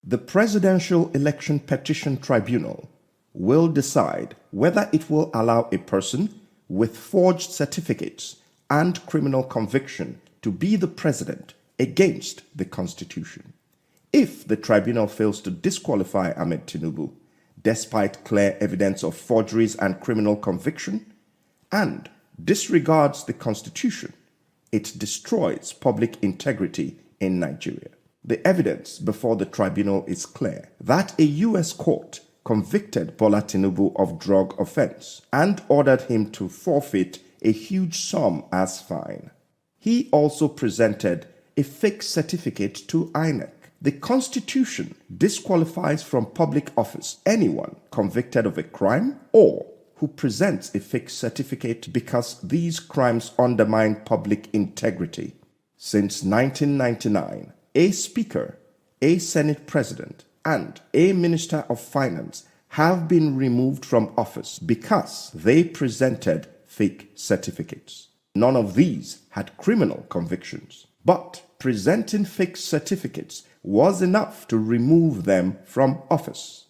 The Presidential Election Petition Tribunal will decide whether it will allow a person with forged certificates and criminal conviction to be the president against the Constitution. If the tribunal fails to disqualify Ahmed Tinubu, despite clear evidence of forgeries and criminal conviction, and disregards the Constitution, it destroys public integrity in Nigeria. The evidence before the tribunal is clear that a U.S. court convicted Bola Tinubu of drug offense and ordered him to forfeit a huge sum as fine. He also presented a fake certificate to INEC. The Constitution disqualifies from public office anyone convicted of a crime or who presents a fake certificate because these crimes undermine public integrity. Since 1999, a speaker, a Senate president, and a minister of finance have been removed from office because they presented fake certificates. None of these had criminal convictions, but presenting fake certificates was enough to remove them from office.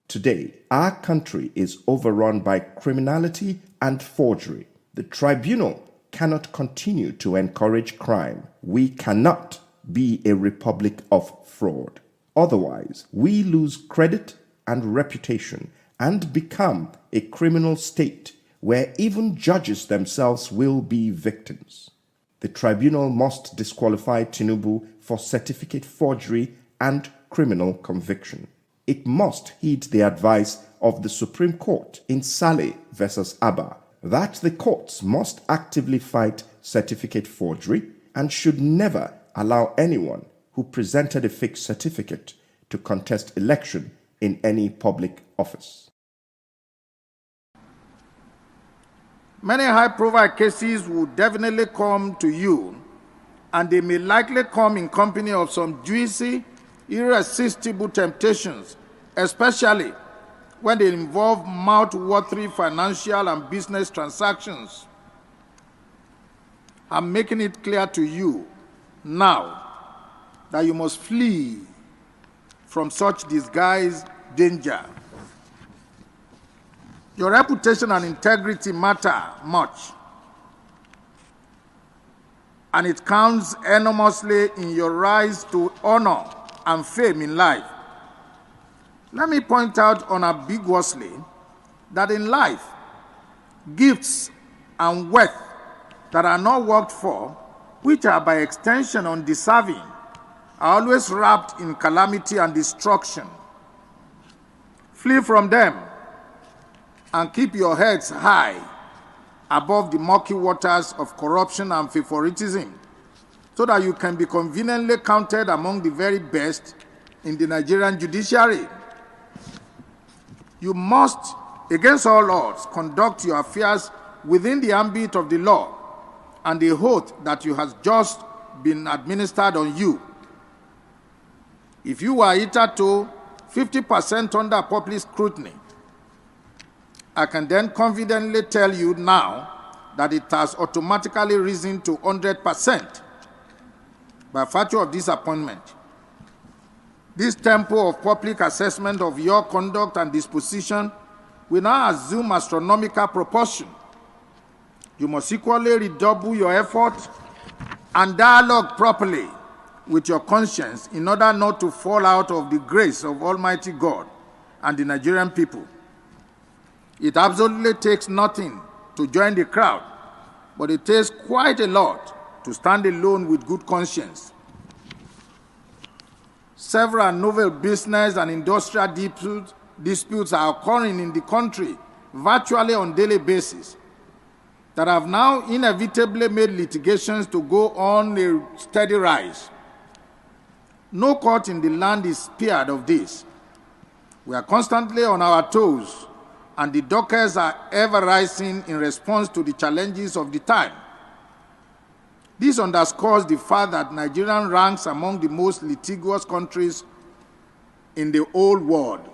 Today, our country is overrun by criminality and forgery. The tribunal cannot continue to encourage crime. We cannot be a republic of fraud. Otherwise, we lose credit and reputation and become a criminal state where even judges themselves will be victims. The tribunal must disqualify Tinubu for certificate forgery and criminal conviction. It must heed the advice of the Supreme Court in Saleh versus Abba that the courts must actively fight certificate forgery and should never allow anyone who presented a fake certificate to contest election in any public office. Many high-profile cases will definitely come to you, and they may likely come in company of some juicy, irresistible temptations, especially when they involve mouth-watering financial and business transactions. I'm making it clear to you now that you must flee from such disguised danger. Your reputation and integrity matter much, and it counts enormously in your rise to honor and fame in life. Let me point out unambiguously that in life, gifts and wealth that are not worked for, which are by extension undeserving, are always wrapped in calamity and destruction. Flee from them and keep your heads high above the murky waters of corruption and favoritism, so that you can be conveniently counted among the very best in the Nigerian judiciary. You must, against all odds, conduct your affairs within the ambit of the law and the oath that you has just been administered on you. If you were hitherto 50% under public scrutiny, I can then confidently tell you now that it has automatically risen to 100% by virtue of this appointment. This tempo of public assessment of your conduct and disposition will now assume astronomical proportion. You must equally redouble your effort and dialogue properly with your conscience in order not to fall out of the grace of Almighty God and the Nigerian people. It absolutely takes nothing to join the crowd, but it takes quite a lot to stand alone with good conscience. Several novel business and industrial disputes are occurring in the country virtually on a daily basis that have now inevitably made litigations to go on a steady rise. No court in the land is spared of this. We are constantly on our toes, and the dockets are ever rising in response to the challenges of the time. This underscores the fact that Nigeria ranks among the most litigious countries in the whole world.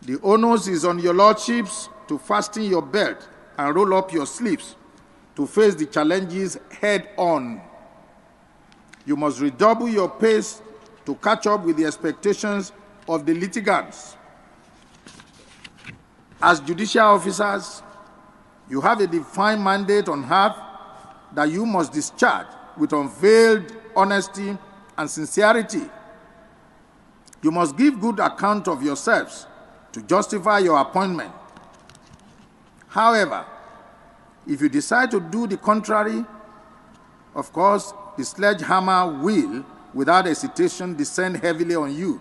The onus is on your lordships to fasten your belt and roll up your sleeves to face the challenges head on. You must redouble your pace to catch up with the expectations of the litigants. As judicial officers, you have a defined mandate on earth that you must discharge with unveiled honesty and sincerity. You must give good account of yourselves to justify your appointment. However, if you decide to do the contrary, of course, the sledgehammer will, without hesitation, descend heavily on you.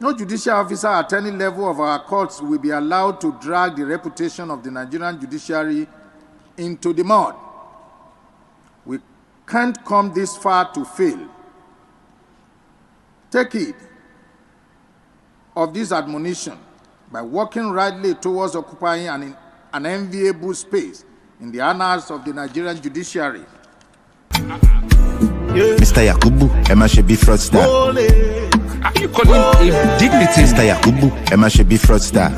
No judicial officer at any level of our courts will be allowed to drag the reputation of the Nigerian judiciary into the mud. We can't come this far to fail. Take heed of this admonition by working rightly towards occupying an enviable space in the annals of the Nigerian judiciary. Mr. Yakubu, Emma should be fraudster. Are you calling him dignity? Mr. Yakubu, Emma should be fraudster.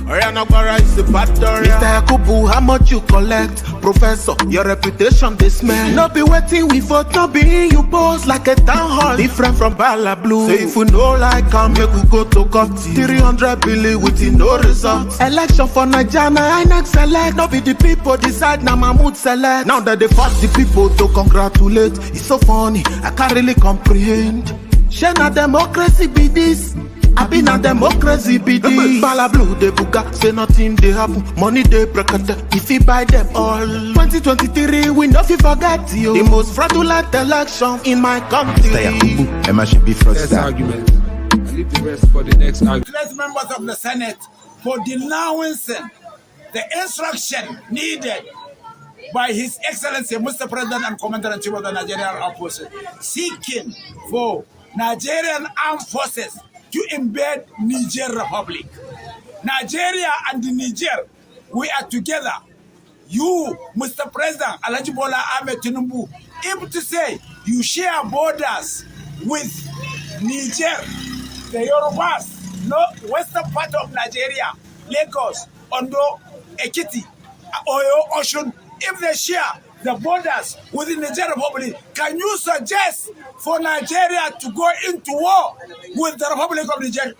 Mr. Yakubu, how much you collect? Professor, your reputation this man. Not be waiting we vote, not be you pose like a town hall. Different from Bala Blue. So if you know like come, make we go to court. 300 billion with no results. Election for Nigeria, I next select. Not be the people decide, now Mahmoud select. Now that they force the people to congratulate. It's so funny, I can't really comprehend. Shana democracy be this. I been a democracy be this. Bala Blue de buka, say nothing they happen. Money they break if you buy them all. 2023 we no fi forget you. The most fraudulent election in my country. Mr. Yakubu, Emma should be fraudster. Argument. I leave the rest for the next argument. Let members of the Senate for denouncing the instruction needed by His Excellency Mr. President and Commander-in-Chief of the Nigerian Armed Forces, seeking for Nigerian Armed Forces to invade Niger Republic. Nigeria and Niger, we are together. You, Mr. President, Alhaji Bola Ahmed Tinubu, able to say you share borders with Niger, the Yorubas, no western part of Nigeria, Lagos, Ondo, Ekiti, Oyo, Oshun. If they share the borders within the Niger Republic, can you suggest for Nigeria to go into war with the Republic of Niger?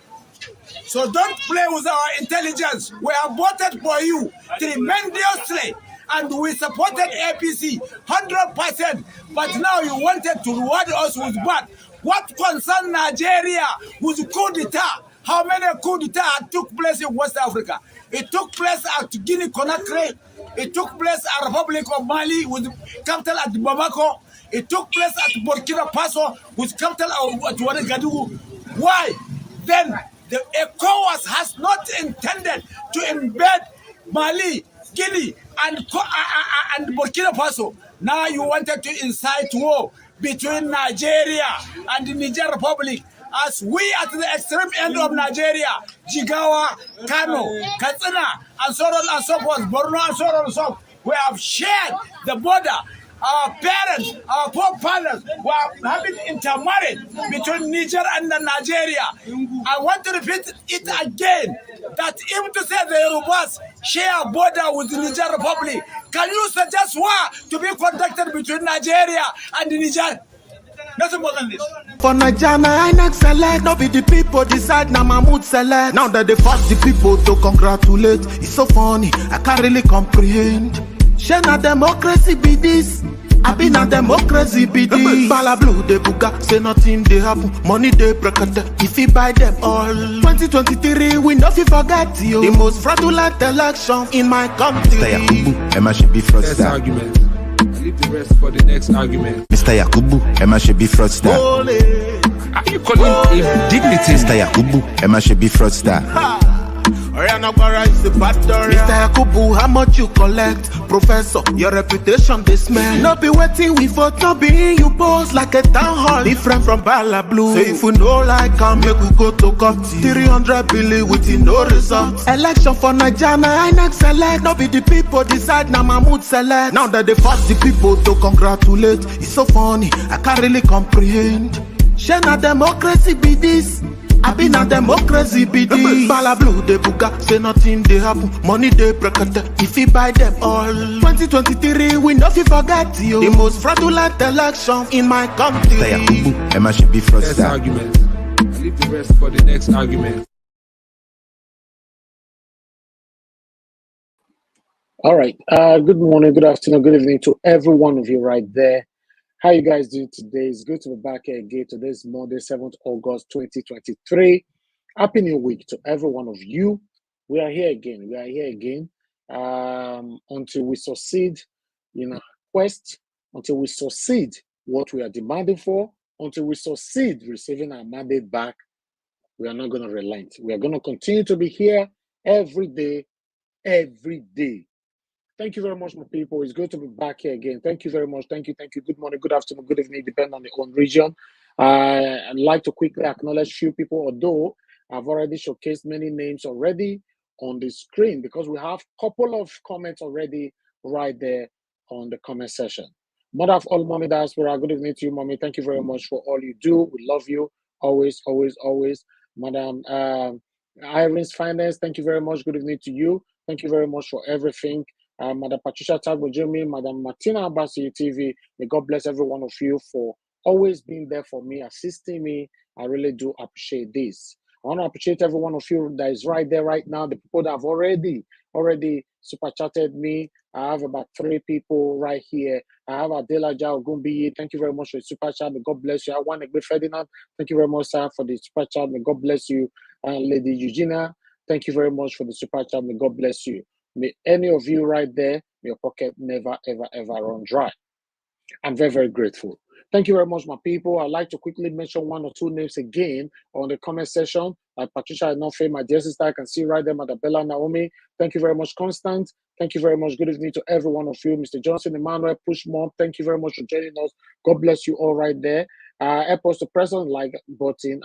So don't play with our intelligence. We have voted for you tremendously, and we supported APC 100%. But now you wanted to reward us with bad. What concerns Nigeria with coup d'etat? How many coup d'etat took place in West Africa? It took place at Guinea-Conakry. It took place at Republic of Mali with capital at Bamako. It took place at Burkina Faso with capital at Ouagadougou. Why? Then the ECOWAS has not intended to embed Mali, Guinea, and Burkina Faso. Now you wanted to incite war between Nigeria and the Niger Republic. As we at the extreme end of Nigeria, Jigawa, Kano, Katsina, and so on and so forth, Borno and so on and so forth, we have shared the border. Our parents, our forefathers were having intermarried between Niger and Nigeria. I want to repeat it again, that even to say the Yorubas share a border with the Niger Republic, can you suggest war to be conducted between Nigeria and Niger? Nothing more than this. For Nigeria, I next select. Not be the people decide, now Mahmoud select. Now that they force the people to congratulate. It's so funny, I can't really comprehend. Shana democracy be this. I been a democracy be this. Bala Blue de buka, say nothing they happen. Money they break if you buy them all. 2023 we no fi forget you. The most fraudulent election in my country. Mr. Yakubu, Emma should be fraudster. Argument. I leave the rest for the next argument. Mr. Yakubu, Emma should be fraudster. Are you calling him dignity? Mr. Yakubu, Emma should be fraudster. Oyanabara is a bad door. Mr. Yakubu, how much you collect? Professor, your reputation this man. No be waiting we vote, no be you boss like a town hall. Different from Bala Blue. So if you know like come, make we go to court. 300 billion with no result. Election for Nigeria, I next select. No be the people decide, now Mahmoud select. Now that they force the people to congratulate. It's so funny, I can't really comprehend. Shana democracy be this. I been a democracy be this. Bala Blue de buga, say nothing they happen. Money they break it, if you buy them all. 2023, we know if you forget you. The most fraudulent election in my country. Emma should be Next fraudster. argument. I leave the rest for the next argument. All right. Good morning, good afternoon, good evening to every one of you right there. How you guys doing today? It's good to be back here again. Today's Monday, 7th August 2023. Happy New Week to every one of you. We are here again. We are here again until we succeed in our quest, until we succeed what we are demanding for, until we succeed receiving our mandate back. We are not going to relent. We are going to continue to be here every day, every day. Thank you very much, my people. It's good to be back here again. Thank you very much. Thank you. Thank you. Good morning, good afternoon, good evening, depending on your own region. I'd like to quickly acknowledge few people, although I've already showcased many names already on the screen because we have a couple of comments already right there on the comment section. Mother of all Mommy Diaspora, good evening to you, Mommy. Thank you very much for all you do. We love you always, always, always. Madam Irene's Finance, thank you very much. Good evening to you. Thank you very much for everything. Madam Patricia Tagbojimi, Madam Martina Abasi TV, may God bless every one of you for always being there for me, assisting me. I really do appreciate this. I want to appreciate every one of you that is right there right now, the people that have already super chatted me. I have about 3 people right here. I have Adela Jao-Gumbi. Thank you very much for the super chat. May God bless you. I want Egbe Ferdinand. Thank you very much, sir, for the super chat. May God bless you. Lady Eugenia, thank you very much for the super chat. May God bless you. May any of you right there, your pocket never, ever, ever run dry. I'm very, very grateful. Thank you very much, my people. I'd like to quickly mention 1 or 2 names again on the comment section. Like Patricia Enofe, my dear sister, I can see right there, Madabella Naomi. Thank you very much, Constant. Thank you very much. Good evening to every one of you. Mr. Johnson, Emmanuel, Pushmom, thank you very much for joining us. God bless you all right there. Help us to press on like button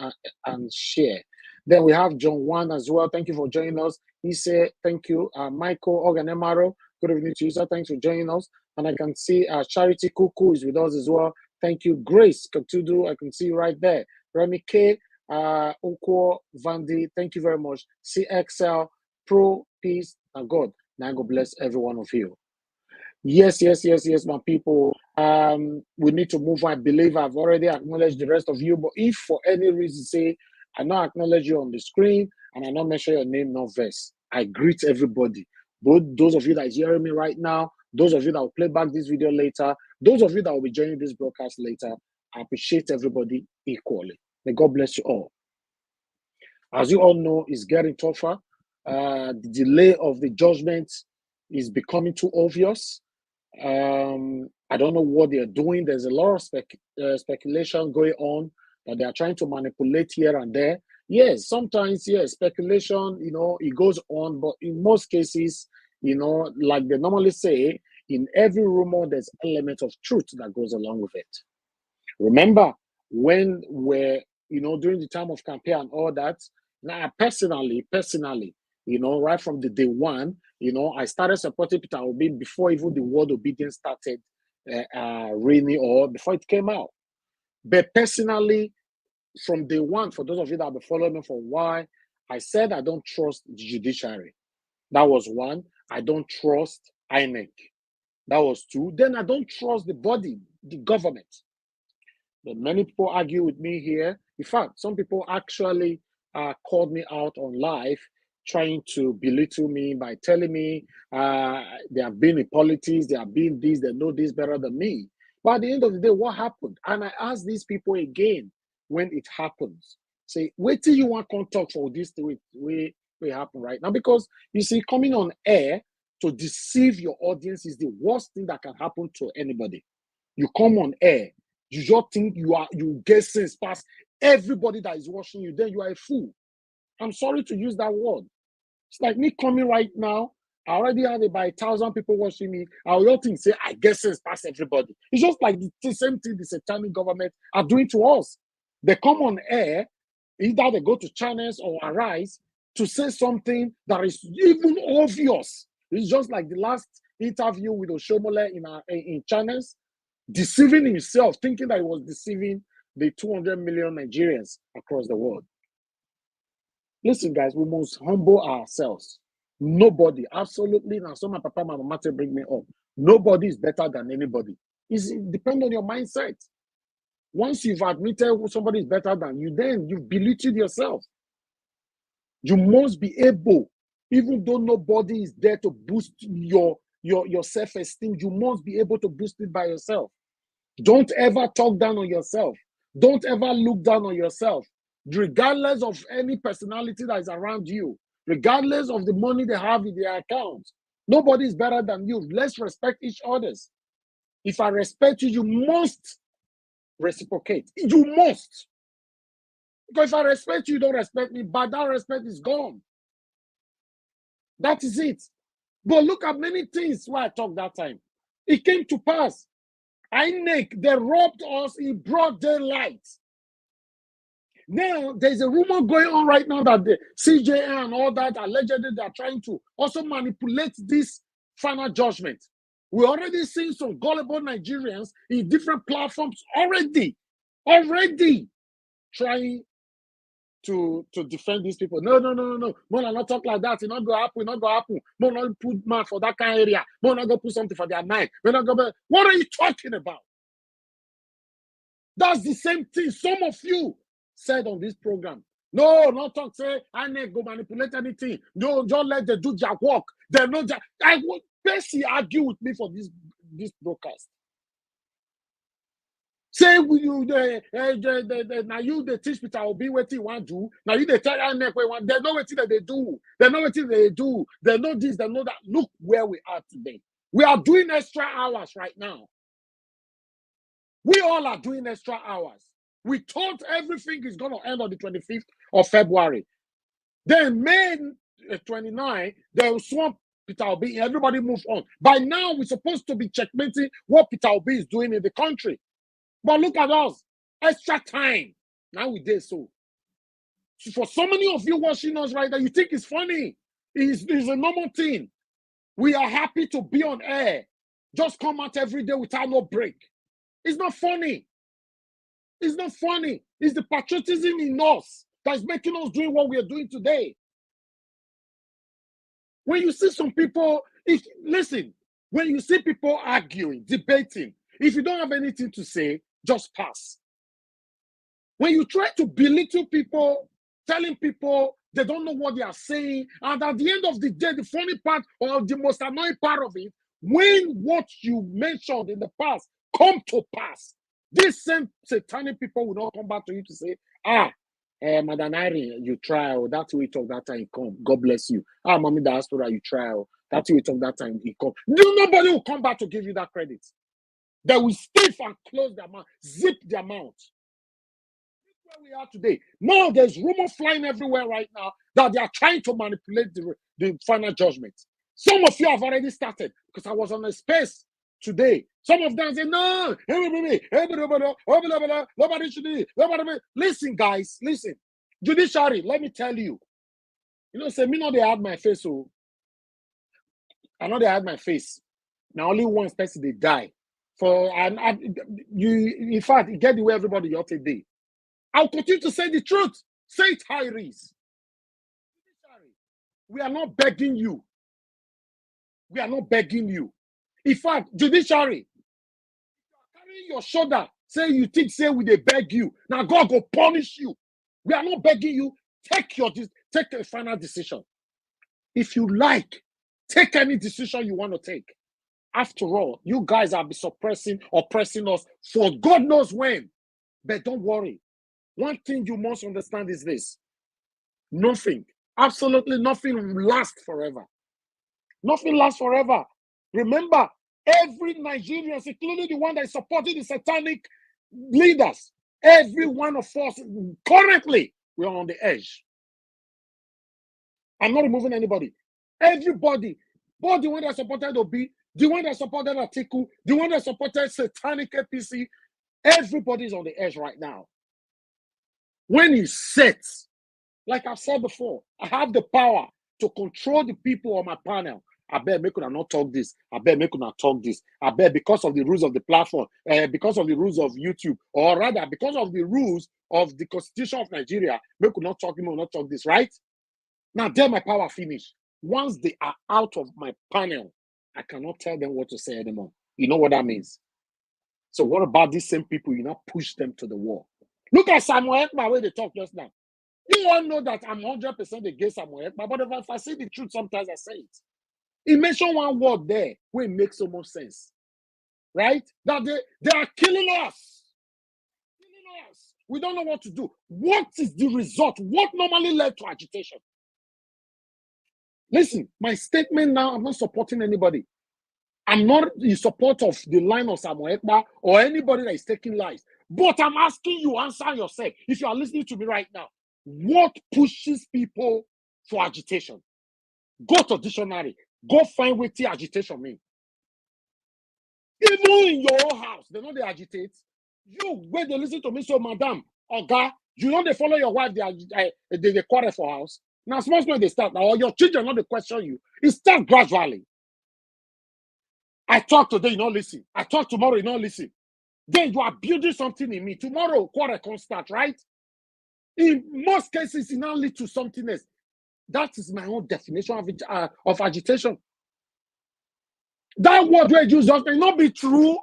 and share. Then we have John Wan as well. Thank you for joining us. He said, thank you. Michael Oganemaro, good evening to you, sir. Thanks for joining us. And I can see Charity Kuku is with us as well. Thank you. Grace Katudu, I can see you right there. Remy K, Okwo Vandi, thank you very much. CXL, Pro, Peace, and God. Now God bless every one of you. Yes, my people. We need to move on. I believe I've already acknowledged the rest of you, but if for any reason, say, I not acknowledge you on the screen and I not mention your name, no verse. I greet everybody. Both those of you that is hearing me right now, those of you that will play back this video later, those of you that will be joining this broadcast later, I appreciate everybody equally. May God bless you all. As you all know, it's getting tougher. The delay of the judgment is becoming too obvious. I don't know what they're doing. There's a lot of speculation going on that they are trying to manipulate here and there. Yes, sometimes, yes, speculation, it goes on, but in most cases, like they normally say, in every rumor, there's an element of truth that goes along with it. Remember, when we're, during the time of campaign and all that, now personally, right from the day one, I started supporting Peter Obi before even the word obedience started reigning or before it came out. But personally, from day one, for those of you that have been following me for a while, I said I don't trust the judiciary. That was 1. I don't trust INEC. That was 2. Then I don't trust the body, the government. But many people argue with me here. In fact, some people actually called me out on live, trying to belittle me by telling me they have been in politics, they have been this, they know this better than me. But at the end of the day, what happened? And I asked these people again when it happens. Say, wait till you want to talk for this way happen right now. Because you see, coming on air to deceive your audience is the worst thing that can happen to anybody. You come on air, you just think you get sense past everybody that is watching you, then you are a fool. I'm sorry to use that word. It's like me coming right now. I already have about 1,000 people watching me. I will think, say, I guess it's past everybody. It's just like the same thing the satanic government are doing to us. They come on air, either they go to channels or Arise to say something that is even obvious. It's just like the last interview with Oshomole in channels, deceiving himself, thinking that he was deceiving the 200 million Nigerians across the world. Listen, guys, we must humble ourselves. Nobody, absolutely, now some of my papa, my mama to bring me up. Nobody is better than anybody. It depends on your mindset. Once you've admitted somebody is better than you, then you've belittled yourself. You must be able, even though nobody is there to boost your self-esteem, you must be able to boost it by yourself. Don't ever talk down on yourself. Don't ever look down on yourself, regardless of any personality that is around you, regardless of the money they have in their accounts. Nobody is better than you. Let's respect each other. If I respect you, you must reciprocate. You must. Because if I respect you, you don't respect me, but that respect is gone. That is it. But look at many things where I talked that time. It came to pass. INEC, they robbed us in broad daylight. Now, there's a rumor going on right now that the CJN and all that, allegedly, they are trying to also manipulate this final judgment. We're already seeing some gullible Nigerians in different platforms already trying to defend these people. No. More not talk like that. It's not going to happen. More not put man for that kind of area. More not go put something for their mind. What are you talking about? That's the same thing some of you said on this program. No, not talk, say, I ain't go manipulate anything. No, don't let them do their work. They're not their... I would basically argue with me for this broadcast. Say you now you the teach Peter Obi what you want to do. Now you the tell INEC what want. They know what they do. They know what they do. They know this, they know that. Look where we are today. We are doing extra hours right now. We all are doing extra hours. We thought everything is going to end on the 25th of February. Then May 29, they will swamp Peter Obi. Everybody move on. By now, we're supposed to be checkmating what Peter Obi is doing in the country. But look at us. Extra time. Now we did so. For so many of you watching us right now, you think it's funny. It's a normal thing. We are happy to be on air. Just come out every day without no break. It's not funny. It's not funny. It's the patriotism in us that is making us doing what we are doing today. When you see some people, listen, when you see people arguing, debating, if you don't have anything to say, just pass. When you try to belittle people, telling people they don't know what they are saying, and at the end of the day, the funny part or the most annoying part of it, when what you mentioned in the past come to pass, these same satanic people will not come back to you to say, Madam Irene, you try, or that's way you talk that time, you come. God bless you. Mommy Diaspora, you try, or that's way you talk that time, you come. Nobody will come back to give you that credit. They will stiff and close their mouth, zip their mouth. This is where we are today. Now there's rumor flying everywhere right now that they are trying to manipulate the final judgment. Some of you have already started because I was on a space today. Some of them say, no, nobody should do it. Listen, guys, listen. Judiciary, let me tell you. You know, say me know they had my face, so I know they had my face. Now only one person they die. In fact, get the way everybody you today. I'll continue to say the truth. Say it how it is. We are not begging you. We are not begging you. In fact, Judiciary, you are carrying your shoulder, say you think, say we they beg you. Now God will punish you. We are not begging you. Take a final decision. If you like, take any decision you want to take. After all, you guys have been oppressing us for God knows when. But don't worry. One thing you must understand is this. Nothing, absolutely nothing lasts forever. Nothing lasts forever. Remember, every Nigerian, including the one that is supporting the satanic leaders, every one of us, currently, we are on the edge. I'm not removing anybody. Everybody, both the one that supported Obi, the one that supported Atiku, the one that supported satanic APC, everybody's on the edge right now. When he sets, like I've said before, I have the power to control the people on my panel. I bet make una not talk this. I bet make una talk this. I bet because of the rules of the platform, because of the rules of YouTube, or rather because of the rules of the Constitution of Nigeria, make una not talk this, right? Now, there my power finish. Once they are out of my panel, I cannot tell them what to say anymore. You know what that means? So what about these same people? You now push them to the wall. Look at Samuel Ekpa where they talk just now. You all know that I'm 100% against Samuel Ekpa, but if I say the truth, sometimes I say it. He mentioned one word there where it makes so much sense. Right? That they are killing us. Killing us. We don't know what to do. What is the result? What normally led to agitation? Listen, my statement now, I'm not supporting anybody. I'm not in support of the line of Samuel Ekpa or anybody that is taking lives. But I'm asking you, answer yourself. If you are listening to me right now, what pushes people for agitation? Go to dictionary. Go find what the agitation means. Even in your own house, they know they agitate. You, when they listen to me, so madam, Oga, you know they follow your wife, they quarrel for house. Now, small they start now, or your children not they question you. It starts gradually. I talk today, you don't listen. I talk tomorrow, you don't listen. Then you are building something in me. Tomorrow, quarrel can start, right? In most cases, it now leads to something else. That is my own definition of agitation. That word where you just may not be true.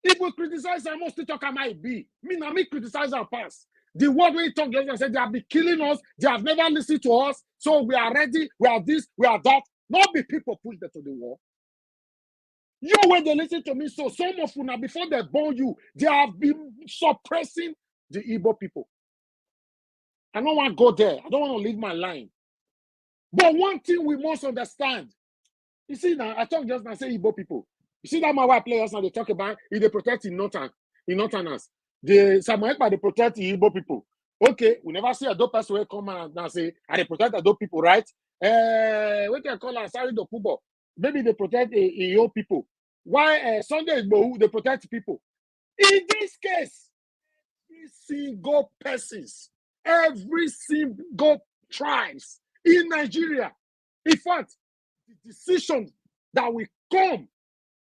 If we criticize, I must talk I might be. Me criticize our past. The word where you talk, just said they have been killing us, they have never listened to us, so we are ready, we are this, we are that. Not be people push them to the wall. You when they listen to me, so some of you now, before they burn you, they have been suppressing the Igbo people. I don't want to go there. I don't want to leave my line. But one thing we must understand, you see now, I talk just now, say Igbo people. You see that my wife players now, they talk about if they protect in Northerners. The Samuel Ekpa, they protect the Igbo people. Okay, we never see a dope person come and now say, they protect the dope people, right? What can I call her? Sorry, the Kubo. Maybe they protect the Igbo people. Why Sunday Igbo, they protect people? In this case, every single persons, every single tribes in Nigeria, in fact, the decision that will come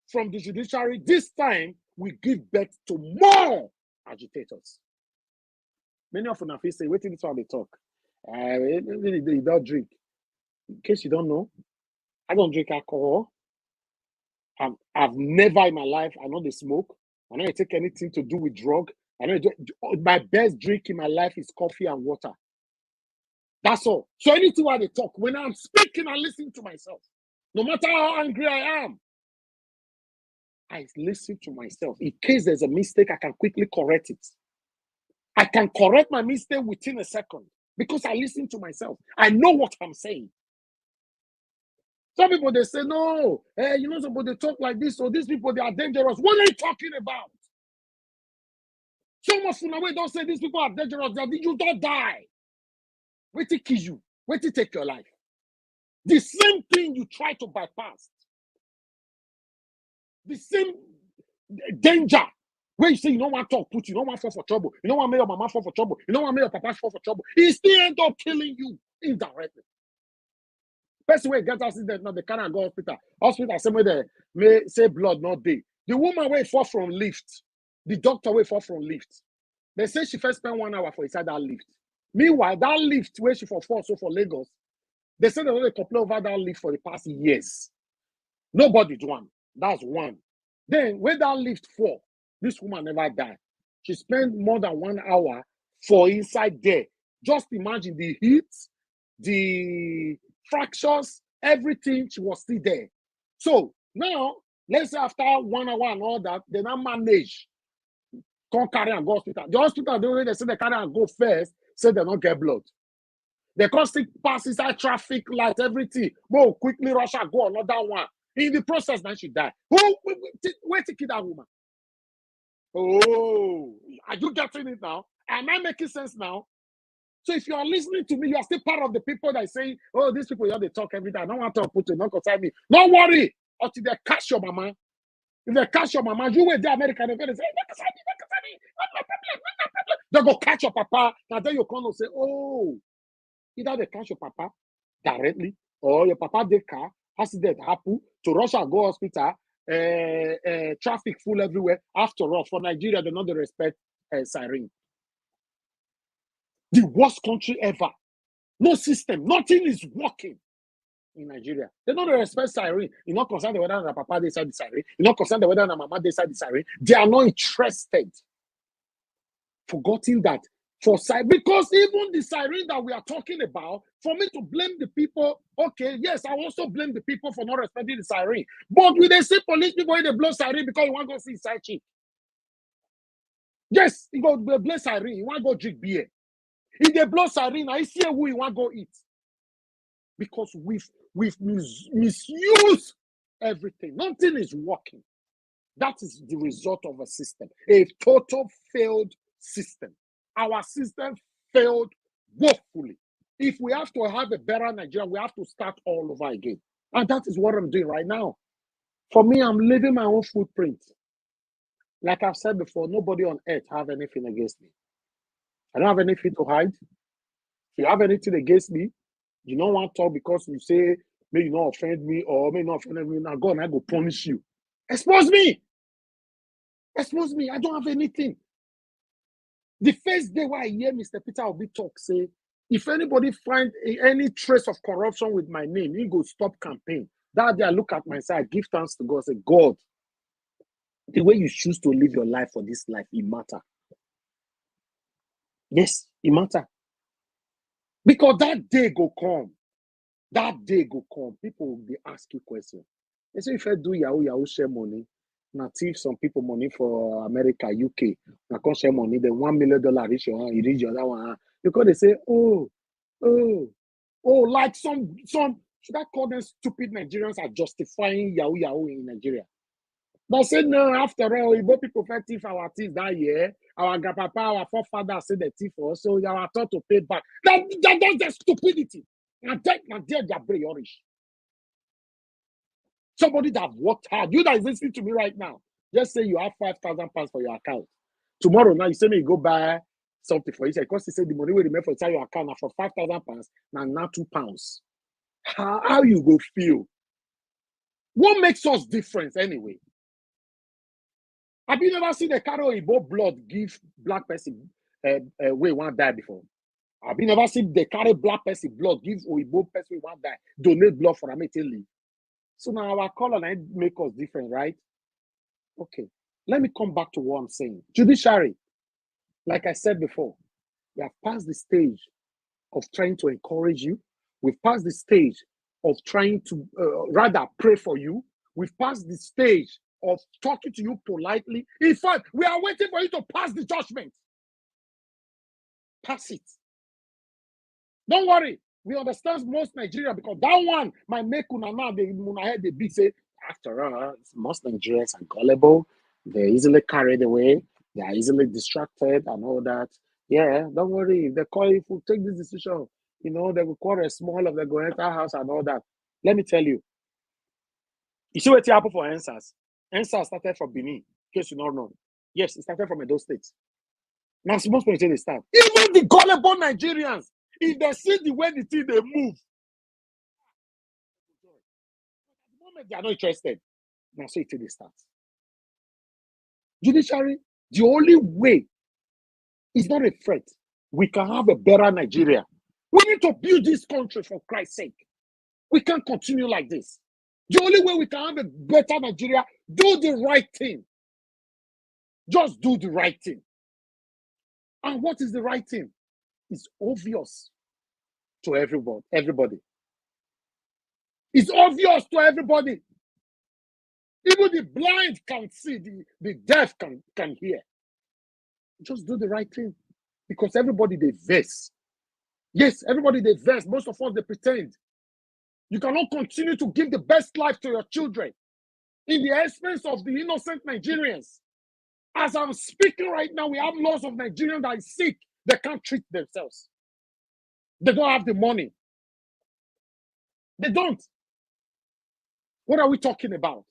from the judiciary this time will give birth to more agitators. Many of them say, wait till this one they talk. They don't drink. In case you don't know, I don't drink alcohol. I've never in my life, I know they smoke. I know they take anything to do with drug. I know my best drink in my life is coffee and water. That's all. So anything while they talk, when I'm speaking, I listen to myself. No matter how angry I am, I listen to myself. In case there's a mistake, I can quickly correct it. I can correct my mistake within a second because I listen to myself. I know what I'm saying. Some people, they say, no, you know, somebody they talk like this, so these people, they are dangerous. What are you talking about? Some of you don't say these people are dangerous. You don't die. Wait till kill you. Wait till take your life. The same thing you try to bypass. The same danger where you say you don't want to talk, put you don't want to fall for trouble. You don't want to make your mama fall for trouble. You don't want to make your papa fall for trouble. He still end up killing you indirectly. Person where get accident now, they cannot go hospital. Hospital, same way they may say blood not day. The woman where fall from lift, the doctor where fall from lift. They say she first spent 1 hour for inside that lift. Meanwhile, that lift where she for so for Lagos, they say they only complain over that lift for the past years. Nobody do one. That's one. Then when that lift fall, this woman never died. She spent more than 1 hour for inside there. Just imagine the heat, the fractures, everything, she was still there. So now, let's say after 1 hour and all that, they now manage. Can't carry and go hospital. The hospital, they say they carry and go first, say they don't get blood. They can't still pass inside traffic light, everything. More quickly rush and go another one. In the process, then she died. Where to kill that woman? Oh, are you getting it now? Am I making sense now? So if you are listening to me, you are still part of the people that say, oh, these people, they talk every day. I don't want to put it, not concern me. Don't worry. Until they catch your mama. If they catch your mama, you wait the American, they're going to say, not concern me. They go catch your papa. And then you come and say, oh, either they catch your papa directly, or your papa they car, accident happen, to Russia go hospital, traffic full everywhere. After all, for Nigeria, they not respect siren. The worst country ever. No system. Nothing is working in Nigeria. They don't respect siren. You're not concerned whether the papa decide the siren. You're not concerned whether the mama decide the siren. They are not interested. Forgetting that for siren, because even the siren that we are talking about, for me to blame the people, okay, yes, I also blame the people for not respecting the siren. But we they see police people in the blow siren because you want to go see side chick. Yes, you go blow siren, you want to go drink beer. If they blow siren, I see who you want to go eat. Because we've misused everything. Nothing is working. That is the result of a system. A total failed system. Our system failed woefully. If we have to have a better Nigeria, we have to start all over again. And that is what I'm doing right now. For me, I'm leaving my own footprint. Like I've said before, nobody on earth have anything against me. I don't have anything to hide. If you have anything against me, you don't want to talk because you say, may you not offend me or may not offend me. Now God, I go punish you. Expose me. Expose me. I don't have anything. The first day where I hear Mr. Peter Obi talk, say, if anybody find any trace of corruption with my name, he go stop campaign. That day I look at myself, give thanks to God, say, God, the way you choose to live your life for this life, it matter. Yes, it matter. Because that day go come. That day go come. People will be asking questions. They say if I do Yahoo share money, now thief some people money for America, UK, now come share money, then $1 million reach your hand, you reach your other one. Because they say, oh, like some should I call them stupid Nigerians are justifying Yahoo in Nigeria. But say no, after all, Igbo people first thief our things that year. Our grandpapa, our forefathers said the thief for us, so they are taught to pay back. That's the stupidity. And then they are very rich. Somebody that worked hard. You that is listening to me right now, just say you have 5,000 pounds for your account. Tomorrow now you say me you go buy something for you. Because you say the money will remain for inside your account now for 5,000 pounds, now 2 pounds. How you go feel? What makes us different anyway? Have you never seen the carry Igbo blood give black person way one die before? Have you never seen the carry black person blood give Igbo person one die? Donate blood for immediately. So now our color make us different, right? Okay. Let me come back to what I'm saying. Judiciary, like I said before, we have passed the stage of trying to encourage you. We've passed the stage of trying to rather pray for you. We've passed the stage of talking to you politely. In fact, we are waiting for you to pass the judgment. Pass it. Don't worry. We understand most Nigeria because that one might make una head the big say, after all, most Nigerians are gullible. They're easily carried away. They are easily distracted and all that. Yeah, don't worry. If they call you, if we take this decision, they will call a small of the go enter house and all that. Let me tell you. You see what happened for answers? Answers started from Benin, in case you don't know. Yes, it started from Edo State. Now, most people say they start. Even the gullible Nigerians, if they see the way the thing they move, at the moment they are not interested. Now, so it's they start. Judiciary, the only way is not a threat. We can have a better Nigeria. We need to build this country for Christ's sake. We can't continue like this. The only way we can have a better Nigeria, do the right thing. Just do the right thing. And what is the right thing? It's obvious to everybody. It's obvious to everybody. Even the blind can see, the deaf can hear. Just do the right thing. Because everybody, they vex. Yes, everybody, they vex. Most of us, they pretend. You cannot continue to give the best life to your children in the expense of the innocent Nigerians. As I'm speaking right now, we have lots of Nigerians that are sick. They can't treat themselves. They don't have the money. They don't. What are we talking about?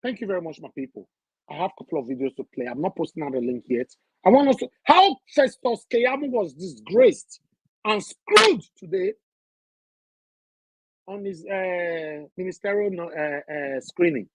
Thank you very much, my people. I have a couple of videos to play. I'm not posting out a link yet. I want us to how Festus Keyamo was disgraced and screwed today on his ministerial screening.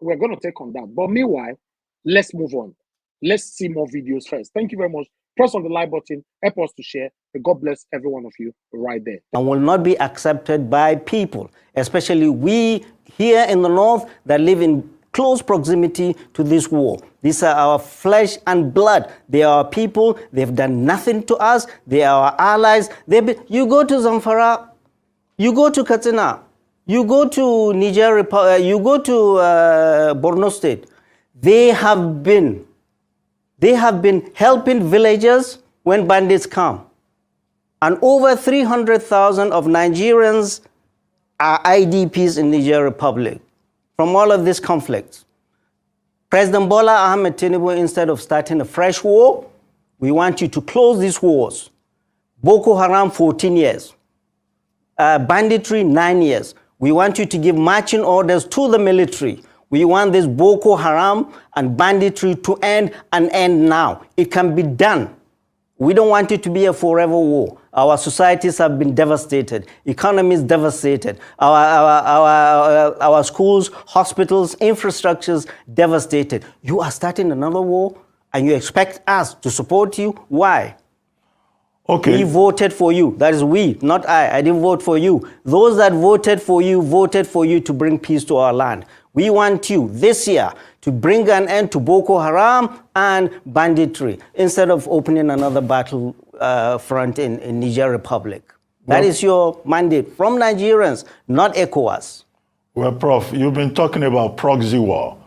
We're going to take on that. But meanwhile, let's move on. Let's see more videos first. Thank you very much. Press on the like button. Help us to share. And God bless every one of you right there. And will not be accepted by people, especially we here in the north that live in close proximity to this war. These are our flesh and blood. They are our people. They've done nothing to us. They are our allies. You go to Zamfara, you go to Katsina, you go to Niger Republic, you go to Borno State. They have been helping villagers when bandits come. And over 300,000 of Nigerians are IDPs in Niger Republic from all of these conflicts. President Bola Ahmed Tinubu, instead of starting a fresh war, we want you to close these wars. Boko Haram, 14 years. Banditry, 9 years. We want you to give marching orders to the military. We want this Boko Haram and banditry to end and end now. It can be done. We don't want it to be a forever war. Our societies have been devastated. Economies devastated. Our schools, hospitals, infrastructures devastated. You are starting another war and you expect us to support you? Why? Okay. We voted for you. That is we, not I. I didn't vote for you. Those that voted for you to bring peace to our land. We want you this year to bring an end to Boko Haram and banditry instead of opening another battle front in Niger Republic. That is your mandate from Nigerians, not ECOWAS. Well, Prof, you've been talking about proxy war.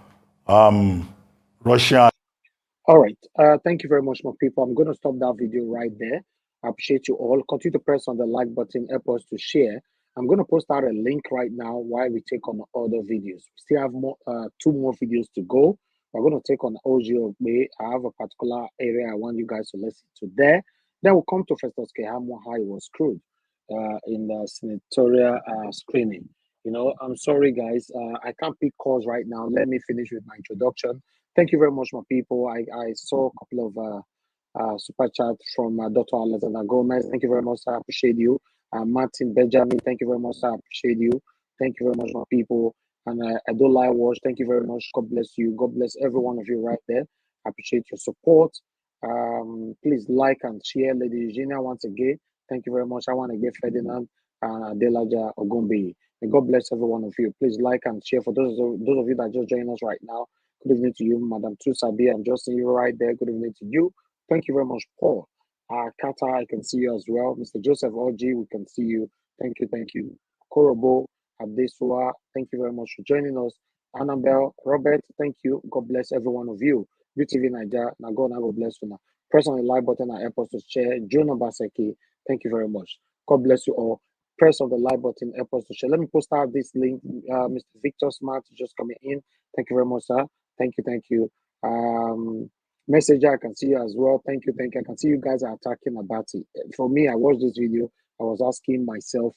Russia. All right. Thank you very much, my people. I'm going to stop that video right there. I appreciate you all. Continue to press on the like button, help us to share. I'm going to post out a link right now while we take on other videos. We still have more, 2 more videos to go. We're going to take on OGO Bay. I have a particular area I want you guys to listen to there. Then we'll come to Festus Keyamo, how he was screwed in the senatorial screening. You know, I'm sorry, guys. I can't pick calls right now. Let me finish with my introduction. Thank you very much, my people. I saw a couple of super chats from Dr. Alexander Gomez. Thank you very much. I appreciate you. Martin Benjamin, thank you very much. I appreciate you. Thank you very much, my people. And I do like watch. Thank you very much. God bless you. God bless every one of you right there. I appreciate your support. Please like and share. Lady Eugenia, once again, thank you very much. I want to give Ferdinand Adelaja Ogumbi. May God bless every one of you. Please like and share. For those of you that just joined us right now, good evening to you, Madam Tusabi. I'm just seeing you right there. Good evening to you. Thank you very much, Paul. Kata, I can see you as well. Mr. Joseph Oji, we can see you. Thank you, thank you. Korobo, Abdesua, thank you very much for joining us. Annabelle, Robert, thank you. God bless every one of you. UTV Niger, now God bless you now. Press on the like button and help us to share. Jonah Baseki, thank you very much. God bless you all. Press on the like button, help us to share. Let me post out this link. Mr. Victor Smart is just coming in. Thank you very much, sir. Thank you, thank you. Messenger, I can see you as well. Thank you, thank you. I can see you guys are attacking Abati. For me, I watched this video. I was asking myself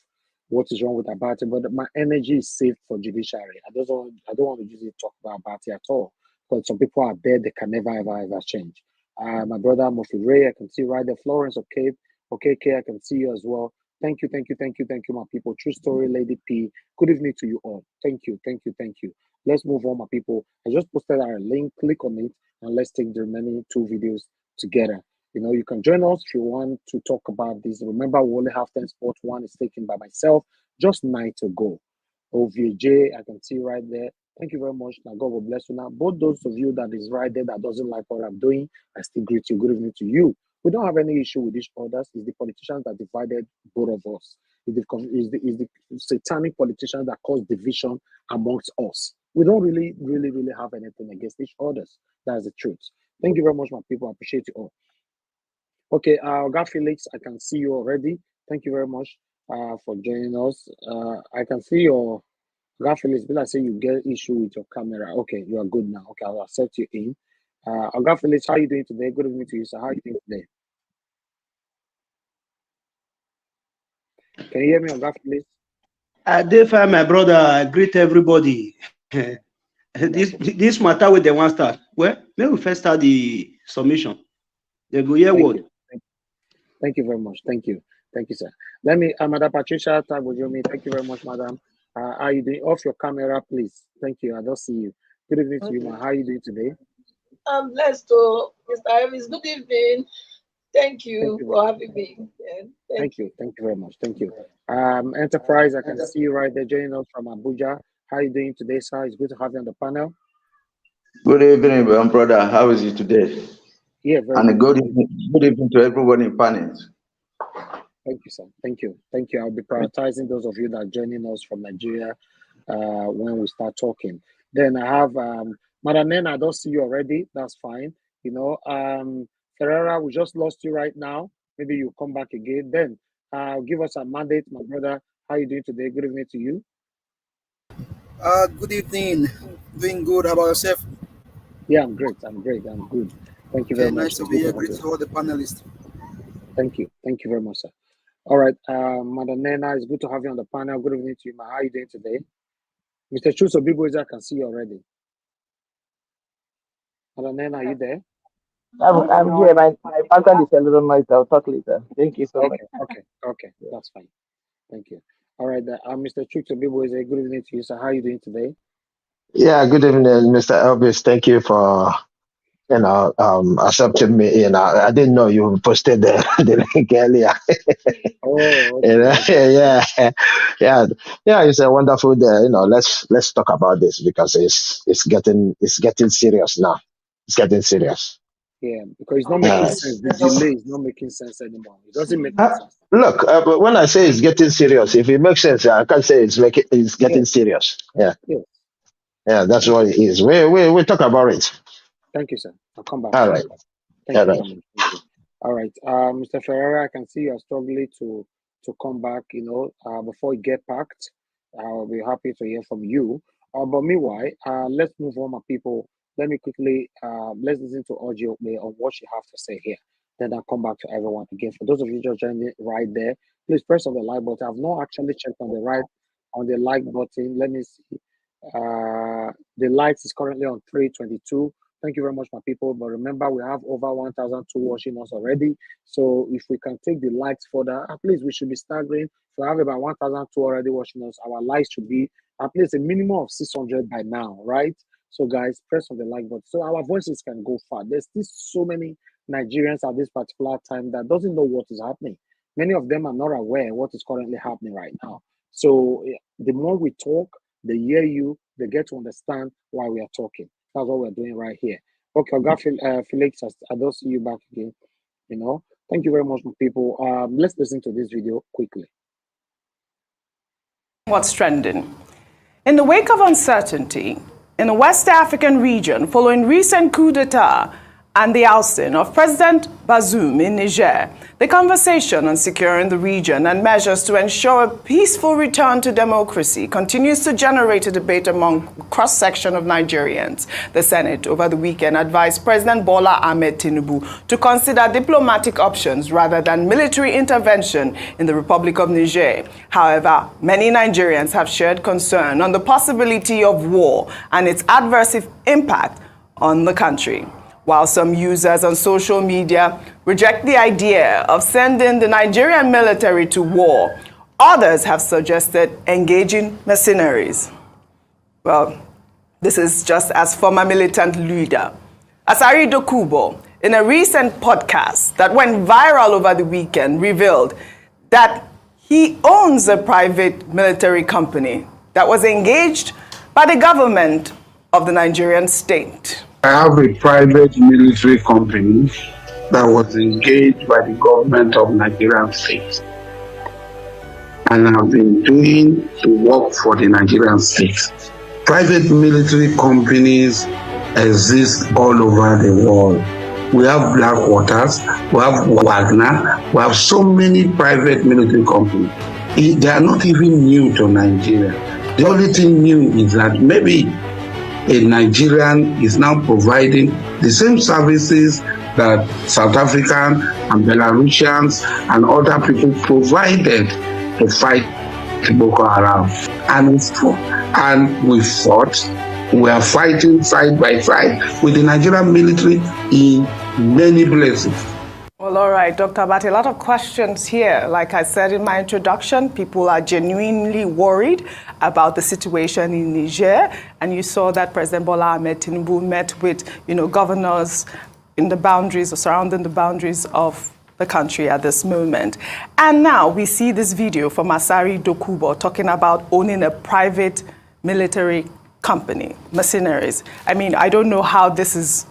what is wrong with Abati, but my energy is saved for Judiciary. I don't want to usually talk about Abati at all. But some people are there, they can never ever change. My brother Mofi Ray, I can see right there. Florence, okay, I can see you as well. Thank you, my people. True story, Lady P. Good evening to you all. Thank you. Let's move on, my people. I just posted our link. Click on it. And let's take the remaining 2 videos together. You know, you can join us if you want to talk about this. Remember, we only have 10 sports. 1 is taken by myself just night ago. OVJ, I can see right there. Thank you very much. Now, God will bless you. Now, both those of you that is right there that doesn't like what I'm doing, I still greet you. Good evening to you. We don't have any issue with each other. It's the politicians that divided both of us. It's the satanic politicians that cause division amongst us. We don't really have anything against each other. That's the truth. Thank you very much, my people. I appreciate you all. Okay, Oga Felix, I can see you already. Thank you very much for joining us. I can see your Oga Felix. But I say you get issue with your camera. Okay, you are good now. Okay, I'll accept you in. Oga Felix, how are you doing today? Good evening to you, sir. How are you doing today? Can you hear me, Oga, please? Adefa, my brother, I greet everybody. This matter with the one start. Well, maybe we first start the submission. They go here word. Thank you very much. Thank you, sir. Let me, Madam Patricia Tagojomi. Thank you very much, Madam. Are you doing? Off your camera, please. Thank you. I don't see you. Good evening to you, ma. How are you doing today? I'm blessed, Mr. Evans. Good evening. Thank you for having me. Yeah, thank you. Thank you very much. Thank you. Enterprise, I can see you right there joining us from Abuja. How are you doing today, sir? It's good to have you on the panel. Good evening, brother. How is you today? Yeah, very and good evening to everyone in panel. Thank you, sir. Thank you. Thank you. I'll be prioritizing those of you that are joining us from Nigeria when we start talking. Then I have Madam Nena, I don't see you already. That's fine. You know, Ferreira, we just lost you right now. Maybe you come back again. Then give us a mandate, my brother. How are you doing today? Good evening to you. Good evening. Doing good. How about yourself? Yeah, I'm great. I'm good. Thank you very much. Nice to be here. Great to all the panelists. Thank you. Thank you very much, sir. All right, Madam Nena, it's good to have you on the panel. Good evening to you, ma. How are you doing today? Mr. Chuso Biboiza, I can see you already. Madam Nena, are you there? I'm here. My partner is a little noise. I'll talk later. Thank you so much. Okay. That's fine. Thank you. All right, Mr. Chuso Biboiza, good evening to you, sir. How are you doing today? Yeah, good evening, Mr. Elvis. Thank you for accepting me. I didn't know you posted the link earlier. Okay. Yeah. It's a wonderful day. Let's talk about this because it's getting serious now. It's getting serious. Yeah, because it's not making sense. The delay is not making sense anymore. It doesn't make sense. Look, but when I say it's getting serious, if it makes sense, I can't say it's getting serious. Yeah. Yeah, that's what it is. We talk about it. Thank you, sir. I'll come back. All right. Thank you. All right. Mr. Ferreira, I can see you are struggling to come back, before you get packed. I'll be happy to hear from you. But meanwhile, let's move on, my people. Let me quickly, let's listen to audio on what you have to say here. Then I'll come back to everyone again. For those of you just joining right there, please press on the like button. I've not actually checked on the like button. Let me see. The likes is currently on 322. Thank you very much, my people. But remember, we have over 1,002 watching us already. So if we can take the likes further, at least we should be staggering. If we have about 1,002 already watching us, our likes should be at least a minimum of 600 by now, right? So guys, press on the like button so our voices can go far. There's still so many Nigerians at this particular time that doesn't know what is happening. Many of them are not aware what is currently happening right now. So the more we talk, they hear you, they get to understand why we are talking. That's what we're doing right here. Okay, Felix, I don't see you back again. Thank you very much, people. Let's listen to this video quickly. What's trending? In the wake of uncertainty in the West African region following recent coup d'etat and the ousting of President Bazoum in Niger, the conversation on securing the region and measures to ensure a peaceful return to democracy continues to generate a debate among a cross-section of Nigerians. The Senate over the weekend advised President Bola Ahmed Tinubu to consider diplomatic options rather than military intervention in the Republic of Niger. However, many Nigerians have shared concern on the possibility of war and its adverse impact on the country. While some users on social media reject the idea of sending the Nigerian military to war, others have suggested engaging mercenaries. Well, this is just as former militant leader Asari Dokubo, in a recent podcast that went viral over the weekend, revealed that he owns a private military company that was engaged by the government of the Nigerian state. I have a private military company that was engaged by the government of Nigerian state. And I've been doing the work for the Nigerian state. Private military companies exist all over the world. We have Blackwaters, we have Wagner, we have so many private military companies. They are not even new to Nigeria. The only thing new is that maybe a Nigerian is now providing the same services that South African and Belarusians and other people provided to fight Boko Haram. And we fought. We are fighting side by side with the Nigerian military in many places. Well, all right, Dr. Abati, a lot of questions here. Like I said in my introduction, people are genuinely worried about the situation in Niger. And you saw that President Bola Ahmed Tinubu met with, governors in the boundaries or surrounding the boundaries of the country at this moment. And now we see this video from Asari Dokubo talking about owning a private military company, mercenaries. I mean, I don't know how this is,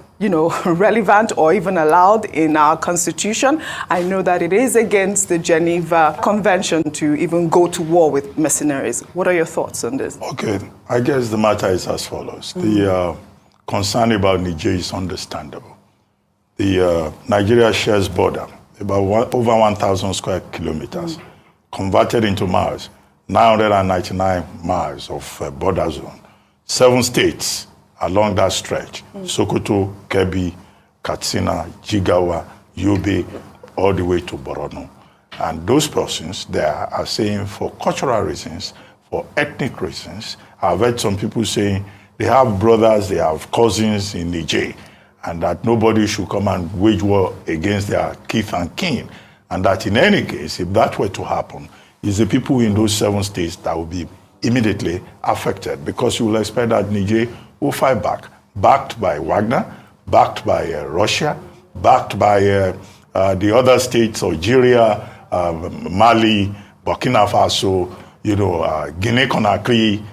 relevant or even allowed in our constitution. I know that it is against the Geneva Convention to even go to war with mercenaries. What are your thoughts on this? Okay, I guess the matter is as follows. The concern about Niger is understandable. The Nigeria shares border, about over 1,000 square kilometers, converted into miles, 999 miles of border zone. 7 states along that stretch, Sokoto, Kebbi, Katsina, Jigawa, Yobe, all the way to Borno. And those persons there are saying for cultural reasons, for ethnic reasons. I've heard some people saying they have brothers, they have cousins in Niger, and that nobody should come and wage war against their kith and kin. And that in any case, if that were to happen, it's the people in those 7 states that will be immediately affected, because you will expect that Niger will fight back, backed by Wagner, backed by Russia, backed by the other states, Algeria, Mali, Burkina Faso, Guinea-Conakry,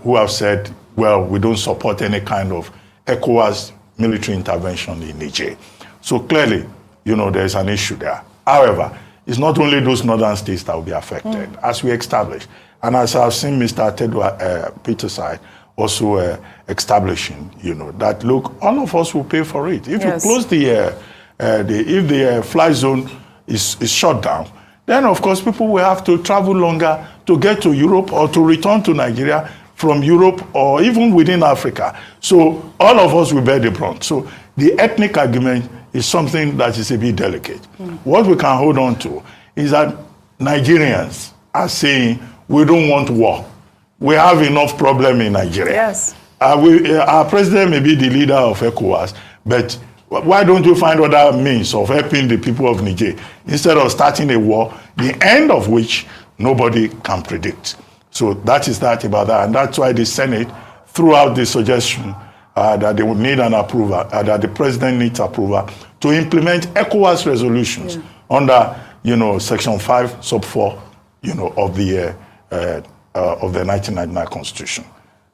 who have said, well, we don't support any kind of ECOWAS military intervention in Niger. So clearly, there's an issue there. However, it's not only those northern states that will be affected, as we established. And as I've seen Mr. Tedwa Peterside also establishing, that look, all of us will pay for it. If you close if the fly zone is shut down, then of course people will have to travel longer to get to Europe or to return to Nigeria from Europe or even within Africa. So all of us will bear the brunt. So the ethnic argument is something that is a bit delicate. What we can hold on to is that Nigerians are saying, we don't want war. We have enough problem in Nigeria. Yes. Our president may be the leader of ECOWAS, but why don't you find other means of helping the people of Niger instead of starting a war, the end of which nobody can predict? So that is that about that. And that's why the Senate threw out the suggestion that they would need an approval, that the president needs approval to implement ECOWAS resolutions under, Section 5, Sub 4, of the 1999 Constitution.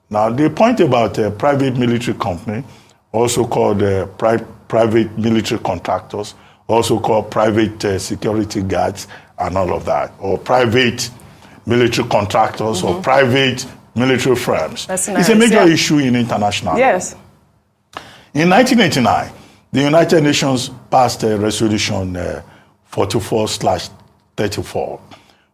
Now, the point about a private military company, also called private military contractors, also called private security guards and all of that, or private military contractors or private military firms. It's a major issue in international law. Yes. In 1989, the United Nations passed a resolution 44/34,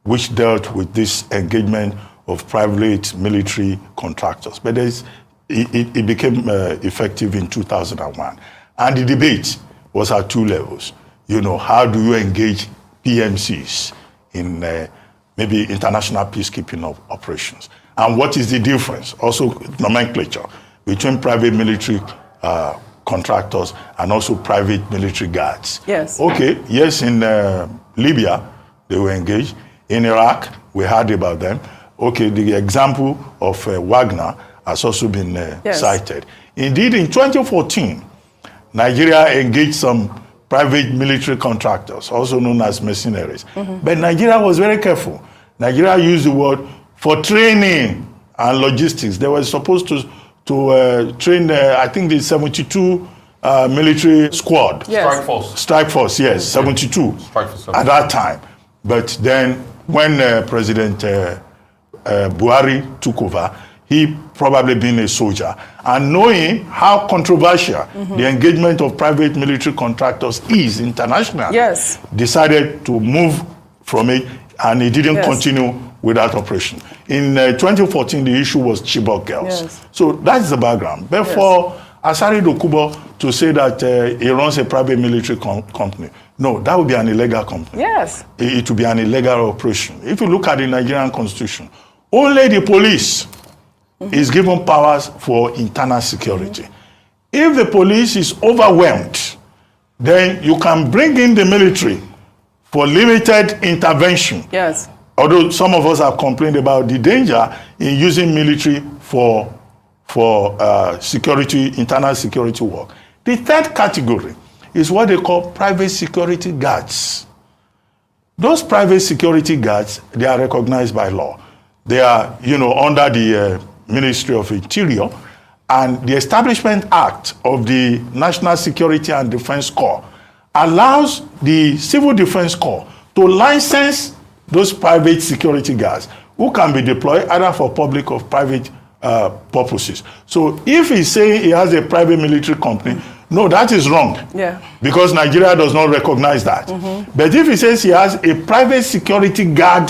which dealt with this engagement of private military contractors. But it became effective in 2001. And the debate was at 2 levels. How do you engage PMCs in maybe international peacekeeping operations? And what is the difference, also nomenclature, between private military contractors and also private military guards? Yes. Okay, yes, in Libya, they were engaged. In Iraq, we heard about them. Okay, the example of Wagner has also been cited. Indeed, in 2014, Nigeria engaged some private military contractors, also known as mercenaries. But Nigeria was very careful. Nigeria used the word for training and logistics. They were supposed to train, I think, the 72 military squad. Yes. Strike force. Strike force, yes, 72 at that time. But then when President Buhari took over, he probably being a soldier, and knowing how controversial the engagement of private military contractors is internationally, decided to move from it, and he didn't continue with that operation. In 2014, the issue was Chibok girls. So that's the background. Therefore, Asari Dokubo to say that he runs a private military company, No, that would be an illegal company. Yes. It would be an illegal operation. If you look at the Nigerian constitution, only the police is given powers for internal security. If the police is overwhelmed, then you can bring in the military for limited intervention. Yes. Although some of us have complained about the danger in using military for security, internal security work. The third category is what they call private security guards. Those private security guards, they are recognized by law. They are, under the Ministry of Interior, and the Establishment Act of the National Security and Defense Corps allows the Civil Defense Corps to license those private security guards who can be deployed either for public or private purposes. So if he's saying he has a private military company, no, that is wrong. Yeah. Because Nigeria does not recognize that. But if he says he has a private security guard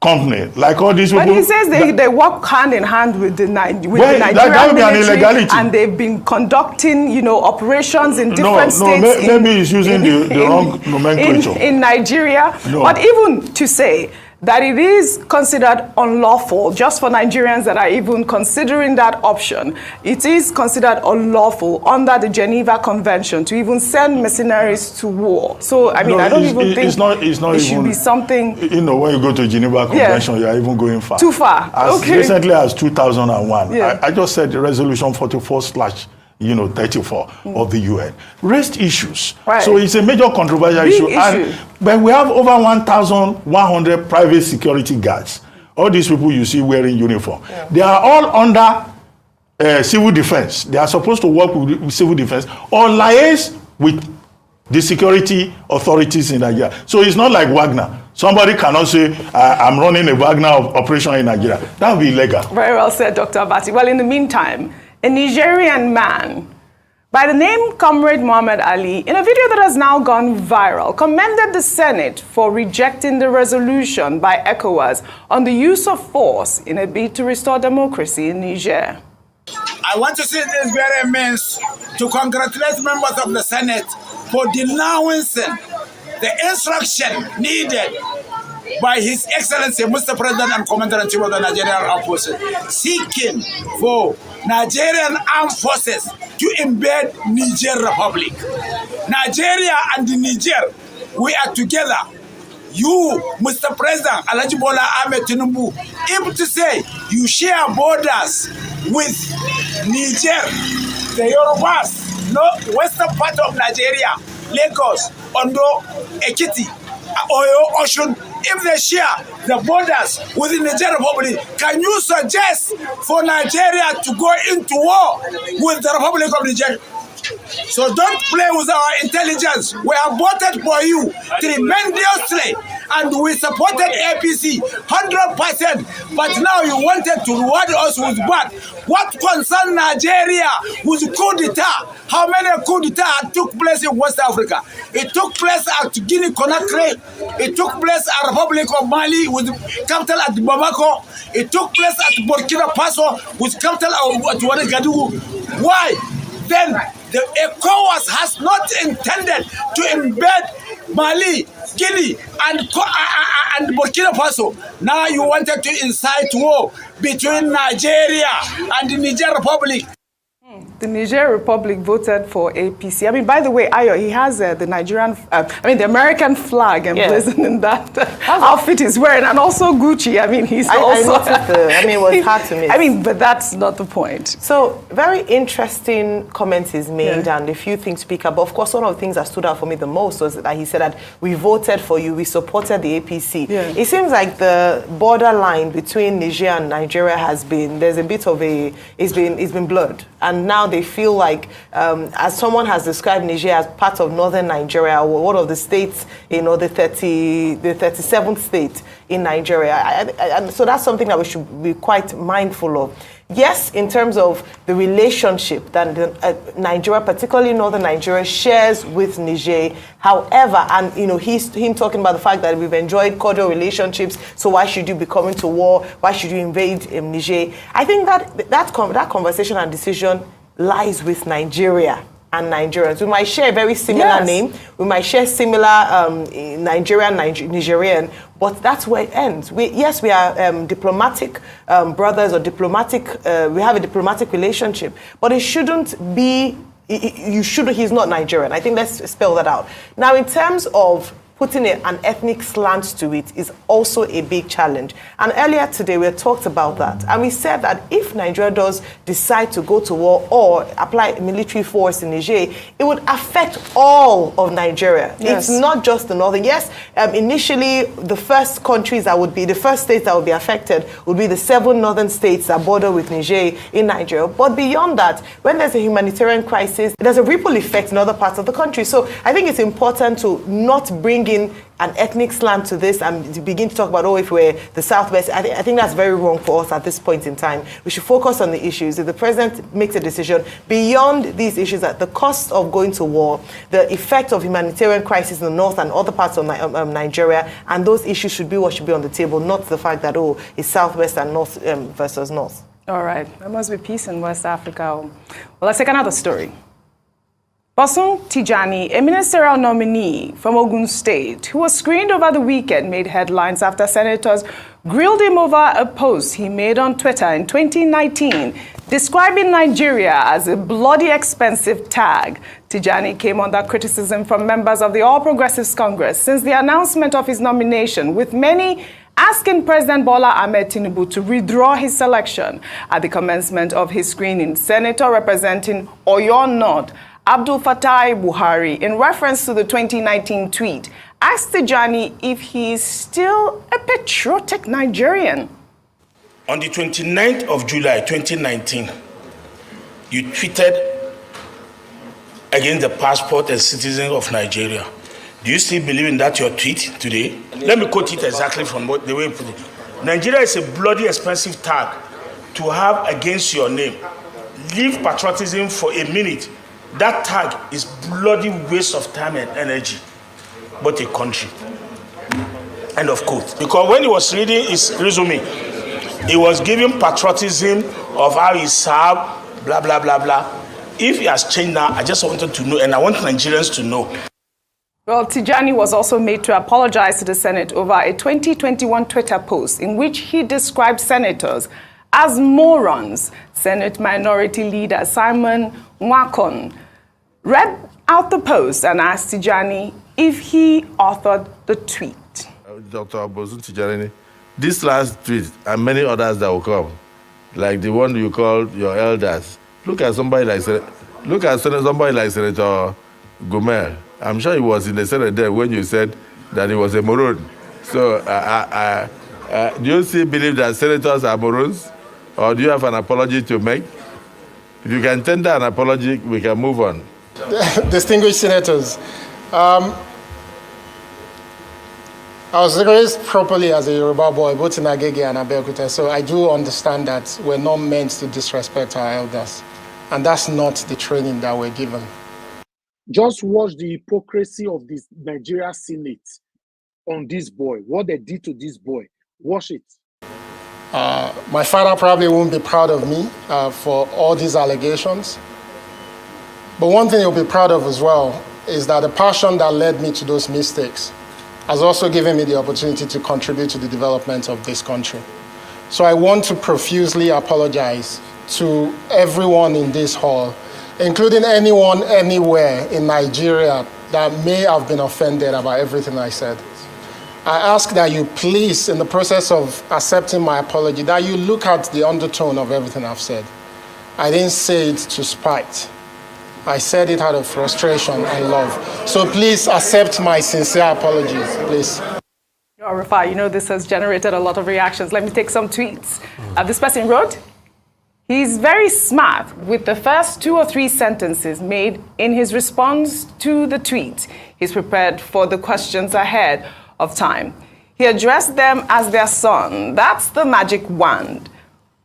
company, like all these people. But he says they work hand in hand with the Nigerian that would be an military, illegality. and they've been conducting, operations in different states. Maybe he's using the wrong nomenclature. In Nigeria. No. But even to say that it is considered unlawful, just for Nigerians that are even considering that option, it is considered unlawful under the Geneva Convention to even send mercenaries to war. So, I mean, I don't even think it should be something... when you go to Geneva Convention, you are even going far. Too far, As recently as 2001, I just said the resolution 44/34 of the UN raised issues. Right. So it's a major controversial issue. But we have over 1,100 private security guards. All these people you see wearing uniform. Yeah. They are all under civil defense. They are supposed to work with civil defense or liaise with the security authorities in Nigeria. So it's not like Wagner. Somebody cannot say, I'm running a Wagner operation in Nigeria. That would be illegal. Very well said, Dr. Abati. Well, in the meantime, a Nigerian man by the name Comrade Muhammad Ali, in a video that has now gone viral, commended the Senate for rejecting the resolution by ECOWAS on the use of force in a bid to restore democracy in Niger. I want to see this very means to congratulate members of the Senate for denouncing the instruction needed by His Excellency, Mr. President and Commander-in-Chief of the Nigerian Armed Forces, seeking for Nigerian armed forces to invade Niger Republic. Nigeria and Niger, we are together. You, Mr. President, Alhaji Bola Ahmed Tinubu, able to say you share borders with Niger, the Yorubas, the western part of Nigeria, Lagos, Ondo, Ekiti, Oyo, Oshun. If they share the borders within the Niger Republic, can you suggest for Nigeria to go into war with the Republic of Niger? So don't play with our intelligence. We have voted for you tremendously, and we supported APC 100%. But now you wanted to reward us with what? What concerns Nigeria with coup d'etat? How many coup d'etat took place in West Africa? It took place at Guinea-Conakry. It took place at Republic of Mali with capital at Bamako. It took place at Burkina Faso with capital at Ouagadougou. Why? Then the ECOWAS has not intended to embed Mali, Guinea, and Burkina Faso. Now you wanted to incite war between Nigeria and the Niger Republic. The Niger Republic voted for APC. I mean, by the way, Ayo, he has the Nigerian, the American flag emblazoned in that outfit he's wearing, and also Gucci. I mean, he's also... it was hard to miss. I mean, but that's not the point. So, very interesting comments he's made, and a few things to pick up. But of course, one of the things that stood out for me the most was that he said that we voted for you, we supported the APC. It seems like the borderline between Niger and Nigeria there's a bit of it's been blurred. And now they feel like, as someone has described Niger as part of northern Nigeria, or one of the states, the 37th state in Nigeria. And so that's something that we should be quite mindful of. Yes, in terms of the relationship that Nigeria, particularly northern Nigeria, shares with Niger. However, and him talking about the fact that we've enjoyed cordial relationships, so why should you be coming to war? Why should you invade Niger? I think that conversation and decision lies with Nigeria. and Nigerians. We might share a very similar name. We might share similar Nigerian, but that's where it ends. We are diplomatic brothers or diplomatic. We have a diplomatic relationship, but it shouldn't be. He's not Nigerian. I think let's spell that out. Now, in terms of putting an ethnic slant to it is also a big challenge. And earlier today, we talked about that. And we said that if Nigeria does decide to go to war or apply military force in Niger, it would affect all of Nigeria. Yes. It's not just the northern. Yes, initially, the first states that would be affected would be the 7 northern states that border with Niger in Nigeria. But beyond that, when there's a humanitarian crisis, there's a ripple effect in other parts of the country. So I think it's important to not bring in an ethnic slant to this and to begin to talk about, if we're the Southwest. I think that's very wrong for us at this point in time. We should focus on the issues. If the president makes a decision beyond these issues, that the cost of going to war, the effect of humanitarian crisis in the north and other parts of Nigeria, and those issues should be what should be on the table, not the fact that, it's Southwest and North versus North. All right. There must be peace in West Africa. Well, let's take another story. Bosun Tijani, a ministerial nominee from Ogun State, who was screened over the weekend, made headlines after senators grilled him over a post he made on Twitter in 2019, describing Nigeria as a bloody expensive tag. Tijani came under criticism from members of the All Progressives Congress since the announcement of his nomination, with many asking President Bola Ahmed Tinubu to withdraw his selection. At the commencement of his screening, Senator representing Oyo North, Abdul Fattah Buhari, in reference to the 2019 tweet, asked Tijani if he is still a patriotic Nigerian. On the 29th of July 2019, you tweeted against the passport and citizen of Nigeria. Do you still believe in that, your tweet today? Let me quote it exactly from the way you put it. Nigeria is a bloody expensive tag to have against your name. Leave patriotism for a minute. That tag is bloody waste of time and energy, but a country. End of quote. Because when he was reading his resume, he was giving patriotism of how he served, blah, blah, blah, blah. If he has changed now, I just wanted to know, and I want Nigerians to know. Well, Tijani was also made to apologize to the Senate over a 2021 Twitter post in which he described senators as morons. Senate Minority Leader Simon Nwakon read out the post and asked Tijani if he authored the tweet. Dr. Bosun Tijani, this last tweet and many others that will come, like the one you called your elders, look at somebody like Senator Gumel. I'm sure he was in the Senate there when you said that he was a moron. So, do you still believe that senators are morons? Or do you have an apology to make? If you can tender an apology, we can move on. Distinguished senators, I was raised properly as a Yoruba boy, both in Agege and Abeokuta, so I do understand that we're not meant to disrespect our elders. And that's not the training that we're given. Just watch the hypocrisy of this Nigeria Senate on this boy. What they did to this boy. Watch it. My father probably won't be proud of me for all these allegations. But one thing he'll be proud of as well is that the passion that led me to those mistakes has also given me the opportunity to contribute to the development of this country. So I want to profusely apologize to everyone in this hall, including anyone anywhere in Nigeria that may have been offended about everything I said. I ask that you please, in the process of accepting my apology, that you look at the undertone of everything I've said. I didn't say it to spite. I said it out of frustration and love. So please accept my sincere apologies, please. Rafah, you know this has generated a lot of reactions. Let me take some tweets. This person wrote, he's very smart with the first 2 or 3 sentences made in his response to the tweet. He's prepared for the questions ahead of time. He addressed them as their son. That's the magic wand.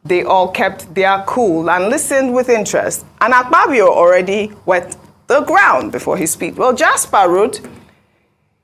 They all kept their cool and listened with interest. And Akpabio already wet the ground before his speech. Well, Jasper wrote,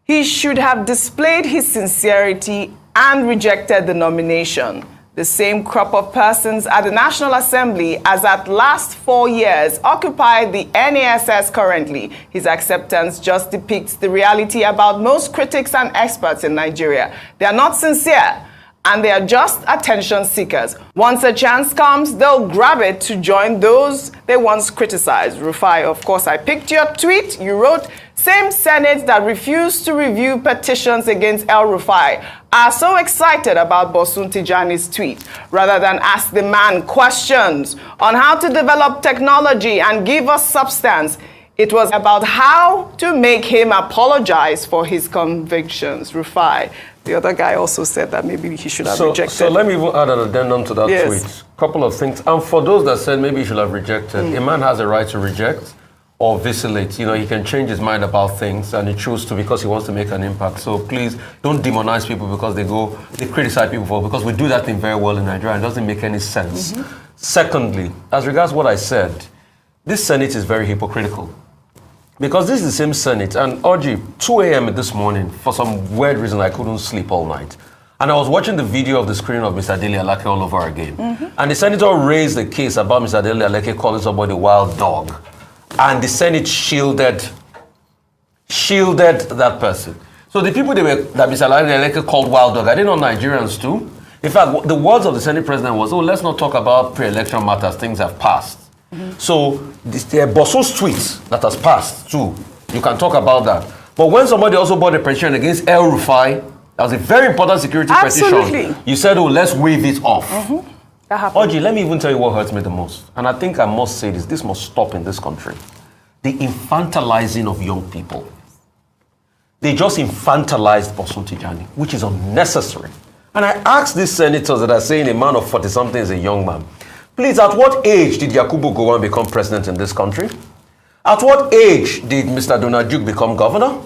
he should have displayed his sincerity and rejected the nomination. The same crop of persons at the National Assembly as at last 4 years occupy the NASS currently. His acceptance just depicts the reality about most critics and experts in Nigeria. They are not sincere, and they are just attention seekers. Once a chance comes, they'll grab it to join those they once criticized. Rufai, of course, I picked your tweet. You wrote, same Senate that refused to review petitions against El Rufai are so excited about Bosun Tijani's tweet. Rather than ask the man questions on how to develop technology and give us substance, it was about how to make him apologize for his convictions. Rufai. The other guy also said that maybe he should have rejected. So let me even add an addendum to that tweet. Couple of things. And for those that said maybe he should have rejected, a man has a right to reject or vacillate. You know, he can change his mind about things and he chooses to because he wants to make an impact. So please don't demonize people because they criticize people for, because we do that thing very well in Nigeria and it doesn't make any sense. Secondly, as regards what I said, this Senate is very hypocritical. Because this is the same Senate, and Orji, 2 a.m. this morning, for some weird reason, I couldn't sleep all night. And I was watching the video of the screening of Mr. Dele Alake all over again. And the senator raised the case about Mr. Dele Alake calling somebody a wild dog. And the Senate shielded that person. So the people that Mr. Dele Alake called wild dog, are they not Nigerians too? In fact, the words of the Senate president was, let's not talk about pre-election matters, things have passed. So the Bosun's tweets that has passed too, you can talk about that. But when somebody also brought a petition against El Rufai, that was a very important security petition. You said, let's waive it off. That happened. Oji, let me even tell you what hurts me the most. And I think I must say this must stop in this country. The infantilizing of young people. They just infantilized Bosun Tijani, which is unnecessary. And I asked these senators that are saying a man of 40-something is a young man. Please, at what age did Yakubu Gowon become president in this country? At what age did Mr. Donald Duke become governor?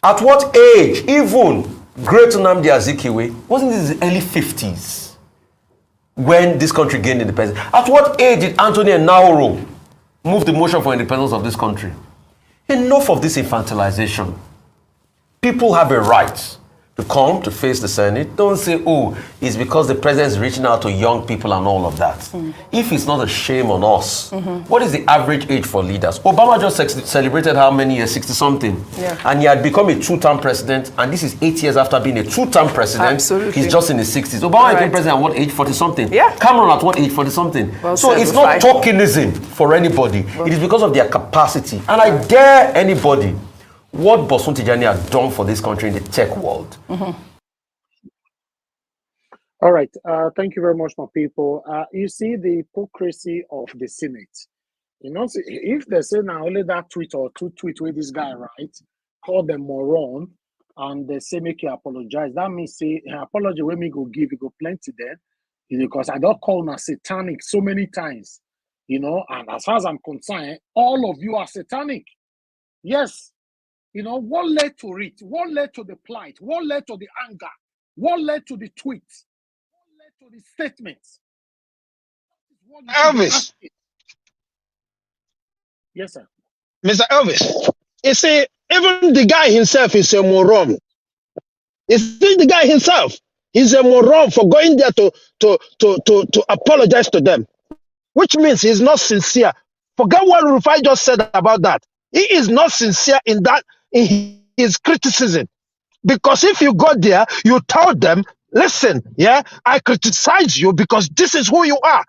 At what age, even great Nnamdi Azikiwe, wasn't this in the early 50s when this country gained independence? At what age did Anthony Enahoro move the motion for independence of this country? Enough of this infantilization. People have a right to come to face the Senate. Don't say, it's because the president is reaching out to young people and all of that. If it's not a shame on us, what is the average age for leaders? Obama just celebrated how many years? 60-something. And he had become a two-term president, and this is 8 years after being a two-term president. Absolutely. He's just in his 60s. Obama became president at what age? 40-something. Cameron at what age? 40-something. Well, so it's not tokenism for anybody. It is because of their capacity. And I dare anybody, what Bosun Tijani has done for this country in the tech world. All right. Thank you very much, my people. You see the hypocrisy of the Senate. You know, if they say now only that tweet or two tweets with this guy, right, call them moron, and they say make you apologize, that means say apology when me go give, you go plenty then, because I don't call them satanic so many times, you know, and as far as I'm concerned, all of you are satanic. Yes. You know, what led to it? What led to the plight? What led to the anger? What led to the tweets? What led to the statements? Elvis. Yes, sir. Mr. Elvis. You see, even the guy himself is a moron. You see, the guy himself, he's a moron for going there to apologize to them, which means he's not sincere. Forget what Rufai just said about that. He is not sincere in his criticism. Because if you go there, you tell them, listen, I criticize you because this is who you are.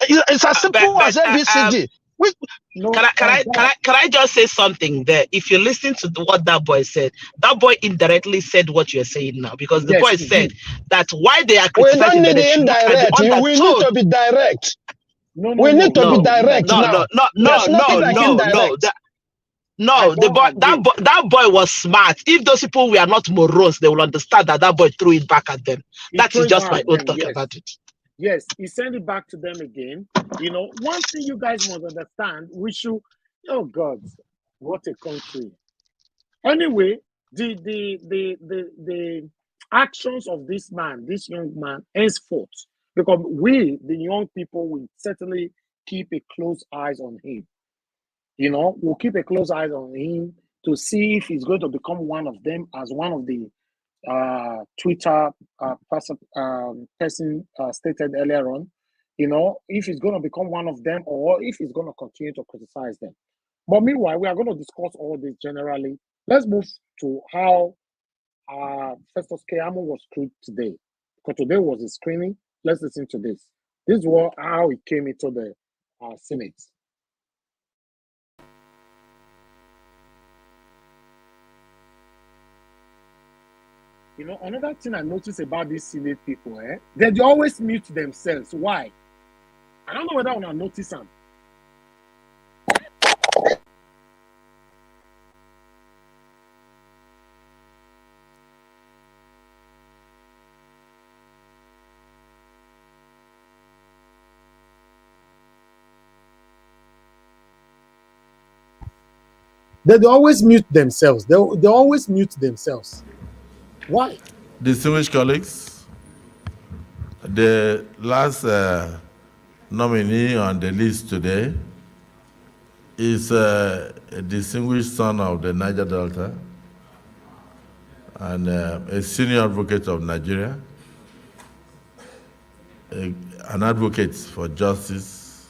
It's as simple as ABCD. Can I just say something there? If you listen to what that boy said, that boy indirectly said what you're saying now, because the boy said that why they are criticizing. We don't need the indirect. We need to be direct. We need to be direct now. No, that boy was smart. If those people were not morons, they will understand that boy threw it back at them. That is just my own talk about it. Yes, he sent it back to them again. You know, one thing you guys must understand, we should, oh God, what a country. Anyway, the actions of this man, this young man, henceforth, because we, the young people, will certainly keep a close eyes on him. You know, we'll keep a close eye on him to see if he's going to become one of them as one of the Twitter person stated earlier on, you know, if he's going to become one of them or if he's going to continue to criticize them. But meanwhile, we are going to discuss all this generally. Let's move to how Festus Keyamo was screwed today. Because today was his screening. Let's listen to this. This is how he came into the Senate. You know, another thing I noticed about these Senate people, they always mute themselves. Why? I don't know whether I want to notice them. They always mute themselves. They always mute themselves. Why? Distinguished colleagues, the last nominee on the list today is a distinguished son of the Niger Delta and a senior advocate of Nigeria, an advocate for justice,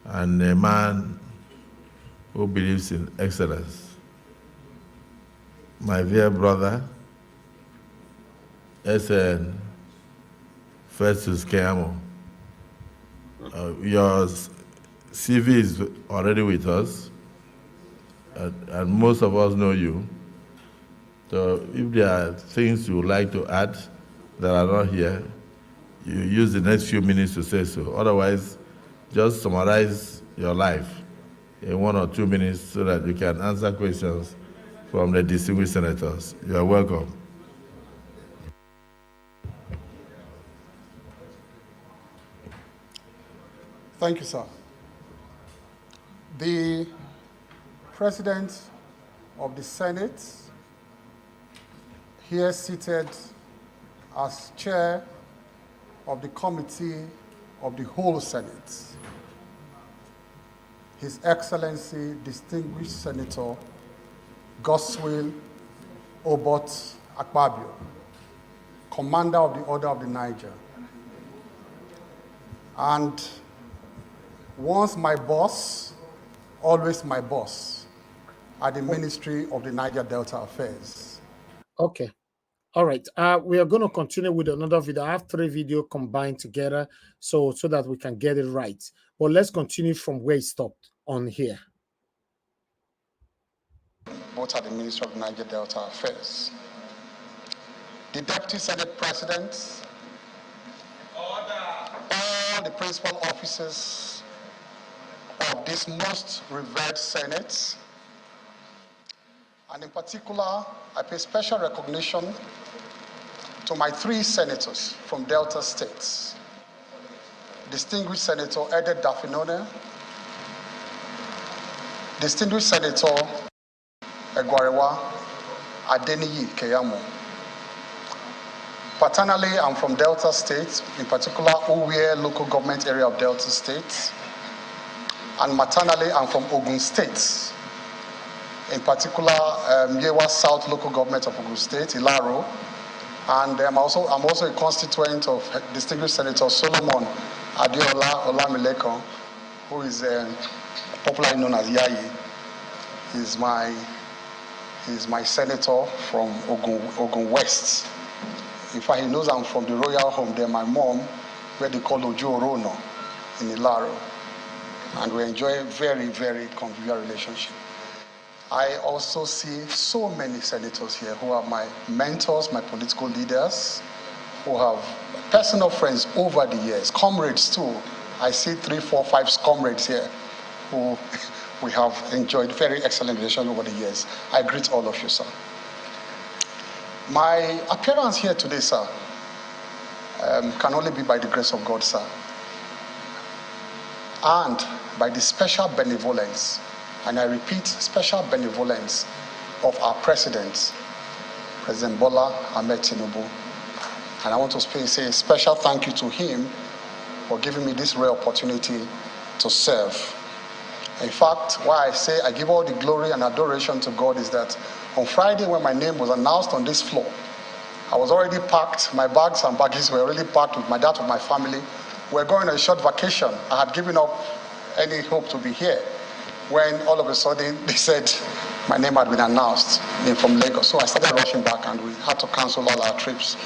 and a man who believes in excellence. My dear brother, SN Festus Keyamo, your CV is already with us, and most of us know you. So if there are things you would like to add that are not here, you use the next few minutes to say so. Otherwise, just summarize your life in 1 or 2 minutes so that you can answer questions from the distinguished senators. You are welcome. Thank you, sir. The President of the Senate, here seated as chair of the Committee of the whole Senate, His Excellency, Distinguished Senator Godswill Obot Akpabio, Commander of the Order of the Niger, and once my boss, always my boss, at the Ministry of the Niger Delta Affairs. Okay. All right. We are going to continue with another video. I have 3 videos combined together so that we can get it right. But let's continue from where it stopped on here. Both at the Ministry of Niger Delta Affairs. The Deputy Senate President, all the principal officers of this most revered Senate, and in particular, I pay special recognition to my 3 senators from Delta states. Distinguished Senator Ede Dafinone, Distinguished Senator Egwarewa Adeniyi Keyamo. Paternally, I'm from Delta State, in particular, Uwe local government area of Delta State. And maternally, I'm from Ogun State, in particular, Yewa South local government of Ogun State, Ilaro. And I'm also a constituent of Distinguished Senator Solomon Adeola Olamilekon, who is popularly known as Yayi. He's my senator from Ogun West. In fact, he knows I'm from the royal home there, my mom, where they call Ojo Orono in Ilaro. And we enjoy a very, very convivial relationship. I also see so many senators here who are my mentors, my political leaders, who have personal friends over the years, comrades too. I see 3, 4, 5 comrades here who we have enjoyed very excellent relations over the years. I greet all of you, sir. My appearance here today, sir, can only be by the grace of God, sir, and by the special benevolence, and I repeat, special benevolence of our President, President Bola Ahmed Tinubu. And I want to say a special thank you to him for giving me this rare opportunity to serve. In fact, why I say I give all the glory and adoration to God is that on Friday when my name was announced on this floor, I was already packed. My bags and baggages were already packed with that of my family. We're going on a short vacation. I had given up any hope to be here when all of a sudden they said my name had been announced from Lagos. So I started rushing back and we had to cancel all our trips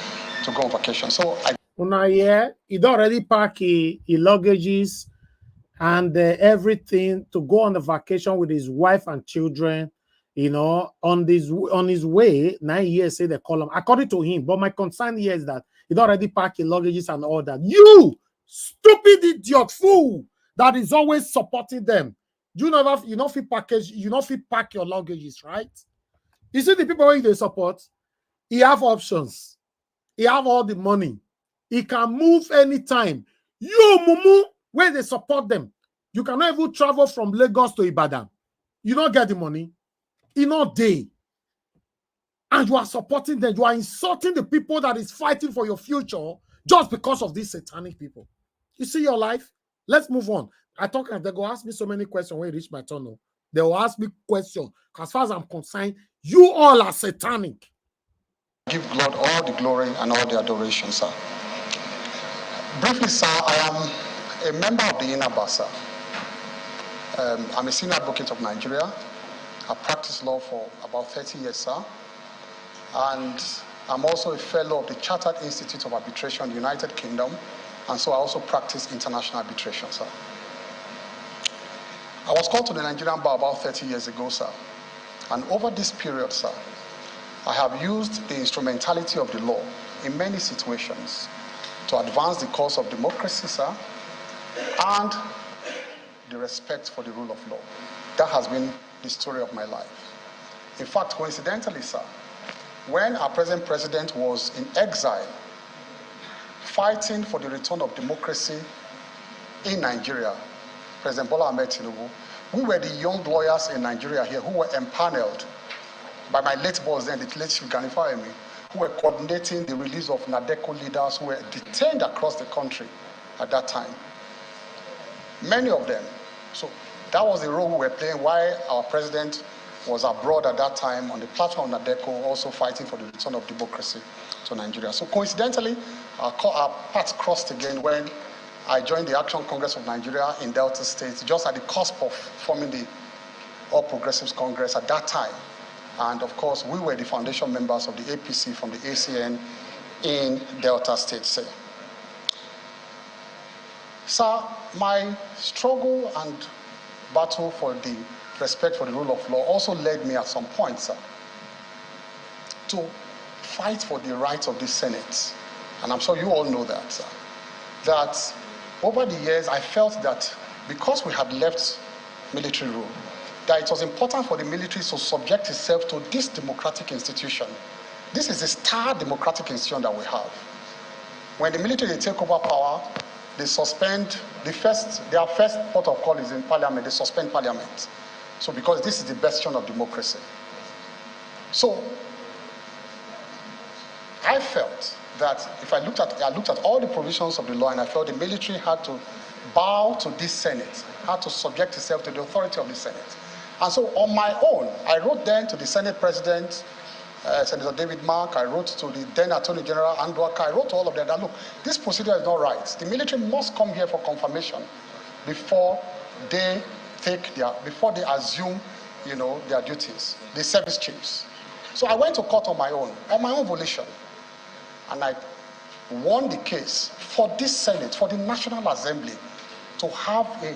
to go on vacation. So he'd already packed his luggages and everything to go on the vacation with his wife and children, you know, on his way. 9 years, say they call him, according to him. But my concern here is that he'd already packed his luggages and all that. You stupid idiot fool that is always supporting them. You know if you package, you know if you pack your luggages, right? You see the people who they support, he have options. He have all the money. He can move anytime. You, Mumu, where they support them, you cannot even travel from Lagos to Ibadan. You don't get the money. You know they. And you are supporting them. You are insulting the people that is fighting for your future just because of these satanic people. You see your life? Let's move on. I talk and they go ask me so many questions when it reach my turn. They will ask me questions. As far as I'm concerned, you all are satanic. Give God all the glory and all the adoration, sir. Briefly, sir, I am a member of the INABA, sir. I'm a senior advocate of Nigeria. I practiced law for about 30 years, sir. And I'm also a fellow of the Chartered Institute of Arbitration in the United Kingdom. And so I also practice international arbitration, sir. I was called to the Nigerian bar about 30 years ago, sir. And over this period, sir, I have used the instrumentality of the law in many situations to advance the cause of democracy, sir, and the respect for the rule of law. That has been the story of my life. In fact, coincidentally, sir, when our present president was in exile, fighting for the return of democracy in Nigeria, President Bola Ahmed Tinubu, we were the young lawyers in Nigeria here who were empaneled by my late boss then, the late Chief Ganifa Emi, who were coordinating the release of NADECO leaders who were detained across the country at that time. Many of them. So that was the role we were playing while our president was abroad at that time on the platform of NADECO, also fighting for the return of democracy to Nigeria. So coincidentally, our paths crossed again when I joined the Action Congress of Nigeria in Delta State, just at the cusp of forming the All Progressives Congress at that time. And of course, we were the foundation members of the APC from the ACN in Delta State. Sir, my struggle and battle for the respect for the rule of law also led me at some point, sir, to fight for the rights of the Senate. And I'm sure you all know that, sir. That over the years, I felt that because we had left military rule, that it was important for the military to subject itself to this democratic institution. This is a star democratic institution that we have. When the military take over power, they suspend their first port of call is in parliament, they suspend parliament. So because this is the bastion of democracy. So I felt that if I looked at all the provisions of the law, and I felt the military had to bow to this Senate, had to subject itself to the authority of the Senate. And so on my own, I wrote then to the Senate President, Senator David Mark, I wrote to the then Attorney General Andwaka, I wrote to all of them that, look, this procedure is not right. The military must come here for confirmation before they assume, their duties, the service chiefs. So I went to court on my own volition. And I won the case for this Senate, for the National Assembly, to have a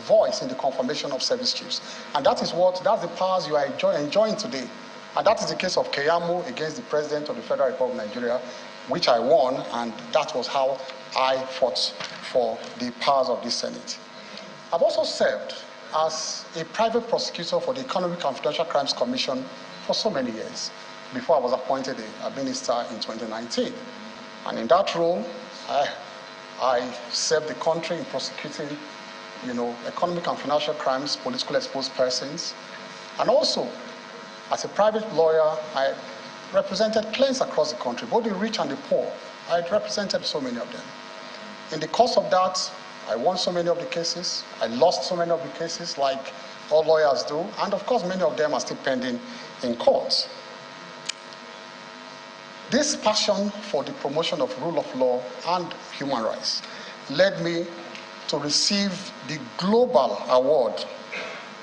voice in the confirmation of service chiefs. And that's the powers you are enjoying today. And that is the case of Keyamo against the President of the Federal Republic of Nigeria, which I won, and that was how I fought for the powers of the Senate. I've also served as a private prosecutor for the Economic and Financial Crimes Commission for so many years, before I was appointed a minister in 2019. And in that role, I served the country in prosecuting, economic and financial crimes, politically exposed persons. And also, as a private lawyer, I represented clients across the country, both the rich and the poor. I represented so many of them. In the course of that, I won so many of the cases. I lost so many of the cases, like all lawyers do. And of course, many of them are still pending in court. This passion for the promotion of rule of law and human rights led me to receive the global award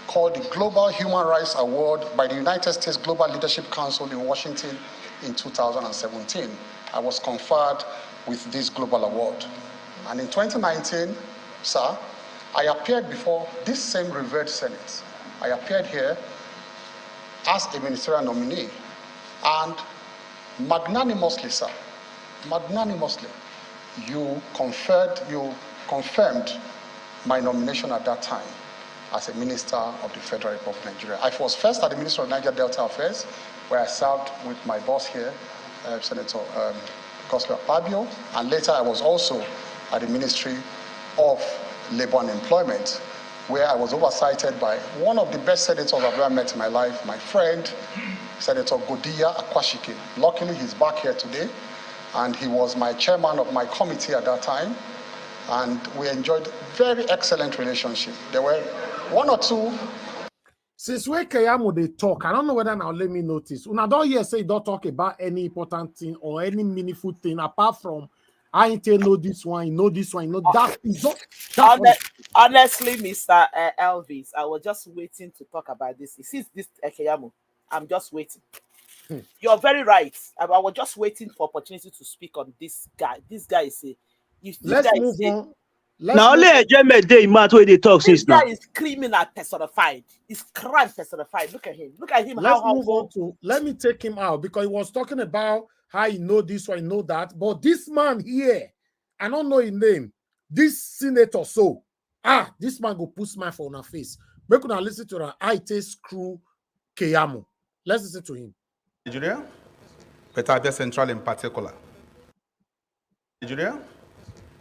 called the Global Human Rights Award by the United States Global Leadership Council in Washington in 2017. I was conferred with this global award. And in 2019, sir, I appeared before this same revered Senate. I appeared here as a ministerial nominee, and magnanimously, sir, magnanimously, you confirmed my nomination at that time as a minister of the Federal Republic of Nigeria. I was first at the Ministry of Niger Delta Affairs, where I served with my boss here, Senator Gospel Fabio, and later I was also at the Ministry of Labor and Employment, where I was oversighted by one of the best senators I've ever met in my life, my friend, Senator Godiya Akwashike. Luckily, he's back here today, and he was my chairman of my committee at that time, and we enjoyed very excellent relationship. There were one or two. Since we Keyamo they talk, I don't know whether now let me notice. Una don't hear say don't talk about any important thing or any meaningful thing apart from I ain't know this one, you know this one, you know that is not. Honestly, Mr. Elvis, I was just waiting to talk about this. Since this Keyamo, I'm just waiting. You're very right. I was just waiting for opportunity to speak on this guy. This guy is a. Let's move on. Now only a German day man where they talk since now. This guy is criminal personified. He's crime personified. Look at him. Look at him. Let's move on to. Let me take him out because he was talking about how you know this one, you know that. But this man here, I don't know his name. This senator, so this man go put smile for our face. Make una listen to the IT screw Keyamo. Let's listen to him. Nigeria, Petabia Central in particular. Nigeria,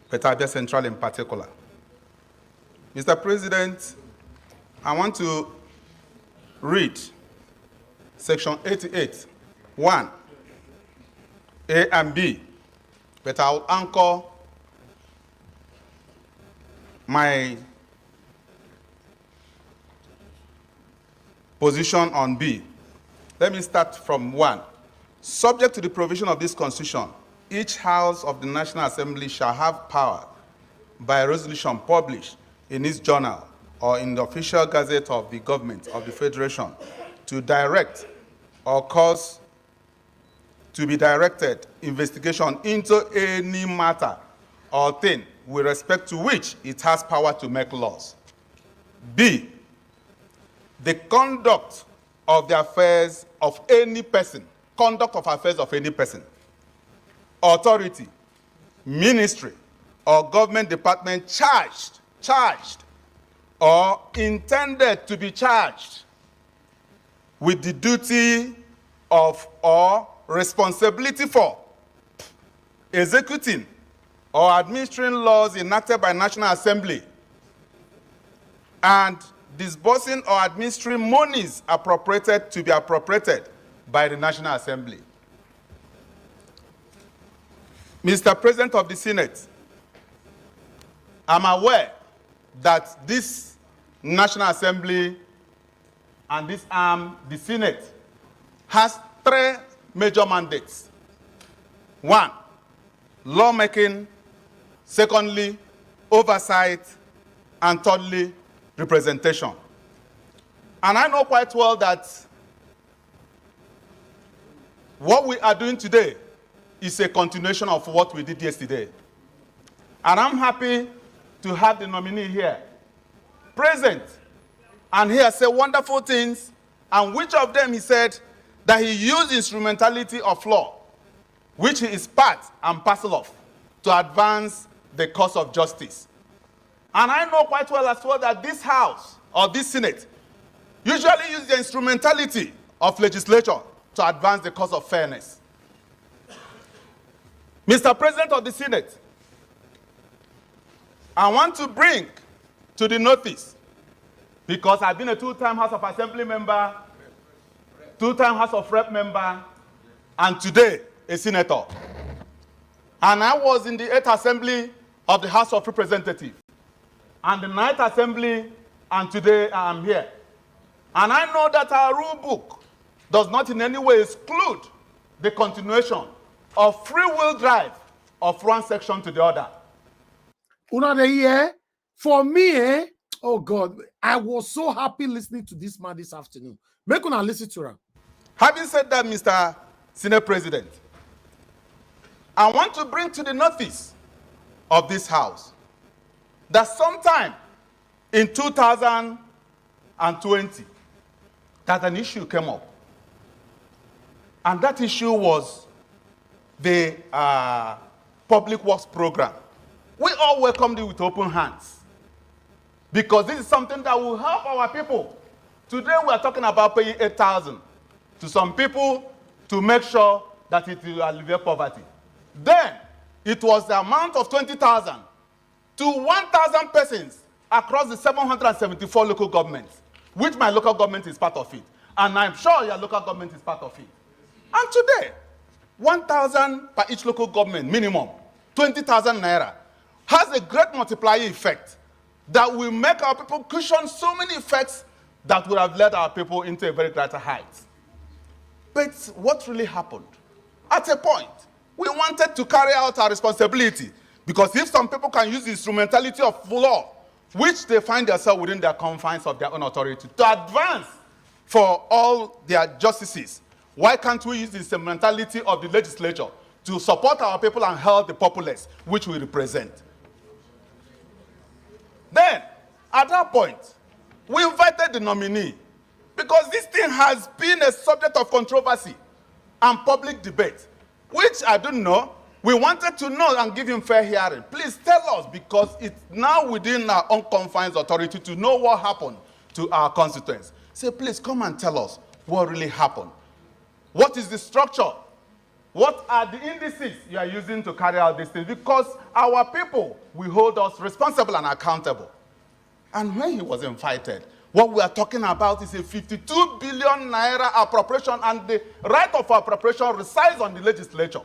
Petabia Central in particular. Mr. President, I want to read section 88, 1, A and B, but I will anchor my position on B. Let me start from 1. Subject to the provision of this Constitution, each House of the National Assembly shall have power by resolution published in its journal or in the official gazette of the government of the Federation to direct or cause to be directed investigation into any matter or thing with respect to which it has power to make laws. B, the conduct of the affairs of any person, conduct of affairs of any person, authority, ministry, or government department charged, or intended to be charged with the duty of or responsibility for executing or administering laws enacted by National Assembly and disbursing or administering monies appropriated to be appropriated by the National Assembly. Mr. President of the Senate, I'm aware that this National Assembly and this arm, the Senate, has 3 major mandates. 1, lawmaking. Secondly, oversight. And thirdly, representation. And I know quite well that what we are doing today is a continuation of what we did yesterday. And I'm happy to have the nominee here, present. And he has said wonderful things, and which of them he said that he used instrumentality of law, which he is part and parcel of, to advance the cause of justice. And I know quite well as well that this House, or this Senate, usually uses the instrumentality of legislature to advance the cause of fairness. Mr. President of the Senate, I want to bring to the notice, because I've been a 2-time House of Assembly member, 2-time House of Rep member, and today a senator. And I was in the 8th Assembly of the House of Representatives. and the Ninth Assembly, and today I am here. And I know that our rule book does not in any way exclude the continuation of free will drive of one section to the other. Una here for me, oh God, I was so happy listening to this man this afternoon. Make una listen to him. Having said that, Mr. Senate President, I want to bring to the notice of this House that sometime in 2020, that an issue came up. And that issue was the public works program. We all welcomed it with open hands because this is something that will help our people. Today we are talking about paying 8,000 to some people to make sure that it will alleviate poverty. Then it was the amount of 20,000 to 1,000 persons across the 774 local governments, which my local government is part of it. And I'm sure your local government is part of it. And today, 1,000 per each local government, minimum, 20,000 naira, has a great multiplier effect that will make our people cushion so many effects that would have led our people into a very greater height. But what really happened? At a point, we wanted to carry out our responsibility because if some people can use the instrumentality of law, which they find themselves within their confines of their own authority, to advance for all their justices, why can't we use the instrumentality of the legislature to support our people and help the populace, which we represent? Then, at that point, we invited the nominee because this thing has been a subject of controversy and public debate, which I don't know. We wanted to know and give him fair hearing. Please tell us, because it's now within our own confines authority to know what happened to our constituents. Say, please come and tell us what really happened. What is the structure? What are the indices you are using to carry out these things? Because our people will hold us responsible and accountable. And when he was invited, what we are talking about is a 52 billion naira appropriation, and the right of appropriation resides on the legislature.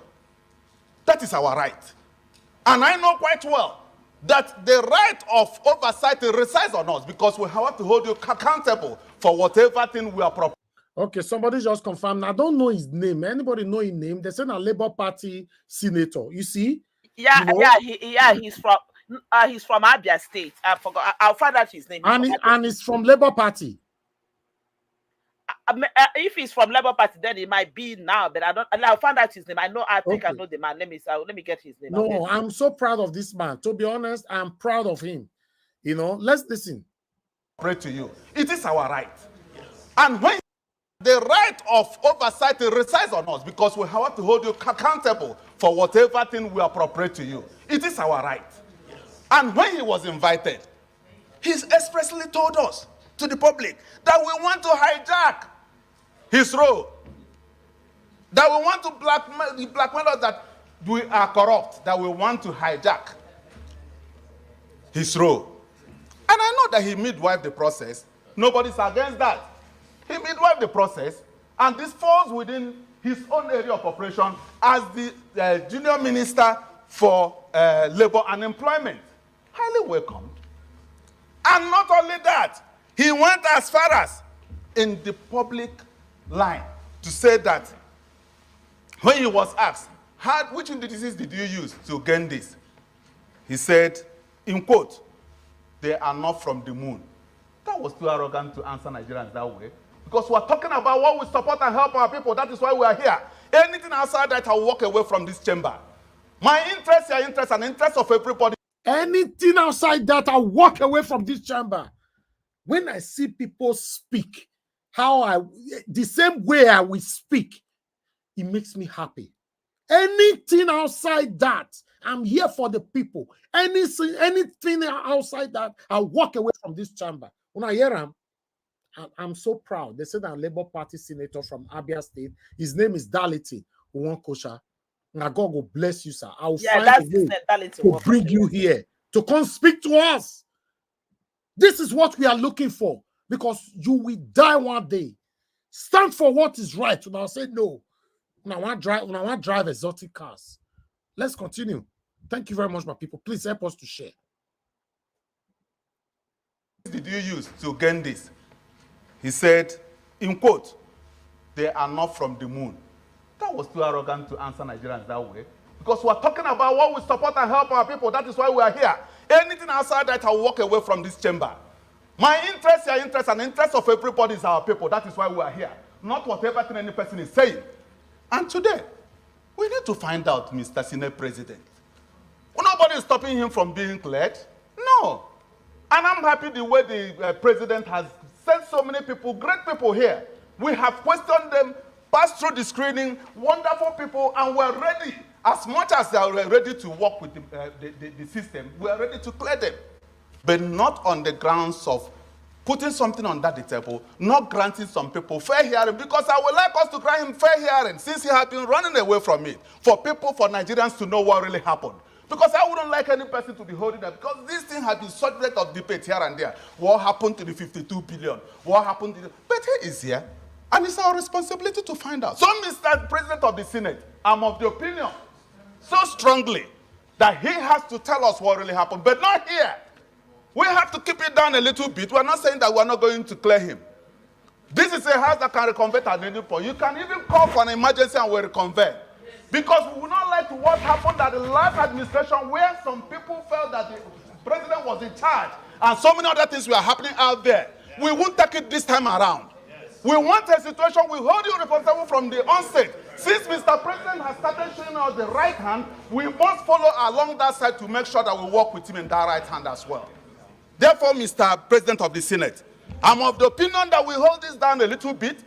That is our right. And I know quite well that the right of oversight resides on us because we have to hold you accountable for whatever thing we are proposing. Okay, somebody just confirmed. I don't know his name. Anybody know his name? They said a Labour Party senator. You see? Yeah, you know? he's from Abia State. I forgot. I'll find out his name. And he's from Labour Party. If he's from Labour Party, then it might be now, but I don't. I'll find out his name. I think I know the man. Let me get his name. No, I'm so proud of this man. To be honest, I'm proud of him. You know, let's listen. Pray to you. It is our right. And when the right of oversight resides on us because we have to hold you accountable for whatever thing we appropriate to you. It is our right. And when he was invited, he expressly told us, to the public, that we want to hijack his role. That we want to blackmail us, that we are corrupt, that we want to hijack his role. And I know that he midwifed the process. Nobody's against that. He midwifed the process, and this falls within his own area of operation as the junior minister for labor and employment. Highly welcomed. And not only that, he went as far as in the public line to say that when he was asked, which indices did you use to gain this? He said, in quote, they are not from the moon. That was too arrogant to answer Nigerians that way. Because we're talking about what we support and help our people. That is why we are here. Anything outside that, I'll walk away from this chamber. My interest, your interest, and the interest of everybody. Anything outside that, I'll walk away from this chamber. When I see people speak, the same way I will speak, it makes me happy. Anything outside that, I'm here for the people. Anything outside that, I'll walk away from this chamber. When I hear him, I'm so proud. They said that Labour Party senator from Abia State, his name is Daliti Uwankosha. Now God will bless you, sir. I'll find a way to bring you here to come speak to us. This is what we are looking for, because you will die one day. Stand for what is right. Now say no. Now I want to drive exotic cars. Let's continue. Thank you very much, my people. Please help us to share. did you use to gain this? He said, in quote, they are not from the moon. That was too arrogant to answer Nigerians that way. Because we're talking about what we support and help our people. That is why we are here. Anything outside that, I'll walk away from this chamber. My interest, your interest, and the interest of everybody is our people. That is why we are here. Not whatever thing any person is saying. And today, we need to find out, Mr. Senate President. Nobody is stopping him from being cleared. No. And I'm happy the way the president has sent so many people, great people here. We have questioned them, passed through the screening, wonderful people, and we're ready. As much as they are ready to work with the system, we are ready to clear them. But not on the grounds of putting something under the table, not granting some people fair hearing, because I would like us to grant him fair hearing since he has been running away from it, for people, for Nigerians to know what really happened. Because I wouldn't like any person to be holding that, because this thing has been subject of debate here and there. What happened to the 52 billion? What happened to the... But he is here, and it's our responsibility to find out. So, Mr. President of the Senate, I'm of the opinion so strongly that he has to tell us what really happened, but not here. We have to keep it down a little bit. We're not saying that we're not going to clear him. This is a house that can reconvert at any point. You can even call for an emergency and we'll reconvert. Because we would not like what happened at the last administration, where some people felt that the president was in charge and so many other things were happening out there. We won't take it this time around. We want a situation, we hold you responsible from the onset. Since Mr. President has started showing us the right hand, we must follow along that side to make sure that we work with him in that right hand as well. Therefore, Mr. President of the Senate, I'm of the opinion that we hold this down a little bit,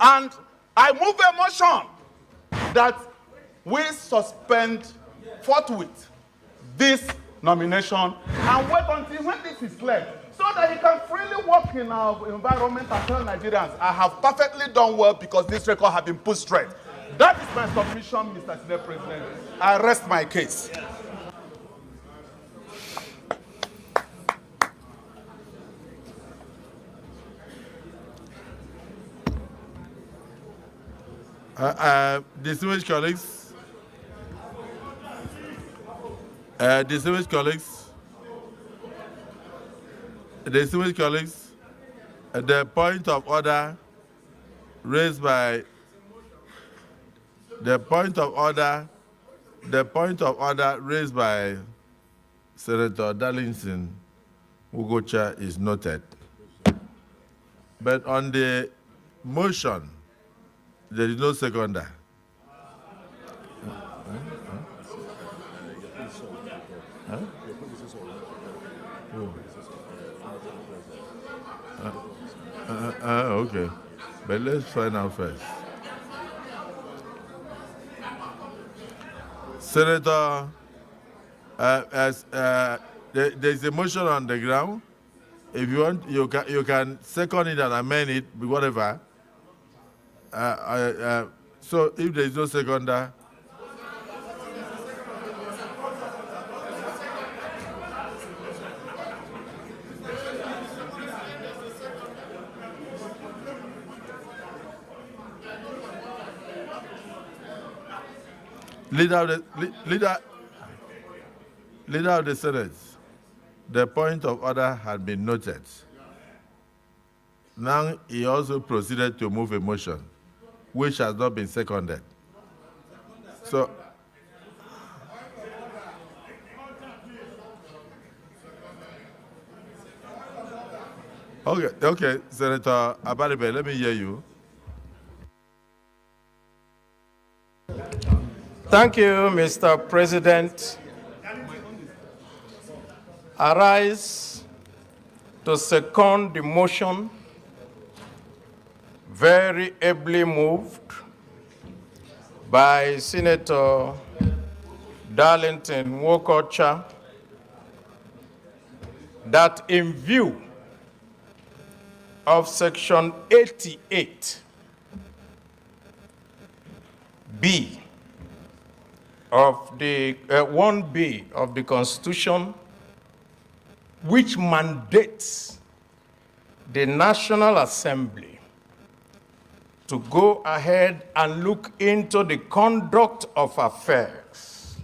and I move a motion that we suspend forthwith this nomination and wait until when this is cleared, so that he can freely work in our environment and tell Nigerians, I have perfectly done well because this record has been put straight. That is my submission, Mr. Senate President. I rest my case. Distinguished colleagues, the point of order raised by Senator Darlington Ugocha is noted, but on the motion, there is no seconder. Okay, but let's find out first. Senator, there's a motion on the ground. If you want, you can second it and amend it, whatever. So if there is no seconder, Leader of the Senate, the point of order had been noted. Now he also proceeded to move a motion, which has not been seconded. So, okay, Senator Abaribe, let me hear you. Thank you, Mr. President. I rise to second the motion, very ably moved by Senator Darlington Ugocha, that in view of Section 88B of the 1B of the Constitution, which mandates the National Assembly to go ahead and look into the conduct of affairs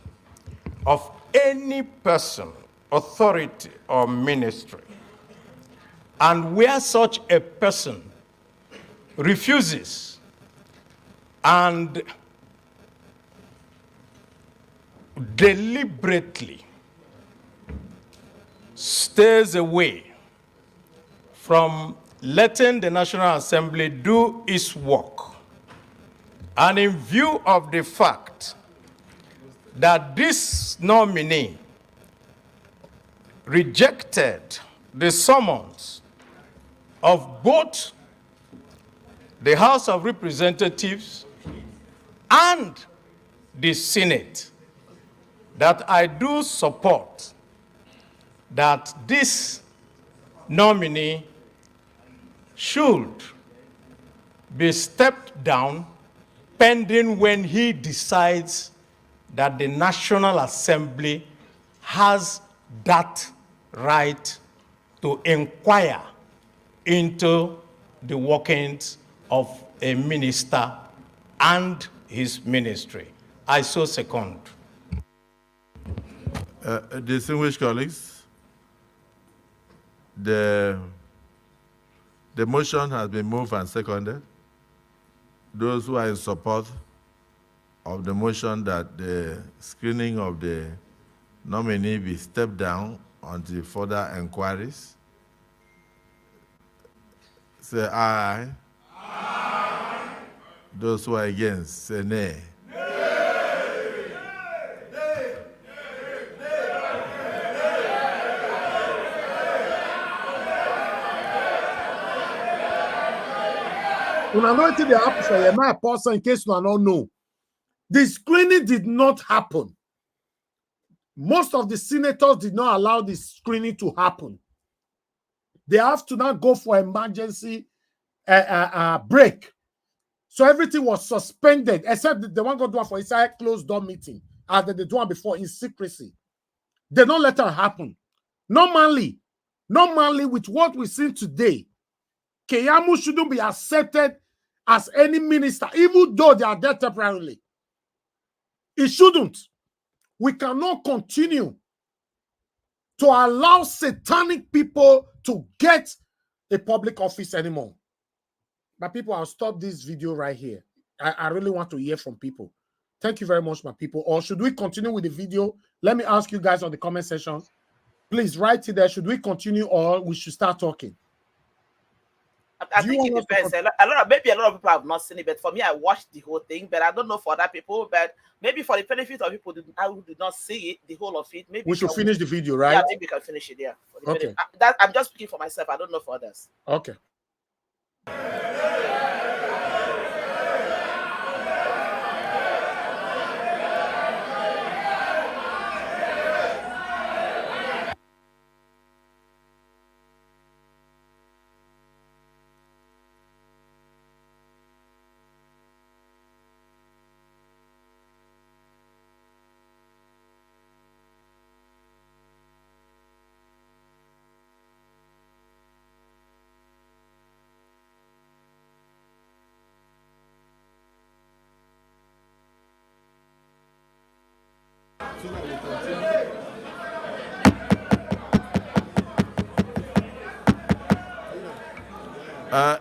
of any person, authority, or ministry And where such a person refuses and deliberately stays away from letting the National Assembly do its work, and in view of the fact that this nominee rejected the summons of both the House of Representatives and the Senate, that I do support that this nominee should be stepped down pending when he decides that the National Assembly has that right to inquire into the workings of a minister and his ministry. I so second. Distinguished colleagues, the motion has been moved and seconded. Those who are in support of the motion that the screening of the nominee be stepped down until further inquiries, say aye. Aye. Those who are against, say nay. When I know the happen for you, my person, in case you don't know, the screening did not happen. Most of the senators did not allow the screening to happen. They have to now go for emergency break. So everything was suspended, except the one go do for inside closed door meeting, as they do one before in secrecy. They don't let it happen. Normally, with what we see today, Keyamo shouldn't be accepted as any minister, even though they are there temporarily. It shouldn't. We cannot continue to allow satanic people to get a public office anymore. But people, I'll stop this video right here. I really want to hear from people. Thank you very much, my people. Or should we continue with the video? Let me ask you guys on the comment section. Please write it there. Should we continue or we should start talking? I think it depends. Maybe a lot of people have not seen it, but for me, I watched the whole thing. But I don't know for other people. But maybe for the benefit of people who did not see it, the whole of it, maybe we should finish the video, right? Yeah, maybe we can finish it. Yeah. Okay. I'm just speaking for myself. I don't know for others. Okay.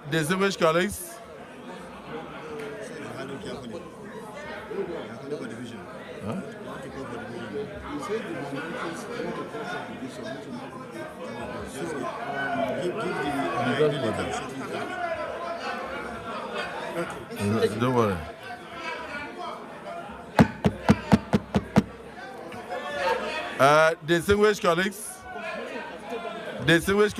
Distinguished colleagues, don't worry. Distinguished colleagues, distinguished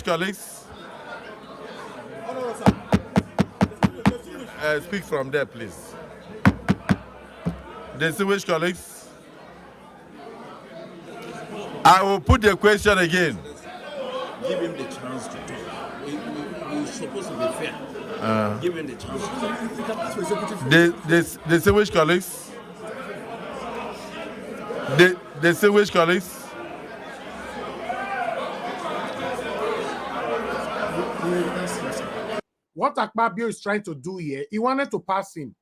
colleagues, speak from there, please. Distinguished colleagues, I will put the question again. Give him the chance to talk. We're supposed to be fair. Give him the chance to talk. Distinguished colleagues, distinguished colleagues, what Akpabio is trying to do here, he wanted to pass him.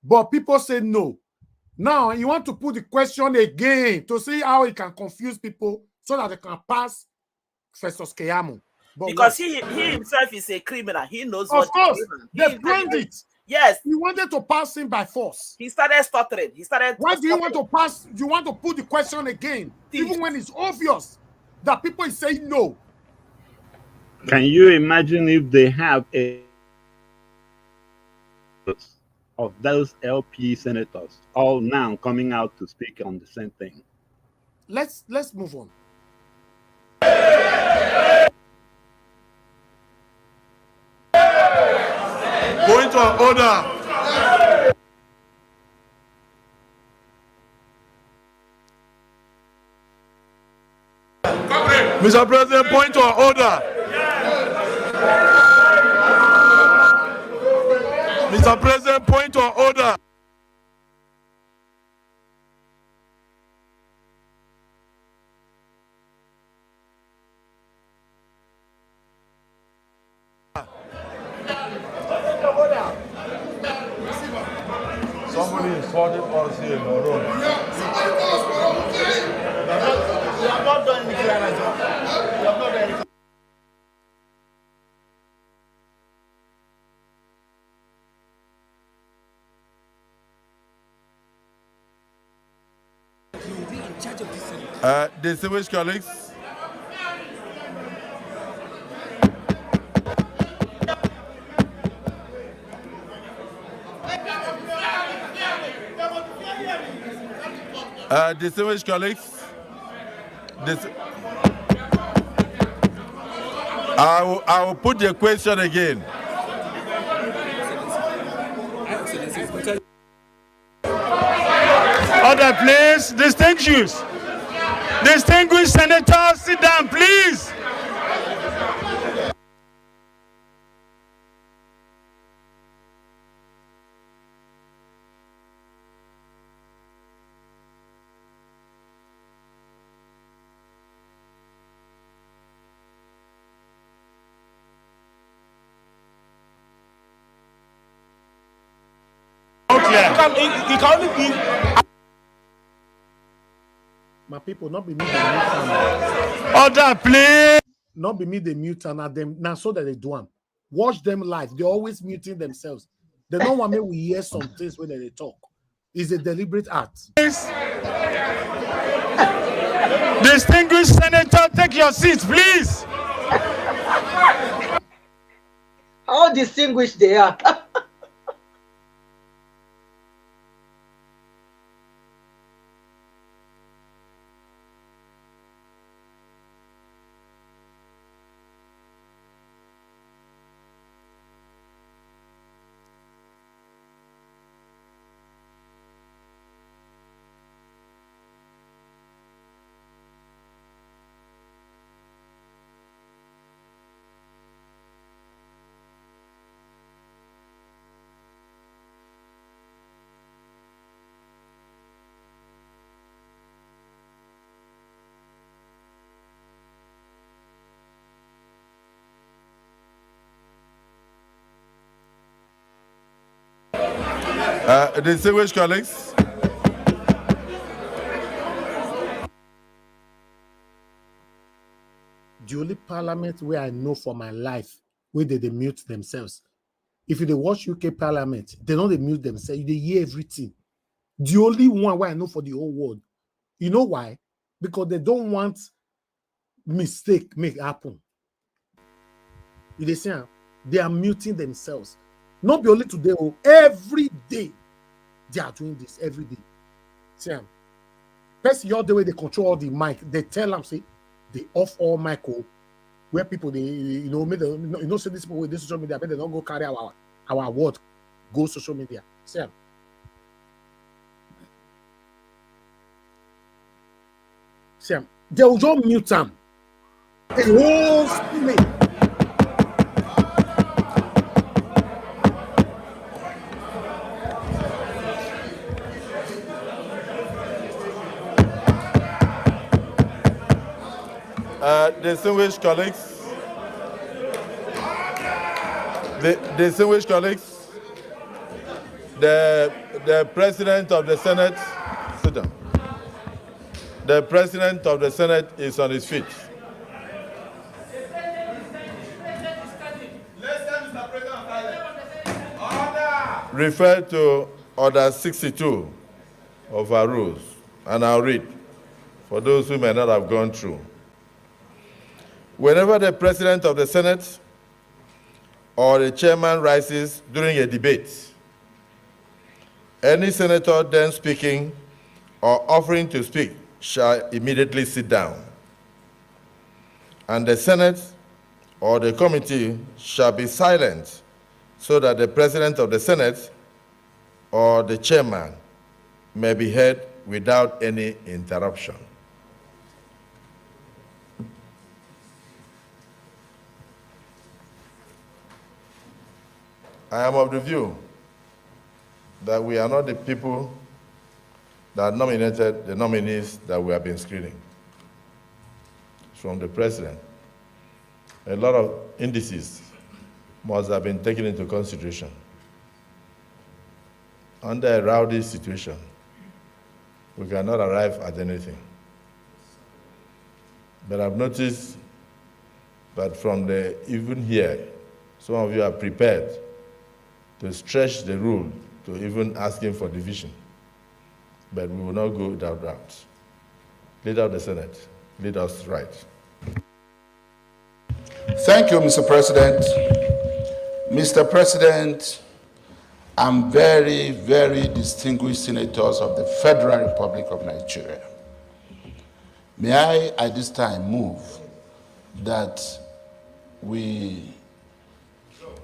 But people say no. Now, you want to put the question again to see how it can confuse people so that they can pass Festus Keyamo. But because he himself is a criminal. He knows of what course, he's they planned it. Yes. You wanted to pass him by force. He started stuttering. Why do you want to pass? You want to put the question again, even when it's obvious that people is saying no? Can you imagine if they have a of those LP senators all now coming out to speak on the same thing? Let's move on. Point of order. Mr. President, point of order. Mr. President, point of order. Somebody insulted us here in the room. You have not done anything. You have not done anything. Distinguished colleagues, distinguished colleagues, I will put the question again. Order, please. Distinguished senators, sit down, please. It can only be. My people, not be me the mute. Order, please. Not be me the mute and them now so that they do them. Watch them live. They're always muting themselves. They don't want me we hear some things when they talk. It's a deliberate act. Distinguished senator, take your seats, please. How distinguished they are. Distinguished colleagues, the only parliament where I know for my life where they mute themselves. If they watch UK parliament, they don't mute themselves. They hear everything. The only one where I know for the whole world. You know why? Because they don't want mistake make happen. You they say they are muting themselves. Not be only today, every day they are doing this every day. See, first the way they control all the mic, they tell them say they off all mic where people they say this people with this social media, but they don't go carry our word, go social media. See, they will just mute them. The whole screen. Distinguished colleagues, distinguished colleagues, The President of the Senate, sit down. The President of the Senate is on his feet. Refer to Order 62 of our rules, and I'll read for those who may not have gone through. Whenever the President of the Senate or the chairman rises during a debate, any senator then speaking or offering to speak shall immediately sit down, and the Senate or the committee shall be silent so that the President of the Senate or the chairman may be heard without any interruption. I am of the view that we are not the people that nominated the nominees that we have been screening. From the president, a lot of indices must have been taken into consideration. Under a rowdy situation, we cannot arrive at anything. But I've noticed that from the, even here, some of you are prepared to stretch the rule to even asking for division. But we will not go that route. Leader of the Senate, lead us right. Thank you, Mr. President. Mr. President, and very, very distinguished senators of the Federal Republic of Nigeria, may I at this time move that we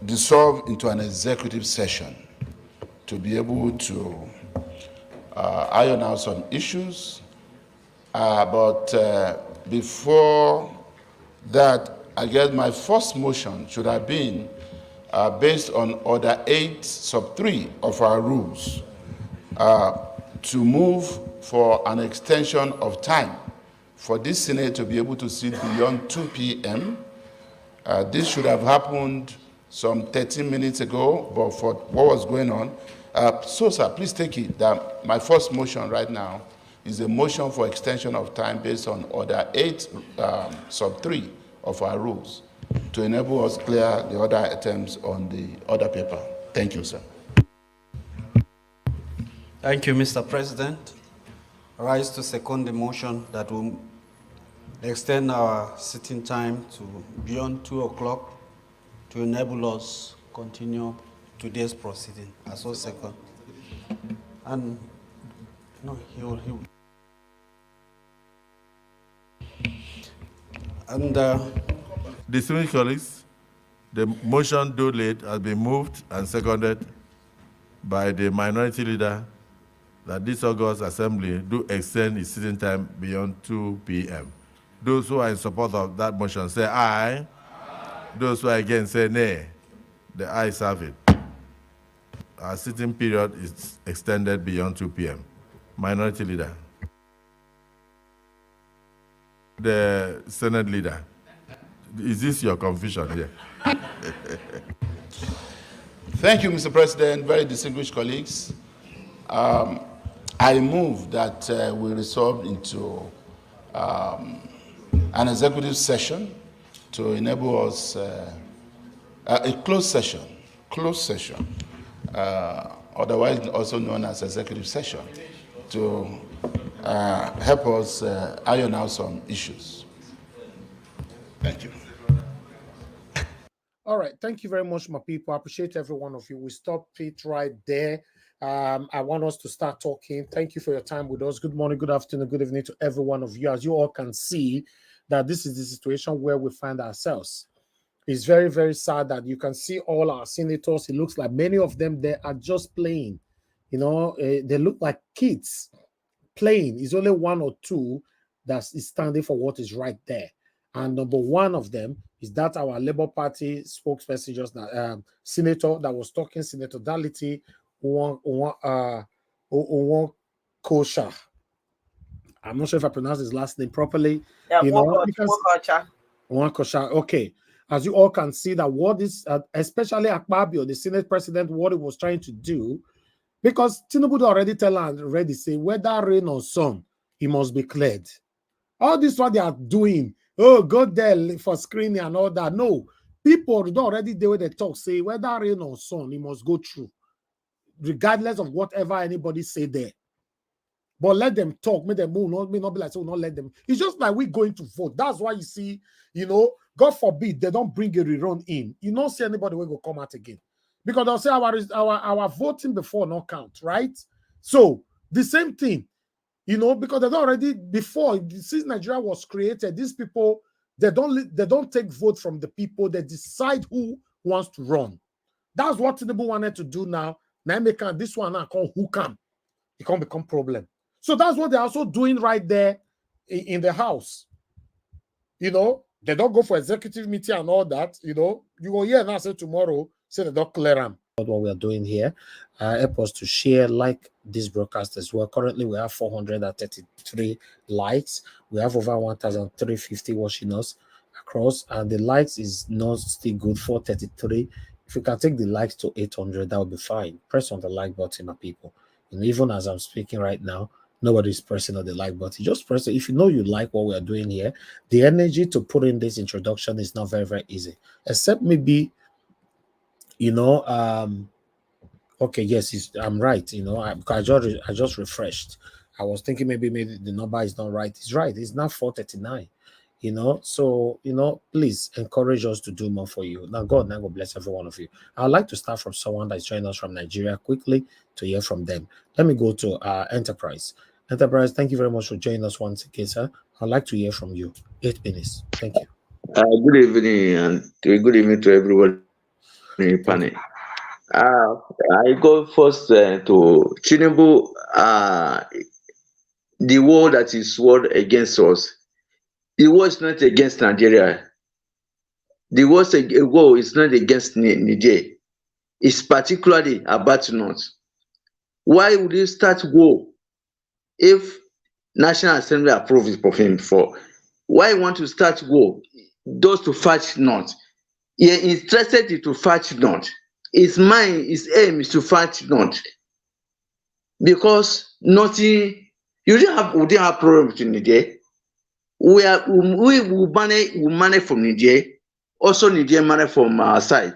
dissolve into an executive session to be able to iron out some issues. But before that, I guess my first motion should have been based on Order 8 sub 3 of our rules to move for an extension of time for this Senate to be able to sit beyond 2 p.m. This should have happened some 13 minutes ago, but for what was going on. So, sir, please take it that my first motion right now is a motion for extension of time based on Order 8 sub 3 of our rules to enable us clear the other items on the order paper. Thank you, sir. Thank you, Mr. President. I rise to second the motion that will extend our sitting time to beyond 2 o'clock to enable us continue today's proceeding. I so second. And no, he will. And distinguished colleagues, the motion do late has been moved and seconded by the minority leader that this August Assembly do extend its sitting time beyond 2 p.m. Those who are in support of that motion say aye. Aye. Those who are against say nay. The ayes have it. Our sitting period is extended beyond 2 p.m. Minority leader. The Senate leader. Is this your confusion here? Thank you, Mr. President. Very distinguished colleagues. I move that we resolve into an executive session to enable us a closed session, otherwise also known as executive session, to help us iron out some issues. Thank you. All right. Thank you very much, my people. I appreciate every one of you. We stop it right there. I want us to start talking. Thank you for your time with us. Good morning, good afternoon, good evening to every one of you. As you all can see, that this is the situation where we find ourselves. It's very, very sad that you can see all our senators. It looks like many of them, they are just playing. You know, they look like kids playing. It's only one or two that is standing for what is right there. And number one of them is that our Labour Party spokesperson, just senator that was talking, Senator Daliti, Kosha. I'm not sure if I pronounced his last name properly. Yeah, Kosha. Okay. As you all can see, that what is, especially Akpabio, the Senate president, what he was trying to do Because Tinubu already tell and already say whether rain or sun, he must be cleared. All this what they are doing, oh, go there for screening and all that. No, people don't already do what they talk, say whether rain or sun, he must go through, regardless of whatever anybody say there. But let them talk, make them move, may not be like, so not let them. It's just like we going to vote. That's why you see, you know, God forbid they don't bring a rerun in. You don't see anybody will go come out again. Because they'll say our voting before not count, right? So the same thing, you know, because they don't already before, since Nigeria was created, these people they don't take vote from the people, they decide who wants to run. That's what Tinubu wanted to do now. Now this one now called who can. It can't become problem. So that's what they're also doing right there in the house. You know, they don't go for executive meeting and all that. You know, you will hear now say tomorrow, say they don't clear them. What we are doing here, help us to share, like this broadcast as well. Currently, we have 433 likes. We have over 1,350 watching us across, and the likes is not still good. 433. If you can take the likes to 800, that would be fine. Press on the like button, my people. And even as I'm speaking right now, nobody's pressing on the like button. Just press it. If you know you like what we are doing here, the energy to put in this introduction is not very, very easy. Except maybe, you know, okay, yes, I'm right. You know, I just refreshed. I was thinking maybe the number is not right. It's right. It's not 439. You know, so, you know, please encourage us to do more for you. Now, God bless every one of you. I'd like to start from someone that's joining us from Nigeria quickly to hear from them. Let me go to Enterprise. Enterprise, thank you very much for joining us once again, sir. I'd like to hear from you. 8 minutes. Thank you. Good evening, and good evening to everyone in the panel. I go first to Tinubu. The war that is waged against us, the war is not against Nigeria. The war is not against Niger. It's particularly about North. Why would you start war if National Assembly approved it for him before? Why want to start war? Those to fight North. He is interested to fight North. His mind, his aim is to fight North. Because nothing, we didn't have problems in Niger. We will manage from Niger, also Niger manage from our side.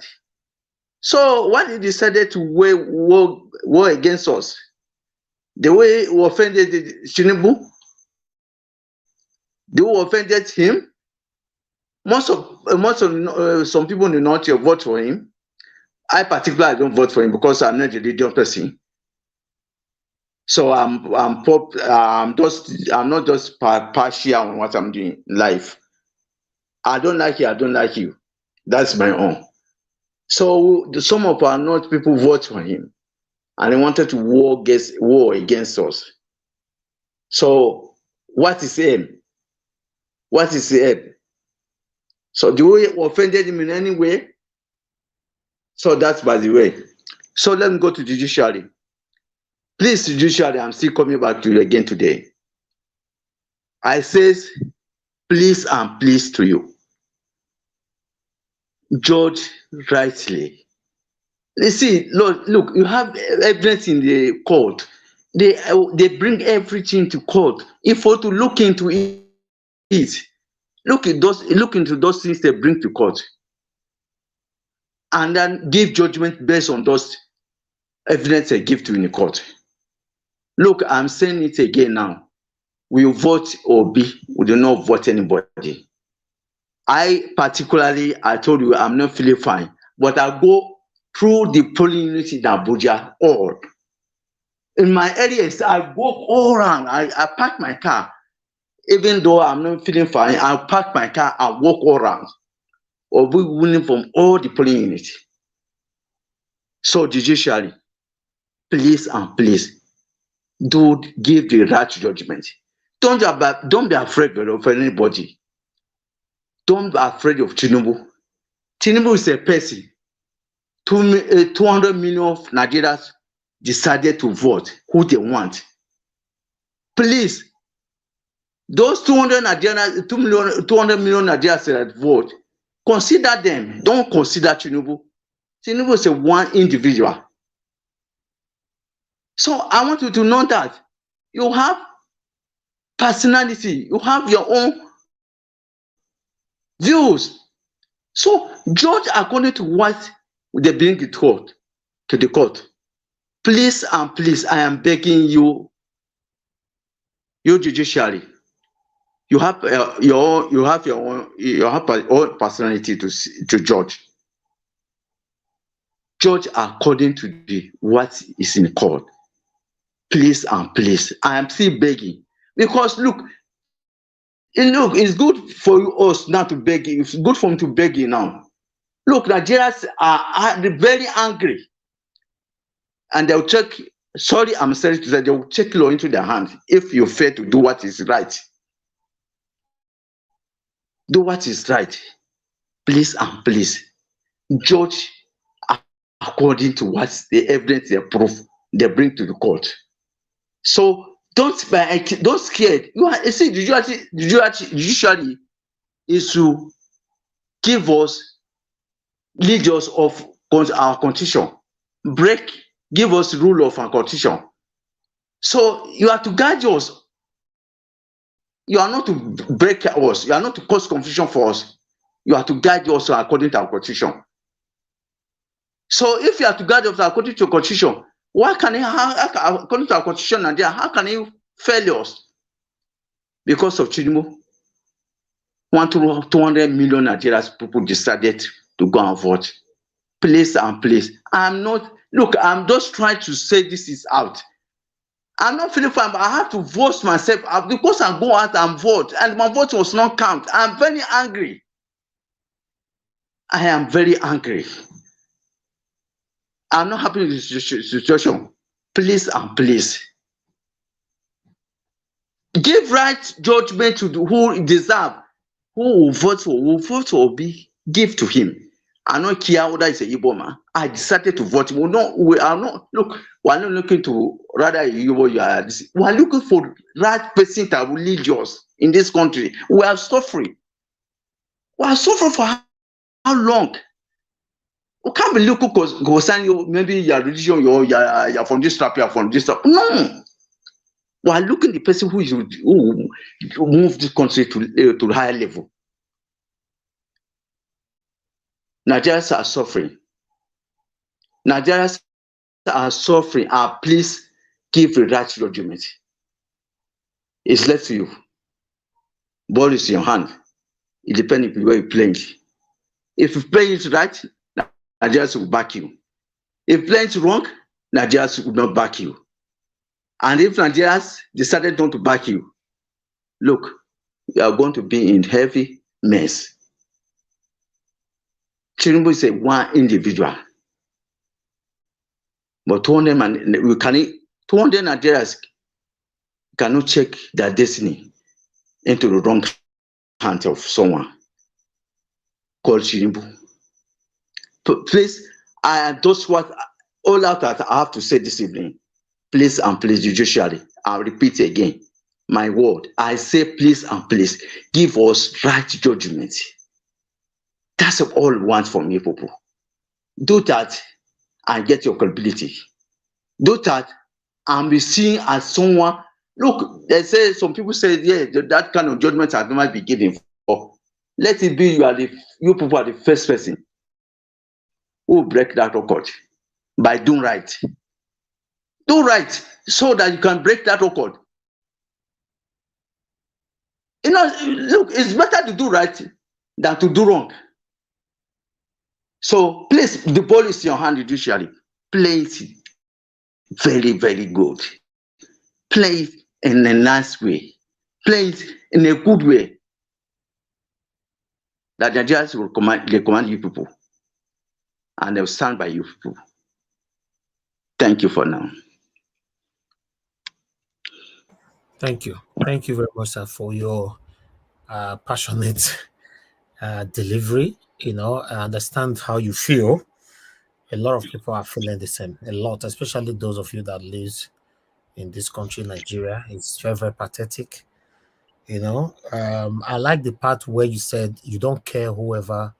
So what he decided to war against us, the way we offended Tinubu, the way we offended him, most of some people in the North vote for him. I particularly don't vote for him because I'm not a religious person. So I'm not just partial on what I'm doing in life. I don't like you, I don't like you. That's my own. So some of our North people vote for him, and they wanted to war against us. So what is aim? What is the aim? So do we offended him in any way? So that's by the way. So let me go to Judiciary. Please, Judiciary, I'm still coming back to you again today. I says, please and please to you. Judge rightly. You see, look, you have evidence in the court. They bring everything to court. If we to look into it, look into those things they bring to court, and then give judgment based on those evidence they give to in the court. Look, I'm saying it again now. We vote Obi, we do not vote anybody. I told you I'm not feeling fine, but I go through the polling unit in Abuja all. In my areas, I walk all around. I park my car. Even though I'm not feeling fine, I park my car and walk all around. Or we winning from all the polling units. So Judiciary, please and please, do give the right judgment. Don't be afraid of anybody. Don't be afraid of Tinubu. Tinubu is a person. 200 million of Nigerians decided to vote who they want. Please, those 200 million Nigerians that vote, consider them. Don't consider Tinubu. Tinubu is a one individual. So I want you to know that you have personality, you have your own views. So judge according to what they bring it to the court. Please and please, I am begging you, your judiciary. You have your own personality to judge. Judge according to what is in court. Please and please, I am still begging because look, it's good for us not to beg. It's good for me to beg you now. Look, Nigerians are very angry, and they'll check. Sorry, I'm sorry to say they will take law into their hands if you fail to do what is right. Do what is right, please and please. Judge according to what the evidence they prove they bring to the court. So don't scared. You see, judiciary is to give us, lead us of our constitution, give us the rule of our constitution. So you are to guide us. You are not to break us. You are not to cause confusion for us. You are to guide us according to our constitution. So if you are to guide us according to your constitution, why can according to our constitution, Nigeria, how can you fail us? Because of Chidimo, 200 million Nigerian people decided to go and vote. Please and please, I'm just trying to say this is out. I'm not feeling fine, but I have to vote myself out because I go out and vote, and my vote was not counted. I'm very angry. I am very angry. I'm not happy with this situation. Please and please, give right judgment to who deserve, who will vote for Obi, give to him. I know Keyamo is a Igbo man. I decided to vote. We are not looking to rather Igbo. We are looking for right person that will lead us in this country. We are suffering. We are suffering for how long? We can't be looking because maybe your religion, you're from this tribe, you're from this tribe. No. We are looking at the person who move this country to higher level. Nigerians are suffering. Nigerians are suffering. Please give the right judgment. It's left to you. Ball is in your hand. It depends on where you play it. If you play it right, Nigerians will back you. If you play it wrong, Nigerians will not back you. And if Nigerians decided not to back you, look, you are going to be in heavy mess. Tinubu is one individual. But 200 Nigerians cannot check their destiny into the wrong hands of someone called Tinubu. Please, that's what all out that I have to say this evening. Please and please, judiciary, I'll repeat again. My word, I say please and please, give us right judgment. That's all we want from you people. Do that and get your credibility. Do that and be seen as someone. Look, they say some people say, yeah, that kind of judgment has never been given for. Let it be you people are the first person who will break that record by doing right. Do right so that you can break that record. You know, look, it's better to do right than to do wrong. So please, the ball is in your hand, judiciary. Play it very, very good. Play it in a nice way. Play it in a good way. That the judges will command you people. And they'll stand by you people. Thank you for now. Thank you. Thank you very much, sir, for your passionate delivery. You know, I understand how you feel. A lot of people are feeling the same. A lot, especially those of you that live in this country, Nigeria. It's very, very pathetic. You know, I like the part where you said you don't care whoever,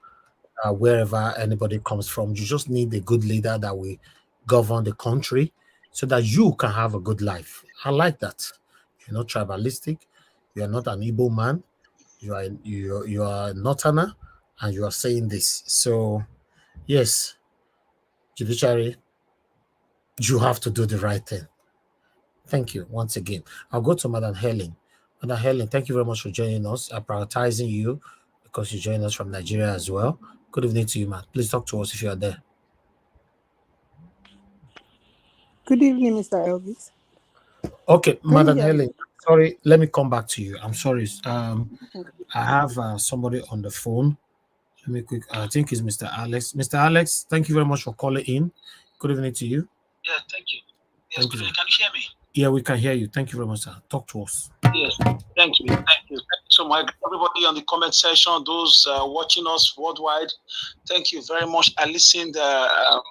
wherever anybody comes from. You just need a good leader that will govern the country so that you can have a good life. I like that. You're not tribalistic. You are not an Igbo man. You are a Northerner, and you are saying this. So, yes, Judiciary, you have to do the right thing. Thank you once again. I'll go to Madam Helen. Madam Helen, thank you very much for joining us. I'm prioritizing you because you joined us from Nigeria as well. Good evening to you, man. Please talk to us if you are there. Good evening, Mr. Elvis. Okay, Madam Helen, sorry, let me come back to you. I'm sorry. I have somebody on the phone. Let me quick. I think it's Mr. Alex. Mr. Alex, thank you very much for calling in. Good evening to you. Yeah, thank you. Yes, Thank good you. evening. Can you hear me? Yeah, we can hear you. Thank you very much, sir. Talk to us. Yes, thank you. Thank you. Thank you so much. Everybody on the comment section, those watching us worldwide, thank you very much. I listened to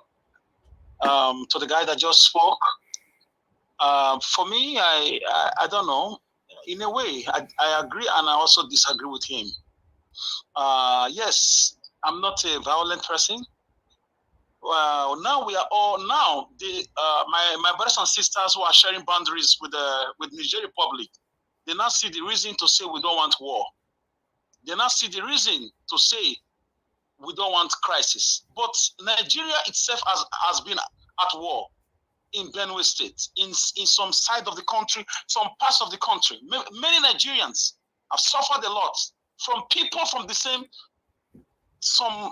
the guy that just spoke. For me, I don't know. In a way, I agree and I also disagree with him. Yes, I'm not a violent person. Now we are all my brothers and sisters who are sharing boundaries with Niger Republic. They now see the reason to say we don't want war. They now see the reason to say we don't want crisis. But Nigeria itself has been at war in Benue State, in some side of the country, some parts of the country. Many Nigerians have suffered a lot from people from the same, some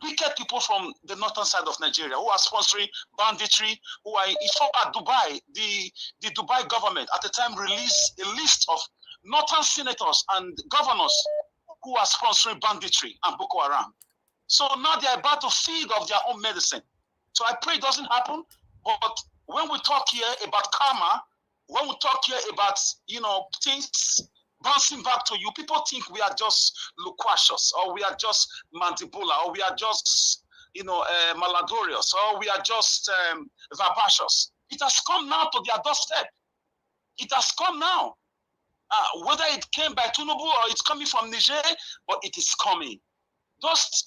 wicked people from the northern side of Nigeria who are sponsoring banditry, who are in fact Dubai. The Dubai government at the time released a list of northern senators and governors who are sponsoring banditry and Boko Haram. So now they are about to feed off their own medicine. So I pray it doesn't happen. But when we talk here about karma, when we talk here about things bouncing back to you, people think we are just loquacious, or we are just mandibular, or we are just malodorous, or we are just vivacious. It has come now to their doorstep. It has come now. Whether it came by Tinubu or it's coming from Niger, but it is coming. Those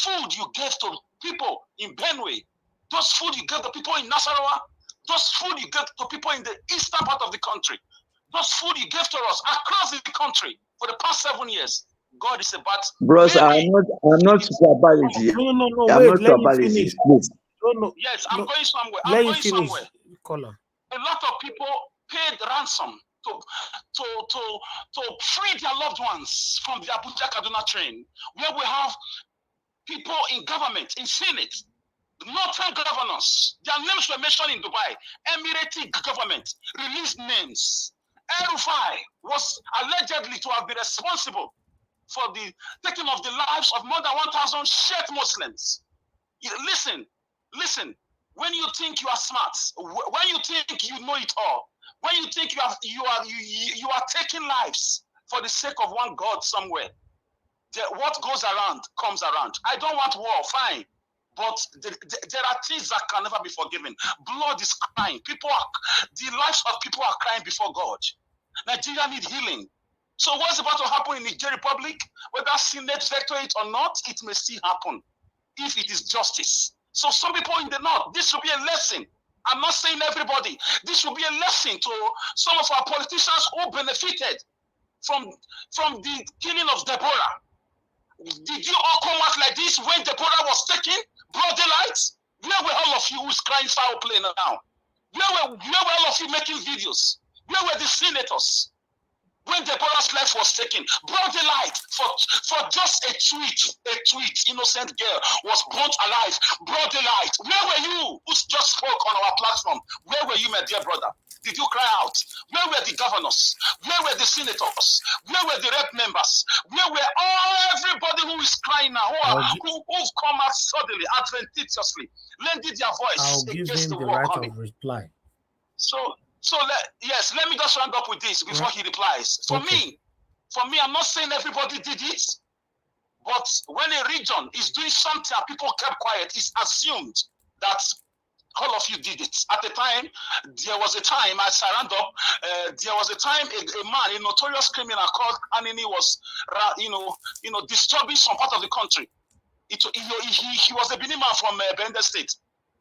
food you gave to people in Benue, those food you gave to people in Nasarawa, those food you gave to people in the eastern part of the country, those food you gave to us across the country for the past 7 years. God is about. Bros, I'm not tribalism. No. I'm Wait, not let me tribalism, finish. please. No. Yes, I'm going somewhere. Let I'm you going finish. somewhere. Caller. A lot of people paid ransom to free their loved ones from the Abuja Kaduna train, where we have people in government, in Senate, northern governors. Their names were mentioned in Dubai. Emirati government released names. El-Rufai was allegedly to have been responsible for the taking of the lives of more than 1,000 Shiite Muslims. Listen. When you think you are smart, when you think you know it all, when you think you are taking lives for the sake of one God somewhere, what goes around comes around. I don't want war, fine. But there are things that can never be forgiven. Blood is crying. The lives of people are crying before God. Nigeria need healing. So what's about to happen in Niger Republic, whether Senate veto it or not, it may still happen if it is justice. So some people in the north, this should be a lesson. I'm not saying everybody. This should be a lesson to some of our politicians who benefited from the killing of Deborah. Did you all come out like this when Deborah was taken? Broad daylight? Where were all of you who's crying foul play now? Where were all of you making videos? Where were the senators when Deborah's life was taken? Broad daylight for just a tweet, innocent girl was burnt alive. Broad daylight. Where were you who just spoke on our platform? Where were you, my dear brother? Did you cry out? Where were the governors? Where were the senators? Where were the rep members? Where were everybody who is crying now, who've come out suddenly, adventitiously, lending their voice I'll give against him the the war right coming? of reply. Let me just round up with this before he replies. For me, I'm not saying everybody did it, but when a region is doing something and people kept quiet, it's assumed that all of you did it. At the time, there was a time, as I round up, there was a time a man, a notorious criminal called Anini was, disturbing some part of the country. He was a Benin man from Bender State.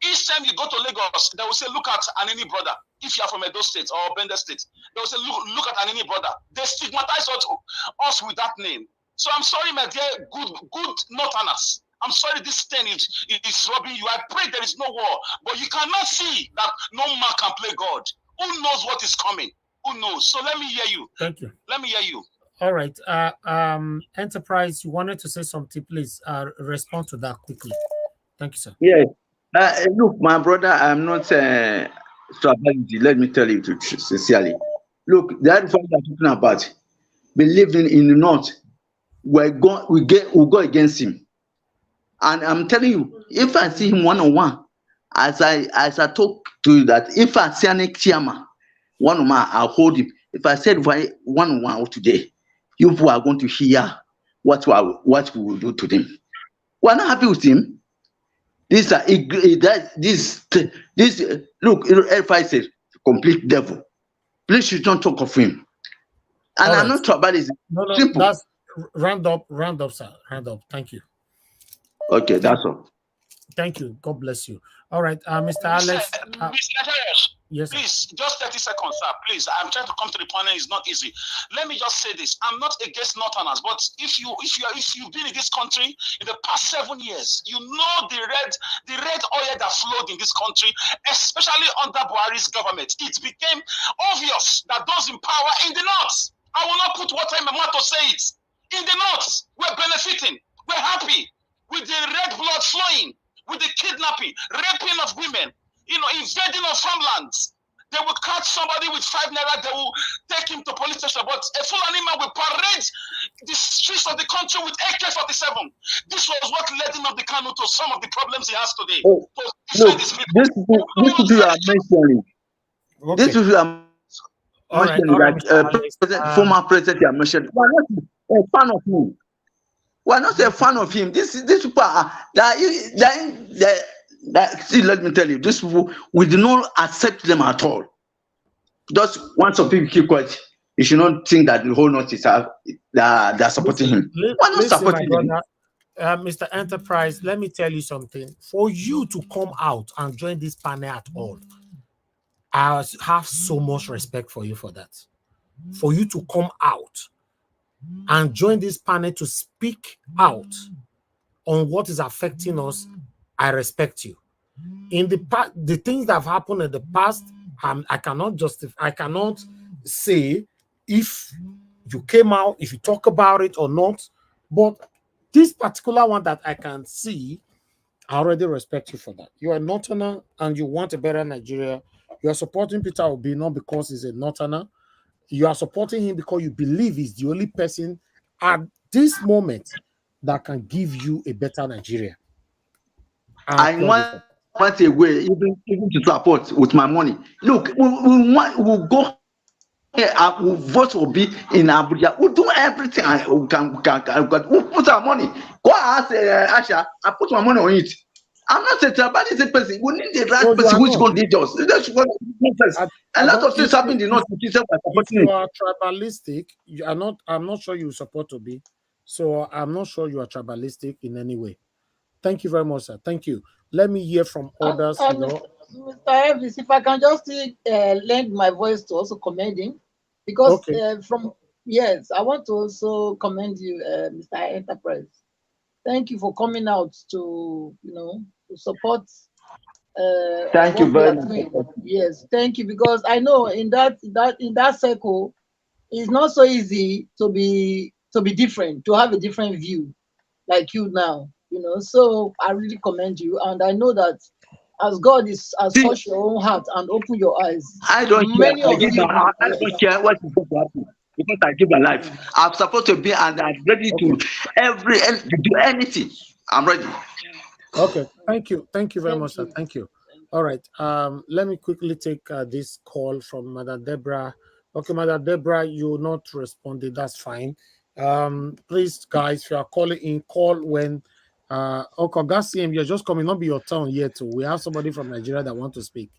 Each time you go to Lagos, they will say, look at Anini brother. If you are from Edo State or Bender State, they will say, look at Anini brother. They stigmatize us with that name. So I'm sorry, my dear, good Northerners. I'm sorry this thing is robbing you. I pray there is no war. But you cannot see that no man can play God. Who knows what is coming? Who knows? So let me hear you. Thank you. Let me hear you. All right. Enterprise, you wanted to say something, please respond to that quickly. Thank you, sir. Yes. Look, my brother, I'm not extravagant. Let me tell you sincerely. Look, the other thing I'm talking about, believing in the North, we go against him. And I'm telling you, if I see him one-on-one, as I talk to you, that if I see any Keyamo one-on-one, I'll hold him. If I said one-on-one today, you people are going to hear what we will do to them. We're not happy with him. This look, if I say complete devil, please you don't talk of him. And I'm not talking about it. No, Simple. That's round up, sir. Round up. Thank you. Okay, that's all. Thank you. God bless you. All right, Mr. Alex. Mr. Harris, yes, please, just 30 seconds, sir. Please, I'm trying to come to the point. It's not easy. Let me just say this: I'm not against Northerners, but if you've been in this country in the past 7 years, you know the red oil that flowed in this country, especially under Buhari's government. It became obvious that those in power in the North. I will not put water in my mouth to say it. In the North, we're benefiting. We're happy with the red blood flowing, with the kidnapping, raping of women, invading of farmlands. They will catch somebody with 5 naira, they will take him to police station, but a full animal will parade the streets of the country with AK-47. This was what led him up the canoe to some of the problems he has today. Oh, look, this people are mentioning. Okay. This people are mentioning former president are mentioning. We're not a fan of him. We're not a fan of him. These people are see, let me tell you, these people, we do not accept them at all. Just once some people keep quiet, you should not think that the whole North is they're supporting him. We're not supporting him. Mr. Enterprise, let me tell you something. For you to come out and join this panel at all, I have so much respect for you for that. For you to come out and join this panel to speak out on what is affecting us, I respect you. In the past, the things that have happened in the past, I cannot justify. I cannot say if you came out, if you talk about it or not. But this particular one that I can see, I already respect you for that. You are a Northerner and you want a better Nigeria. You are supporting Peter Obi not because he's a Northerner. You are supporting him because you believe he's the only person at this moment that can give you a better Nigeria. I want a way, even to support with my money. Look, we'll go here, we'll vote will be in Abuja. We'll do everything we can. We'll put our money. Go ask Asha, I put my money on it. I'm not a tribalistic person. We need the right person which going to lead us. A lot of things happen in the North. If you are tribalistic, you are not. I'm not sure you support to be. So I'm not sure you are tribalistic in any way. Thank you very much, sir. Thank you. Let me hear from others. Mr. Elvis, if I can just lend my voice to also commend him, because I want to also commend you, Mr. Enterprise. Thank you for coming out to to support. Thank you very much. Yes, thank you, because I know in that circle, it's not so easy to be different, to have a different view like you now. So I really commend you, and I know that as God has touched your own heart and opened your eyes, I don't care. I don't care what is going to happen, because I give my life. I'm supposed to be, and I'm ready to do anything. I'm ready. Okay, thank you very much, sir. Thank you. All right, let me quickly take this call from Madam Deborah. Okay, Madam Deborah, you not responded. That's fine. Please, guys, if you are calling in, call when. Gasim, you're just coming. Not be your turn yet. We have somebody from Nigeria that want to speak.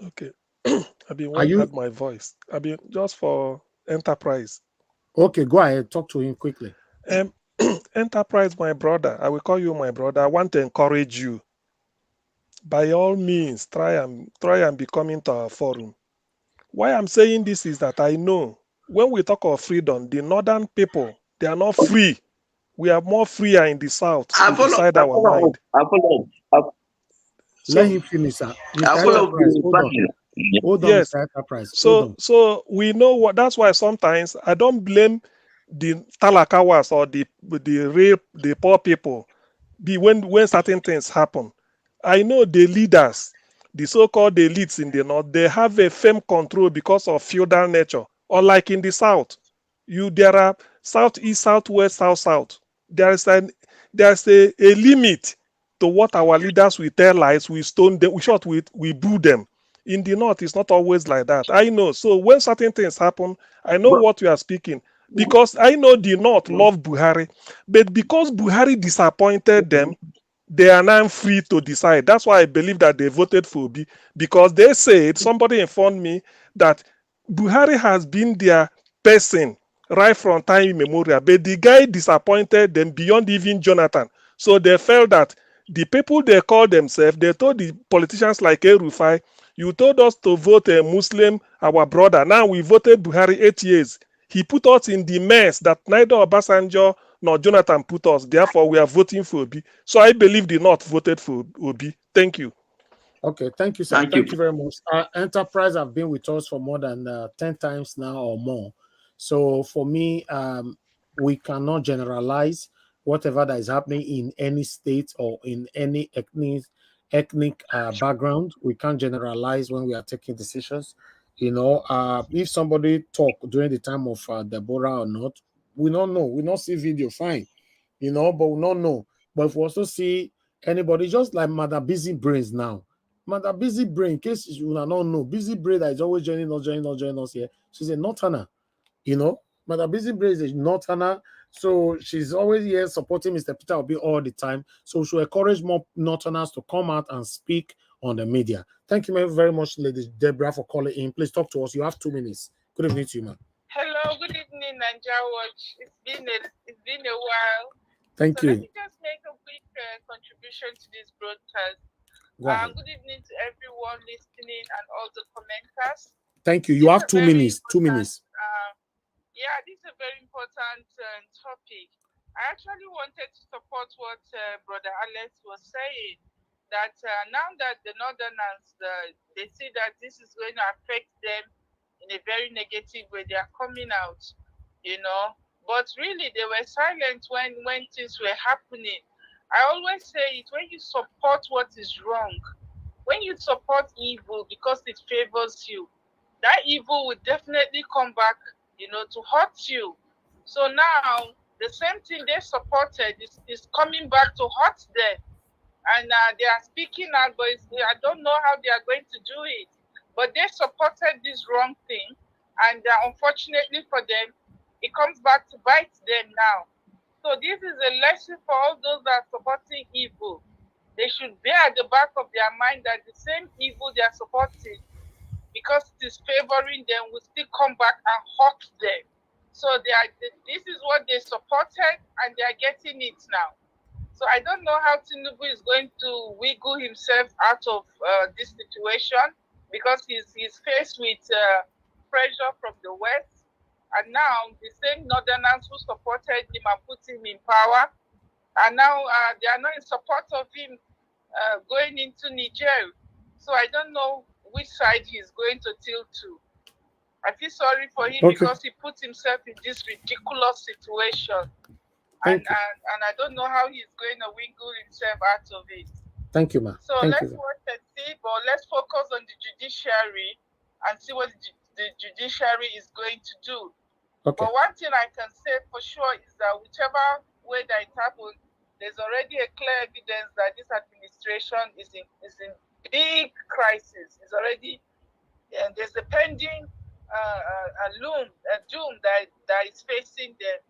Okay. I've been waiting at my voice. I've been just for Enterprise. Okay, go ahead. Talk to him quickly. Enterprise, my brother. I will call you my brother. I want to encourage you. by all means, try and be coming to our forum. Why I'm saying this is that I know when we talk of freedom, the northern people, they are not free. We are more freer in the south to decide our mind. Let him finish, sir. Mr. Enterprise, hold on. Hold on, Yes. Mr. Enterprise. So we know what. That's why sometimes I don't blame the talakawas or the poor people. When certain things happen, I know the leaders, the so-called elites in the north, they have a firm control because of feudal nature. Unlike in the south, there are southeast, southwest, south. There's a limit to what our leaders will tell lies. We stone them. We boo them. In the north, it's not always like that. I know. So when certain things happen, I know what you are speaking. Because I know the north love Buhari, but because Buhari disappointed them, they are now free to decide. That's why I believe that they voted for Obi, because they said, somebody informed me that Buhari has been their person right from time immemorial, but the guy disappointed them beyond even Jonathan. So they felt that the people they call themselves, they told the politicians like El-Rufai, you told us to vote a Muslim, our brother. Now we voted Buhari 8 years. He put us in the mess that neither Obasanjo nor Jonathan put us. Therefore, we are voting for Obi. So I believe the North voted for Obi. Thank you. Okay, thank you, sir. Thank you very much. Enterprise have been with us for more than 10 times now or more. So for me, we cannot generalize whatever that is happening in any state or in any ethnic background. We can't generalize when we are taking decisions. If somebody talk during the time of Deborah or not, we don't know. We don't see video, fine. But we don't know. But if we also see anybody, just like Mother Busy Brains now. Mother Busy Brain, in case you don't know, Busy Brain that is always joining us here. She's a Northerner, Mother Busy Brain is a Northerner. So she's always here supporting Mr. Peter Obi all the time. So we should encourage more Northerners to come out and speak on the media. Thank you very much, Lady Deborah, for calling in. Please talk to us. You have 2 minutes. Good evening to you, ma'am. Hello, good evening, Niger Watch. It's been a while. Thank you. Let me just make a quick contribution to this broadcast. Good evening to everyone listening and all the commenters. Thank you. You have 2 minutes. 2 minutes. Yeah, this is a very important topic. I actually wanted to support what Brother Alex was saying, that now that the Northerners, they see that this is going to affect them in a very negative way, they are coming out, But really, they were silent when things were happening. I always say it, when you support what is wrong, when you support evil because it favors you, that evil will definitely come back, to hurt you. So now, the same thing they supported is coming back to hurt them. And they are speaking out, but I don't know how they are going to do it. But they supported this wrong thing. And unfortunately for them, it comes back to bite them now. So this is a lesson for all those that are supporting evil. They should bear at the back of their mind that the same evil they are supporting, because it is favoring them, will still come back and hurt them. So this is what they supported, and they are getting it now. So I don't know how Tinubu is going to wiggle himself out of this situation, because he's faced with pressure from the West. And now the same Northerners who supported him and put him in power, and now they are not in support of him going into Niger. So I don't know which side he's going to tilt to. I feel sorry for him because he put himself in this ridiculous situation. And I don't know how he's going to wiggle himself out of it. Thank you, ma'am. So let's watch and see, but let's focus on the judiciary and see what the judiciary is going to do. Okay. But one thing I can say for sure is that whichever way that it happens, there's already a clear evidence that this administration is in big crisis. It's already, and there's a pending doom that is facing them.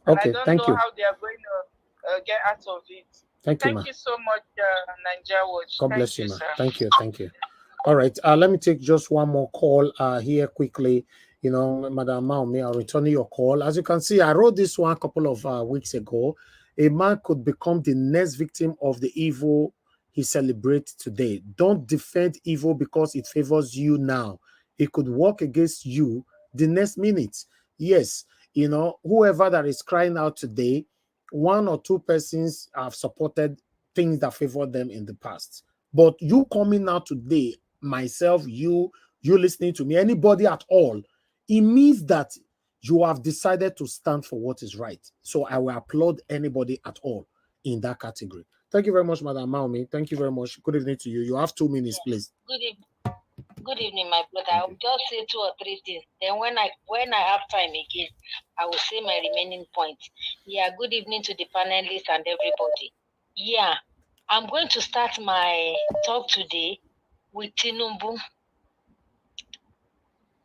Okay, I don't thank know you. how they are going to get out of it. Thank you, ma'am. You so much, Niger Watch. God bless you, ma'am. Thank you. Thank you. All right. Let me take just one more call here quickly. Madam Maumi, I'll return your call. As you can see, I wrote this one a couple of weeks ago. A man could become the next victim of the evil he celebrates today. Don't defend evil because it favors you now. It could work against you the next minute. Yes, you know, whoever that is crying out today, one or two persons have supported things that favored them in the past. But you coming out today, myself, you listening to me, anybody at all, it means that you have decided to stand for what is right. So I will applaud anybody at all in that category. Thank you very much, Madam Maomi. Thank you very much. Good evening to you. You have 2 minutes, please. Good evening, my brother. I will just say 2 or 3 things. Then when I have time again, I will say my remaining points. Yeah, good evening to the panelists and everybody. Yeah, I'm going to start my talk today with Tinubu.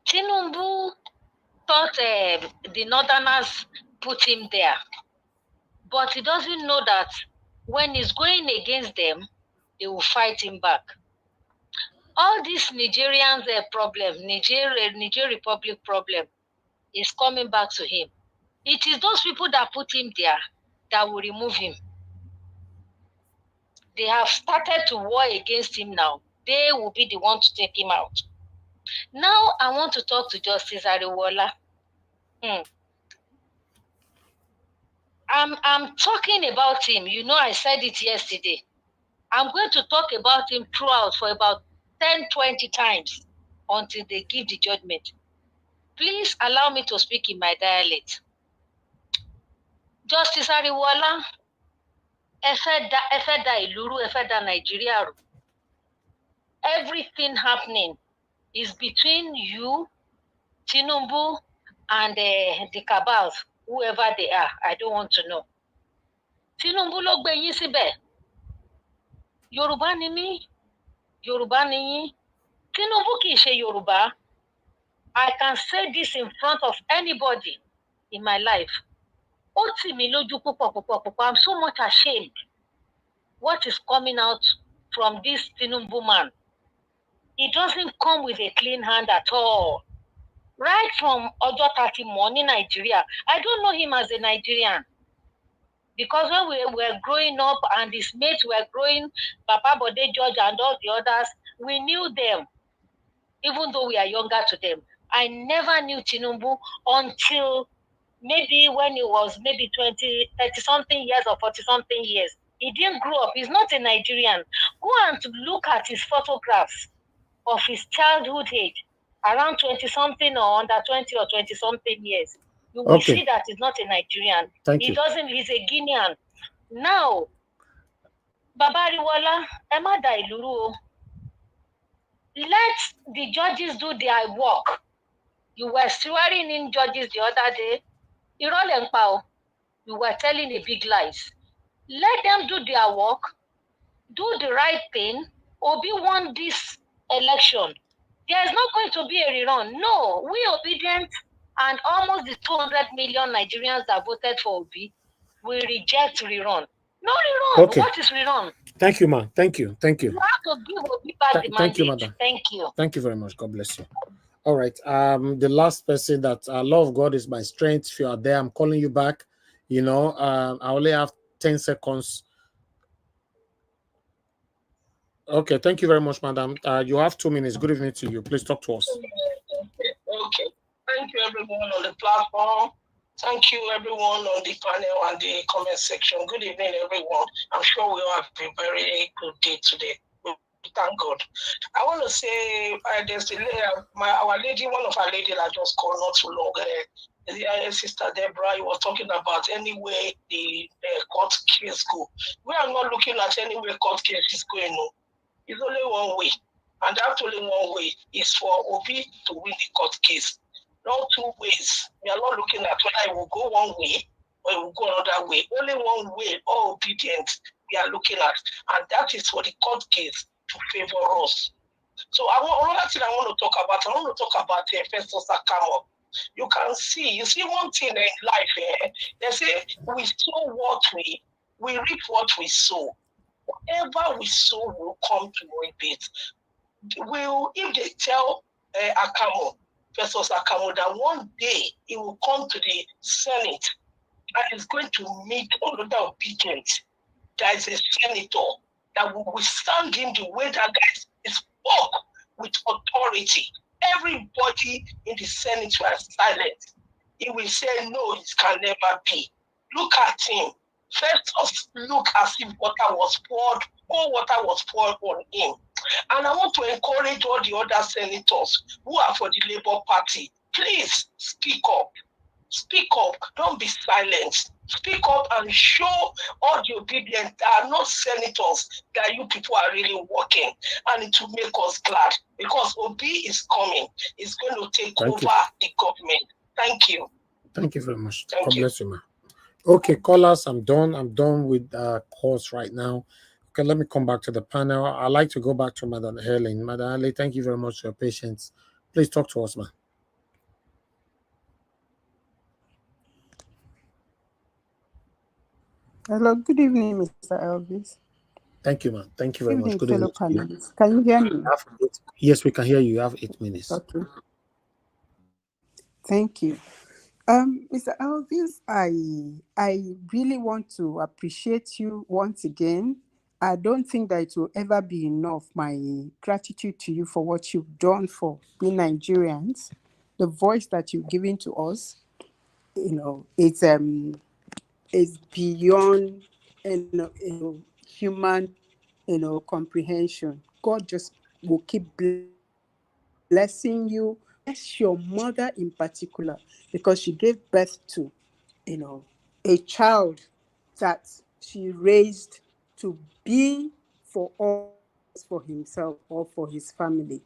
Tinubu thought the Northerners put him there, but he doesn't know that when he's going against them, they will fight him back. All this Nigerians problem, Niger Republic problem, is coming back to him. It is those people that put him there that will remove him. They have started to war against him now. They will be the one to take him out. Now I want to talk to Justice Ariwoola. I'm talking about him. You know, I said it yesterday. I'm going to talk about him throughout for about 10, 20 times until they give the judgment. Please allow me to speak in my dialect. Justice Ariwoola, Efeda Iluru, Efeda Nigeria. Everything happening is between you, Tinubu, and the cabals, whoever they are. I don't want to know. Tinubu ló gbé yín síbẹ̀. Yorùbá ni mí, Yorùbá ni yín. Tinubu kì í ṣe Yorùbá. I can say this in front of anybody in my life. Ó tì mí lójú púpọ̀ púpọ̀ púpọ̀. I'm so much ashamed what is coming out from this Tinubu man. He doesn't come with a clean hand at all. Right from Ojo 30 morning Nigeria, I don't know him as a Nigerian. Because when we were growing up and his mates were growing, Papa Bode George and all the others, we knew them, even though we are younger to them. I never knew Tinubu until maybe when he was maybe 20, 30-something years or 40-something years. He didn't grow up. He's not a Nigerian. Go and look at his photographs of his childhood age, around 20-something or under 20 or 20-something years. You will see that he's not a Nigerian. He's a Guinean. Now, Baba Ariwoola, Emma Dailuru, let the judges do their work. You were swearing in judges the other day. You were telling a big lies. Let them do their work, do the right thing. Obi won this election. There is not going to be a rerun. No, we obedient and almost the 200 million Nigerians that voted for Obi will reject rerun. No rerun. Okay. What is rerun? Thank you, ma. Thank you. Thank you. You have to give Obi back the mandate. Thank you, madam. Thank you. Thank you very much. God bless you. All right. The last person that love of God is my strength. If you are there, I'm calling you back. You know, I only have 10 seconds. Okay. Thank you very much, madam. You have 2 minutes. Good evening to you. Please talk to us. Okay. Thank you, everyone on the platform. Thank you, everyone on the panel and the comment section. Good evening, everyone. I'm sure we all have a very good day today. Thank God. I want to say there's our lady, one of our ladies that just called not too long ago. Sister Deborah, you were talking about any way the court case go. We are not looking at any way court case is going on. It's only one way. And that only one way is for Obi to win the court case. Not 2 ways. We are not looking at whether it will go one way or it will go another way. Only one way, all obedience, we are looking at. And that is for the court case to favor us. So another thing I want to talk about Festus Akamo. You can see one thing in life, they say we sow what we reap what we sow. Whatever we sow will come to reap it. If they tell Akamo, Festus Akamo, that one day he will come to the Senate and is going to meet another obedient that is a senator, that we will stand him the way that guy spoke with authority. Everybody in the Senate were silent. He will say, no, it can never be. Look at him. First, look as if water was poured, cold water was poured on him. And I want to encourage all the other senators who are for the Labour Party, please speak up. Speak up. Don't be silent. Speak up and show all the obedience that are not senators that you people are really working. And it will make us glad because Obi is coming. He's going to take over the government. Thank you. Thank you very much. Thank God you. bless you, man. Okay, callers, I'm done. I'm done with calls right now. Okay, let me come back to the panel. I'd like to go back to Madam Helen. Madam Helen, thank you very much for your patience. Please talk to us, man. Hello, good evening, Mr. Elvis. Thank you, man. Thank you very much. Good fellow evening. panelists. Can you hear me? Yes, we can hear you. You have 8 minutes. Okay. Thank you. Mr. Elvis, I really want to appreciate you once again. I don't think that it will ever be enough, my gratitude to you for what you've done for we Nigerians, the voice that you've given to us. You know, it's beyond human comprehension. God just will keep blessing you. Bless your mother in particular, because she gave birth to a child that she raised to be for all, for himself or for his family.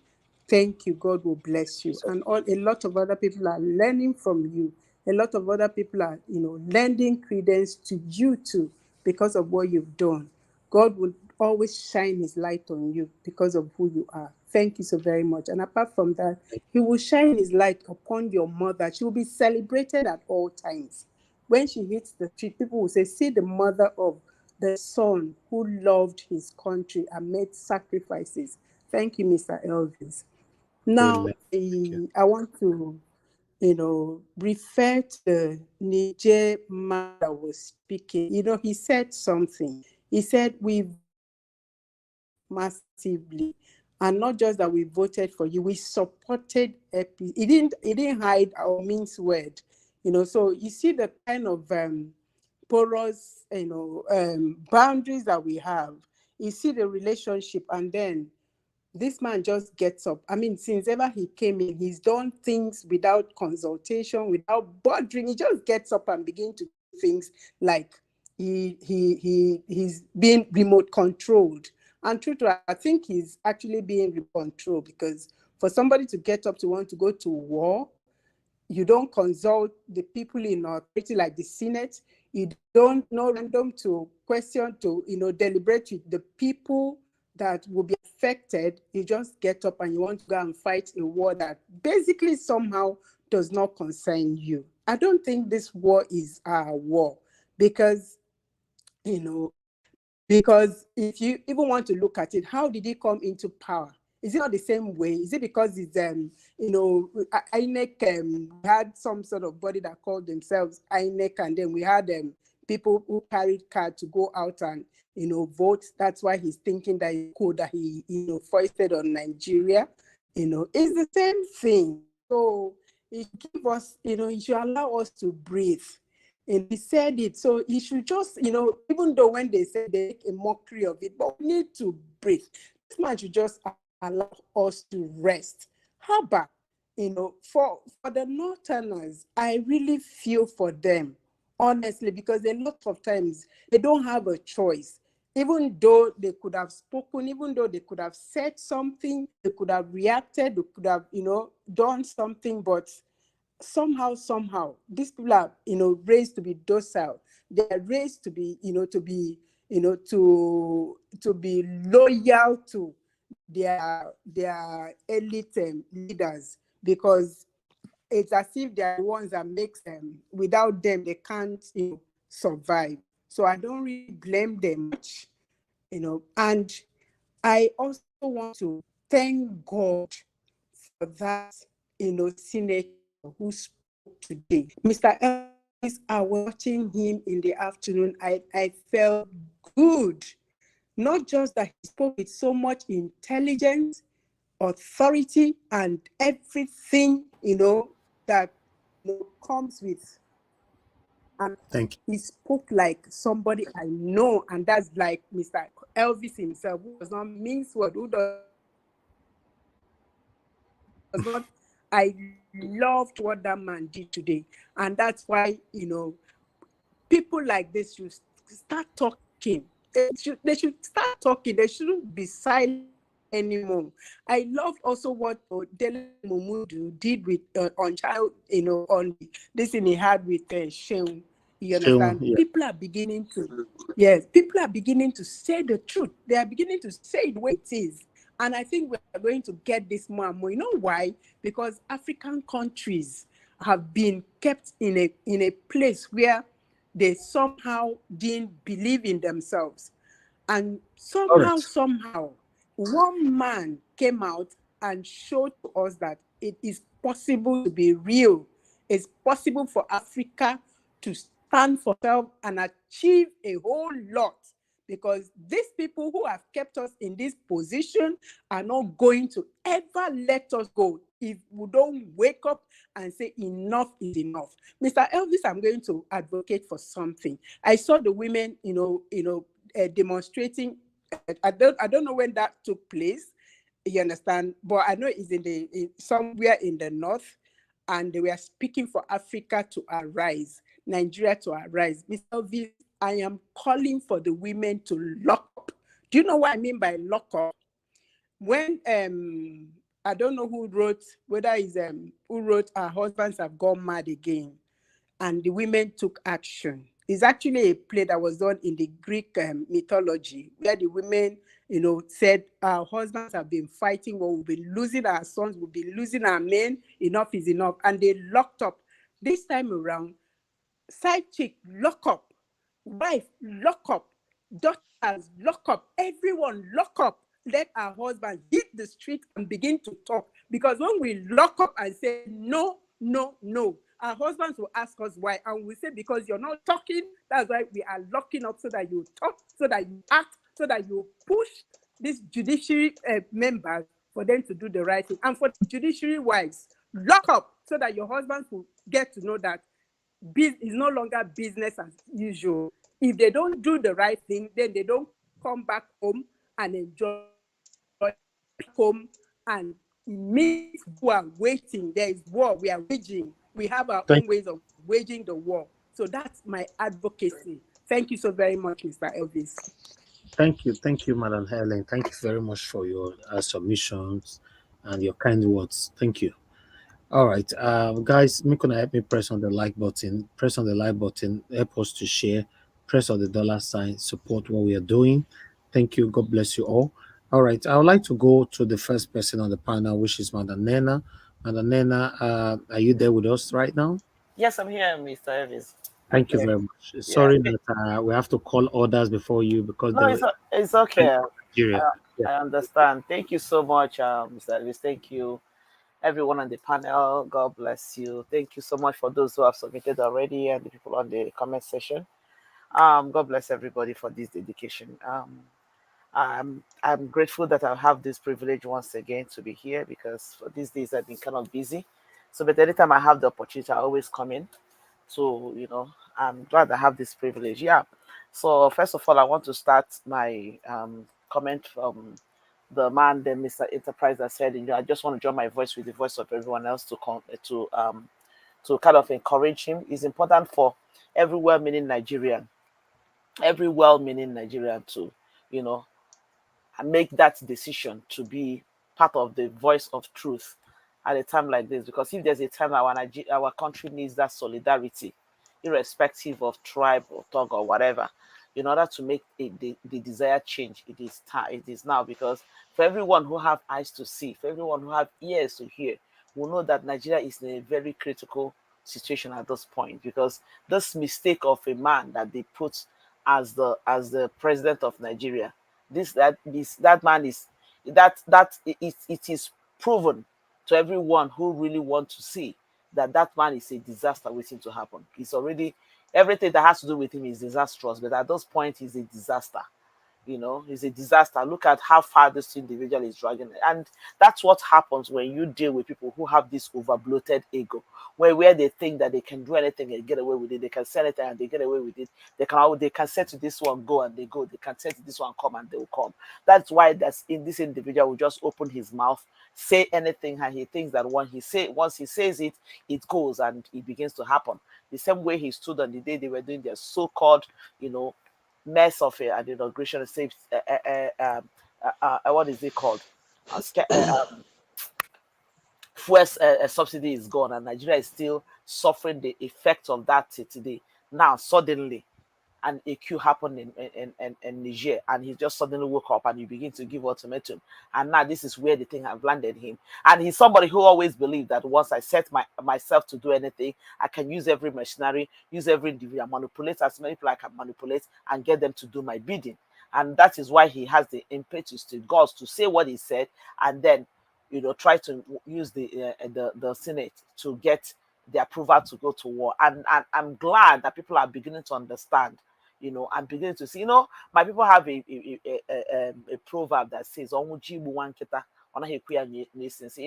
Thank you. God will bless you. And a lot of other people are learning from you. A lot of other people are, lending credence to you too because of what you've done. God will always shine his light on you because of who you are. Thank you so very much. And apart from that, he will shine his light upon your mother. She will be celebrated at all times. When she hits the street, people will say, see the mother of the son who loved his country and made sacrifices. Thank you, Mr. Elvis. Now, I want to, refer to the Niger man that was speaking. He said something. He said, we massively, and not just that we voted for you, we supported EP. He didn't hide our mince word. So you see the kind of porous, boundaries that we have. You see the relationship, and then this man just gets up. I mean, since ever he came in, he's done things without consultation, without bothering. He just gets up and begins to do things like he's being remote controlled. And true to, I think he's actually being remote controlled, because for somebody to get up to want to go to war, you don't consult the people in authority like the Senate. You don't know random to question, to deliberate with the people that will be affected. You just get up and you want to go and fight a war that basically somehow does not concern you. I don't think this war is our war, because if you even want to look at it, how did he come into power? Is it not the same way? Is it because it's INEC? We had some sort of body that called themselves INEC, and then we had people who carried cards to go out and vote. That's why he's thinking that he foisted on Nigeria. It's the same thing. So it give us, it should allow us to breathe. And he said it, so he should just, even though when they say they make a mockery of it, but we need to breathe. This man should just allow us to rest. How about, for the Northerners, I really feel for them, honestly, because a lot of times they don't have a choice. Even though they could have spoken, even though they could have said something, they could have reacted, they could have, done something, but somehow, these people are, raised to be docile. They are raised to be, to be loyal to their elite leaders, because it's as if they're the ones that makes them. Without them, they can't, survive. So I don't really blame them much, And I also want to thank God for that, senator who spoke today. Mr. Elvis, I was watching him in the afternoon. I felt good. Not just that he spoke with so much intelligence, authority, and everything, that comes with. And Thank you. he spoke like somebody I know, and that's like Mr. Elvis himself, who does not mince word, who does not. I loved what that man did today, and that's why people like this should start talking. They should start talking. They shouldn't be silent anymore. I loved also what Dele Momodu did with on child, on this thing he had with Sheung. You understand? Yeah. People are beginning to, yes, people are beginning to say the truth. They are beginning to say it the way it is. And I think we're going to get this more and more. You know why? Because African countries have been kept in a place where they somehow didn't believe in themselves. And somehow, one man came out and showed to us that it is possible to be real. It's possible for Africa to stand for self and achieve a whole lot, because these people who have kept us in this position are not going to ever let us go if we don't wake up and say enough is enough. Mr. Elvis, I'm going to advocate for something. I saw the women, demonstrating. I don't know when that took place. You understand? But I know it's somewhere in the north, and they were speaking for Africa to arise, Nigeria to arise. Mr. Elvis, I am calling for the women to lock up. Do you know what I mean by lock up? When I don't know who wrote, whether it's who wrote Our Husbands Have Gone Mad Again, and the women took action. It's actually a play that was done in the Greek mythology, where the women, said, our husbands have been fighting, or we'll be losing our sons, we'll be losing our men, enough is enough. And they locked up. This time around, side chick, lock up. Wife, lock up. Daughters, lock up. Everyone, lock up. Let our husbands hit the street and begin to talk. Because when we lock up and say, no, no, no, our husbands will ask us why. And we say, because you're not talking, that's why we are locking up, so that you talk, so that you act, so that you push these judiciary members for them to do the right thing. And for the judiciary wives, lock up, so that your husbands will get to know that is no longer business as usual. If they don't do the right thing, then they don't come back home and enjoy home and meet who are waiting. There is war we are waging. We have our own ways of waging the war. So that's my advocacy. Thank you so very much, Mr. Elvis. Thank you, Madam Helen. Thank you very much for your submissions and your kind words. Thank you. All right, guys, make gonna help me press on the like button. Press on the like button. Help us to share. Press on the $sign. Support what we are doing. Thank you. God bless you all. All right, I would like to go to the first person on the panel, which is Madam Nena. Madam Nena, are you there with us right now? Yes, I'm here, Mr. Elvis. Thank you very much. Sorry that we have to call orders before you, because it's okay. Nigeria. I understand. Thank you so much, Mr. Elvis. Thank you, everyone on the panel. God bless you. Thank you so much for those who have submitted already and the people on the comment section. God bless everybody for this dedication. I'm grateful that I have this privilege once again to be here, because for these days I've been kind of busy. So, but anytime I have the opportunity, I always come in. So, I'm glad I have this privilege. Yeah. So, first of all, I want to start my comment from the man, the Mr. Enterprise, that said, I just want to join my voice with the voice of everyone else to kind of encourage him. It's important for every well-meaning Nigerian to, make that decision to be part of the voice of truth at a time like this. Because if there's a time our country needs that solidarity, irrespective of tribe or tongue or whatever, in order to make the desired change, it is now. Because for everyone who have eyes to see, for everyone who have ears to hear, will know that Nigeria is in a very critical situation at this point. Because this mistake of a man that they put as the president of Nigeria, that man is it is proven to everyone who really wants to see that man is a disaster waiting to happen. It's already, everything that has to do with him is disastrous, but at this point he's a disaster. You know, it's a disaster. Look at how far this individual is dragging it. And that's what happens when you deal with people who have this over-bloated ego, where they think that they can do anything and get away with it. They can say anything and they get away with it. They can say to this one, go, and they go. They can say to this one, come, and they will come. That's why this individual will just open his mouth, say anything, and he thinks that once he says it, it goes and it begins to happen. The same way he stood on the day they were doing their so-called, you know, mess of an inauguration, saves what is it called? Fuel subsidy is gone, and Nigeria is still suffering the effects of that today. Now, suddenly, an AQ happened in Niger, and he just suddenly woke up and he begin to give ultimatum. And now this is where the thing have landed him. And he's somebody who always believed that once I set myself to do anything, I can use every machinery, use every individual, manipulate as many people I can manipulate and get them to do my bidding. And that is why he has the impetus to God to say what he said, and then, you know, try to use the Senate to get the approval to go to war. And I'm glad that people are beginning to understand. You know, I'm beginning to see, you know, my people have a proverb that says, you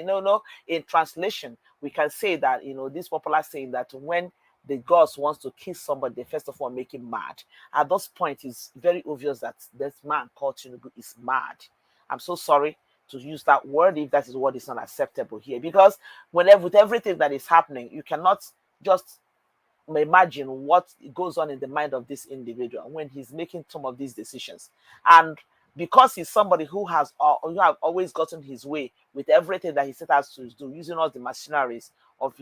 know, in translation, we can say that, you know, this popular saying that when the gods wants to kill somebody, they first of all make him mad. At this point, it's very obvious that this man called Tinubu is mad. I'm so sorry to use that word if that is what is not acceptable here, because whenever with everything that is happening, you cannot just imagine what goes on in the mind of this individual when he's making some of these decisions. And because he's somebody who have always gotten his way with everything that he set out to do, using all the machineries of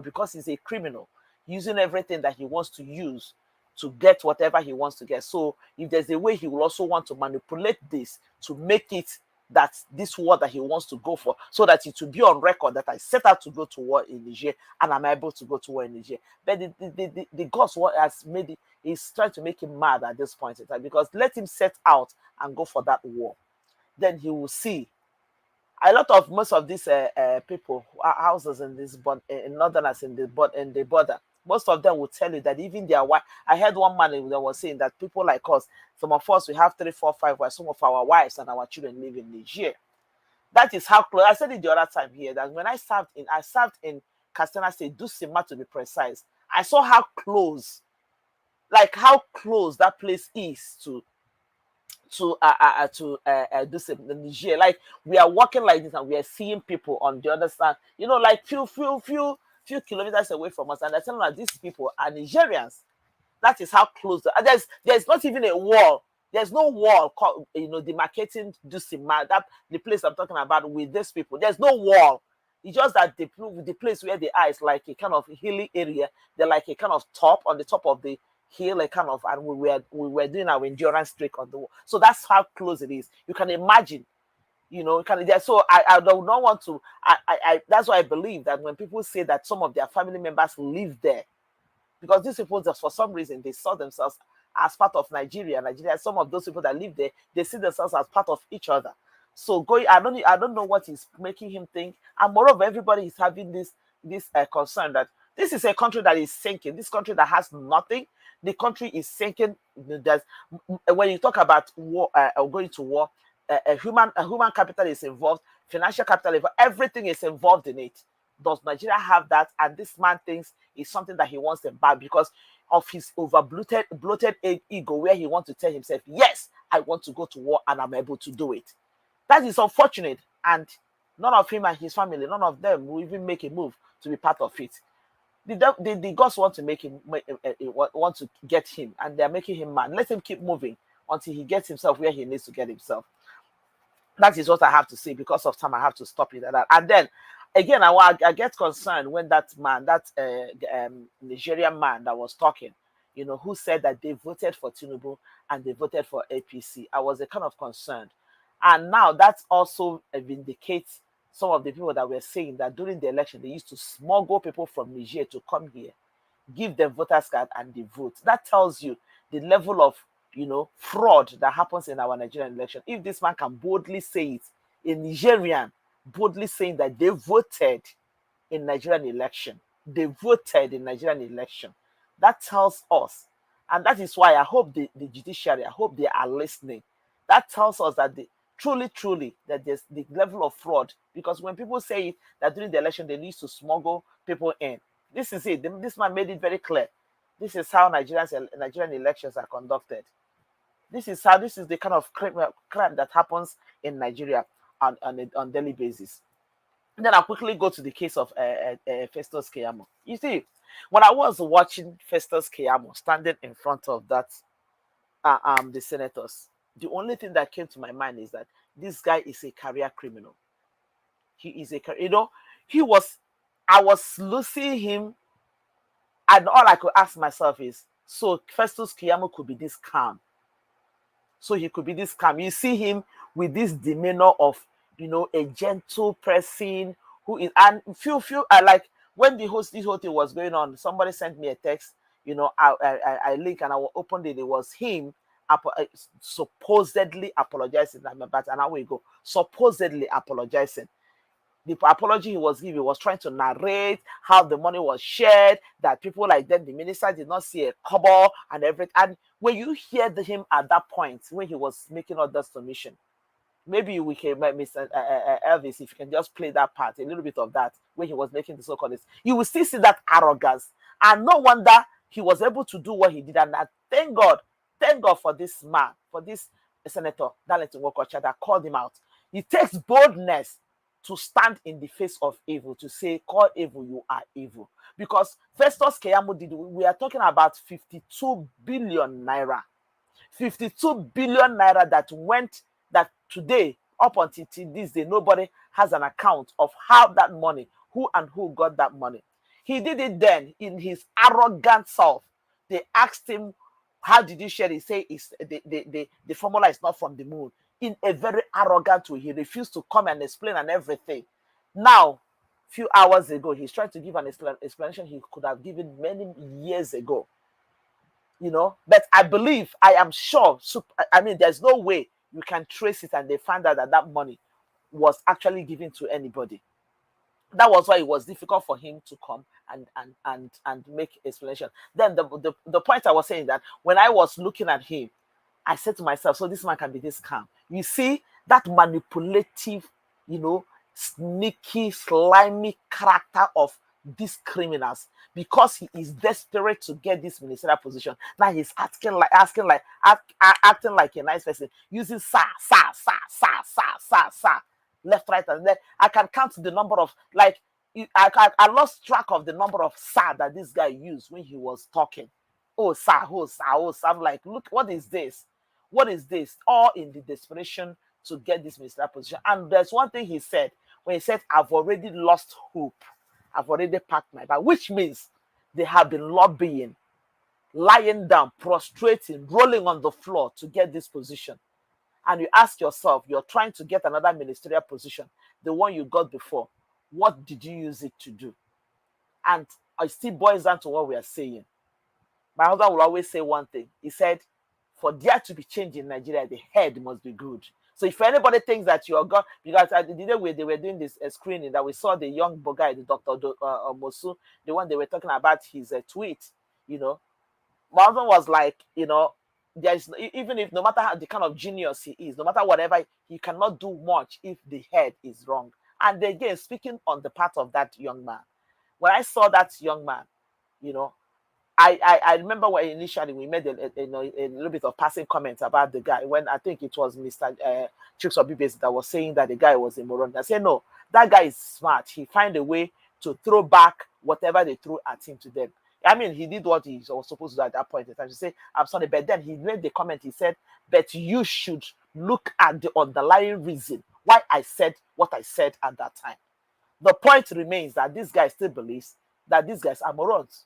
because he's a criminal, using everything that he wants to use to get whatever he wants to get. So if there's a way, he will also want to manipulate this to make it that this war that he wants to go for, so that it will be on record that I set out to go to war in Niger and I'm able to go to war in Niger. But the God's word has made it, is trying to make him mad at this point in time, because let him set out and go for that war. Then he will see a lot of most of these people, houses in this in northerners in the border. Most of them will tell you that even their wife. I heard one man that was saying that people like us, some of us, we have 3, 4, 5 wives. Some of our wives and our children live in Niger. That is how close. I said it the other time here that when I served in Katsina State, Dusima to be precise. I saw how close that place is to Niger. Like, we are walking like this and we are seeing people on the other side, you know, like few kilometers away from us, and they're telling us these people are Nigerians. That is how close. There's not even a wall. There's no wall, you know, demarcating Dusima, that the place I'm talking about with these people. There's no wall. It's just that the place where they are is like a kind of hilly area. They're like a kind of top on the top of the hill, a kind of, and we were doing our endurance trek on the wall. So that's how close it is. You can imagine. You know, so I do not want to. That's why I believe that when people say that some of their family members live there, because these people, just for some reason, they saw themselves as part of Nigeria. Some of those people that live there, they see themselves as part of each other. So I don't know what is making him think. And moreover, everybody is having this concern that this is a country that is sinking. This country that has nothing. The country is sinking. When you talk about war, going to war, human capital is involved, financial capital, everything is involved in it. Does Nigeria have that? And this man thinks it's something that he wants to buy because of his bloated ego, where he wants to tell himself, yes, I want to go to war and I'm able to do it. That is unfortunate, and none of him and his family, none of them will even make a move to be part of it. The gods want to make him want to get him, and they're making him mad. Let him keep moving until he gets himself where he needs to get himself. That is what I have to say. Because of time, I have to stop it at that. And then again, I get concerned when that man, Nigerian man that was talking, you know, who said that they voted for Tinubu and they voted for APC. I was a kind of concerned. And now that also vindicates some of the people that were saying that during the election, they used to smuggle people from Niger to come here, give them voters card and they vote. That tells you the level of, you know, fraud that happens in our Nigerian election. If this man can boldly say it, a Nigerian boldly saying that they voted in Nigerian election, that tells us. And that is why I hope the judiciary, I hope they are listening. That tells us that truly that there's the level of fraud. Because when people say that during the election they used to smuggle people in, this is it. This man made it very clear. This is how Nigerian elections are conducted. This is the kind of crime that happens in Nigeria on daily basis. And then I'll quickly go to the case of Festus Keyamo. You see, when I was watching Festus Keyamo standing in front of that the senators, the only thing that came to my mind is that this guy is a career criminal. He is a, I was losing him, and all I could ask myself is, so Festus Keyamo could be this calm. So he could be this calm. You see him with this demeanor of, a gentle person who is, and few, like when this whole thing was going on, somebody sent me a text, I linked and I opened it. It was him supposedly apologizing. But an hour ago, supposedly apologizing. The apology he was giving was trying to narrate how the money was shared, that people like them, the minister did not see a kobo and everything. And when you hear him at that point, when he was making all that submission, maybe we can, Mr. Elvis, if you can just play that part, a little bit of that, when he was making the so-called list, you will still see that arrogance. And no wonder he was able to do what he did. And thank God for this man, for this Senator Darlington Wokocha that called him out. It takes boldness to stand in the face of evil, to say, call evil, you are evil. Because Festus Keyamo we are talking about 52 billion naira. 52 billion naira that today, up until this day, nobody has an account of how that money, who got that money. He did it then in his arrogant self. They asked him, how did you share it? He say the formula is not from the moon. In a very arrogant way, he refused to come and explain and everything. Now, few hours ago, he's trying to give an explanation he could have given many years ago. But I am sure, there's no way you can trace it and they find out that money was actually given to anybody. That was why it was difficult for him to come and make explanation. Then the point I was saying that when I was looking at him, I said to myself, so this man can be this calm. You see, that manipulative, sneaky, slimy character of these criminals, because he is desperate to get this ministerial position. Now he's acting like a nice person, using sa, left, right, and left. I can count the number of, I lost track of the number of sa that this guy used when he was talking. Oh, sa, oh, sa, oh, sa. I'm like, look, what is this? What is this? All in the desperation to get this ministerial position. And there's one thing he said, when he said, I've already lost hope. I've already packed my bag, which means they have been lobbying, lying down, prostrating, rolling on the floor to get this position. And you ask yourself, you're trying to get another ministerial position, the one you got before. What did you use it to do? And it still boils down to what we are saying. My husband will always say one thing. He said, for there to be change in Nigeria, the head must be good. So if anybody thinks that you're God, because the day they were doing this screening, that we saw the young guy, the Dr. Mosu, the one they were talking about his tweet, my husband was like, there is, even if no matter how the kind of genius he is, no matter whatever, he cannot do much if the head is wrong. And again, speaking on the part of that young man, when I saw that young man, I remember when initially we made a little bit of passing comments about the guy, when I think it was Mr. Chicks Obibes that was saying that the guy was a moron. I said, no, that guy is smart. He find a way to throw back whatever they threw at him to them. He did what he was supposed to do at that point in time. To say, I'm sorry, but then he made the comment, he said, but you should look at the underlying reason why I said what I said at that time. The point remains that this guy still believes that these guys are morons.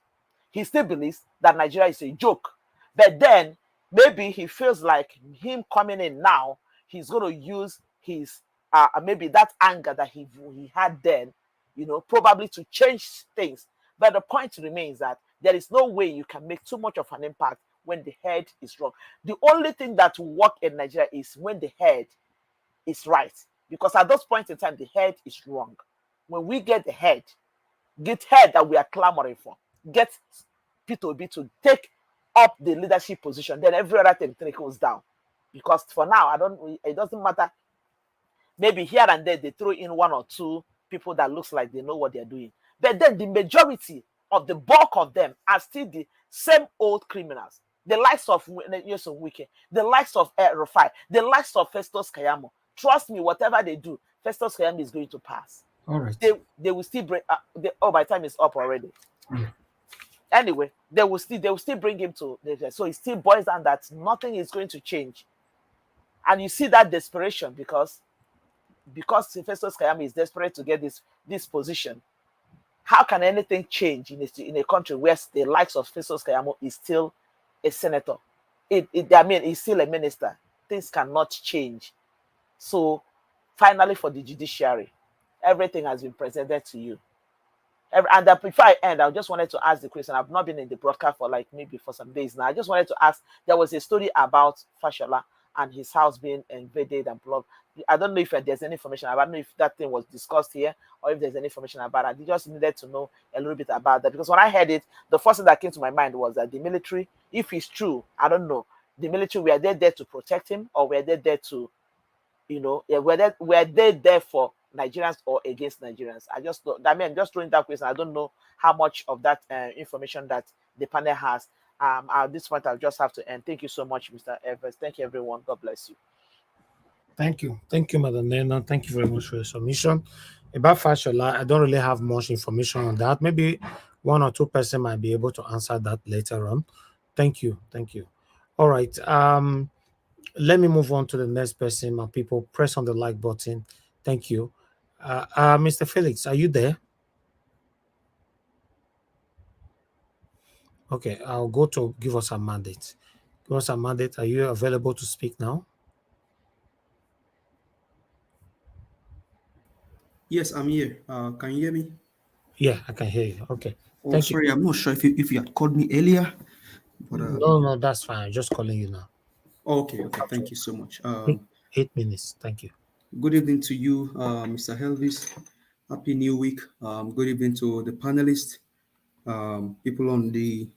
He still believes that Nigeria is a joke. But then, maybe he feels like him coming in now, he's going to use his, maybe that anger that he had then, probably to change things. But the point remains that there is no way you can make too much of an impact when the head is wrong. The only thing that will work in Nigeria is when the head is right. Because at those points in time, the head is wrong. When we get the head that we are clamoring for, get P2B to take up the leadership position, then every other thing trickles down. because for now, it doesn't matter. Maybe here and there they throw in one or two people that looks like they know what they're doing. But then the majority of the bulk of them are still the same old criminals. The likes of Yusuf Wike, the likes of Rufai, the likes of Festus Keyamo. Trust me, whatever they do, Festus Keyamo is going to pass. All right. They will still bring. My time is up already. Yeah. Anyway, they will still bring him to. So it still boils down that nothing is going to change, and you see that desperation because Festus Keyamo is desperate to get this position. How can anything change in a country where the likes of Festus Keyamo is still a senator? He's still a minister. Things cannot change. So finally, for the judiciary, everything has been presented to you. And before I end, I just wanted to ask the question. I've not been in the broadcast for maybe for some days now. I just wanted to ask, there was a story about Fashola and his house being invaded and blocked. I don't know if there's any information. I don't know if that thing was discussed here or if there's any information about it. I just needed to know a little bit about that, because when I heard it, the first thing that came to my mind was that the military, if it's true, I don't know, the military, were they there to protect him, or were they there to, were they there for Nigerians or against Nigerians? I'm just throwing that question. I don't know how much of that information that the panel has. At this point, I'll just have to end. Thank you so much, Mr. Evers. Thank you, everyone. God bless you. Thank you, Madam Nena. Thank you very much for your submission. About Fashola, I don't really have much information on that. Maybe one or two person might be able to answer that later on. Thank you. All right. Let me move on to the next person. My people, press on the like button. Thank you. Mr. Felix, are you there? Okay, I'll go to give us a mandate. Give us a mandate. Are you available to speak now? Yes, I'm here. Can you hear me? Yeah, I can hear you. Okay. Oh, Thank sorry, you. I'm not sure if you had called me earlier. But, No, that's fine. I'm just calling you now. Okay. Thank you so much. 8 minutes. Thank you. Good evening to you, Mr. Elvis. Happy New Week. Good evening to the panelists, people on the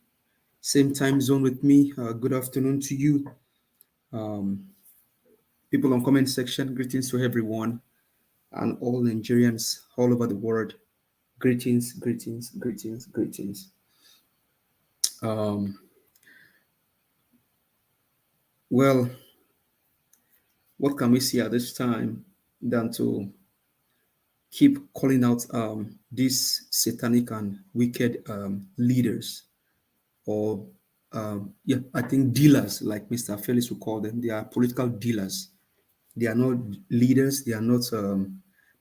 same time zone with me. Good afternoon to you. People on comment section, greetings to everyone and all Nigerians all over the world. Greetings. Well, what can we see at this time than to keep calling out these satanic and wicked leaders, or I think dealers, like Mr. Felix would call them. They are political dealers. They are not leaders. They are not.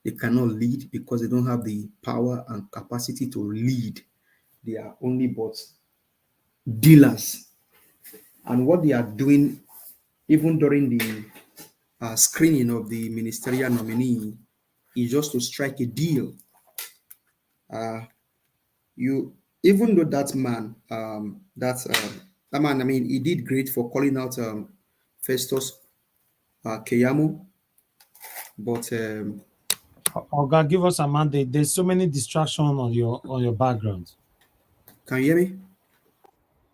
They cannot lead because they don't have the power and capacity to lead. They are only but dealers. And what they are doing, even during the screening of the ministerial nominee, is just to strike a deal. Even though that man, I mean, he did great for calling out Festus Keyamo, but Oga, give us a mandate. There's so many distractions on your background. Can you hear me?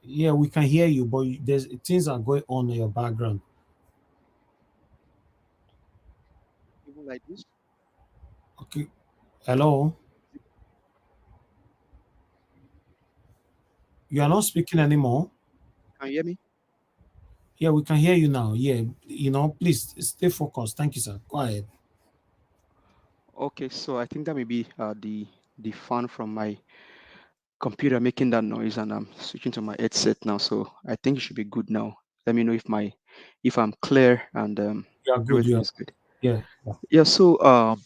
Yeah, we can hear you, but there's things are going on in your background. Even like this. Okay. Hello. You are not speaking anymore. Can you hear me? Yeah, we can hear you now. Yeah, please stay focused. Thank you, sir. Go ahead. Okay, so I think that may be the fan from my computer making that noise, and I'm switching to my headset now. So I think it should be good now. Let me know if I'm clear and you are good. Everything is good. Yeah. So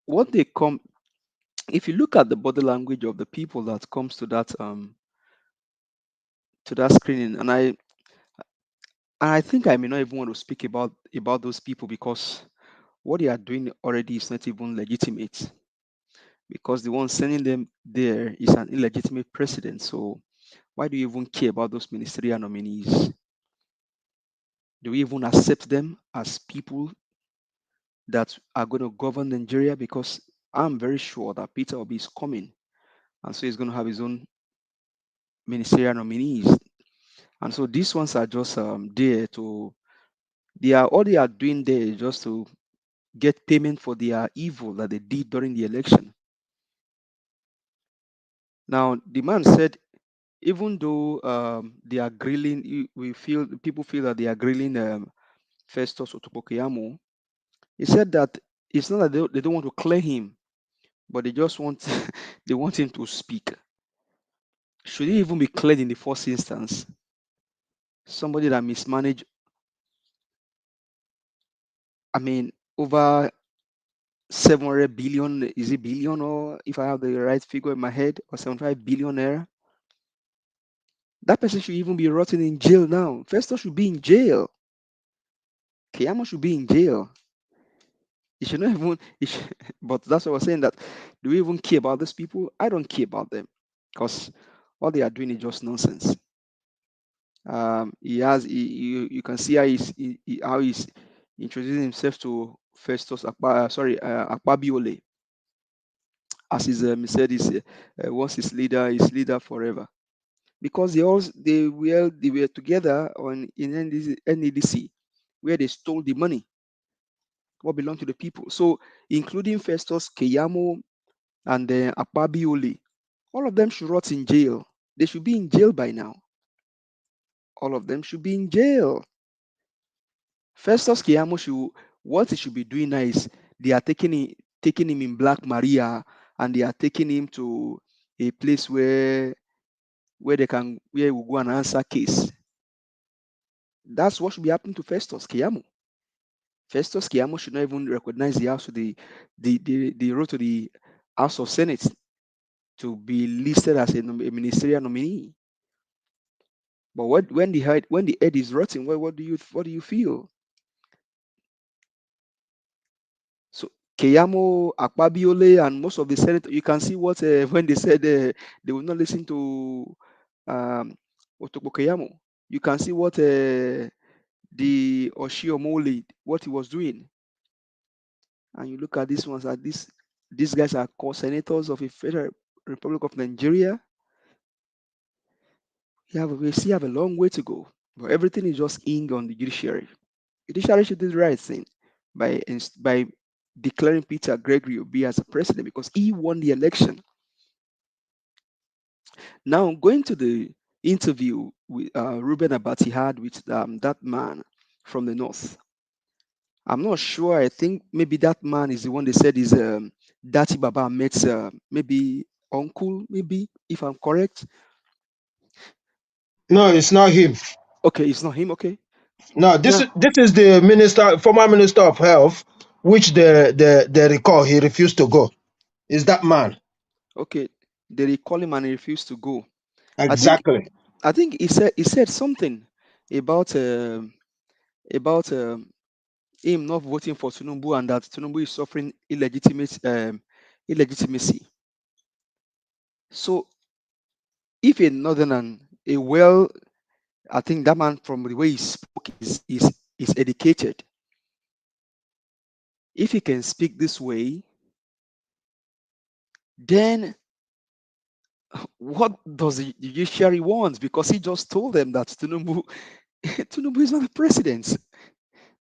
what they come, if you look at the body language of the people that comes to that screening, and I think I may not even want to speak about those people, because what they are doing already is not even legitimate, because the one sending them there is an illegitimate president. So why do you even care about those ministerial nominees? Do we even accept them as people that are going to govern Nigeria? Because I'm very sure that Peter Obi is coming, and so he's going to have his own ministerial nominees. And so these ones are just there to all they are doing there is just to get payment for their evil that they did during the election. Now, the man said, even though they are grilling, people feel that they are grilling Festus Keyamo. He said that it's not that they don't want to clear him, but they just want they want him to speak. Should he even be cleared in the first instance? Somebody that mismanaged, I mean, over 700 billion, is it billion, or if I have the right figure in my head, or 75 billion naira? That person should even be rotting in jail now. Festus should be in jail. Keyamo should be in jail. He should not even, but that's what I was saying, that do we even care about these people? I don't care about them, because all they are doing is just nonsense. You can see how he's introducing himself to Festus Akpabiole, as he said, once his leader forever, because they were together in NEDC, where they stole the money what belonged to the people. So including Festus, Keyamo, and Akpabiole, all of them should rot in jail. They should be in jail by now. All of them should be in jail. Festus Keyamo what he should be doing now is they are taking him in Black Maria, and they are taking him to a place where we go and answer case. That's what should be happening to Festus Keyamo. Festus Keyamo should not even recognize the house of the road to the House of Senate to be listed as a ministerial nominee. But when the head is rotting, what do you feel? So Keyamo, Akpabiole, and most of the senators, you can see what when they said they will not listen to Otokbo Keyamo. You can see what the Oshiomole, what he was doing. And you look at these ones, these guys are called senators of a Federal Republic of Nigeria. We still have a long way to go, but everything is just in on the judiciary. Judiciary should do the right thing by declaring Peter Gregory Obi as a president, because he won the election. Now, going to the interview with Ruben Abati had with that man from the north, I'm not sure. I think maybe that man is the one they said is Dati Baba Ahmed's maybe uncle, maybe, if I'm correct. No, it's not him. Okay, it's not him. Okay. No, this is the former minister of health, which they recall he refused to go. Is that man? Okay, they recall him and he refused to go. Exactly. I think he said something about him not voting for Tinubu, and that Tinubu is suffering illegitimacy. So if a northerner, I think that man, from the way he spoke, is educated. If he can speak this way, then what does the judiciary want? Because he just told them that Tinubu is not the president.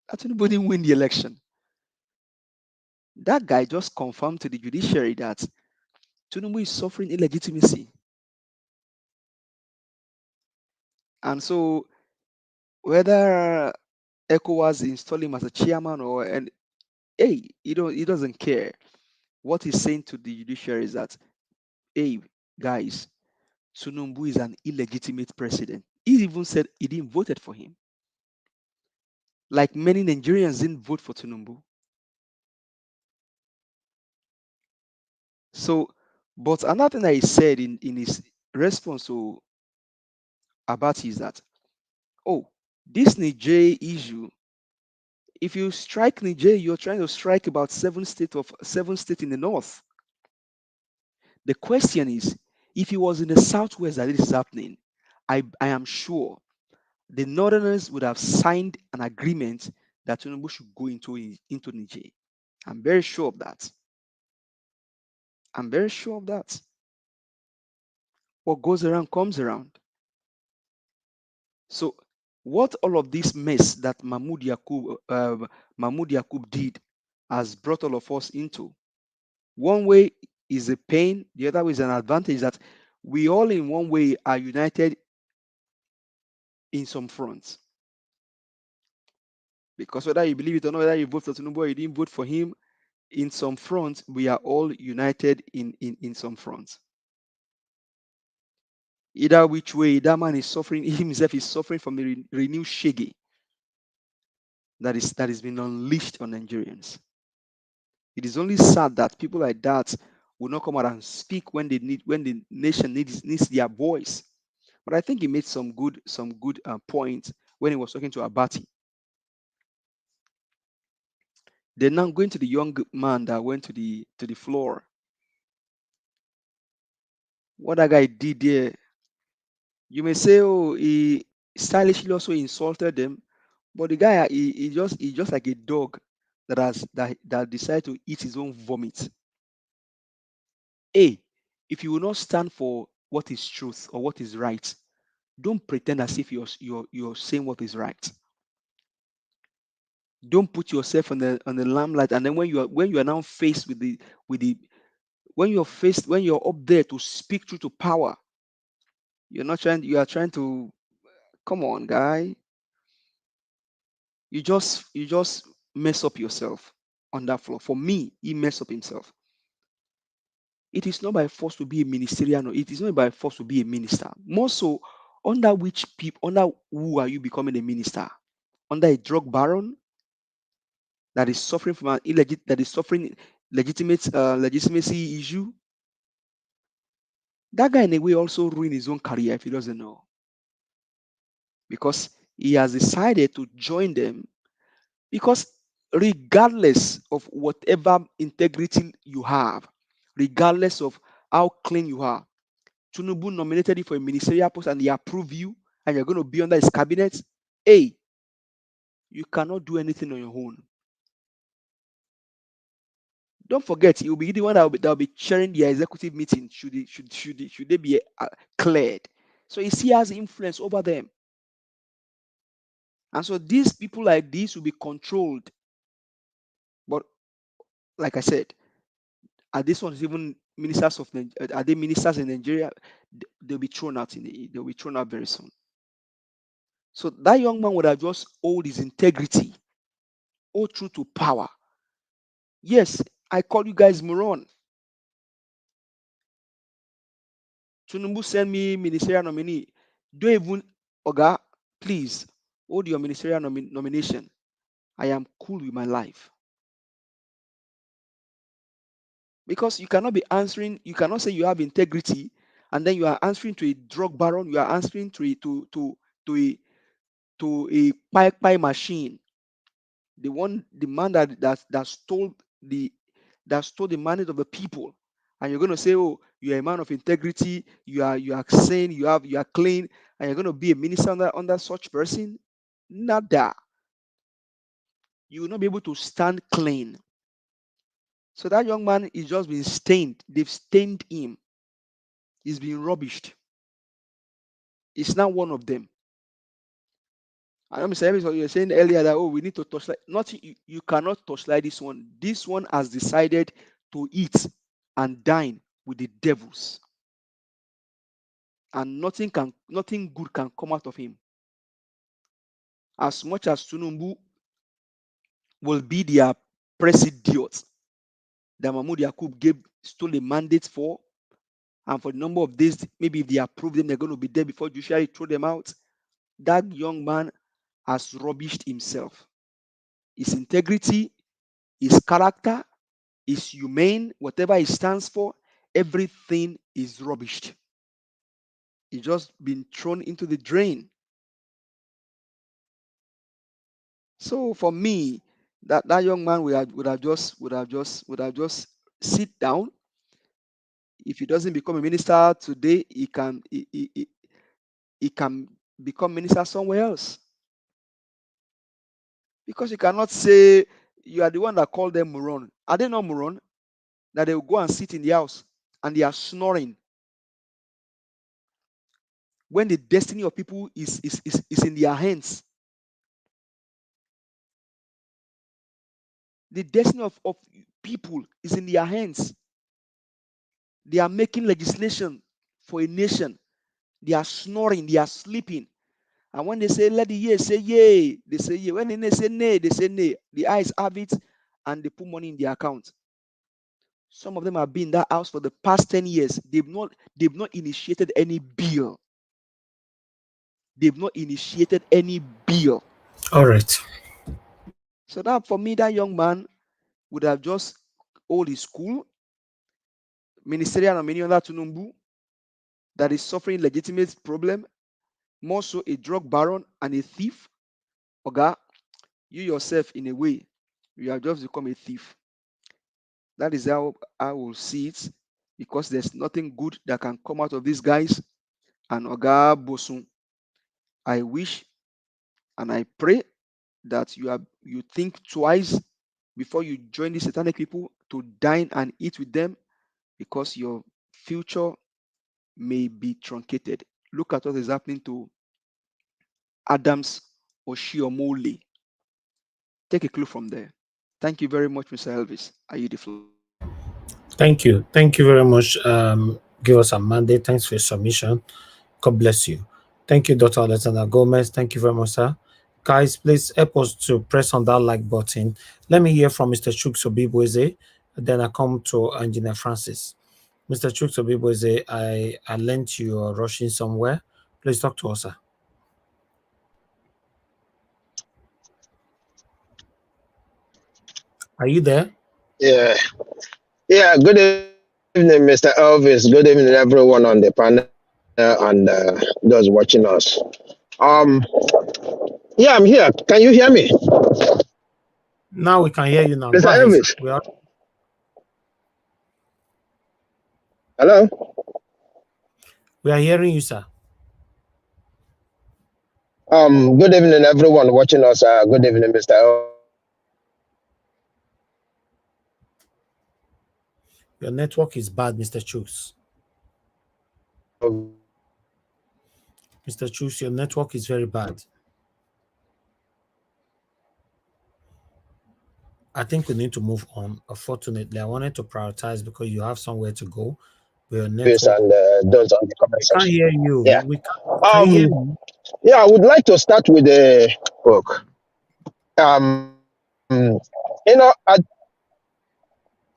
That Tinubu didn't win the election. That guy just confirmed to the judiciary that Tinubu is suffering illegitimacy. And so whether ECOWAS install him as a chairman he doesn't care. What he's saying to the judiciary is that, hey, guys, Tinubu is an illegitimate president. He even said he didn't vote for him. Like many Nigerians didn't vote for Tinubu. So, but another thing that he said in his response to Abati is that, this Niger issue, if you strike Niger, you're trying to strike about seven states in the north. The question is, if it was in the southwest that this is happening, I am sure the northerners would have signed an agreement that Tinubu should go into Niger. I'm very sure of that. What goes around comes around. So What all of this mess that Mahmoud Yakub did has brought all of us into. One way is a pain, the other way is an advantage that we all in one way are united in some fronts. Because whether you believe it or not, whether you vote for Tinubu or you didn't vote for him, in some fronts, we are all united in some fronts. Either which way, that man is suffering, he himself is suffering from the renewed shaggy that is been unleashed on Nigerians. It is only sad that people like that will not come out and speak when the nation needs their voice. But I think he made some good points when he was talking to Abati. Then now going to the young man that went to the floor. What that guy did there, you may say, oh, he stylishly also insulted them, but the guy he just like a dog that decided to eat his own vomit. If you will not stand for what is truth or what is right, don't pretend as if you're saying what is right. Don't put yourself on the limelight, and then when you are now faced with the when you're up there to speak truth to power, you are trying to, come on, guy. You just mess up yourself on that floor. For me, he messed up himself. It is not by force to be a ministerial, no, it is not by force to be a minister. More so, under who are you becoming a minister? Under a drug baron that is suffering from legitimacy issue? That guy in a way also ruined his own career if he doesn't know. Because he has decided to join them, because regardless of whatever integrity you have, regardless of how clean you are, Tinubu nominated you for a ministerial post and he approved you and you're going to be under his cabinet. You cannot do anything on your own. Don't forget, he will be the one that will be chairing the executive meeting should they be cleared. So he still has influence over them. And so these people like this will be controlled. But like I said, are these ones even ministers are they ministers in Nigeria? They'll be thrown out they'll be thrown out very soon. So that young man would have just hold his integrity, hold true to power. Yes, I call you guys moron. Tinubu send me ministerial nominee. Don't even, Oga, please hold your ministerial nomination. I am cool with my life. Because you cannot be answering, you cannot say you have integrity and then you are answering to a drug baron, you are answering to a pie machine. The man that stole the mandate of the people. And you're going to say, oh, you're a man of integrity, you are sane, you are clean, and you're going to be a minister under such person? Nada. You will not be able to stand clean. So that young man is just been stained. They've stained him. He's been rubbished. He's now one of them. I know Mr. Evans, you were saying earlier that, oh, we need to touchlight. Nothing, you cannot touchlight this one. This one has decided to eat and dine with the devils. And nothing good can come out of him. As much as Tinubu will be their president that Mahmoud Yakub stole a mandate for, and for the number of days, maybe if they approve them, they're going to be there before Judiciary throw them out. That young man has rubbished himself. His integrity, his character, his humane, whatever he stands for, everything is rubbished. He's just been thrown into the drain. So for me, that young man would have just sit down. If he doesn't become a minister today, he can become minister somewhere else. Because you cannot say you are the one that called them moron. Are they not moron? That they will go and sit in the house and they are snoring. when the destiny of people is in their hands. The destiny of people is in their hands. They are making legislation for a nation. They are snoring, they are sleeping. And when they say let the yea say yea, they say yea. When they say nay, they say nay. The eyes have it and they put money in their account. Some of them have been in that house for the past 10 years. They've not initiated any bill. They've not initiated any bill. All right. So that for me, that young man would have just hold his school, ministerial nominee under Tunumbu, that is suffering legitimate problem, more so a drug baron and a thief. Oga, you yourself, in a way, you have just become a thief. That is how I will see it, because there's nothing good that can come out of these guys. And Oga Bosun, I wish and I pray that you think twice before you join these satanic people to dine and eat with them, because your future may be truncated. Look at what is happening to Adams Oshiomole. Take a clue from there. Thank you very much, Mr. Elvis. Are you the floor? Thank you. Thank you very much. Give us a mandate. Thanks for your submission. God bless you. Thank you, Dr. Alexander Gomez. Thank you very much, sir. Guys, please help us to press on that like button. Let me hear from Mr. Chuks Obibweze. Then I come to Engineer Francis. Mr. Chuks Obibweze, I learned you are rushing somewhere. Please talk to us, sir. Are you there? Yeah. Yeah. Good evening, Mr. Elvis. Good evening, everyone on the panel and those watching us. Yeah, I'm here. Can you hear me? Now we can hear you now. Mr. Go ahead, Elvis. we are... Hello? We are hearing you, sir. Good evening, everyone watching us. Good evening, Mr. Elvis. Your network is bad, Mr. Chuks. Mr. Chuks, your network is very bad. I think we need to move on. Unfortunately, I wanted to prioritize because you have somewhere to go. Your network. And those on the comment section. section. Can't hear you. Yeah. Can you hear me? Yeah, I would like to start with the book. Mr.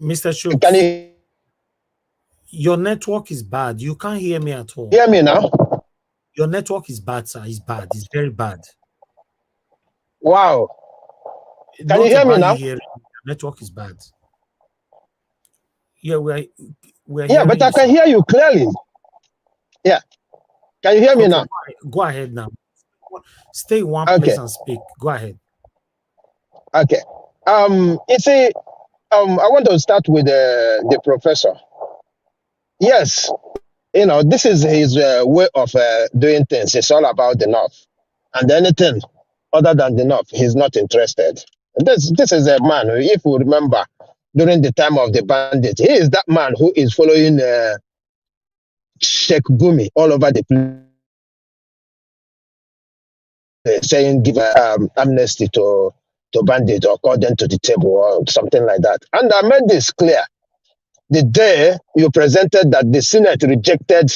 Chuks, can you your network is bad. You can't hear me at all. Hear me now? Your network is bad, sir. It's bad. It's very bad. Wow. Can you hear me now? Your network is bad. Yeah, we're yeah, but I can hear you clearly. Yeah. Can you hear me now? Go ahead now. Stay in one place and speak. Go ahead. Okay. You see, I want to start with the professor. Yes, this is his way of doing things. It's all about the North. And anything other than the North, he's not interested. This is a man, if you remember, during the time of the bandit, he is that man who is following Sheikh Gumi all over the place, saying give amnesty to bandit or call them to the table or something like that. And I made this clear. The day you presented that the Senate rejected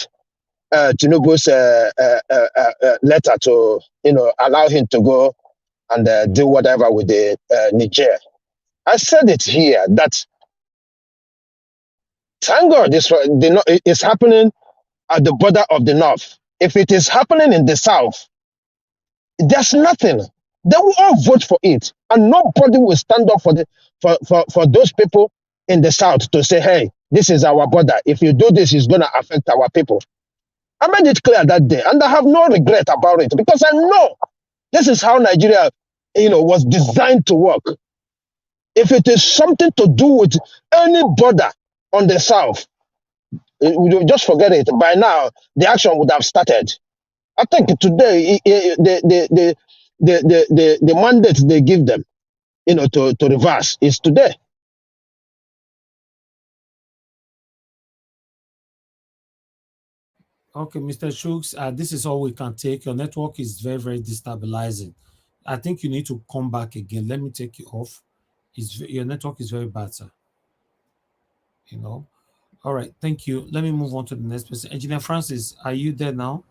Tinubu's letter to, allow him to go and do whatever with the Niger. I said it here that thank God it's happening at the border of the North. If it is happening in the South, there's nothing. They will all vote for it, and nobody will stand up for those people in the South to say, "Hey, this is our border. If you do this, it's going to affect our people." I made it clear that day, and I have no regret about it because I know this is how Nigeria, was designed to work. If it is something to do with any border on the South, we just forget it. By now, the action would have started. I think today, the mandate they give them, to reverse is today. Okay, Mr. Shooks, this is all we can take. Your network is very, very destabilizing. I think you need to come back again. Let me take you off. Your network is very bad, sir. You know. All right, thank you. Let me move on to the next person. Engineer Francis, are you there now?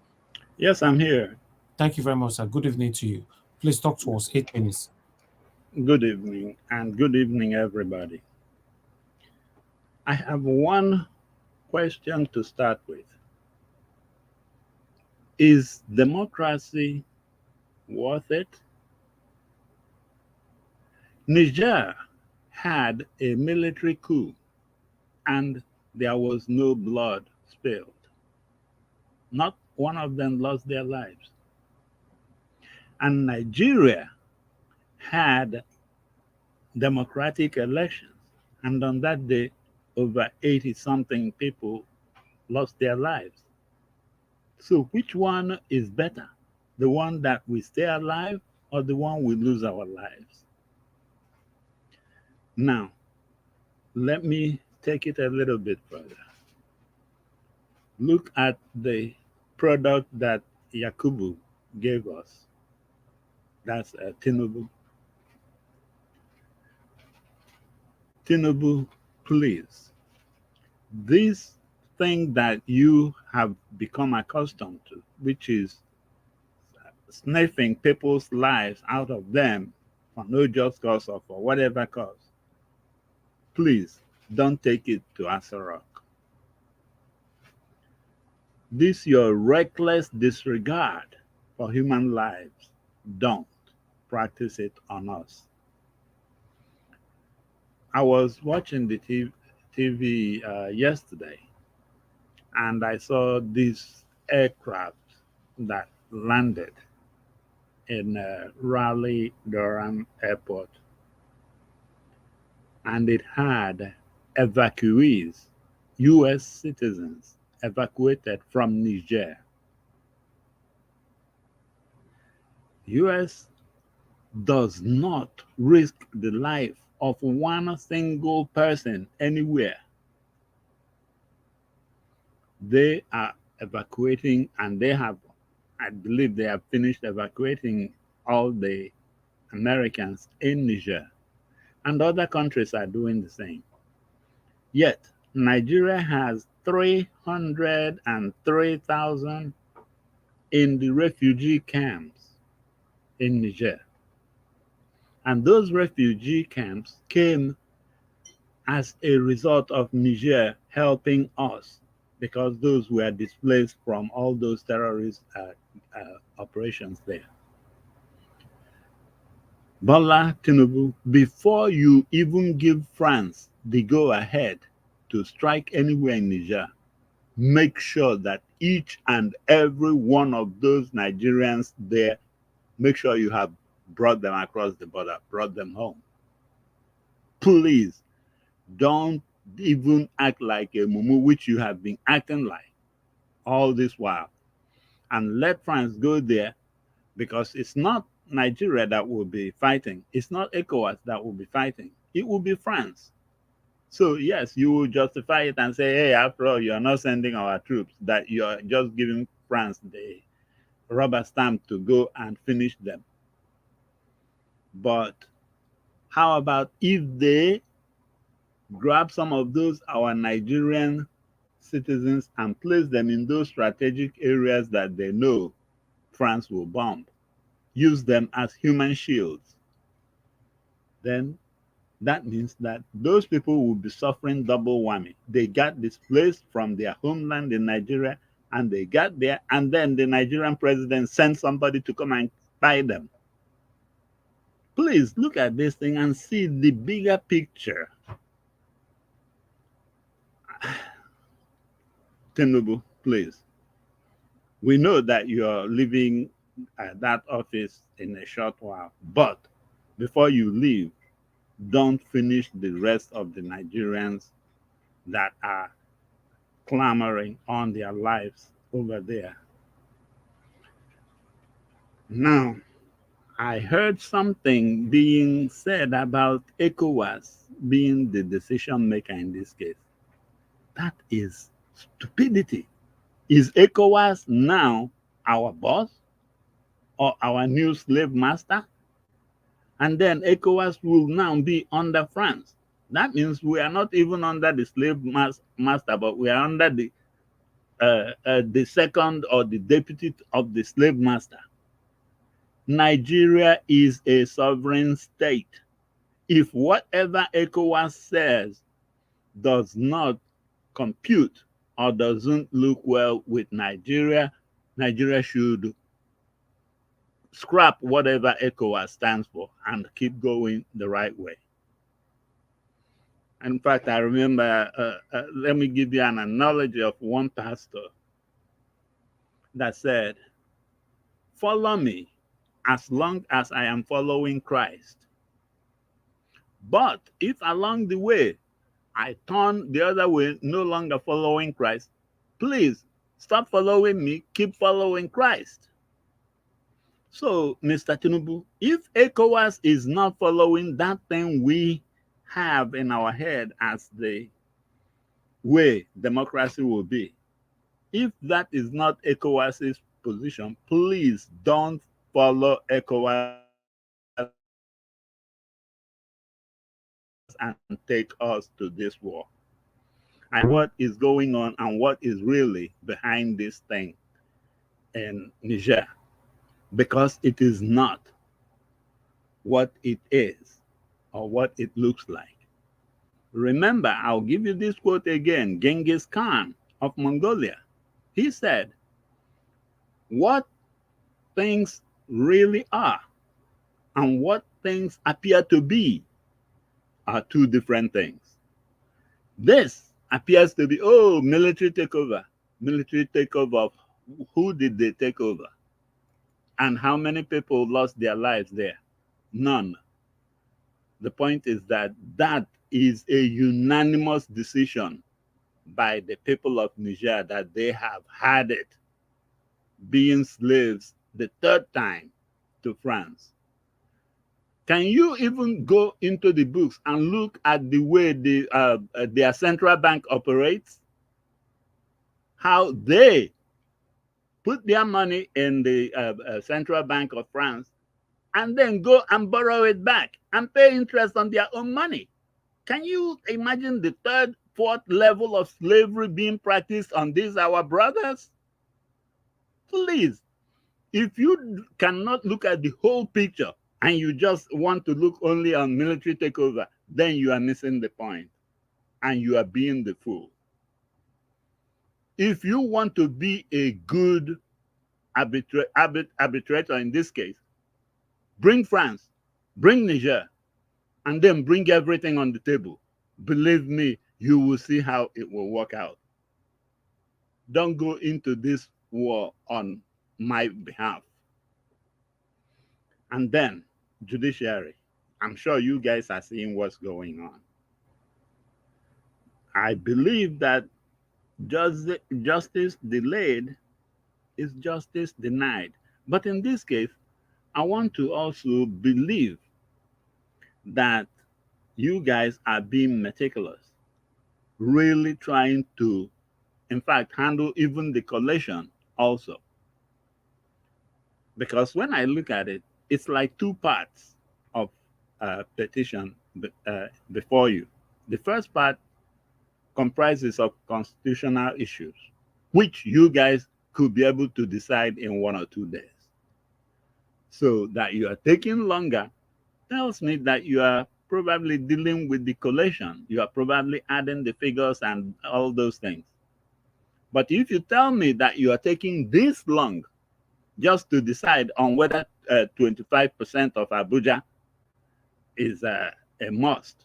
Yes, I'm here. Thank you very much, sir. Good evening to you. Please talk to us. 8 minutes. Good evening, and good evening, everybody. I have one question to start with. Is democracy worth it? Niger had a military coup, and there was no blood spilled. Not one of them lost their lives. And Nigeria had democratic elections, and on that day, over 80-something people lost their lives. So which one is better? The one that we stay alive or the one we lose our lives? Now, let me take it a little bit further. Look at the product that Yakubu gave us. That's Tinubu. Tinubu, please. This thing that you have become accustomed to, which is sniffing people's lives out of them for no just cause or for whatever cause, please don't take it to Asarok. This your reckless disregard for human lives. Don't practice it on us. I was watching the TV yesterday, and I saw this aircraft that landed in Raleigh-Durham Airport, and it had evacuees, U.S. citizens evacuated from Niger. U.S. does not risk the life of one single person anywhere. They are evacuating, and they have, I believe they have finished evacuating all the Americans in Niger, and other countries are doing the same. Yet, Nigeria has 303,000 in the refugee camps in Niger. And those refugee camps came as a result of Niger helping us, because those were displaced from all those terrorist operations there. Bola Tinubu, before you even give France the go-ahead to strike anywhere in Niger, make sure that each and every one of those Nigerians there, make sure you have brought them across the border, brought them home. Please don't even act like a mumu, which you have been acting like all this while. And let France go there, because it's not Nigeria that will be fighting. It's not ECOWAS that will be fighting. It will be France. So yes, you will justify it and say, hey, after all, you are not sending our troops, that you are just giving France the rubber stamp to go and finish them. But how about if they grab some of those, our Nigerian citizens, and place them in those strategic areas that they know France will bomb? Use them as human shields. Then that means that those people will be suffering double whammy. They got displaced from their homeland in Nigeria, and they got there, and then the Nigerian president sent somebody to come and buy them. Please look at this thing and see the bigger picture. Tinubu, please. We know that you're leaving that office in a short while, but before you leave, don't finish the rest of the Nigerians that are clamoring on their lives over there. Now, I heard something being said about ECOWAS being the decision maker in this case. That is stupidity. Is ECOWAS now our boss or our new slave master? And then ECOWAS will now be under France. That means we are not even under the slave master, but we are under the second or the deputy of the slave master. Nigeria is a sovereign state. If whatever ECOWAS says does not compute or doesn't look well with Nigeria, Nigeria should scrap whatever ECOWAS stands for and keep going the right way. In fact, I remember, let me give you an analogy of one pastor that said, follow me as long as I am following Christ. But if along the way I turn the other way, no longer following Christ, please stop following me, keep following Christ. So, Mr. Tinubu, if ECOWAS is not following that thing we have in our head as the way democracy will be, if that is not ECOWAS's position, please don't follow ECOWAS and take us to this war. And what is going on and what is really behind this thing in Niger, because it is not what it is or what it looks like. Remember, I'll give you this quote again, Genghis Khan of Mongolia. He said, what things really are and what things appear to be are two different things. This appears to be, oh, military takeover. Military takeover. Who did they take over? And how many people lost their lives there? None. The point is that that is a unanimous decision by the people of Niger that they have had it, being slaves the third time to France. Can you even go into the books and look at the way their central bank operates? How they put their money in the central bank of France and then go and borrow it back and pay interest on their own money. Can you imagine the third, fourth level of slavery being practiced on these our brothers? Please, if you cannot look at the whole picture and you just want to look only on military takeover, then you are missing the point and you are being the fool. If you want to be a good arbitrator in this case, bring France, bring Niger, and then bring everything on the table. Believe me, you will see how it will work out. Don't go into this war on my behalf. And then, Judiciary. I'm sure you guys are seeing what's going on. I believe that justice delayed is justice denied. But in this case, I want to also believe that you guys are being meticulous, really trying to, in fact, handle even the collation also. Because when I look at it, it's like two parts of petition before you. The first part comprises of constitutional issues, which you guys could be able to decide in 1 or 2 days. So that you are taking longer tells me that you are probably dealing with the collation. You are probably adding the figures and all those things. But if you tell me that you are taking this long just to decide on whether 25% of Abuja is a must,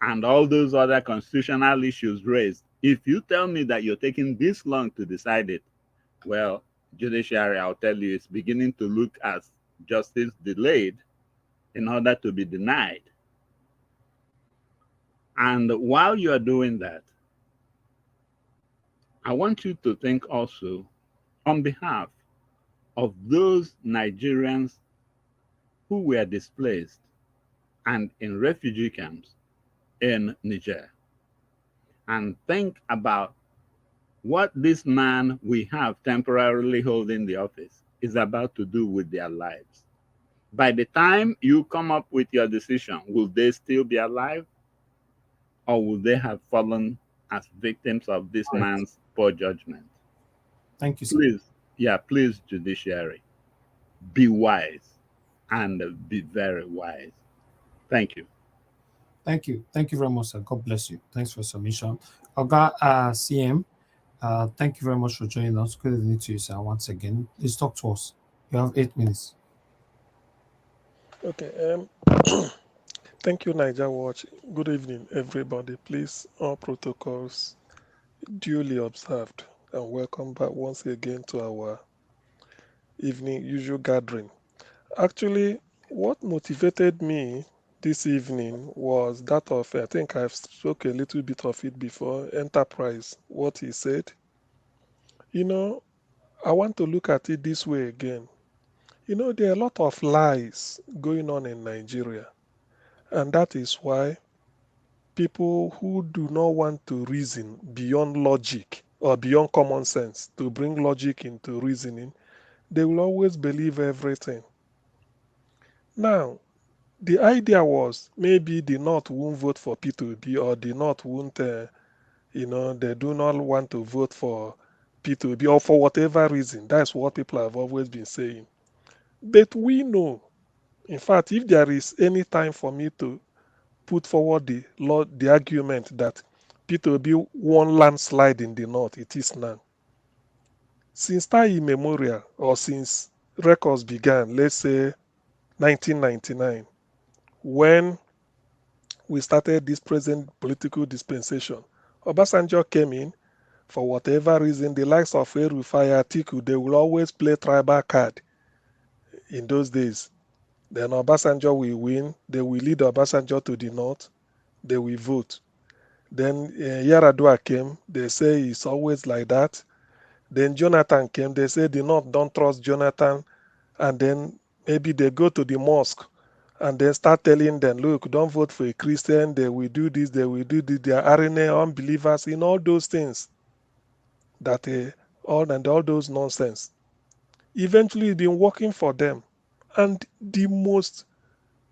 and all those other constitutional issues raised, if you tell me that you're taking this long to decide it, well, Judiciary, I'll tell you, it's beginning to look as justice delayed in order to be denied. And while you are doing that, I want you to think also on behalf of those Nigerians who were displaced and in refugee camps in Niger, and think about what this man we have temporarily holding the office is about to do with their lives. By the time you come up with your decision, will they still be alive, or will they have fallen as victims of this man's poor judgment? Thank you, sir. Please, Judiciary, be wise and be very wise. Thank you. Thank you. Thank you very much, sir. God bless you. Thanks for your submission. Oga CM, thank you very much for joining us. Good evening to you, sir, once again. Please talk to us. You have 8 minutes. Okay. Thank you, Niger Watch. Good evening, everybody. Please, all protocols duly observed, and welcome back once again to our evening usual gathering. Actually, what motivated me this evening was that of, I think I've spoke a little bit of it before, enterprise, what he said. You know, I want to look at it this way again. You know, there are a lot of lies going on in Nigeria, and that is why people who do not want to reason beyond logic or beyond common sense, to bring logic into reasoning, they will always believe everything. Now, the idea was maybe the North won't vote for P2B, or the North won't, they do not want to vote for P2B, or for whatever reason. That's what people have always been saying. But we know, in fact, if there is any time for me to put forward the argument that P2B won landslide in the North, it is now. Since time immemorial, or since records began, let's say 1999, when we started this present political dispensation, Obasanjo came in. For whatever reason, the likes of El-Rufai, Atiku, they will always play tribal card in those days. Then Obasanjo will win. They will lead Obasanjo to the north. They will vote. Then Yaradua came. They say it's always like that. Then Jonathan came. They say the north don't trust Jonathan. And then maybe they go to the mosque and then start telling them, look, don't vote for a Christian. They will do this. They will do this. They are unbelievers in all those things. That all those nonsense. Eventually, it's been working for them. And the most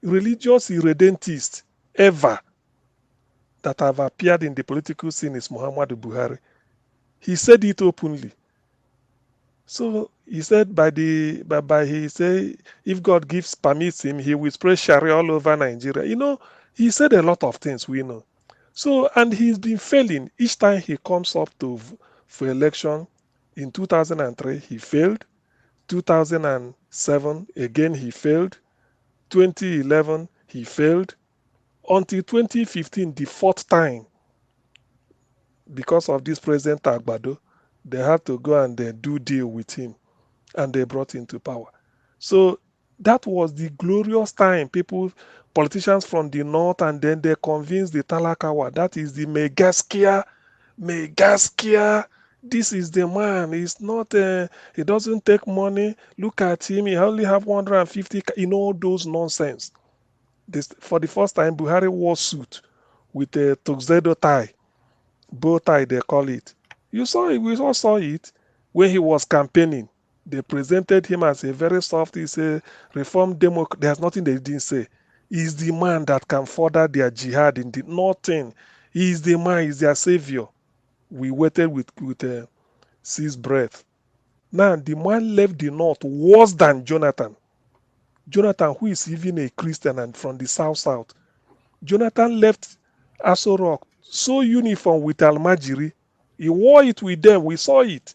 religious irredentist ever that have appeared in the political scene is Muhammadu Buhari. He said it openly. So he said he say if God permits him, he will spread Sharia all over Nigeria. You know, he said a lot of things we know. So, and he's been failing each time he comes up for election. In 2003, he failed. 2007, again he failed. 2011, he failed. Until 2015, the fourth time, because of this President Agbado, they had to go and do deal with him, and they brought him to power. So that was the glorious time. Politicians from the north, and then they convinced the Talakawa. That is the Megaskia. This is the man. He's not. He doesn't take money. Look at him. He only have 150. All those nonsense. For the first time, Buhari wore suit with a tuxedo tie, bow tie they call it. You saw it. We all saw it when he was campaigning. They presented him as a very soft. He's a reform democrat. There's nothing they didn't say. He's the man that can further their jihad in the nothing. He's the man. He's their savior. We waited with seized breath. Now the man left the north worse than Jonathan. Jonathan, who is even a Christian and from the south. Jonathan left Aso Rock so uniform with Almajiri. He wore it with them. We saw it.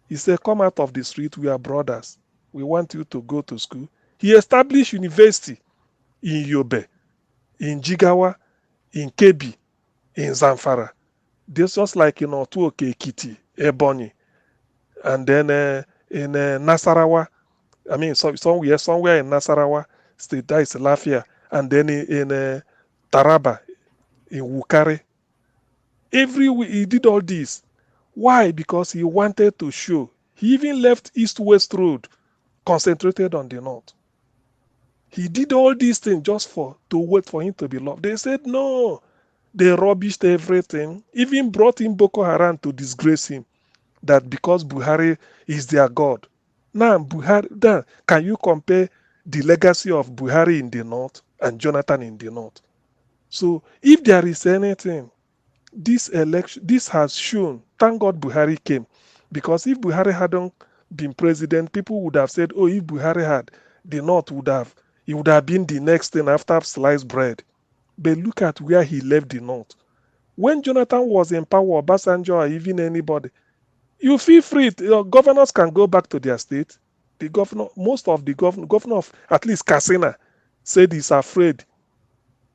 He said, come out of the street. We are brothers. We want you to go to school. He established university in Yobe, in Jigawa, in Kebi, in Zamfara. This just like in Otuoke Ekiti, Ebonyi, and then in Nasarawa. I mean, somewhere in Nasarawa state, that is Lafia, and then in Taraba, in Wukare. He did all this. Why? Because he wanted to show. He even left East-West Road, concentrated on the north. He did all these things just to wait for him to be loved. They said no. They rubbished everything. Even brought in Boko Haram to disgrace him. that because Buhari is their God. Now, can you compare the legacy of Buhari in the north and Jonathan in the north? So if there is anything, this election, this has shown, thank God Buhari came. Because if Buhari hadn't been president, people would have said, oh, if Buhari had, the north he would have been the next thing after sliced bread. But look at where he left the north. When Jonathan was in power, Obasanjo or even anybody, you feel free. Governors can go back to their state. The governor, most of the governor of at least Katsina, said he's afraid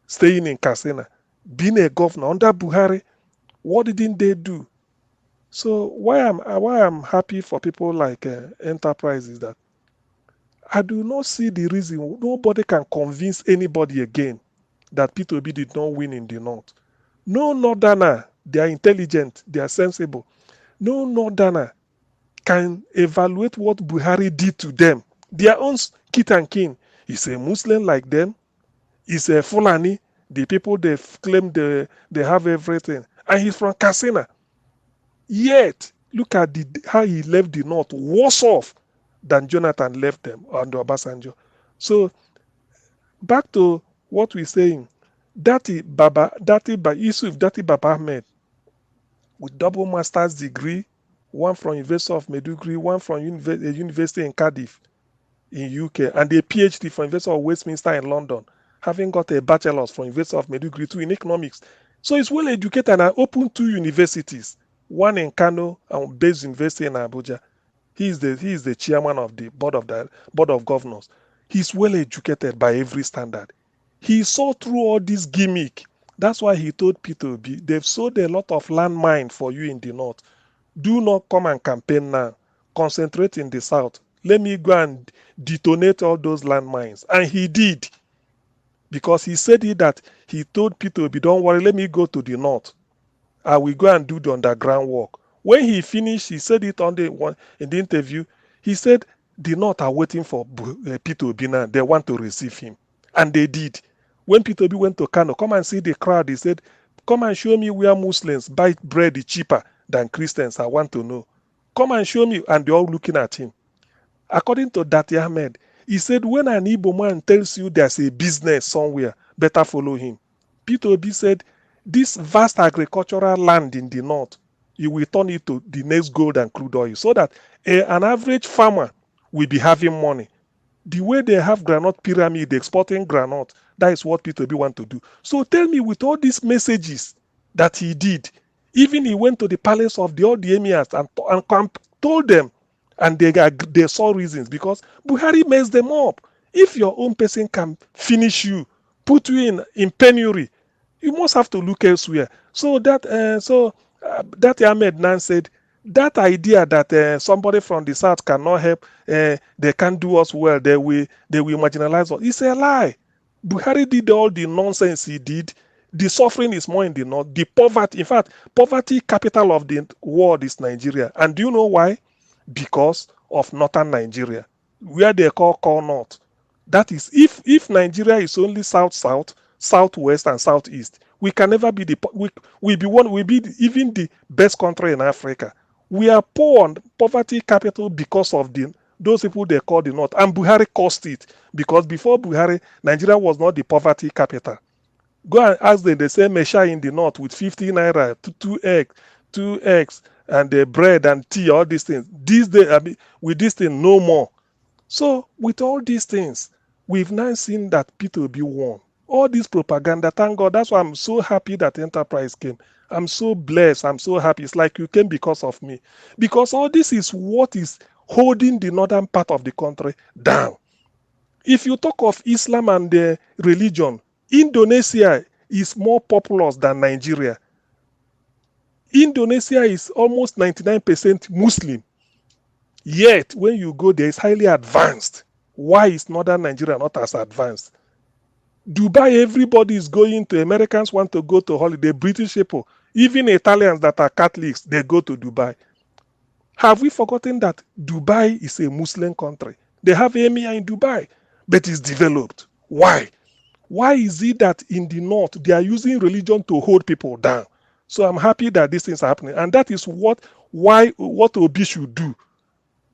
staying in Katsina. Being a governor under Buhari, what didn't they do? So why I'm happy for people like Enterprise is that I do not see the reason. Nobody can convince anybody again that P2B did not win in the north. No northerner, they are intelligent, they are sensible. No northerner can evaluate what Buhari did to them. Their own kith and kin. He's a Muslim like them. He's a Fulani, the people they claim they have everything. And he's from Katsina. Yet, look at how he left the north worse off than Jonathan left them under Obasanjo. So, back to what we're saying. Yusuf Dati Baba Ahmed, with double master's degree, one from University of Maiduguri, one from a university in Cardiff in UK, and a PhD from University of Westminster in London, having got a bachelor's from University of Maiduguri too in economics. So he's well educated and opened 2 universities, one in Kano and Bayes University in Abuja. He is the chairman of the board of governors. He's well educated by every standard. He saw through all this gimmick. That's why he told P2B, they've sowed a lot of landmine for you in the north. Do not come and campaign now. Concentrate in the south. Let me go and detonate all those landmines. And he did. Because he said that he told P2B, don't worry, let me go to the north. I will go and do the underground work. When he finished, he said it in the interview. He said the north are waiting for P2B now. They want to receive him. And they did. When P2B went to Kano, come and see the crowd, he said, come and show me where Muslims buy bread cheaper than Christians. I want to know. Come and show me. And they're all looking at him. According to Dati Ahmed, he said, when an Igbo man tells you there's a business somewhere, better follow him. P2B said, this vast agricultural land in the north, you will turn it to the next gold and crude oil so that an average farmer will be having money. The way they have granite pyramid exporting granite, that is what P2B want to do. So tell me, with all these messages that he did, even he went to the palace of all the emirs and told them, and they saw reasons because Buhari messed them up. If your own person can finish you, put you in penury, you must have to look elsewhere. So that Ahmed Nan said, that idea that somebody from the south cannot help, they can't do us well, they will marginalize us, it's a lie. Buhari did all the nonsense he did. The suffering is more in the north. The poverty, in fact, poverty capital of the world is Nigeria. And do you know why? Because of northern Nigeria, where they call north. That is, if Nigeria is only south, southwest, and southeast, we can never be we'll be even the best country in Africa. We are poor and poverty capital because of those people they call the north. And Buhari caused it because before Buhari, Nigeria was not the poverty capital. Go and ask them, they say Mesha in the north with 50 naira, 2 eggs, and the bread and tea, all these things. These days, with this thing, no more. So with all these things, we've now seen that P2B won. All this propaganda, thank God. That's why I'm so happy that Enterprise came. I'm so blessed. I'm so happy. It's like you came because of me. Because all this is what is holding the northern part of the country down. If you talk of Islam and the religion, Indonesia is more populous than Nigeria. Indonesia is almost 99% Muslim. Yet, when you go there, it's highly advanced. Why is northern Nigeria not as advanced? Dubai, everybody is going to. Americans want to go to holiday. British people, even Italians that are Catholics, they go to Dubai. Have we forgotten that Dubai is a Muslim country? They have emir in Dubai, but it's developed. Why? Why is it that in the north, they are using religion to hold people down? So I'm happy that these things are happening. And that is what what Obi should do.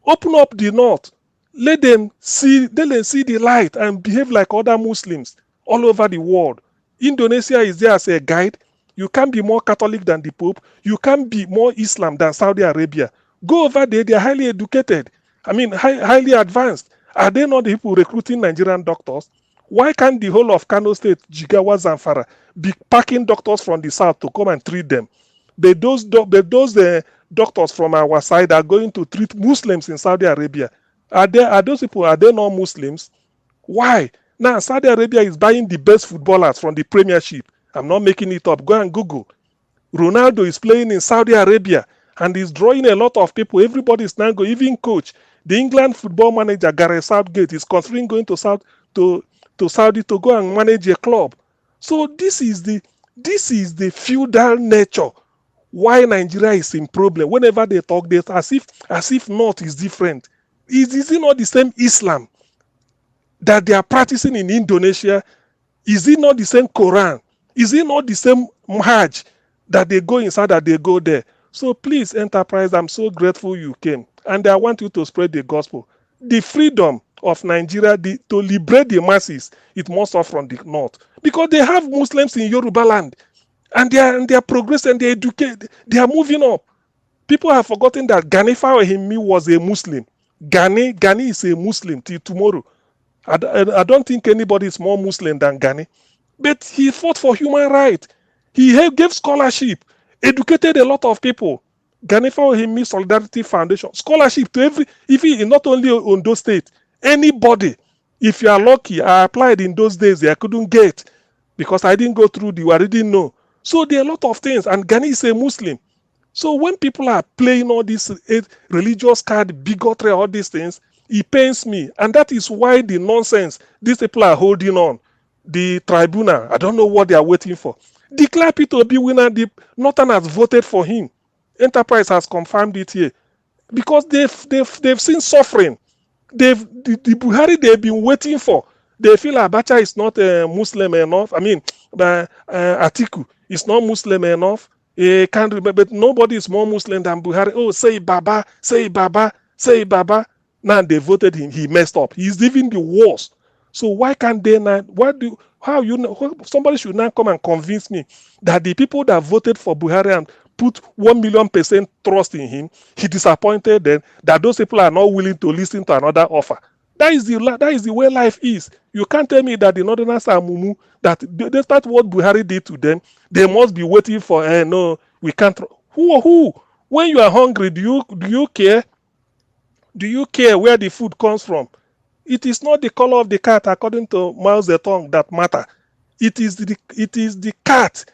Open up the north. Let them see the light and behave like other Muslims all over the world. Indonesia is there as a guide. You can't be more Catholic than the Pope. You can't be more Islam than Saudi Arabia. Go over there. They are highly educated. I mean, highly advanced. Are they not the people recruiting Nigerian doctors? Why can't the whole of Kano State, Jigawa, Zamfara be packing doctors from the south to come and treat them? But those doctors from our side are going to treat Muslims in Saudi Arabia. Are those people, are they not Muslims? Why? Now, Saudi Arabia is buying the best footballers from the Premiership. I'm not making it up. Go and Google. Ronaldo is playing in Saudi Arabia and is drawing a lot of people. Everybody is now going, even coach. The England football manager, Gareth Southgate, is considering going to Saudi to go and manage a club. So this is the feudal nature why Nigeria is in problem. Whenever they talk, they as if North is different. Is it not the same Islam that they are practicing in Indonesia? Is it not the same Quran? Is it not the same Hajj that they go inside, that they go there? So please, Enterprise, I'm so grateful you came. And I want you to spread the gospel. The freedom of Nigeria to liberate the masses, it must start from the north. Because they have Muslims in Yoruba land. And they are progressing, they educate, they are moving up. People have forgotten that Gani Fawahimi was a Muslim. Gani is a Muslim till tomorrow. I don't think anybody is more Muslim than Gani. But he fought for human rights. He gave scholarship, educated a lot of people. Gani Fawahimi Solidarity Foundation, scholarship to even not only Ondo State, anybody. If you are lucky, I applied in those days, I couldn't get because I didn't go through I didn't know. So there are a lot of things, and Gani is a Muslim. So when people are playing all this religious card, bigotry, all these things, it pains me. And that is why the nonsense these people are holding on. The tribunal, I don't know what they are waiting for. Declare Peter Obi winner, the Northern has voted for him. Enterprise has confirmed it here. Because they've seen suffering. The Buhari they've been waiting for. They feel Abacha is not Muslim enough. I mean, Atiku is not Muslim enough. Can't remember, but nobody is more Muslim than Buhari. Oh, say Baba, say Baba, say Baba. Now they voted him. He messed up. He's even the worst. So why can't they not? Somebody should now come and convince me that the people that voted for Buhari and put 1,000,000% trust in him, he disappointed them, that those people are not willing to listen to another offer. That is the way life is. You can't tell me that the Northerners are mumu, that despite what Buhari did to them, they must be waiting for, no, we can't. Who? When you are hungry, do you care? Do you care where the food comes from? It is not the color of the cat, according to Mao Zedong, that matter. It is the cat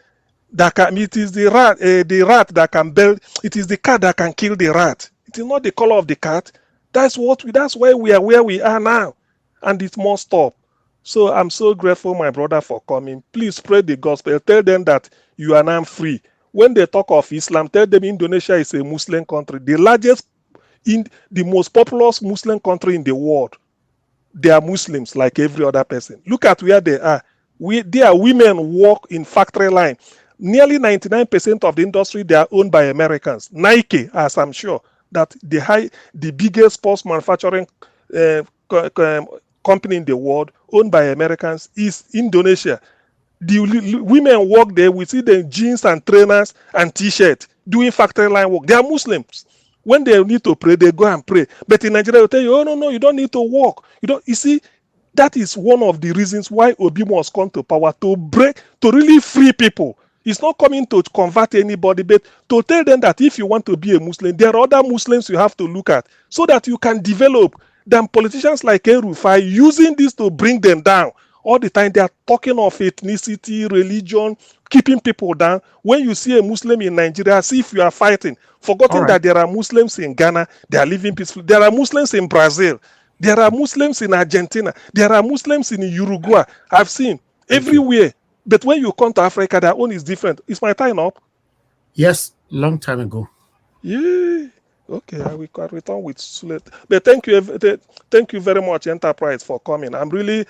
that can. It is the rat that can build. It is the cat that can kill the rat. It is not the color of the cat. That's why we are where we are now, and it must stop. So I'm so grateful, my brother, for coming. Please spread the gospel. Tell them that you are now free. When they talk of Islam, tell them Indonesia is a Muslim country, the largest, the most populous Muslim country in the world. They are Muslims like every other person. Look at where they are. Their women work in factory line. Nearly 99% of the industry, they are owned by Americans. Nike, as I'm sure, that the biggest sports manufacturing company in the world, owned by Americans, is Indonesia. The women work there. We see them jeans and trainers and t-shirts doing factory line work. They are Muslims. When they need to pray, they go and pray. But in Nigeria, they'll tell you, oh, no, you don't need to work. You see, that is one of the reasons why Obi must come to power, to really free people. It's not coming to convert anybody, but to tell them that if you want to be a Muslim, there are other Muslims you have to look at so that you can develop. Than politicians like El-Rufai using this to bring them down. All the time they are talking of ethnicity, religion, keeping people down. When you see a Muslim in Nigeria, see if you are fighting, forgetting that there are Muslims in Ghana, they are living peacefully. There are Muslims in Brazil. There are Muslims in Argentina. There are Muslims in Uruguay. I've seen everywhere. But when you come to Africa, their own is different. Is my time up? Yes, long time ago. Yeah. Okay, I will return with Sulet. But thank you very much, Enterprise, for coming. I'm really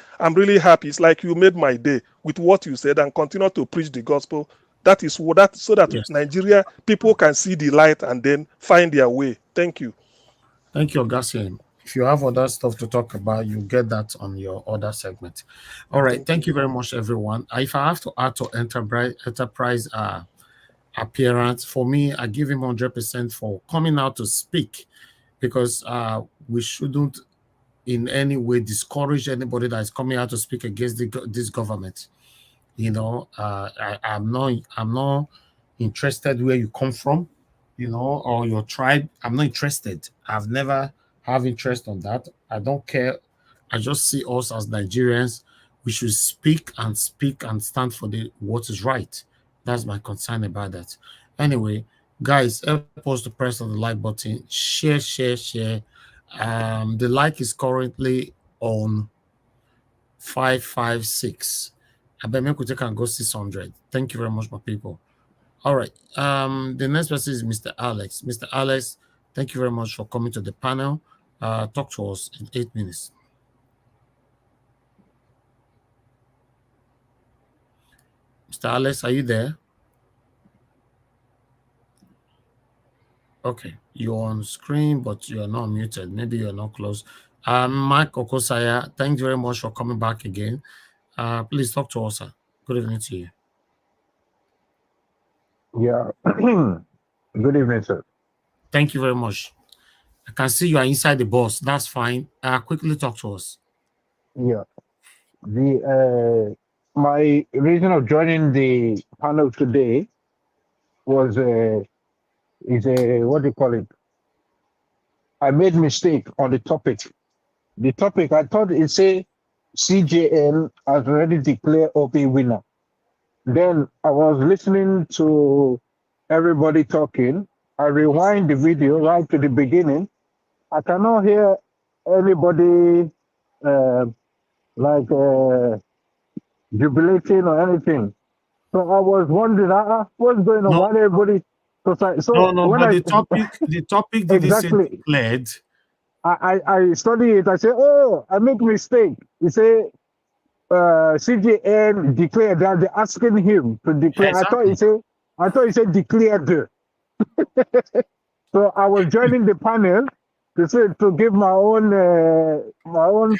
happy. It's like you made my day with what you said, and continue to preach the gospel. That is what that so that Yes. Nigeria people can see the light and then find their way. Thank you. Thank you, Augustine. If you have other stuff to talk about, you get that on your other segment. All right. Thank you very much, everyone. If I have to add to enterprise appearance, for me, I give him 100% for coming out to speak, because we shouldn't in any way discourage anybody that is coming out to speak against this government. You know, I'm not interested where you come from, you know, or your tribe. I'm not interested. I've never have interest on that. I don't care. I just see us as Nigerians. We should speak and stand for what is right. That's my concern about that. Anyway, guys, help us to press on the like button. Share. The like is currently on 556. I bet we can go 600. Thank you very much, my people. All right. The next person is Mr. Alex. Mr. Alex, thank you very much for coming to the panel. Talk to us in 8 minutes. Mr. Alex, are you there? Okay, you're on screen, but you're not muted. Maybe you're not close. Mike Okosaya, thank you very much for coming back again. Please talk to us, sir. Good evening to you. Yeah. Good evening, sir. Thank you very much. I can see you are inside the bus. That's fine. Quickly talk to us. Yeah. My reason of joining the panel today was what do you call it? I made mistake on the topic. The topic, I thought it said CJN has already declared OP winner. Then I was listening to everybody talking. I rewind the video right to the beginning. I cannot hear anybody jubilating or anything. So I was wondering, what's going on? No. Why everybody? No, when but the topic didn't exactly say declared. I study it. I say, oh, I make mistake. You say CJN declared that they're asking him to declare. Exactly. I thought he said declared. So I was joining the panel to give my own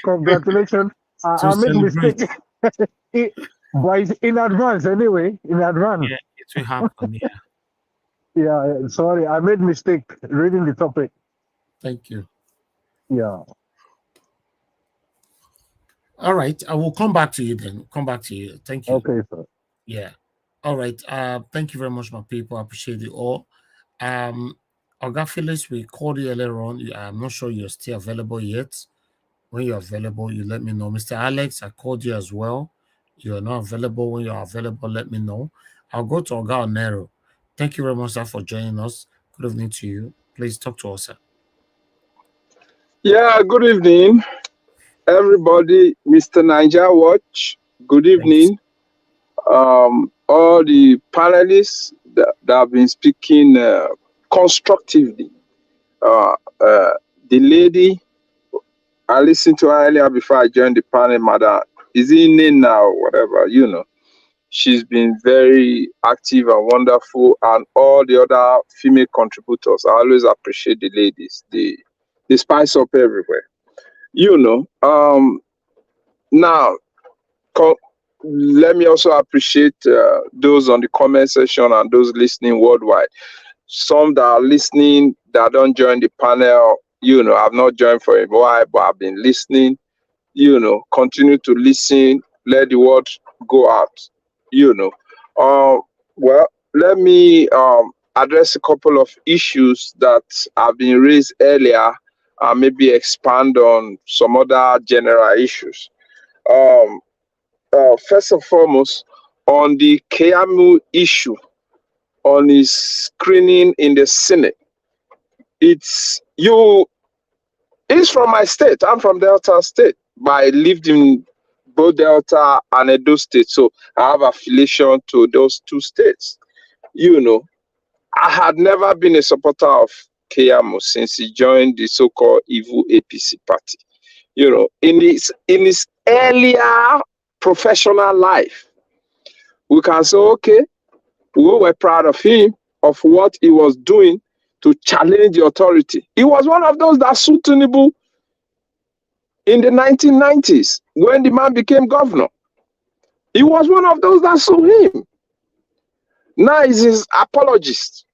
congratulations. I make mistake. But it's in advance anyway. In advance. Yeah, it will happen. Yeah. Yeah. Sorry, I made mistake reading the topic. Thank you. Yeah. All right. I will come back to you then. Come back to you. Thank you. Okay, sir. Yeah. All right. Thank you very much, my people. I appreciate it all. Oga Phyllis, we called you earlier on. I'm not sure you're still available yet. When you're available, you let me know. Mr. Alex, I called you as well. You're not available. When you're available, let me know. I'll go to Oga Onero. Thank you very much, sir, for joining us. Good evening to you. Please talk to us, sir. Yeah, good evening, everybody. Mr. Niger Watch, good evening. All the panelists that have been speaking constructively. The lady I listened to her earlier before I joined the panel, Madam, is in it now, whatever, you know. She's been very active and wonderful, and all the other female contributors. I always appreciate the ladies. They spice up everywhere. You know, now, let me also appreciate those on the comment section and those listening worldwide. Some that are listening that don't join the panel, you know, I've not joined for a while, but I've been listening. You know, continue to listen. Let the word go out. You know, well, let me address a couple of issues that have been raised earlier. Maybe expand on some other general issues. First and foremost, on the Keyamo issue, on his screening in the Senate, it's from my state. I'm from Delta State, but I lived in both Delta and Edo State, so I have affiliation to those two states. You know, I had never been a supporter of Keyamo since he joined the so-called evil APC party. You know, in his earlier professional life, we can say, okay, We were proud of him, of what he was doing to challenge the authority. He was one of those that sued Tinubu in the 1990s when the man became governor. He was one of those that sued him. Now he's his apologist.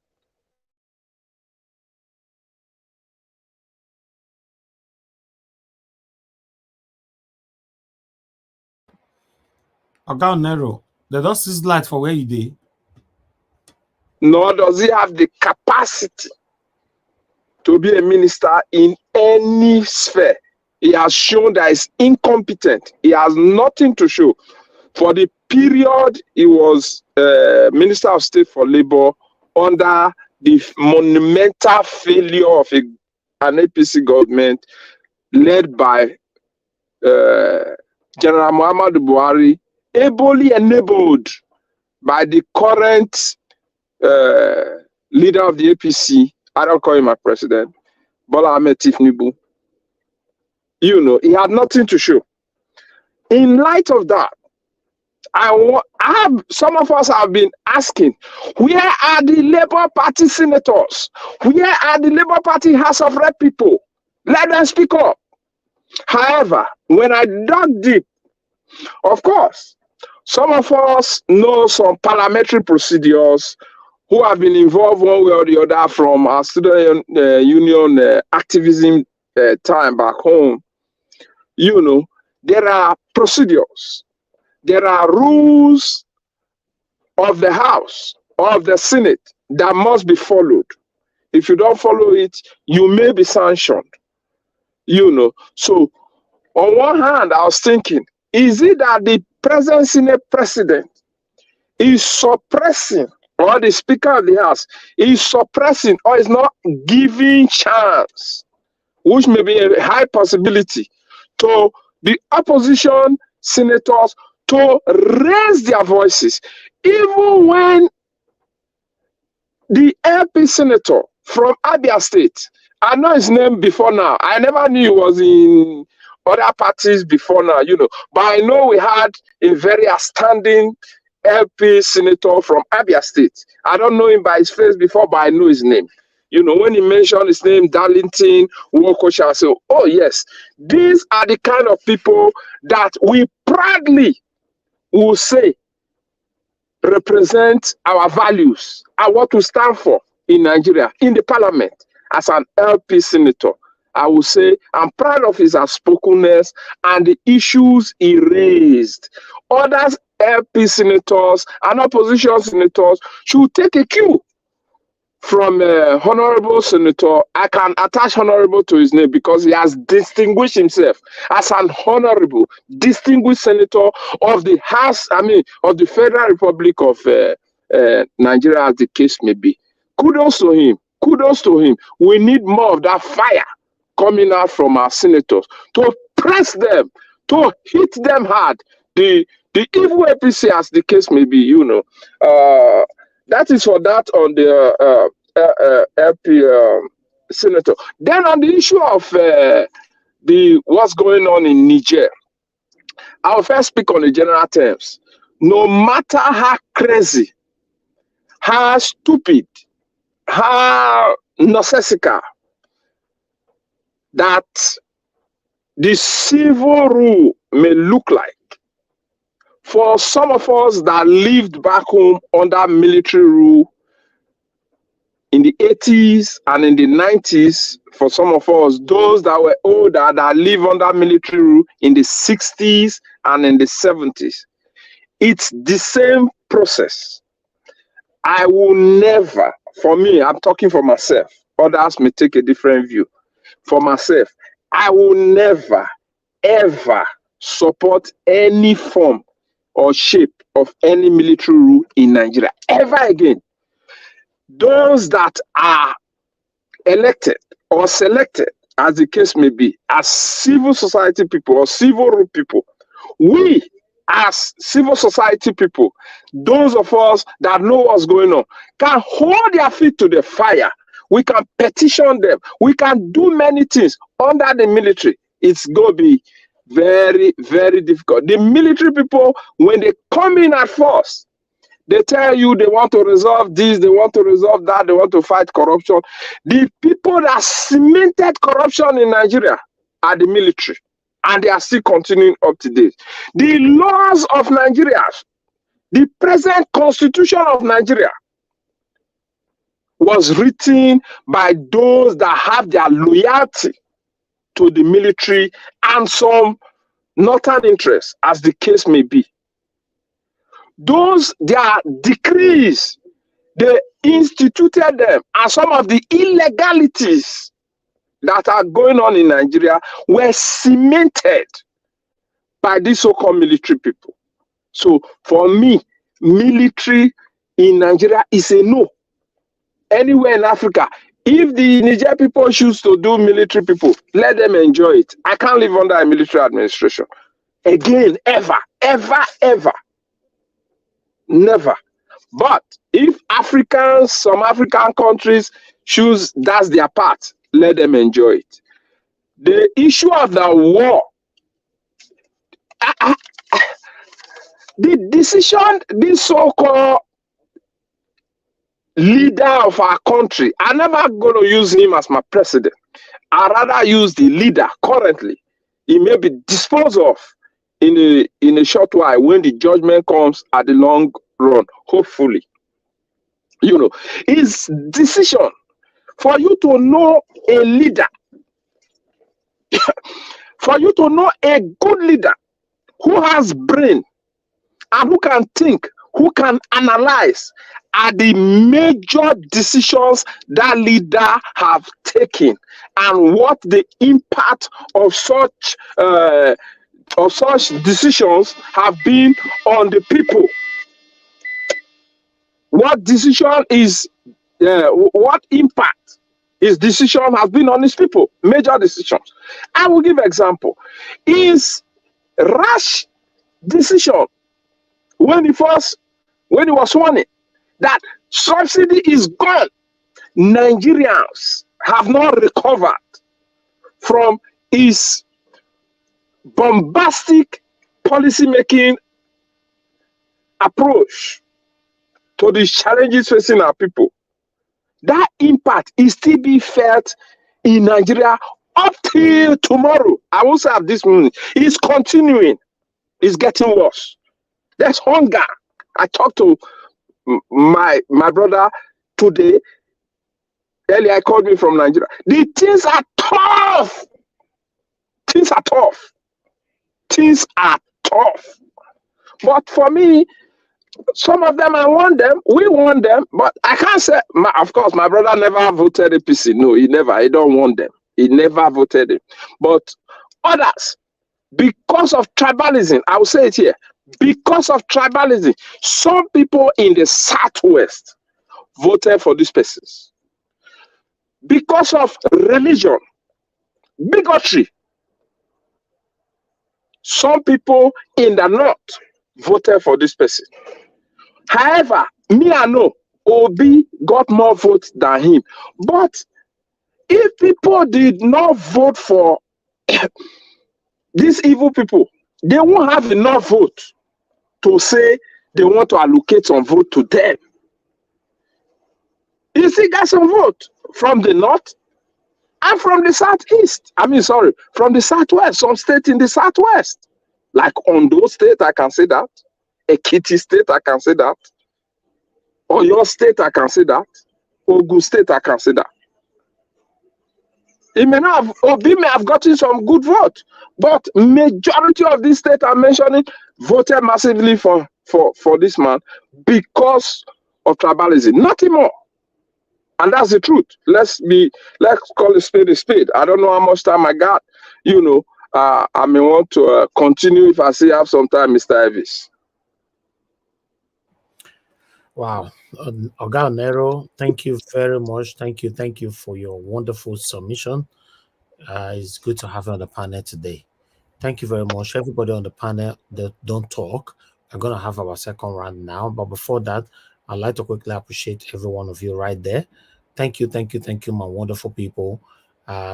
Oga Nero, they don't see light for where you did. Nor does he have the capacity to be a minister in any sphere. He has shown that he's incompetent. He has nothing to show. For the period he was Minister of State for Labor under the monumental failure of an APC government led by General Muhammadu Buhari, ably enabled by the current leader of the APC, I don't call him my president, Bola Ahmed Tinubu. You know, he had nothing to show. In light of that, some of us have been asking, where are the Labour Party senators? Where are the Labour Party House of Rep people? Let them speak up. However, when I dug deep, of course, some of us know some parliamentary procedures who have been involved one way or the other from our student union activism time back home. You know, there are procedures. There are rules of the House, of the Senate that must be followed. If you don't follow it, you may be sanctioned. You know, so on one hand, I was thinking, is it that the present Senate president is suppressing, or the Speaker of the House is suppressing, or is not giving chance, which may be a high possibility, to the opposition senators to raise their voices, even when the LP senator from Abia State, I know his name before now. I never knew he was in other parties before now, you know. But I know we had a very outstanding LP senator from Abia State. I don't know him by his face before, but I know his name. You know, when he mentioned his name, Darlington, Wokocha, I say, oh yes, these are the kind of people that we proudly will say represent our values and what we stand for in Nigeria, in the parliament. As an LP senator, I will say I'm proud of his outspokenness and the issues he raised. Others LP senators and opposition senators should take a cue from Honorable Senator. I can attach Honorable to his name because he has distinguished himself as an honorable, distinguished senator of the House, of the Federal Republic of Nigeria, as the case may be. Kudos to him. Kudos to him. We need more of that fire coming out from our senators to press them, to hit them hard. The evil APC, as the case may be, you know. That is for that on the LP senator. Then on the issue of what's going on in Niger, I'll first speak on the general terms. No matter how crazy, how stupid, how nonsensical that the civil rule may look like, for some of us that lived back home under military rule in the 80s and in the 90s, for some of us, those that were older that live under military rule in the 60s and in the 70s, it's the same process. I will never, for me, I'm talking for myself, others may take a different view. For myself, I will never, ever support any form or shape of any military rule in Nigeria ever again. Those that are elected or selected, as the case may be, as civil society people or civil rule people, we as civil society people, those of us that know what's going on, can hold their feet to the fire. We can petition them. We can do many things under the military. It's going to be very, very difficult. The military people, when they come in at first, They tell you they want to resolve this, they want to resolve that, they want to fight corruption. The people that cemented corruption in Nigeria are the military, and they are still continuing up to date. The laws of Nigeria, the present constitution of Nigeria, was written by those that have their loyalty to the military and some northern interests, as the case may be. Those, their decrees, they instituted them, and some of the illegalities that are going on in Nigeria were cemented by these so-called military people. So for me, military in Nigeria is a no. Anywhere in Africa, if the Niger people choose to do military people, let them enjoy it. I can't live under a military administration. Again, ever, ever, ever. Never. But if Africans, some African countries choose that's their part, let them enjoy it. The issue of the war, the decision, this so-called leader of our country, I'm never going to use him as my president. I'd rather use the leader currently. He may be disposed of in a short while when the judgment comes at the long run, hopefully. You know, his decision for you to know a leader, for you to know a good leader who has brain and who can think, who can analyze, are the major decisions that leader have taken and what the impact of such decisions have been on the people. What decision is, what impact his decision has been on his people, major decisions. I will give example. His rash decision when he was sworn in, that subsidy is gone. Nigerians have not recovered from his bombastic policy-making approach to the challenges facing our people. That impact is still being felt in Nigeria up till tomorrow. I won't say at this moment. It's continuing. It's getting worse. There's hunger. I talked to my brother today. Earlier, I called me from Nigeria. The things are tough. Things are tough. Things are tough. But for me, some of them, I want them. We want them. But I can't say, of course, my brother never voted APC. No, he never. He don't want them. He never voted it. But others, because of tribalism, I will say it here, because of tribalism, some people in the Southwest voted for these persons. Because of religion, bigotry, some people in the North voted for this person. However, me I know Obi got more votes than him. But if people did not vote for these evil people, they won't have enough vote to say they want to allocate some vote to them. You still got some vote from the North and from the Southeast. From the Southwest, some states in the Southwest. Like Ondo State, I can say that. Ekiti State, I can say that. Oyo State, I can say that. Ogun State, I can say that. Obi may have gotten some good vote, but majority of these states I'm mentioning voted massively for this man because of tribalism. Nothing more. And that's the truth. Let's call a spade a spade. I don't know how much time I got. I may want to continue if I still have some time, Mr. Elvis. Wow. Oga Nero, thank you very much. Thank you for your wonderful submission. It's good to have you on the panel today. Thank you very much. Everybody on the panel that don't talk, I'm going to have our second round now. But before that, I'd like to quickly appreciate every one of you right there. Thank you, my wonderful people,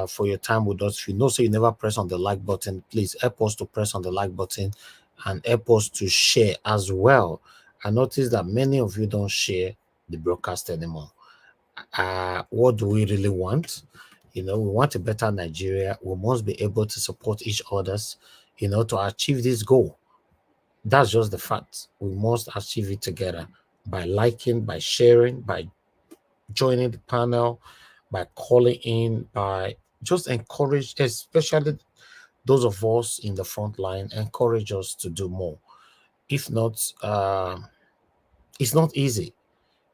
for your time with us. If you know, so you never press on the like button, please help us to press on the like button and help us to share as well. I noticed that many of you don't share the broadcast anymore. What do we really want? We want a better Nigeria. We must be able to support each others, to achieve this goal. That's just the fact. We must achieve it together by liking, by sharing, by joining the panel, by calling in, by just encourage, especially those of us in the front line, encourage us to do more. If not, it's not easy.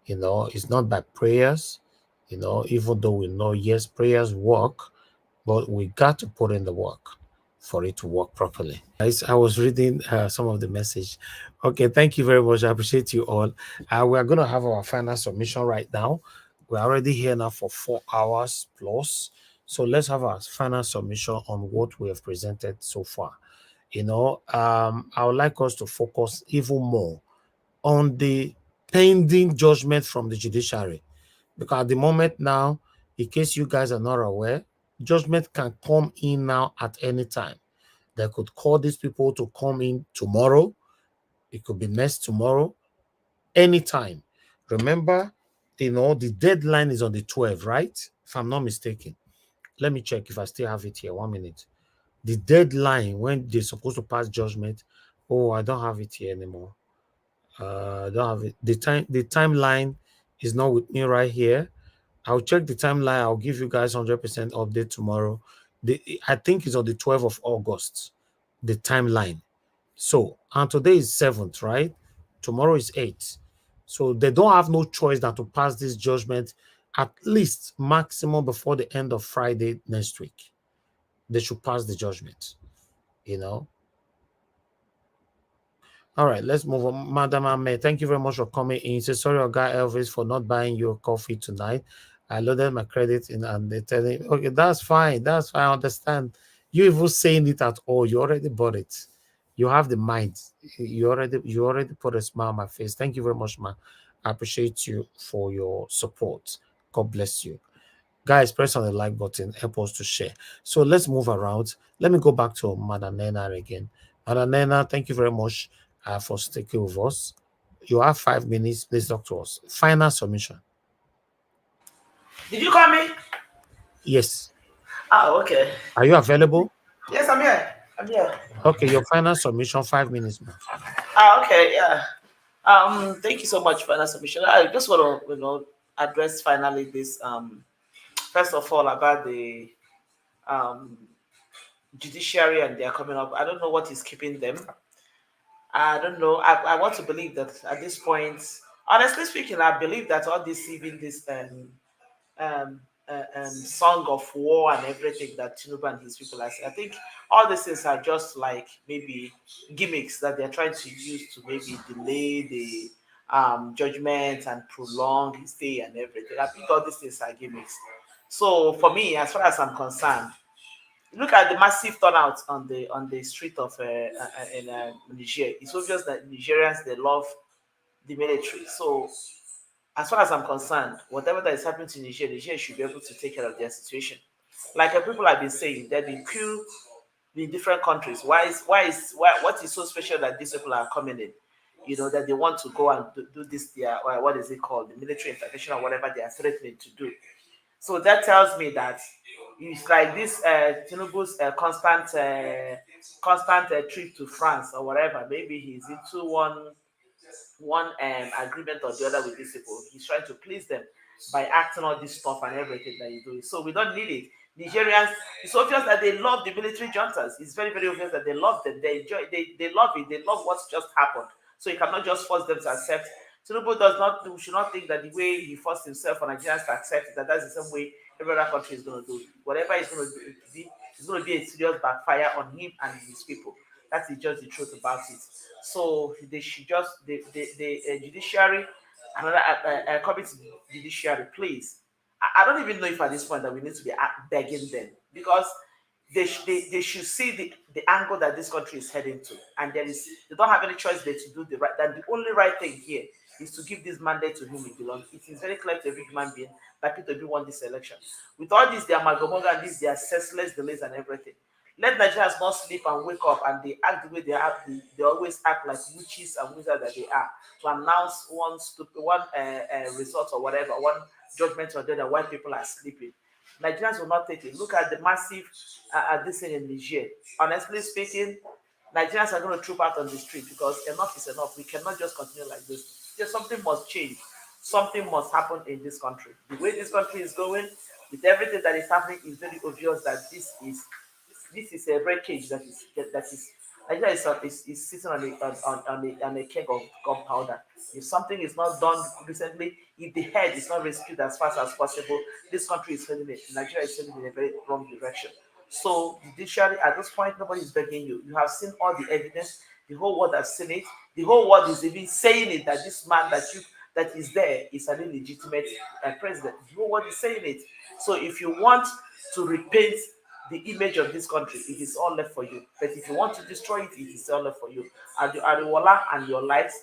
It's not by prayers, even though we know, yes, prayers work, but we got to put in the work for it to work properly. Guys, I was reading some of the message. Okay, thank you very much. I appreciate you all. We are going to have our final submission right now. We're already here now for 4 hours plus. So let's have our final submission on what we have presented so far. I would like us to focus even more on the pending judgment from the judiciary. Because at the moment now, in case you guys are not aware, judgment can come in now at any time. They could call these people to come in tomorrow. It could be next tomorrow, anytime. Remember, the deadline is on the 12th, right? If I'm not mistaken. Let me check if I still have it here. 1 minute. The deadline when they're supposed to pass judgment. Oh, I don't have it here anymore. I don't have it. The timeline is not with me right here. I'll check the timeline. I'll give you guys 100% update tomorrow. I think it's on the 12th of August, the timeline. So, and today is 7th, right? Tomorrow is 8th. So they don't have no choice than to pass this judgment at least maximum before the end of Friday next week. They should pass the judgment, All right, let's move on. Madam Ahmed, thank you very much for coming in. Say sorry, Oga Elvis, for not buying your coffee tonight. I loaded my credit in and they tell me, okay, that's fine. That's fine. I understand. You even saying it at all. You already bought it. You have the mind. You already put a smile on my face. Thank you very much, man. I appreciate you for your support. God bless you. Guys, press on the like button. Help us to share. So let's move around. Let me go back to Madam Nena again. Madam Nena, thank you very much for sticking with us. You have 5 minutes. Please talk to us. Final submission. Did you call me? Yes. Oh, okay. Are you available? Yes, I'm here. I'm here. Okay, your final submission, 5 minutes, man. Okay, yeah. Thank you so much for that submission. I just want to, address finally this. First of all, about the judiciary and they are coming up. I don't know what is keeping them. I don't know. I want to believe that at this point, honestly speaking, I believe that all this, even this song of war and everything that Tinubu and his people are saying, I think all these things are just like maybe gimmicks that they're trying to use to maybe delay the judgment and prolong his stay and everything. I think all these things are gimmicks. So for me, as far as I'm concerned, look at the massive turnout on the street of in Niger. It's obvious that Nigerians, they love the military. So as far as I'm concerned, whatever that is happening to Niger should be able to take care of their situation. Like people have been saying, they've been killed in different countries. What is so special that these people are coming in? That they want to go and do this, what is it called? The military intervention or whatever they are threatening to do. So that tells me that it's like this Tinubu's constant trip to France or whatever. Maybe he's into one agreement or the other with these people. He's trying to please them by acting all this stuff and everything that he's doing. So we don't need it. Nigerians, it's obvious that they love the military juntas. It's very, very obvious that they love them. They enjoy. They love it. They love what's just happened. So you cannot just force them to accept. Tinubu should not think that the way he forced himself on Nigerians to accept it, that's the same way every other country is going to do it. Whatever he's going to do, it's going to be a serious backfire on him and his people. That's just the truth about it. So they should just the judiciary, another coming to judiciary, please. I don't even know if at this point that we need to be begging them, because they should see the angle that this country is heading to, and they don't have any choice but to do the right. That the only right thing here is to give this mandate to whom it belongs. It is very clear to every human being that Peter won this election. With all this, their amalgamaga and this, their senseless delays and everything. Let Nigerians not sleep and wake up and they act the way they act. They always act like witches and wizards that they are, to announce one stupid result or whatever, one judgment or the other while people are sleeping. Nigerians will not take it. Look at the massive this thing in Niger. Honestly speaking, Nigerians are going to troop out on the street because enough is enough. We cannot just continue like this. Just something must change. Something must happen in this country. The way this country is going, with everything that is happening, it's very obvious that this is a wreckage that is Nigeria is sitting on a keg of gunpowder. If something is not done recently, if the head is not rescued as fast as possible, this country is heading Nigeria is heading in a very wrong direction. So judiciary at this point, nobody is begging you. You have seen all the evidence. The whole world has seen it. The whole world is even saying it that this man that is there is an illegitimate president. The whole world is saying it. So if you want to repaint the image of this country, it is all left for you. But if you want to destroy it, it is all left for you. Ariwoola and your lives,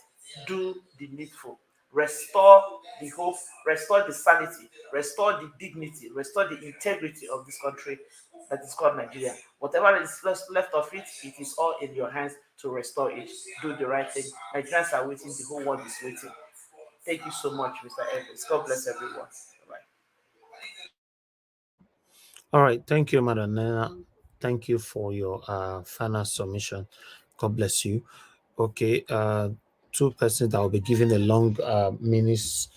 do the needful. Restore the hope, restore the sanity, restore the dignity, restore the integrity of this country that is called Nigeria. Whatever is left of it, it is all in your hands to restore it. Do the right thing. Nigerians are waiting, the whole world is waiting. Thank you so much, Mr. Evans. God bless everyone. Bye. All right. Thank you, Madam Nena. Thank you for your final submission. God bless you. Okay. Two persons that will be giving a long minutes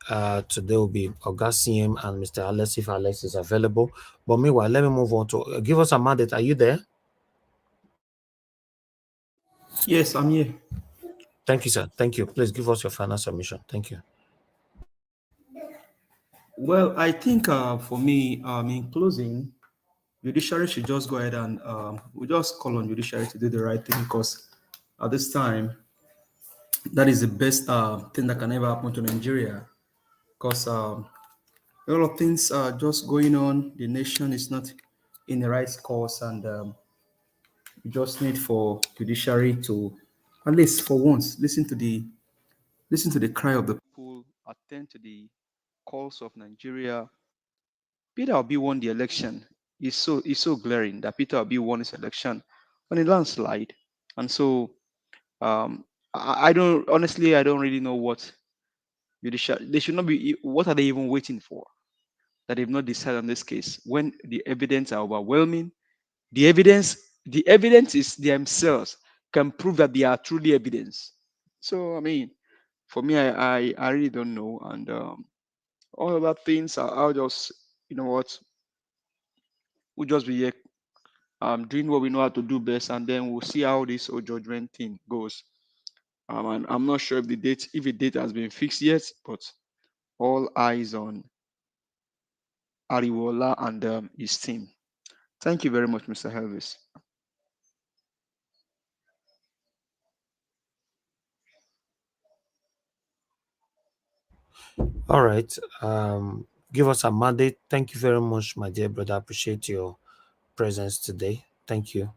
today will be Augustine and Mr. Alex, if Alex is available. But meanwhile, let me move on to give us a mandate. Are you there? Yes, I'm here. Thank you, sir. Thank you. Please give us your final submission. Thank you. Well, I think for me, in closing, Judiciary should just go ahead and we just call on Judiciary to do the right thing, because at this time, that is the best thing that can ever happen to Nigeria. Because a lot of things are just going on. The nation is not in the right course, and we just need for Judiciary to, at least for once, listen to the cry of the people, attend to the calls of Nigeria. Peter Obi won the election. It's so glaring that Peter Obi won his election on a landslide. And so I don't, honestly, I don't really know what they should not be. What are they even waiting for that they've not decided on this case when the evidence are overwhelming? The evidence is themselves can prove that they are truly evidence. So I mean, for me, I really don't know, and all other things I'll just, you know what, we'll just be here doing what we know how to do best, and then we'll see how this whole judgment thing goes. And I'm not sure if a date has been fixed yet, but all eyes on Ariwoola and his team. Thank you very much, Mr. Helvis. All right. Give us a mandate. Thank you very much, my dear brother. I appreciate your presence today. Thank you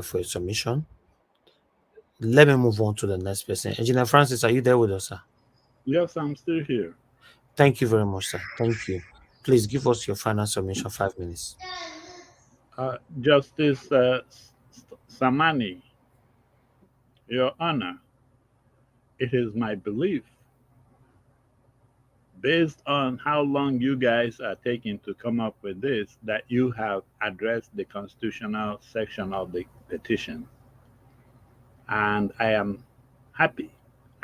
for your submission. Let me move on to the next person. Engineer Francis, are you there with us, sir? Yes, I'm still here. Thank you very much, sir. Thank you. Please give us your final submission, 5 minutes. Justice Samani, Your Honor, it is my belief, based on how long you guys are taking to come up with this, that you have addressed the constitutional section of the petition. And I am happy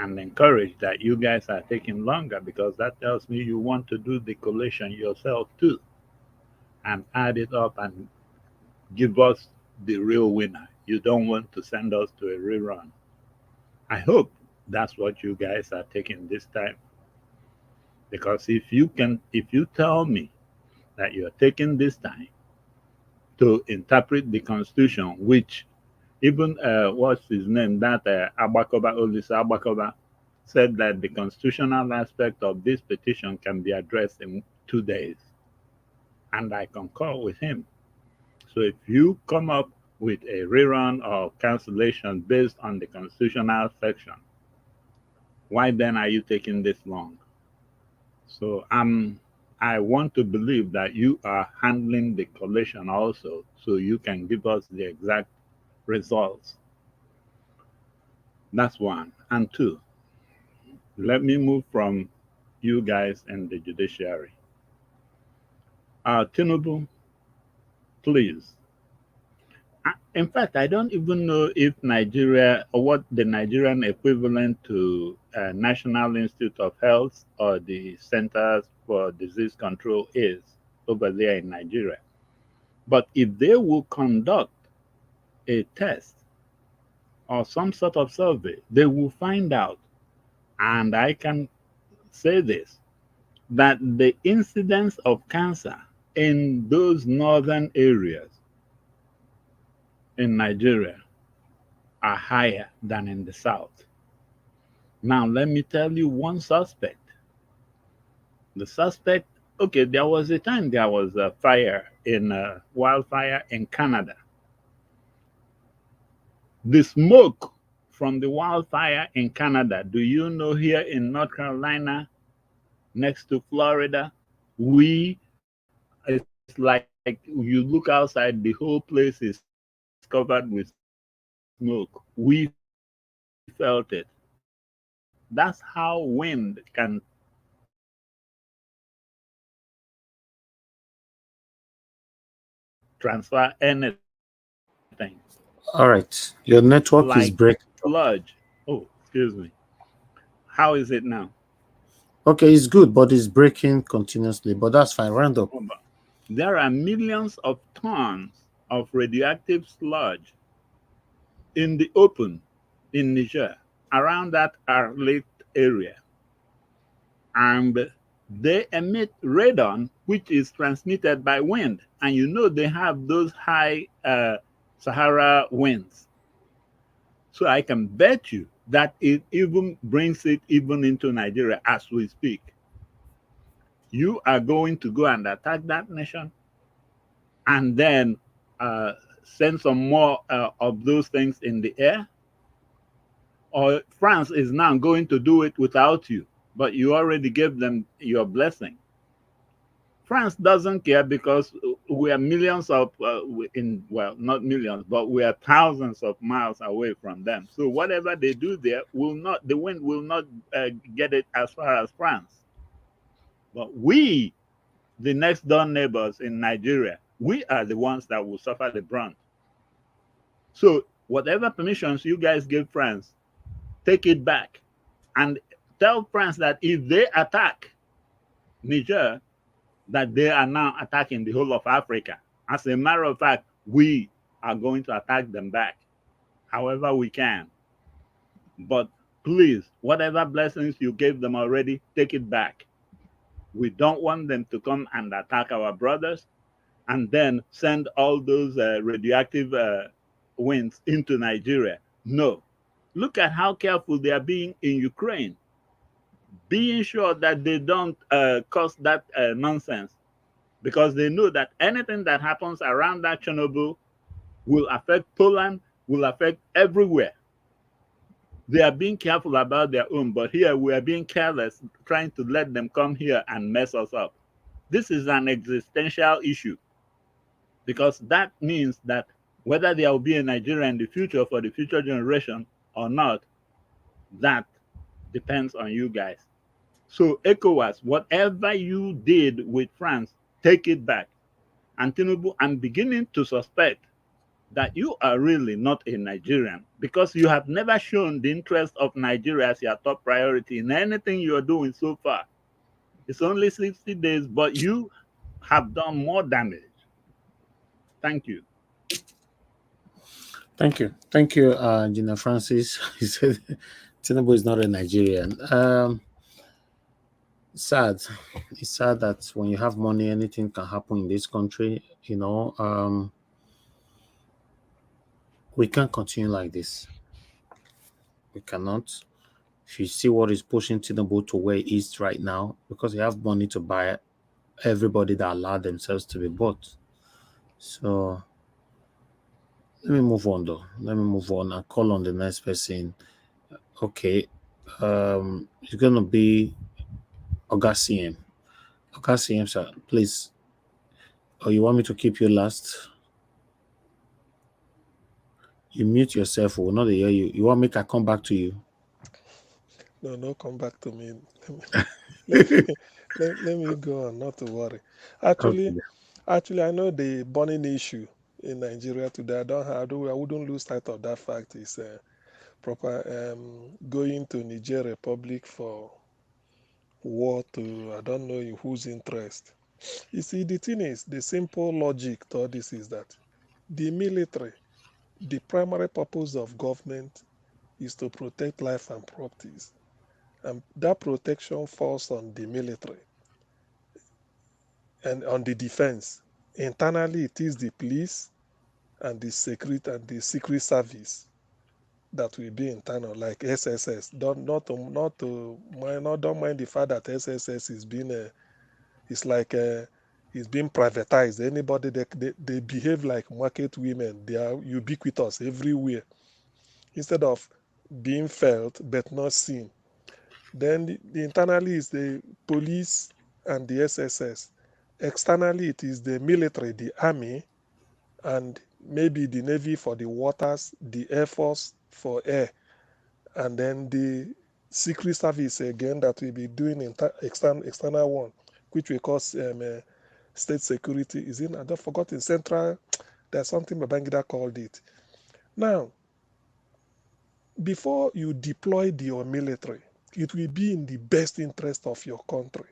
and encouraged that you guys are taking longer, because that tells me you want to do the collation yourself too and add it up and give us the real winner. You don't want to send us to a rerun. I hope that's what you guys are taking this time. Because if you tell me that you're taking this time to interpret the Constitution, which even what's his name, that Abakoba, Olisa Abakoba, said that the constitutional aspect of this petition can be addressed in 2 days. And I concur with him. So if you come up with a rerun or cancellation based on the constitutional section, why then are you taking this long? So I'm I want to believe that you are handling the collation also, so you can give us the exact results. That's one. And two, let me move from you guys and the judiciary. Tinubu, please. In fact, I don't even know if Nigeria, or what the Nigerian equivalent to National Institute of Health or the Centers for Disease Control is over there in Nigeria. But if they will conduct a test or some sort of survey, they will find out, and I can say this, that the incidence of cancer in those northern areas in Nigeria are higher than in the south. Now, let me tell you one suspect. The suspect, okay, there was a time there was a fire wildfire in Canada. The smoke from the wildfire in Canada, do you know here in North Carolina, next to Florida, it's like you look outside, the whole place is covered with smoke. We felt it. That's how wind can transfer anything. All right. Your network like is breaking. Sludge. Oh, excuse me. How is it now? Okay, it's good, but it's breaking continuously. But that's fine. Round up. There are millions of tons of radioactive sludge in the open in Niger, around that Arlit area. And they emit radon, which is transmitted by wind. And you know they have those high Sahara winds. So I can bet you that it even brings it even into Nigeria as we speak. You are going to go and attack that nation and then send some more of those things in the air? Or France is now going to do it without you, but you already gave them your blessing. France doesn't care because we are millions of, well, not millions, but we are thousands of miles away from them. So whatever they do there will not, the wind will not get it as far as France. But we, the next door neighbors in Nigeria, we are the ones that will suffer the brunt. So whatever permissions you guys give France, take it back and tell France that if they attack Niger, that they are now attacking the whole of Africa. As a matter of fact, we are going to attack them back however we can. But please, whatever blessings you gave them already, take it back. We don't want them to come and attack our brothers and then send all those radioactive winds into Nigeria. No. Look at how careful they are being in Ukraine, being sure that they don't cause that nonsense, because they know that anything that happens around that Chernobyl will affect Poland, will affect everywhere. They are being careful about their own, but here we are being careless, trying to let them come here and mess us up. This is an existential issue, because that means that whether there will be a Nigeria in the future for the future generation or not, that depends on you guys. So ECOWAS, whatever you did with France, take it back. And Tinubu, I'm beginning to suspect that you are really not a Nigerian, because you have never shown the interest of Nigeria as your top priority in anything you are doing so far. It's only 60 days, but you have done more damage. Thank you. Thank you. Thank you, Gina Francis. He said Tinubu is not a Nigerian. Sad. It's sad that when you have money, anything can happen in this country. You know, we can't continue like this. We cannot. If you see what is pushing Tinubu to where he is right now, because you have money to buy everybody that allow themselves to be bought. So let me move on though. Let me move on and call on the next person. Okay. It's gonna be Augustine. Okay, CM, sir, please. Or you want me to keep you last? You mute yourself. We'll not hear you. You want me to come back to you? No, come back to me. Let me, let me go on, not to worry. Actually, Okay. I know the burning issue in Nigeria today. I wouldn't lose sight of that fact. Is proper going to Niger Republic for war to, I don't know in whose interest. You see, the thing is, the simple logic to all this is that the military, the primary purpose of government is to protect life and properties. And that protection falls on the military and on the defense. Internally, it is the police and the secret service that will be internal, like SSS. Don't mind the fact that SSS is being it's like it's being privatized. Anybody they behave like market women. They are ubiquitous everywhere instead of being felt but not seen. Then the internally is the police and the SSS. Externally, it is the military, the army, and maybe the navy for the waters, the air force for air, and then the secret service again that will be doing external one, which we call state security. Is in I don't forgot in central. There's something Babangida called it. Now, before you deploy your military, it will be in the best interest of your country.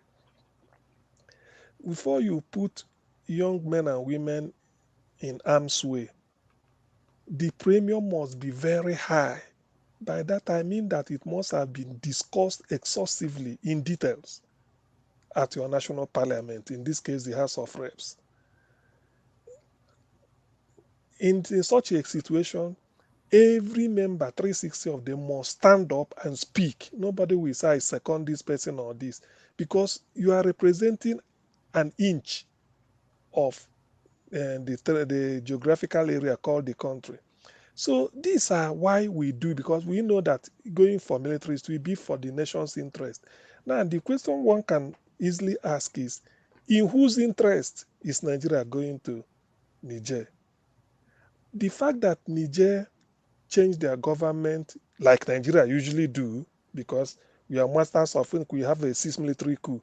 Before you put young men and women in harm's way, the premium must be very high. By that I mean that it must have been discussed exhaustively in details at your national parliament, in this case the House of Reps. In such a situation, every member, 360 of them, must stand up and speak. Nobody will say, I second this person or this, because you are representing an inch of the geographical area called the country. So these are why we do, because we know that going for militaries will be for the nation's interest. Now, the question one can easily ask is, in whose interest is Nigeria going to Niger? The fact that Niger changed their government like Nigeria usually do, because we are masters of it, we have a 6 military coup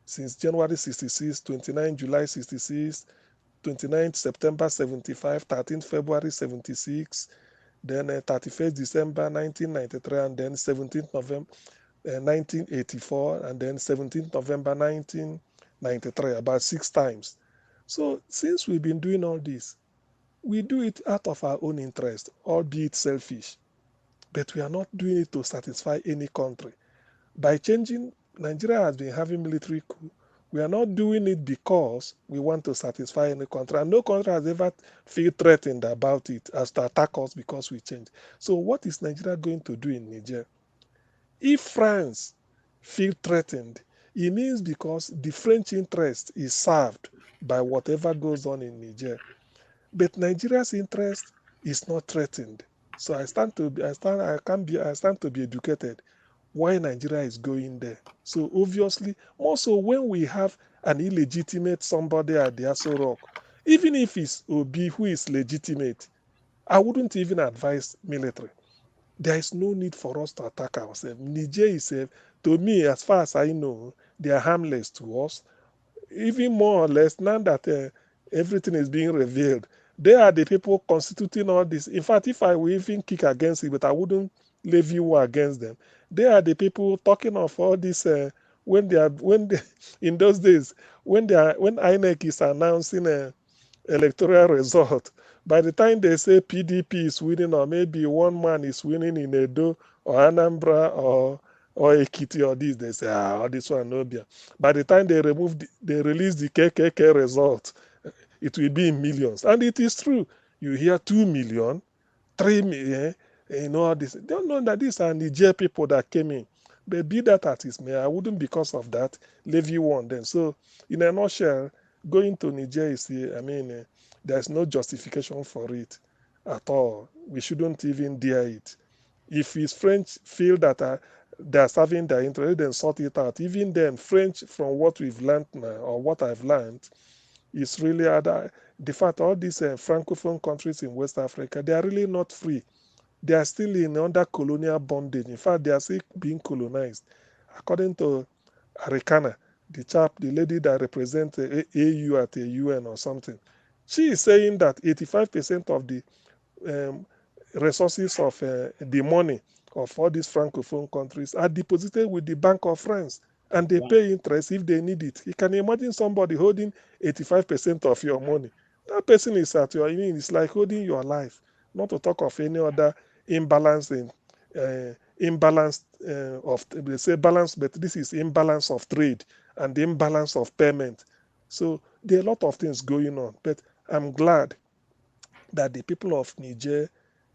since January 66, 29 July 66, 29 September 75, 13 February 76, then 31st December 1993, and then 17th November 1984, and then 17th November 1993, about 6 times. So since we've been doing all this, we do it out of our own interest, albeit selfish, but we are not doing it to satisfy any country. By changing, Nigeria has been having military coup. We are not doing it because we want to satisfy any country. And no country has ever felt threatened about it as to attack us because we change. So what is Nigeria going to do in Niger? If France feel threatened, it means because the French interest is served by whatever goes on in Niger. But Nigeria's interest is not threatened. So I stand to be educated why Nigeria is going there. So obviously, also when we have an illegitimate somebody at the Aso Rock, even if it's Obi who is legitimate, I wouldn't even advise military. There is no need for us to attack ourselves. Niger is, to me, as far as I know, they are harmless to us. Even more or less, now that everything is being revealed, they are the people constituting all this. In fact, if I will even kick against it, but I wouldn't levy war against them. They are the people talking of all this in those days when INEC is announcing a electoral result. By the time they say PDP is winning, or maybe one man is winning in Edo or Anambra or Ekiti or this, they say, this one no be. By the time they release the KKK result, it will be in millions. And it is true. You hear 2 million, 3 million, all this. They don't know that these are Niger people that came in. But be that as it may, I wouldn't, because of that, levy one then. So, in a nutshell, going to Niger is, there's no justification for it at all. We shouldn't even dare it. If his French feel that they are serving their interest, then sort it out. Even then, French, from what we've learned now, or what I've learned, is really other. The fact all these francophone countries in West Africa, they are really not free. They are still in under colonial bondage. In fact, they are still being colonized. According to Arikana, the lady that represents AU at the UN or something, she is saying that 85% of the resources of the money of all these francophone countries are deposited with the Bank of France, and they pay interest if they need it. You can imagine somebody holding 85% of your money. That person is at your, I mean, it's like holding your life. Not to talk of any other imbalance in imbalance of, they say balance, but this is imbalance of trade and the imbalance of payment. So there are a lot of things going on, but I'm glad that the people of Niger,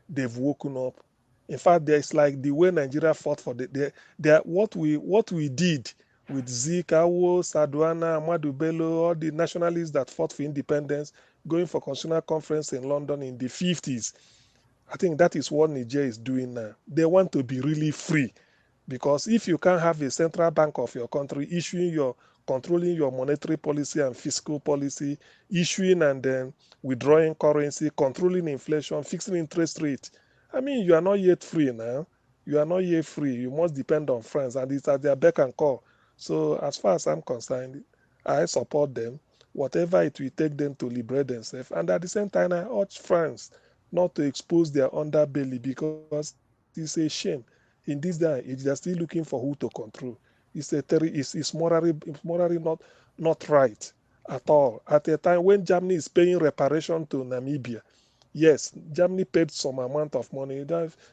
they've woken up. In fact, there's like the way Nigeria fought for what we did with Zik, Awo, Sadwana, Amadu Bello, all the nationalists that fought for independence, going for constitutional conference in London in the 50s. I think that is what Niger is doing now. They want to be really free, because if you can't have a central bank of your country controlling your monetary policy and fiscal policy, issuing and then withdrawing currency, controlling inflation, fixing interest rate, I mean, you are not yet free now. You are not yet free. You must depend on France, and it's at their beck and call. So as far as I'm concerned, I support them, whatever it will take them to liberate themselves. And at the same time, I urge France not to expose their underbelly, because it's a shame. In this day, they're still looking for who to control. It's morally not right at all. At a time when Germany is paying reparation to Namibia, yes, Germany paid some amount of money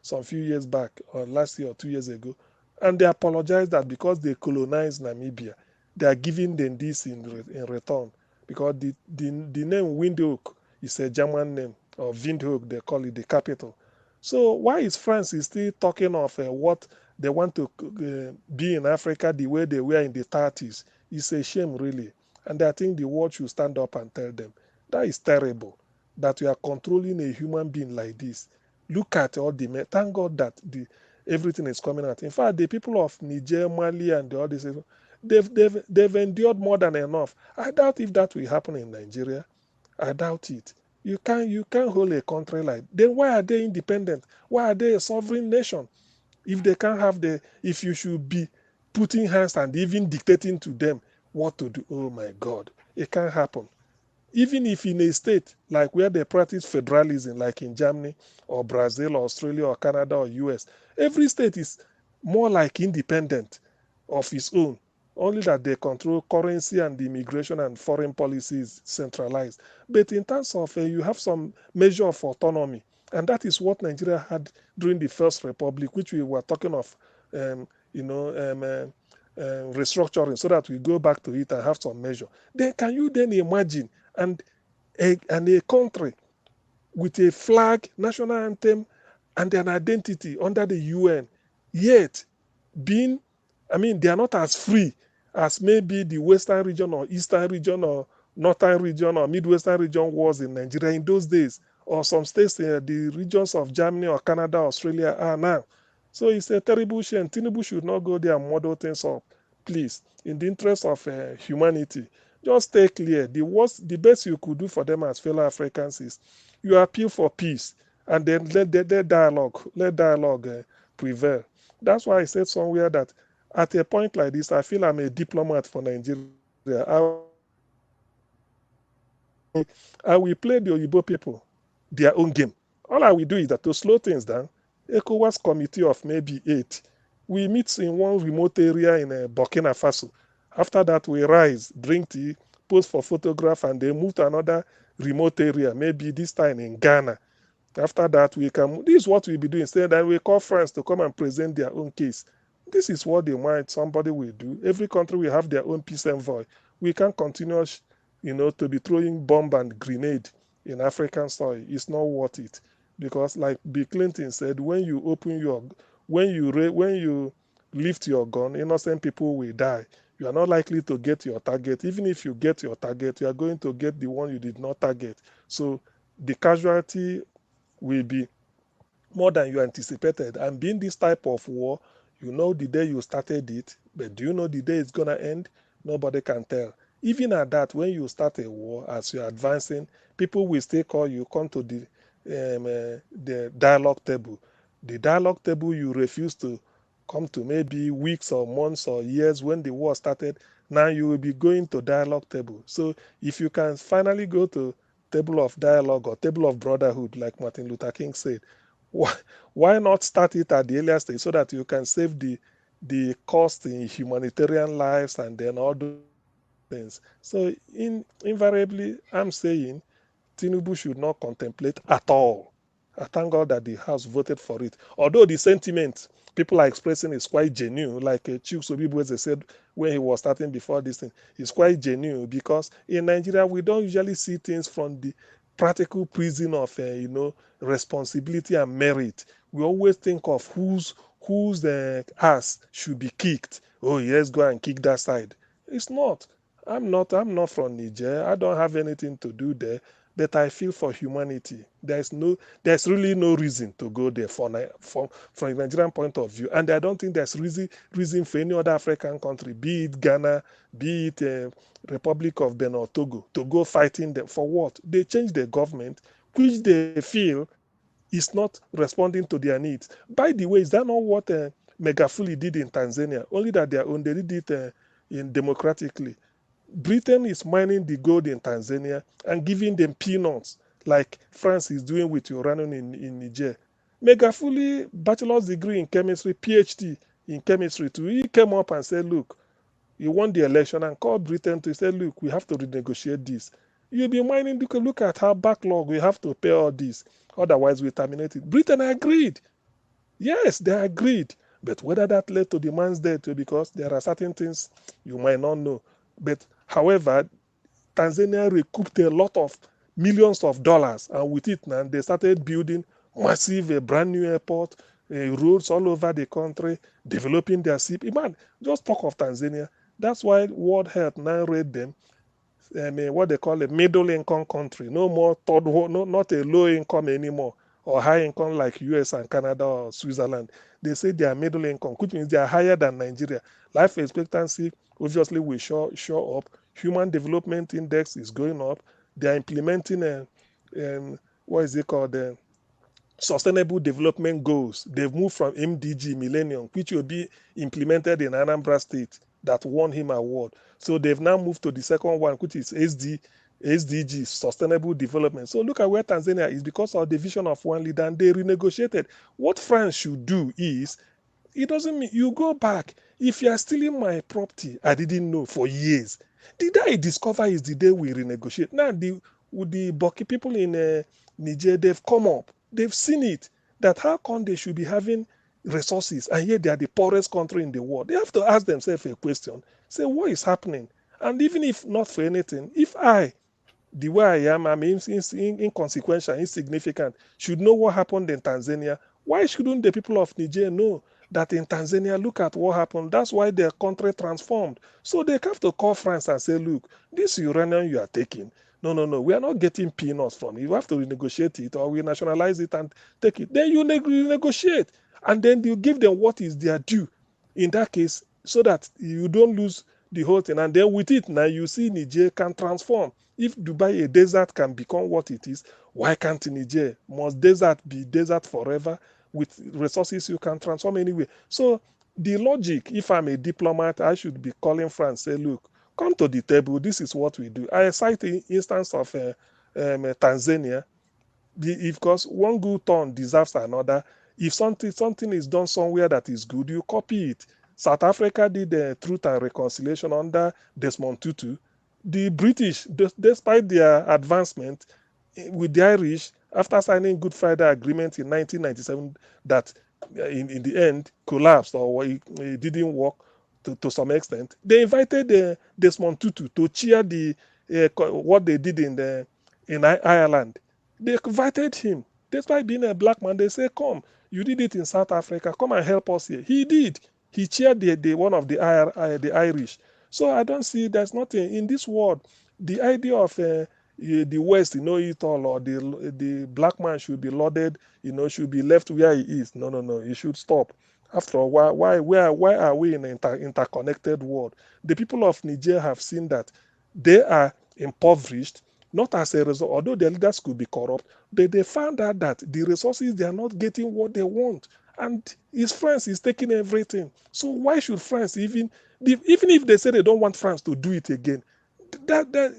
some few years back, or last year or 2 years ago, and they apologized that because they colonized Namibia, they are giving them this in return, because the name Windhoek is a German name, or Windhoek they call it, the capital. So why is France still talking of what they want to be in Africa the way they were in the 30s? It's a shame, really. And I think the world should stand up and tell them that is terrible, that you are controlling a human being like this. Look at all the thank God that everything is coming out. In fact, the people of Niger, Mali, and all this, they've endured more than enough. I doubt if that will happen in Nigeria. I doubt it. You can't hold a country like. Then why are they independent? Why are they a sovereign nation? If they can't have if you should be putting hands and even dictating to them what to do, oh my God, it can't happen. Even if in a state like where they practice federalism, like in Germany or Brazil or Australia or Canada or US, every state is more like independent of its own, only that they control currency and the immigration and foreign policies centralized. But in terms of you have some measure of autonomy, and that is what Nigeria had during the First Republic, which we were talking of, restructuring, so that we go back to it and have some measure. Then can you then imagine and a country with a flag, national anthem, and an identity under the UN, yet they are not as free as maybe the Western region or Eastern region or Northern region or Midwestern region was in Nigeria in those days, or some states, the regions of Germany or Canada, Australia are now. So it's a terrible shame. Tinubu should not go there and model things up, please. In the interest of humanity, just stay clear. The best you could do for them as fellow Africans is you appeal for peace, and then let dialogue prevail. That's why I said somewhere that at a point like this, I feel I'm a diplomat for Nigeria. I will play the Oyibo people their own game. All I will do is that to slow things down, ECOWAS committee of maybe 8, we meet in one remote area in Burkina Faso. After that, we rise, drink tea, pose for photograph, and then move to another remote area, maybe this time in Ghana. After that, this is what we'll be doing. Instead, then we call France to come and present their own case. This is what they want somebody will do. Every country will have their own peace envoy. We can't continue, to be throwing bomb and grenade in African soil. It's not worth it. Because like Bill Clinton said, when you lift your gun, innocent people will die. You are not likely to get your target. Even if you get your target, you are going to get the one you did not target. So the casualty will be more than you anticipated. And being this type of war, You know the day you started it, but do you know the day it's gonna end? Nobody can tell. Even at that, when you start a war, as you're advancing, people will still call you, come to the dialogue table. The dialogue table you refuse to come to, maybe weeks or months or years when the war started. Now you will be going to dialogue table. So if you can finally go to table of dialogue or table of brotherhood, like Martin Luther King said, why not start it at the earlier stage so that you can save the cost in humanitarian lives and then all those things. So invariably, I'm saying Tinubu should not contemplate at all. I thank God that the House voted for it. Although the sentiment people are expressing is quite genuine, like Chief Sobibweze said when he was starting before this thing, it's quite genuine because in Nigeria, we don't usually see things from the practical prism of, responsibility and merit. We always think of whose ass should be kicked. Oh, yes, go and kick that side. It's not. I'm not from Niger. I don't have anything to do there, but I feel for humanity. There's really no reason to go there from a Nigerian point of view, and I don't think there's reason for any other African country, be it Ghana, be it Republic of Benin or Togo, to go fighting them for what? They change their government, which they feel is not responding to their needs. By the way, is that not what Megafuli did in Tanzania? Only that their own, they did it in democratically. Britain is mining the gold in Tanzania and giving them peanuts like France is doing with uranium in Niger. Megafuli, bachelor's degree in chemistry, PhD in chemistry too. He came up and said, look, you won the election and called Britain to say, look, we have to renegotiate this. You'll be mining, look at our backlog, we have to pay all this. Otherwise, we terminate it. Britain agreed. Yes, they agreed. But whether that led to the man's death, because there are certain things you might not know. But however, Tanzania recouped a lot of millions of dollars, and with it now they started building massive, a brand new airport, roads all over the country, developing their city. Man, just talk of Tanzania. That's why World Health now rate them what they call a middle income country. No more third world, not a low income anymore, or high income like US and Canada or Switzerland. They say they are middle income, which means they are higher than Nigeria. Life expectancy obviously will show up. Human Development Index is going up. They are implementing what is it called? Sustainable Development Goals. They've moved from MDG, Millennium, which will be implemented in Anambra State, that won him award. So they've now moved to the second one, which is SDG, Sustainable Development. So look at where Tanzania is because of the vision of one leader, and they renegotiated. What France should do is, it doesn't mean you go back. If you are stealing my property, I didn't know for years. The day I discover is the day we renegotiate. Now, the Boki people in Niger, they've come up. They've seen it, that how come they should be having resources, and yet they are the poorest country in the world. They have to ask themselves a question. Say, what is happening? And even if not for anything, if the way I am, I'm inconsequential, insignificant, should know what happened in Tanzania, why shouldn't the people of Niger know that in Tanzania, look at what happened? That's why their country transformed. So they have to call France and say, look, this uranium you are taking, no, we are not getting peanuts from it. You have to renegotiate it, or we nationalize it and take it. Then you negotiate, and then you give them what is their due in that case, so that you don't lose the whole thing. And then with it now, you see Niger can transform. If Dubai, a desert, can become what it is, why can't Niger? Must desert be desert forever? With resources, you can transform anyway. So the logic, if I'm a diplomat, I should be calling France, say, look, come to the table. This is what we do. I cite the instance of Tanzania, because one good turn deserves another. If something is done somewhere that is good, you copy it. South Africa did Truth and Reconciliation under Desmond Tutu. The British, despite their advancement with the Irish, after signing Good Friday Agreement in 1997, that in the end collapsed, or it didn't work to some extent, they invited Desmond Tutu to cheer what they did in Ireland. They invited him. Despite being a black man, they say, come, you did it in South Africa, come and help us here. He did. He cheered the one of the Irish. So I don't see, there's nothing in this world. The idea of the West, know it all, or the black man should be lauded, should be left where he is. No, it should stop. After all, why are we in an interconnected world? The people of Niger have seen that they are impoverished, not as a result, although their leaders could be corrupt, they found out that the resources, they are not getting what they want. And his France is taking everything. So why should France even if they say they don't want France to do it again, that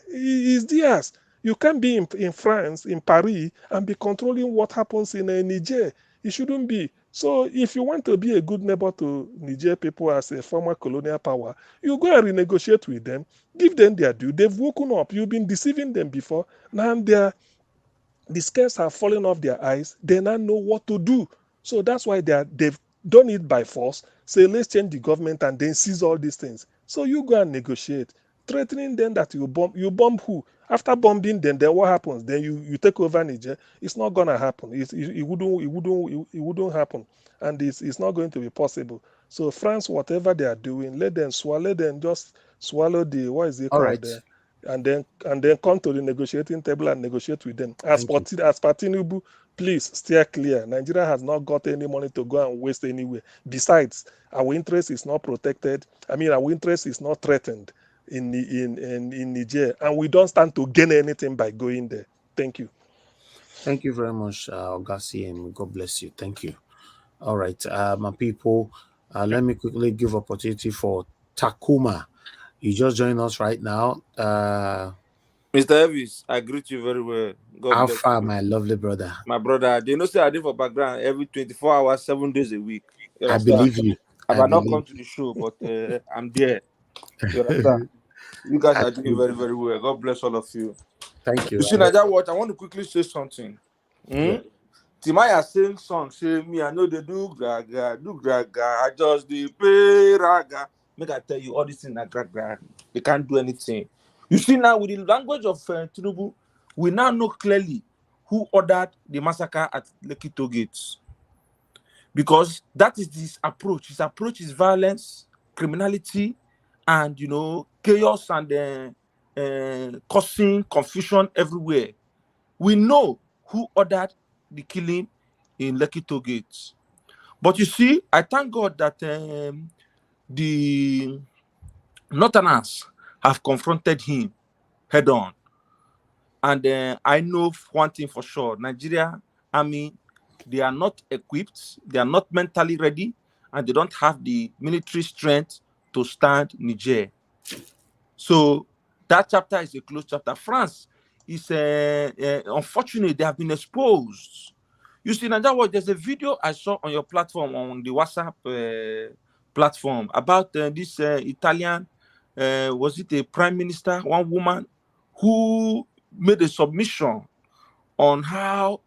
is theirs. You can't be in France, in Paris, and be controlling what happens in Niger. It shouldn't be. So if you want to be a good neighbor to Niger people as a former colonial power, you go and renegotiate with them, give them their due. They've woken up. You've been deceiving them before. Now the scales have fallen off their eyes. They now know what to do. So that's why they've done it by force. Say, let's change the government and then seize all these things. So you go and negotiate, threatening them that you bomb who? After bombing them, then what happens? Then you take over Niger. It's not gonna happen. It wouldn't happen, and it's not going to be possible. So France, whatever they are doing, let them just swallow the what is it All called right. there, and then come to the negotiating table and negotiate with them. As per Tinubu, please steer clear. Nigeria has not got any money to go and waste anywhere. Besides, our interest is not protected. I mean, our interest is not threatened in Niger, and we don't stand to gain anything by going there. Thank you. Thank you very much, Agassi, and God bless you. Thank you. All right, my people, let me quickly give opportunity for Takuma. You just joined us right now. Mr. Elvis, I greet you very well. God How bless far, you. my lovely brother? My brother, they know say I do for background every 24 hours, 7 days a week. You I understand? believe you. I might not come to the show, but I'm there. You understand? You guys are doing very, very well. God bless all of you. Thank you. You see, Niger Watch, I want to quickly say something. Yeah. Timaya saying song, say me, I know they do graga, I just the pay raga. Make I tell you all these things are graga. They can't do anything. You see now with the language of Tinubu, we now know clearly who ordered the massacre at Lekki Toll Gates. Because that is his approach. His approach is violence, criminality, and chaos and causing confusion everywhere. We know who ordered the killing in Lekki Toll Gates. But you see, I thank God that the Northerners have confronted him head on. And I know one thing for sure, Nigeria Army, they are not equipped, they are not mentally ready, and they don't have the military strength to stand Niger. So that chapter is a closed chapter. France is unfortunately, they have been exposed. You see, Nigeria, there's a video I saw on your platform, on the WhatsApp platform, about this Italian, was it a prime minister, one woman, who made a submission on how,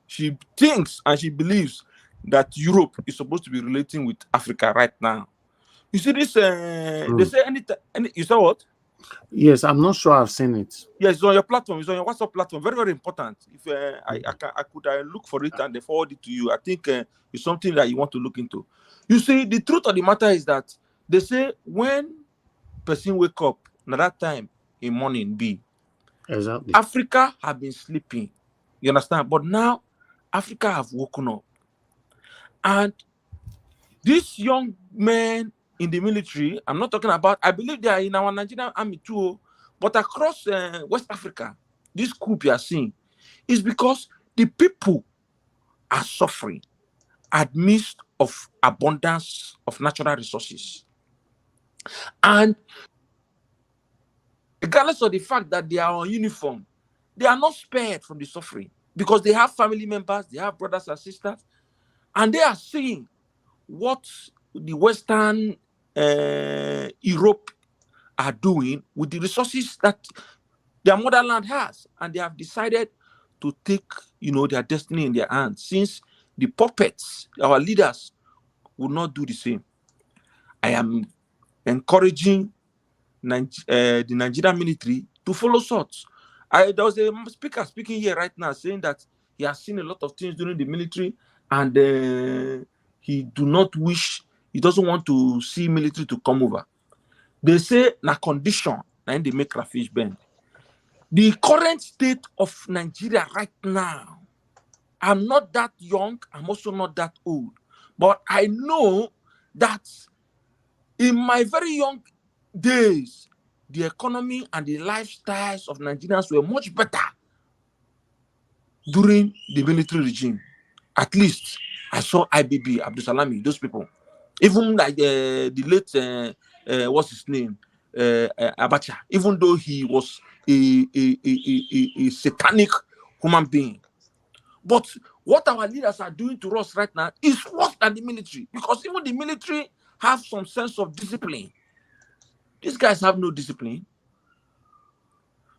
she thinks and she believes that Europe is supposed to be relating with Africa right now. You see this, they say you saw what? Yes, I'm not sure I've seen it. Yes, it's on your platform. It's on your WhatsApp platform. Very, very important. If I could look for it and they forward it to you, I think it's something that you want to look into. You see, the truth of the matter is that they say when person wake up, at that time in morning be. Exactly. Africa have been sleeping. You understand? But now Africa have woken up. And these young men in the military, I'm not talking about, I believe they are in our Nigerian army too, but across West Africa, this coup you are seeing is because the people are suffering amidst of abundance of natural resources. And regardless of the fact that they are on uniform, they are not spared from the suffering because they have family members, they have brothers and sisters, and they are seeing what the Western Europe are doing with the resources that their motherland has, and they have decided to take, their destiny in their hands, since the puppets, our leaders, will not do the same. I am encouraging the Nigerian military to follow suit. There was a speaker speaking here right now saying that he has seen a lot of things during the military, and he doesn't want to see military to come over. They say na condition, and they make Rafish bend. The current state of Nigeria right now, I'm not that young, I'm also not that old, But I know that in my very young days, the economy and the lifestyles of Nigerians were much better during the military regime. At least I saw IBB, Abdul Salami, those people. Even like the late, what's his name? Abacha, even though he was a satanic human being. But what our leaders are doing to us right now is worse than the military, because even the military have some sense of discipline. These guys have no discipline.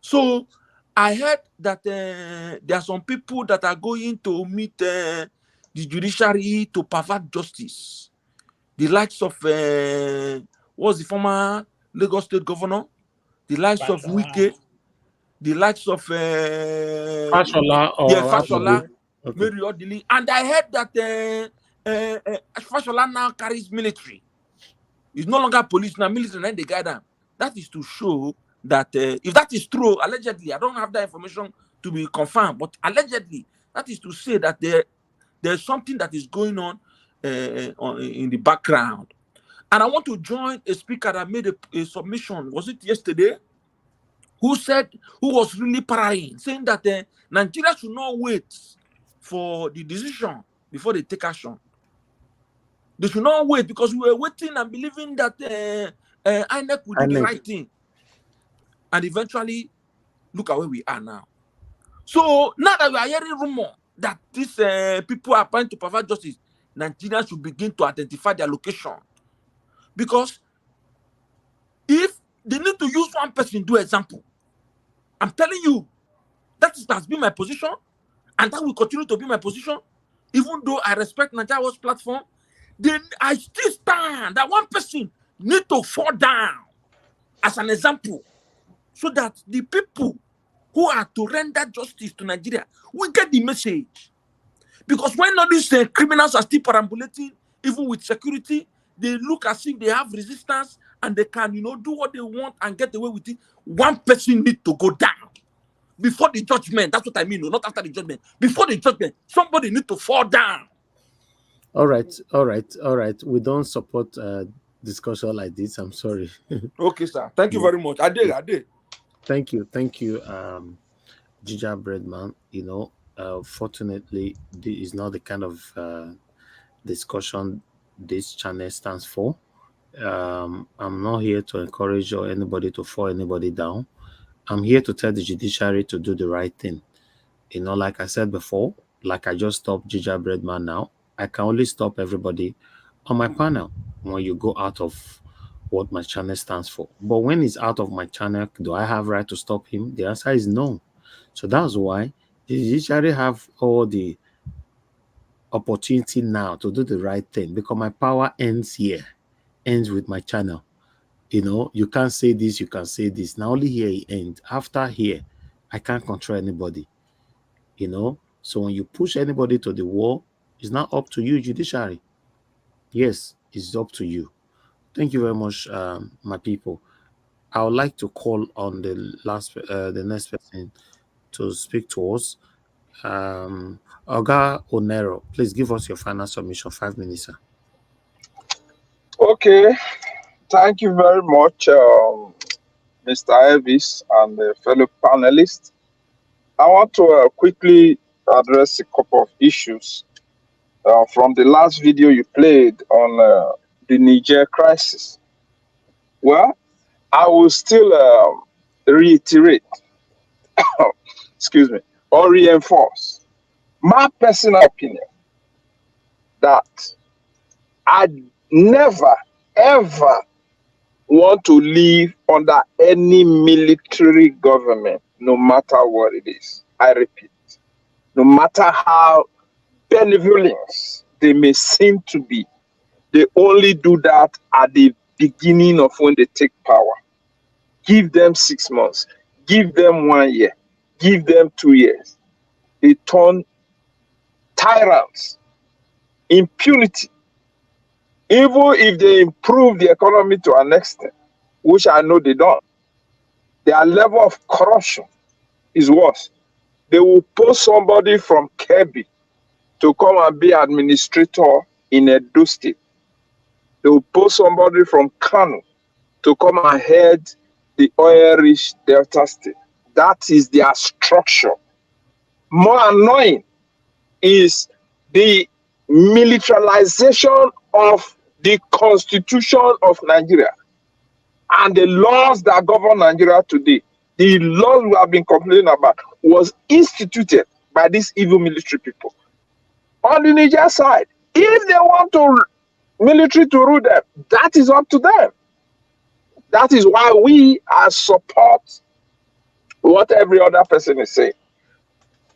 So I heard that there are some people that are going to meet the judiciary to pervert justice. The likes of what's the former Lagos State Governor, the likes of Wike, the likes of Fashola Fashola, okay. Mary Odili, and I heard that Fashola now carries military. It's no longer police now, military, and they guide them. That is to show that if that is true, allegedly, I don't have that information to be confirmed, but allegedly, that is to say that there's something that is going on in the background. And I want to join a speaker that made a submission, was it yesterday, who was really parrying, saying that Nigeria should not wait for the decision before they take action. They should not wait, because we were waiting and believing that INEC would do the right thing. And eventually, look at where we are now. So now that we are hearing rumor that these people are trying to provide justice, Nigerians should begin to identify their location. Because if they need to use one person to do example, I'm telling you, that has been my position, and that will continue to be my position. Even though I respect Nigeria's platform, then I still stand that one person need to fall down as an example, so that the people who are to render justice to Nigeria will get the message. Because when all these criminals are still perambulating, even with security, they look as if they have resistance and they can, do what they want and get away with it. One person needs to go down before the judgment. That's what I mean, not after the judgment. Before the judgment, somebody needs to fall down. All right. We don't support discussion like this. I'm sorry. Okay, sir. Thank you very much. I did. Thank you, Gingerbread Man. Fortunately, this is not the kind of discussion this channel stands for. I'm not here to encourage or anybody to fall anybody down. I'm here to tell the judiciary to do the right thing. Like I said before, like I just stopped Gingerbread Man now, I can only stop everybody on my panel when you go out of what my channel stands for. But when he's out of my channel, do I have right to stop him? The answer is no. So that's why the judiciary have all the opportunity now to do the right thing, because my power ends here, ends with my channel. You can't say this, you can say this. Now only here it ends. After here, I can't control anybody. So when you push anybody to the wall, it's not up to you, judiciary. Yes, it's up to you. Thank you very much, my people. I would like to call on the next person to speak to us. Oga Onero, please give us your final submission. 5 minutes, sir. Okay, thank you very much, Mr. Elvis and the fellow panelists. I want to quickly address a couple of issues from the last video you played on the Niger crisis. Well, I will still reiterate, excuse me, or reinforce my personal opinion that I never, ever want to live under any military government, no matter what it is. I repeat, no matter how benevolent they may seem to be, they only do that at the beginning of when they take power. Give them 6 months, give them 1 year, give them 2 years. They turn tyrants, impunity. Even if they improve the economy to an extent, which I know they don't, their level of corruption is worse. They will post somebody from Kebbi to come and be administrator in Edo State. They will post somebody from Kano to come and head the oil-rich Delta State. That is their structure. More annoying is the militarization of the Constitution of Nigeria and the laws that govern Nigeria today. The laws we have been complaining about was instituted by these evil military people. On the Niger side, if they want to military to rule them, that is up to them. That is why we support what every other person is saying.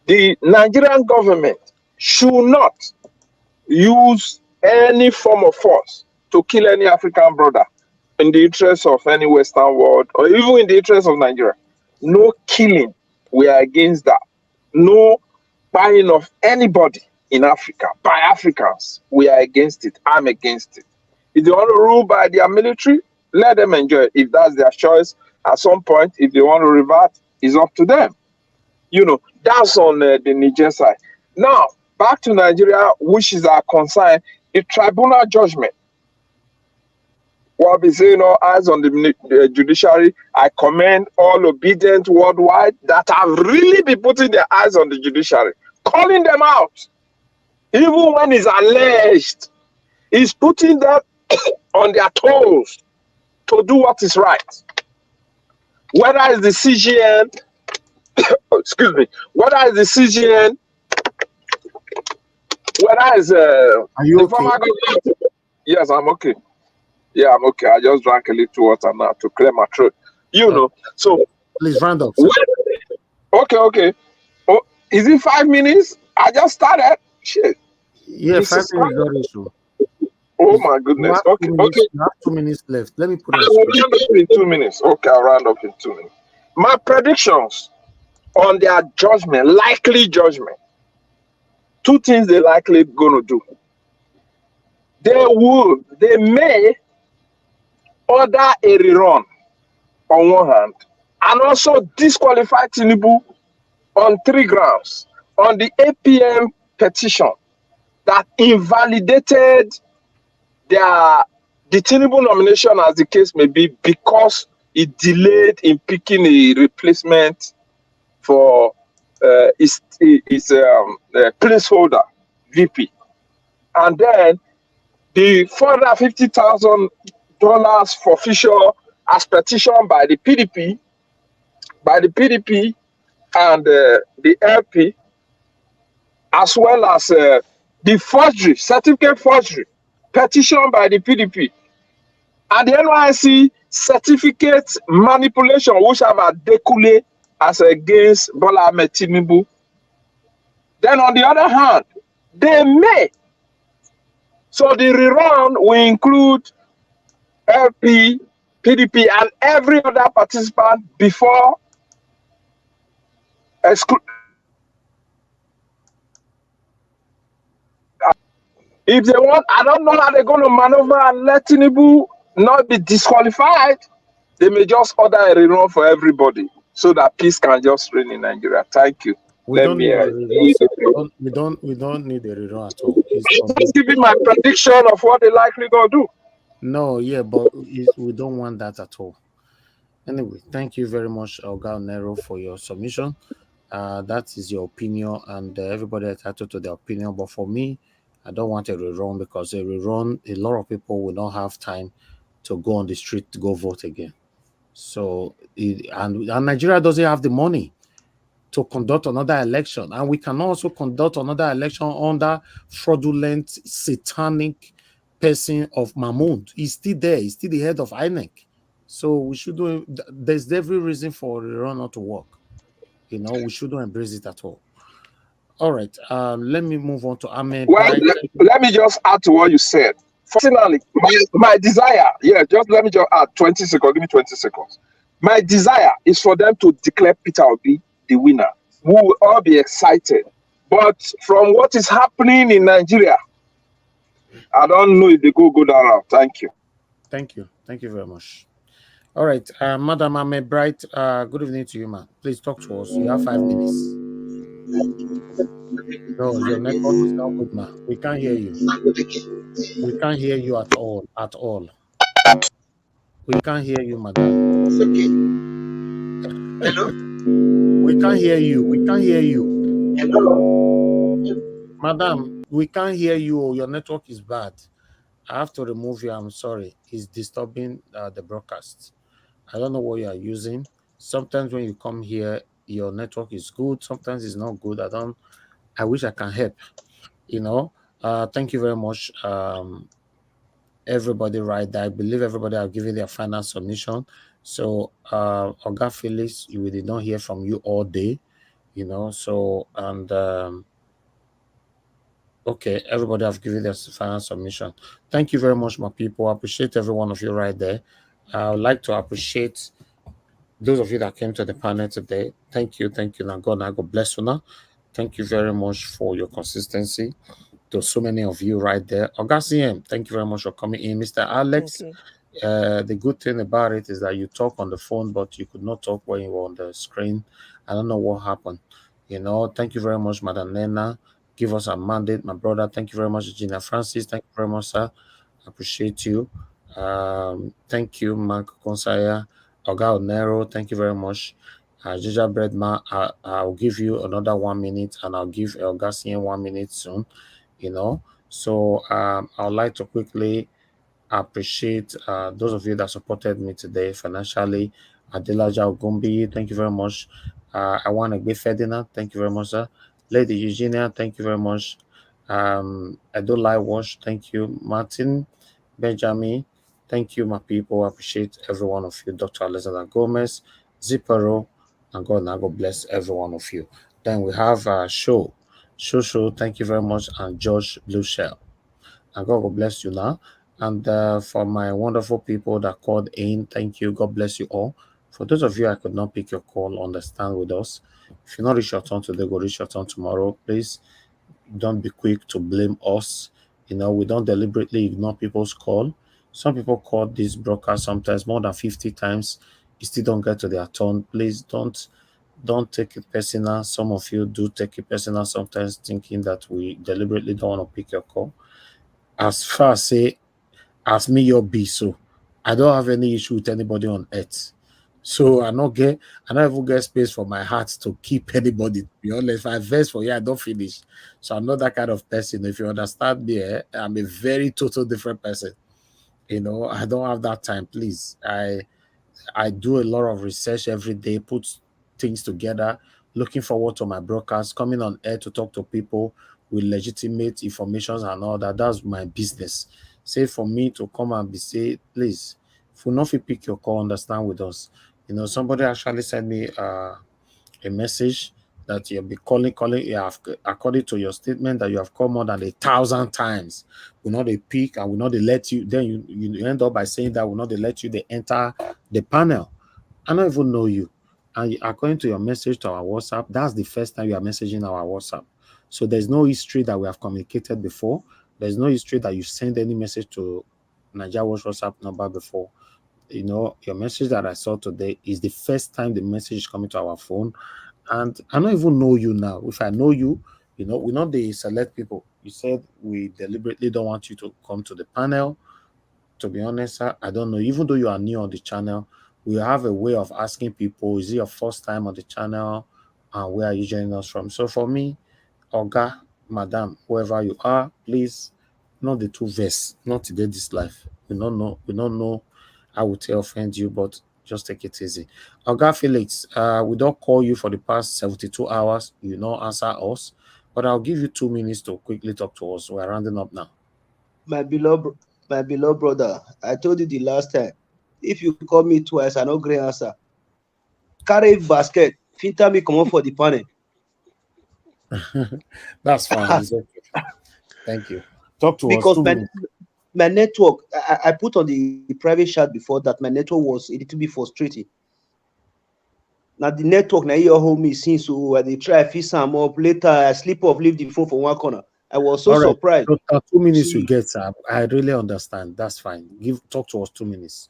The Nigerian government should not use any form of force to kill any African brother in the interest of any Western world or even in the interest of Nigeria. No killing. We are against that. No buying of anybody in Africa by Africans. We are against it. I'm against it. If they want to rule by their military, let them enjoy it. If that's their choice, at some point, if they want to revert, it's up to them. You know, that's on the Niger side. Now, back to Nigeria, which is our concern, the tribunal judgment. What we say, eyes on the judiciary. I commend all obedient worldwide that have really been putting their eyes on the judiciary, calling them out. Even when it's alleged, is putting them on their toes to do what is right. Whether it's the CJN, excuse me, whether it's the CJN, whether it's Are you okay? government. Yes, I'm okay. Yeah, I'm okay. I just drank a little water now to clear my throat. You know, so please round up. Okay. Oh, is it 5 minutes? I just started. Shit. Yeah, 5 minutes very soon. Oh my goodness. Okay. You have 2 minutes left. Let me put I will round up in 2 minutes. Okay, I'll round up in 2 minutes. My predictions on their judgment, likely judgment. 2 things they're likely gonna do. They may order a rerun on one hand, and also disqualify Tinubu on 3 grounds. On the APM petition that invalidated the Tinubu nomination, as the case may be, because it delayed in picking a replacement for his placeholder VP. And then the $450,000 forfeiture as petitioned by the PDP and the LP, as well as the forgery, certificate forgery, petitioned by the PDP, and the NYSC certificate manipulation, which have a decule as against Bola Ahmed Tinubu. Then on the other hand, they may. So the rerun will include LP, PDP, and every other participant before if they want, I don't know how they're going to maneuver and let Tinubu not be disqualified. They may just order a rerun for everybody so that peace can just reign in Nigeria. Thank you. We don't need a rerun. We don't need a rerun at all. I'm just giving my prediction of what they're likely going to do. No, yeah, but we don't want that at all. Anyway, thank you very much, Oga Nero, for your submission. That is your opinion, and everybody is entitled to their opinion. But for me, I don't want a rerun, because a rerun, a lot of people will not have time to go on the street to go vote again. So, and Nigeria doesn't have the money to conduct another election, and we can also conduct another election under fraudulent, satanic person of Mahmoud. He's still there. He's still the head of INEC. So we should do. There's every reason for the run not to work. You know, we shouldn't embrace it at all. All right. Let me move on to Ahmed. Well, let me just add to what you said. Personally, my desire, just let me just add 20 seconds. Give me 20 seconds. My desire is for them to declare Peter Obi the winner. We will all be excited. But from what is happening in Nigeria, I don't know if they go that route. Thank you. Thank you. Thank you very much. All right. Madam Ahmed Bright, good evening to you, ma'am. Please talk to us. You have 5 minutes. No, your network is not good, ma. We can't hear you. We can't hear you at all. At all. We can't hear you, madam. We can't hear you. We can't hear you. Madam, we can't hear you. Your network is bad. I have to remove you. I'm sorry. It's disturbing the broadcast. I don't know what you are using. Sometimes when you come here, your network is good. Sometimes it's not good. I wish I can help. Thank you very much. Everybody right there. I believe everybody have given their final submission. So Oga Felix, we did not hear from you all day, okay, everybody have given their final submission. Thank you very much, my people. I appreciate every one of you right there. I would like to appreciate those of you that came to the panel today. Thank you. Now God bless you now. Thank you very much for your consistency. To so many of you right there. Augustine, thank you very much for coming in. Mr. Alex, the good thing about it is that you talk on the phone, but you could not talk when you were on the screen. I don't know what happened. Thank you very much, Madam Nena. Give us a mandate, my brother. Thank you very much, Gina Francis. Thank you very much, sir. Appreciate you. Thank you, Mark Consaya. Oga Onero, thank you very much. Ginger Breadma, I'll give you another 1 minute, and I'll give Augustine 1 minute soon. So I would like to quickly appreciate those of you that supported me today financially. Adelaja Ogumbi, thank you very much. I want to give Ferdinand, thank you very much, sir. Lady Eugenia, thank you very much. Adolai Wash, thank you. Martin Benjamin, thank you, my people. I appreciate every one of you. Dr. Alexander Gomez, Ziparo, and God bless every one of you. Then we have Show, thank you very much, and George Blueshell. And God will bless you now. And for my wonderful people that called in, thank you. God bless you all. For those of you I could not pick your call, understand with us. If you not reach your turn today, go reach your turn tomorrow. Please don't be quick to blame us. We don't deliberately ignore people's call. Some people call this broadcast sometimes more than 50 times. You still don't get to their turn. Please don't take it personal. Some of you do take it personal sometimes, thinking that we deliberately don't want to pick your call. As far as me your be so, I don't have any issue with anybody on earth. So I don't even get space for my heart to keep anybody. To be honest, if I verse for you, I don't finish. So I'm not that kind of person. If you understand me, I'm a very total different person. I don't have that time. Please, I do a lot of research every day, put things together, looking forward to my broadcast, coming on air to talk to people with legitimate information and all that. That's my business. Say for me to come and say, please, if you not pick your call, understand with us. Somebody actually sent me a message that you'll be calling. You have, according to your statement, that you have called more than 1,000 times. We know they pick and we know they let you. Then you end up by saying that we know they let you. They enter the panel. I don't even know you. And according to your message to our WhatsApp, that's the first time you are messaging our WhatsApp. So there's no history that we have communicated before. There's no history that you send any message to Niger WhatsApp number before. Your message that I saw today is the first time the message is coming to our phone. And I don't even know you now. If I know you, we're not the select people. You said we deliberately don't want you to come to the panel. To be honest, I don't know. Even though you are new on the channel, we have a way of asking people, is it your first time on the channel? And where are you joining us from? So for me, Oga, Madam, whoever you are, please, not the two verse, not today this life. We don't know I would offend you, but just take it easy. Oga Felix, we don't call you for the past 72 hours. You don't answer us, but I'll give you 2 minutes to quickly talk to us. We're rounding up now. My beloved brother, I told you the last time, if you call me twice, I no great answer. Carry basket, filter me come on for the panel. That's fine. It's okay. Thank you. Talk to because us. Because my network, I put on the private chat before that my network was a little bit frustrating. Now the network now you hold me since so they try to fix some up later. I sleep off, leave the phone for one corner. I was so surprised. So 2 minutes you get, sir. I really understand. That's fine. Talk to us 2 minutes.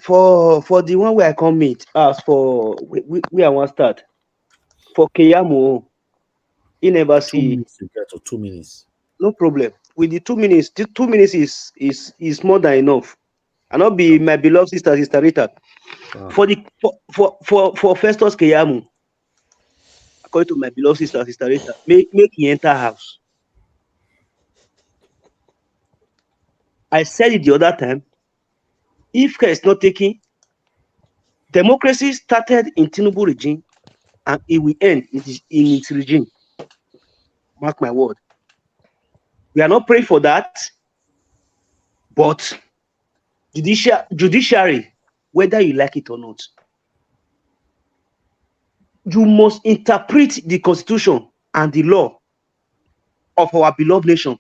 For the one where I come meet, as for we I want start for Keyamo. He never 2 see. minutes to get to 2 minutes. No problem. With the 2 minutes, the 2 minutes is more than enough. And not be my beloved Sister Rita. For the for Festus Keyamo, according to my beloved Sister Rita, make he enter house. I said it the other time. If care is not taken, democracy started in Tinubu regime and it will end in its regime. Mark my word. We are not praying for that, but judiciary, whether you like it or not, you must interpret the constitution and the law of our beloved nation.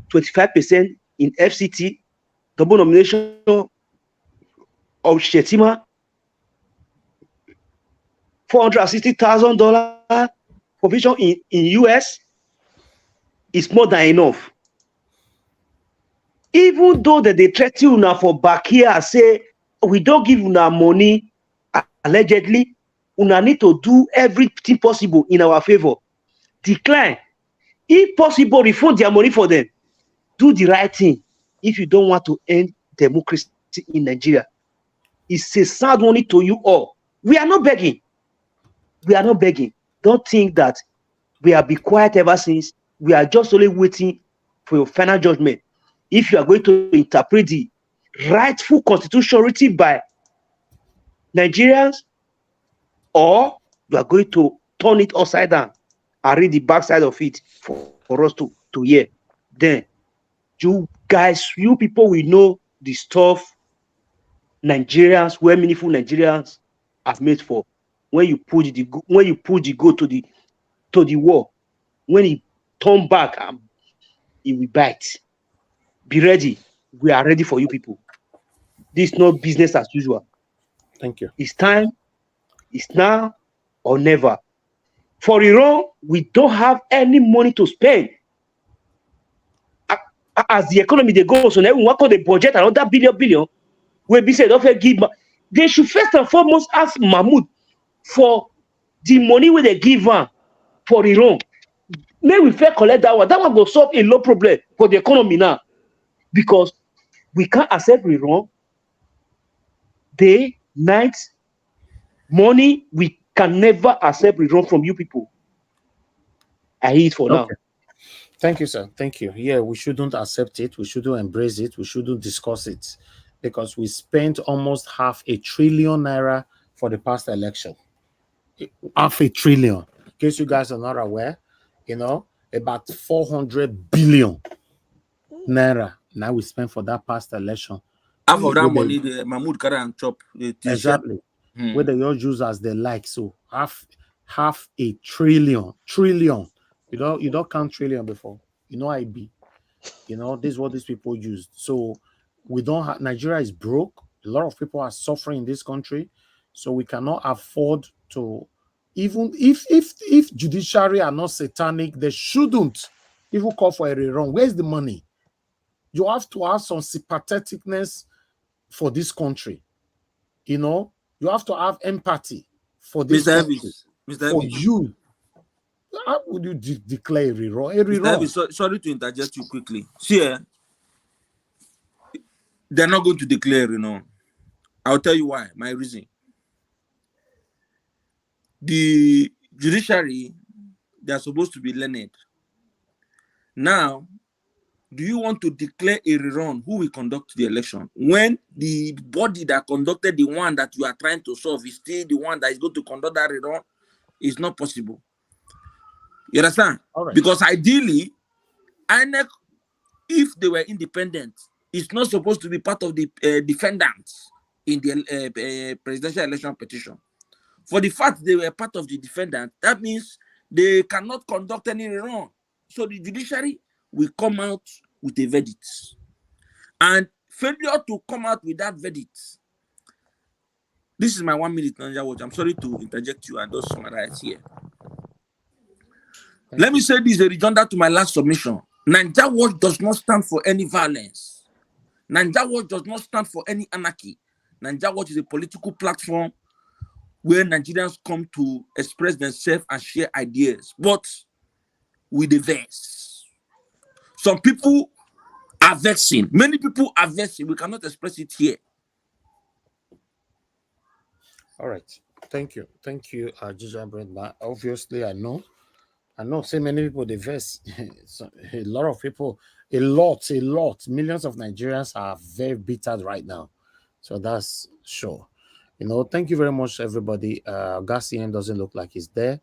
25% in FCT, double nomination of Shetima, $460,000 provision in US is more than enough. Even though they threaten una for back here, say we don't give una money, allegedly, una need to do everything possible in our favor. Decline. If possible, refund their money for them. Do the right thing if you don't want to end democracy in Nigeria. It's a sad warning to you all. We are not begging. We are not begging. Don't think that we have been quiet ever since. We are just only waiting for your final judgment. If you are going to interpret the rightful constitution written by Nigerians, or you are going to turn it upside down and read the backside of it for us to hear, then you guys, you people will know the stuff Nigerians, where meaningful Nigerians have made for. When you push the goat to the wall, when he turn back, he will bite. Be ready. We are ready for you people. This is not business as usual. Thank you. It's time. It's now or never. For Iran, we don't have any money to spend. As the economy they go, so now we want to the budget another billion. We be said offer give. They should first and foremost ask Mahmoud for the money where they give her for Iran. May we fair collect that one. That one will solve a low problem for the economy now. Because we can't accept Iran. Day, night, money, we can never accept Iran from you people. I hear it for now. Thank you, sir. Thank you. Yeah, we shouldn't accept it. We shouldn't embrace it. We shouldn't discuss it. Because we spent almost $500 billion for the past election. $500 billion. In case you guys are not aware, you know, about 400 billion naira now we spent for that past election. Half of that money, the Mahmoud carry and chop. Exactly. Where they all use as they like. So $500 trillion. You don't count trillion before. You know I be. You know, this is what these people used. So we don't have, Nigeria is broke. A lot of people are suffering in this country. So we cannot afford to, even if judiciary are not satanic, they shouldn't even call for a rerun. Where's the money? You have to have some sympatheticness for this country. You know, you have to have empathy for this country. For you. How would you declare a rerun? Sorry to interject you quickly. See, they're not going to declare, you know. I'll tell you why. My reason. The judiciary, they are supposed to be learned. Now, do you want to declare a rerun? Who will conduct the election? When the body that conducted the one that you are trying to solve is still the one that is going to conduct that rerun, it's not possible. You understand? All right. Because ideally, INEC, if they were independent, it's not supposed to be part of the defendants in the presidential election petition. For the fact they were part of the defendant, that means they cannot conduct any rerun. So the judiciary will come out with a verdict. And failure to come out with that verdict. This is my 1 minute, Niger Watch. I'm sorry to interject you and just summarize here. Let me say this, a rejoinder to my last submission. Niger Watch does not stand for any violence. Niger Watch does not stand for any anarchy. Niger Watch is a political platform where Nigerians come to express themselves and share ideas, but with the verse. Some people are vexing. Many people are vexing. We cannot express it here. All right. Thank you. Thank you, Judge Brenda. Obviously, I know so many people they vex. So, a lot of people, a lot, millions of Nigerians are very bitter right now. So that's sure. Thank you very much, everybody. Garcian doesn't look like he's there.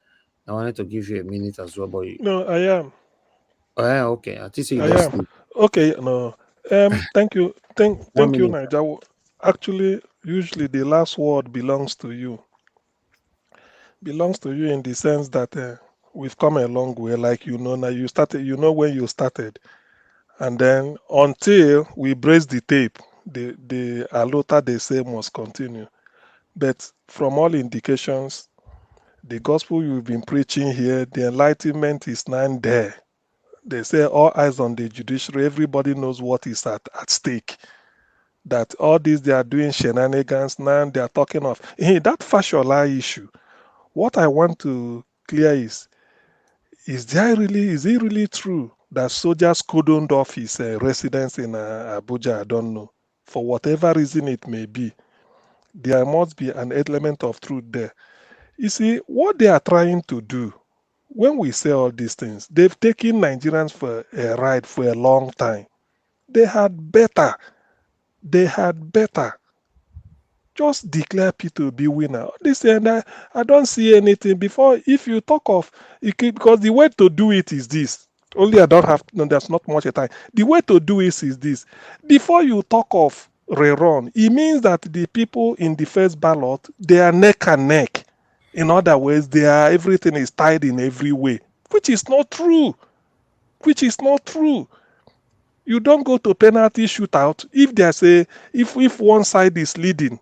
I wanted to give you a minute as well, but No, I am. okay. I think you I just am. sleep. Okay, no. Thank you. One Thank you, minute. Niger. Actually, usually the last word belongs to you. Belongs to you in the sense that we've come a long way. Like now you started. When you started, and then until we brace the tape, the alota they say must continue. But from all indications, the gospel you've been preaching here, the enlightenment is not there. They say all eyes on the judiciary. Everybody knows what is at stake. That all this they are doing shenanigans now. They are talking of that Fashola issue. What I want to clear is it really true that soldiers cordoned off his residence in Abuja? I don't know. For whatever reason it may be, there must be an element of truth there. You see, what they are trying to do, when we say all these things, they've taken Nigerians for a ride for a long time. They had better just declare P2B winner. This and I don't see anything before. If you talk of because the way to do it is this. Only I don't have no, there's not much time. The way to do it is this. Before you talk of rerun, it means that the people in the first ballot they are neck and neck. In other words, everything is tied in every way, which is not true. Which is not true. You don't go to penalty shootout if one side is leading.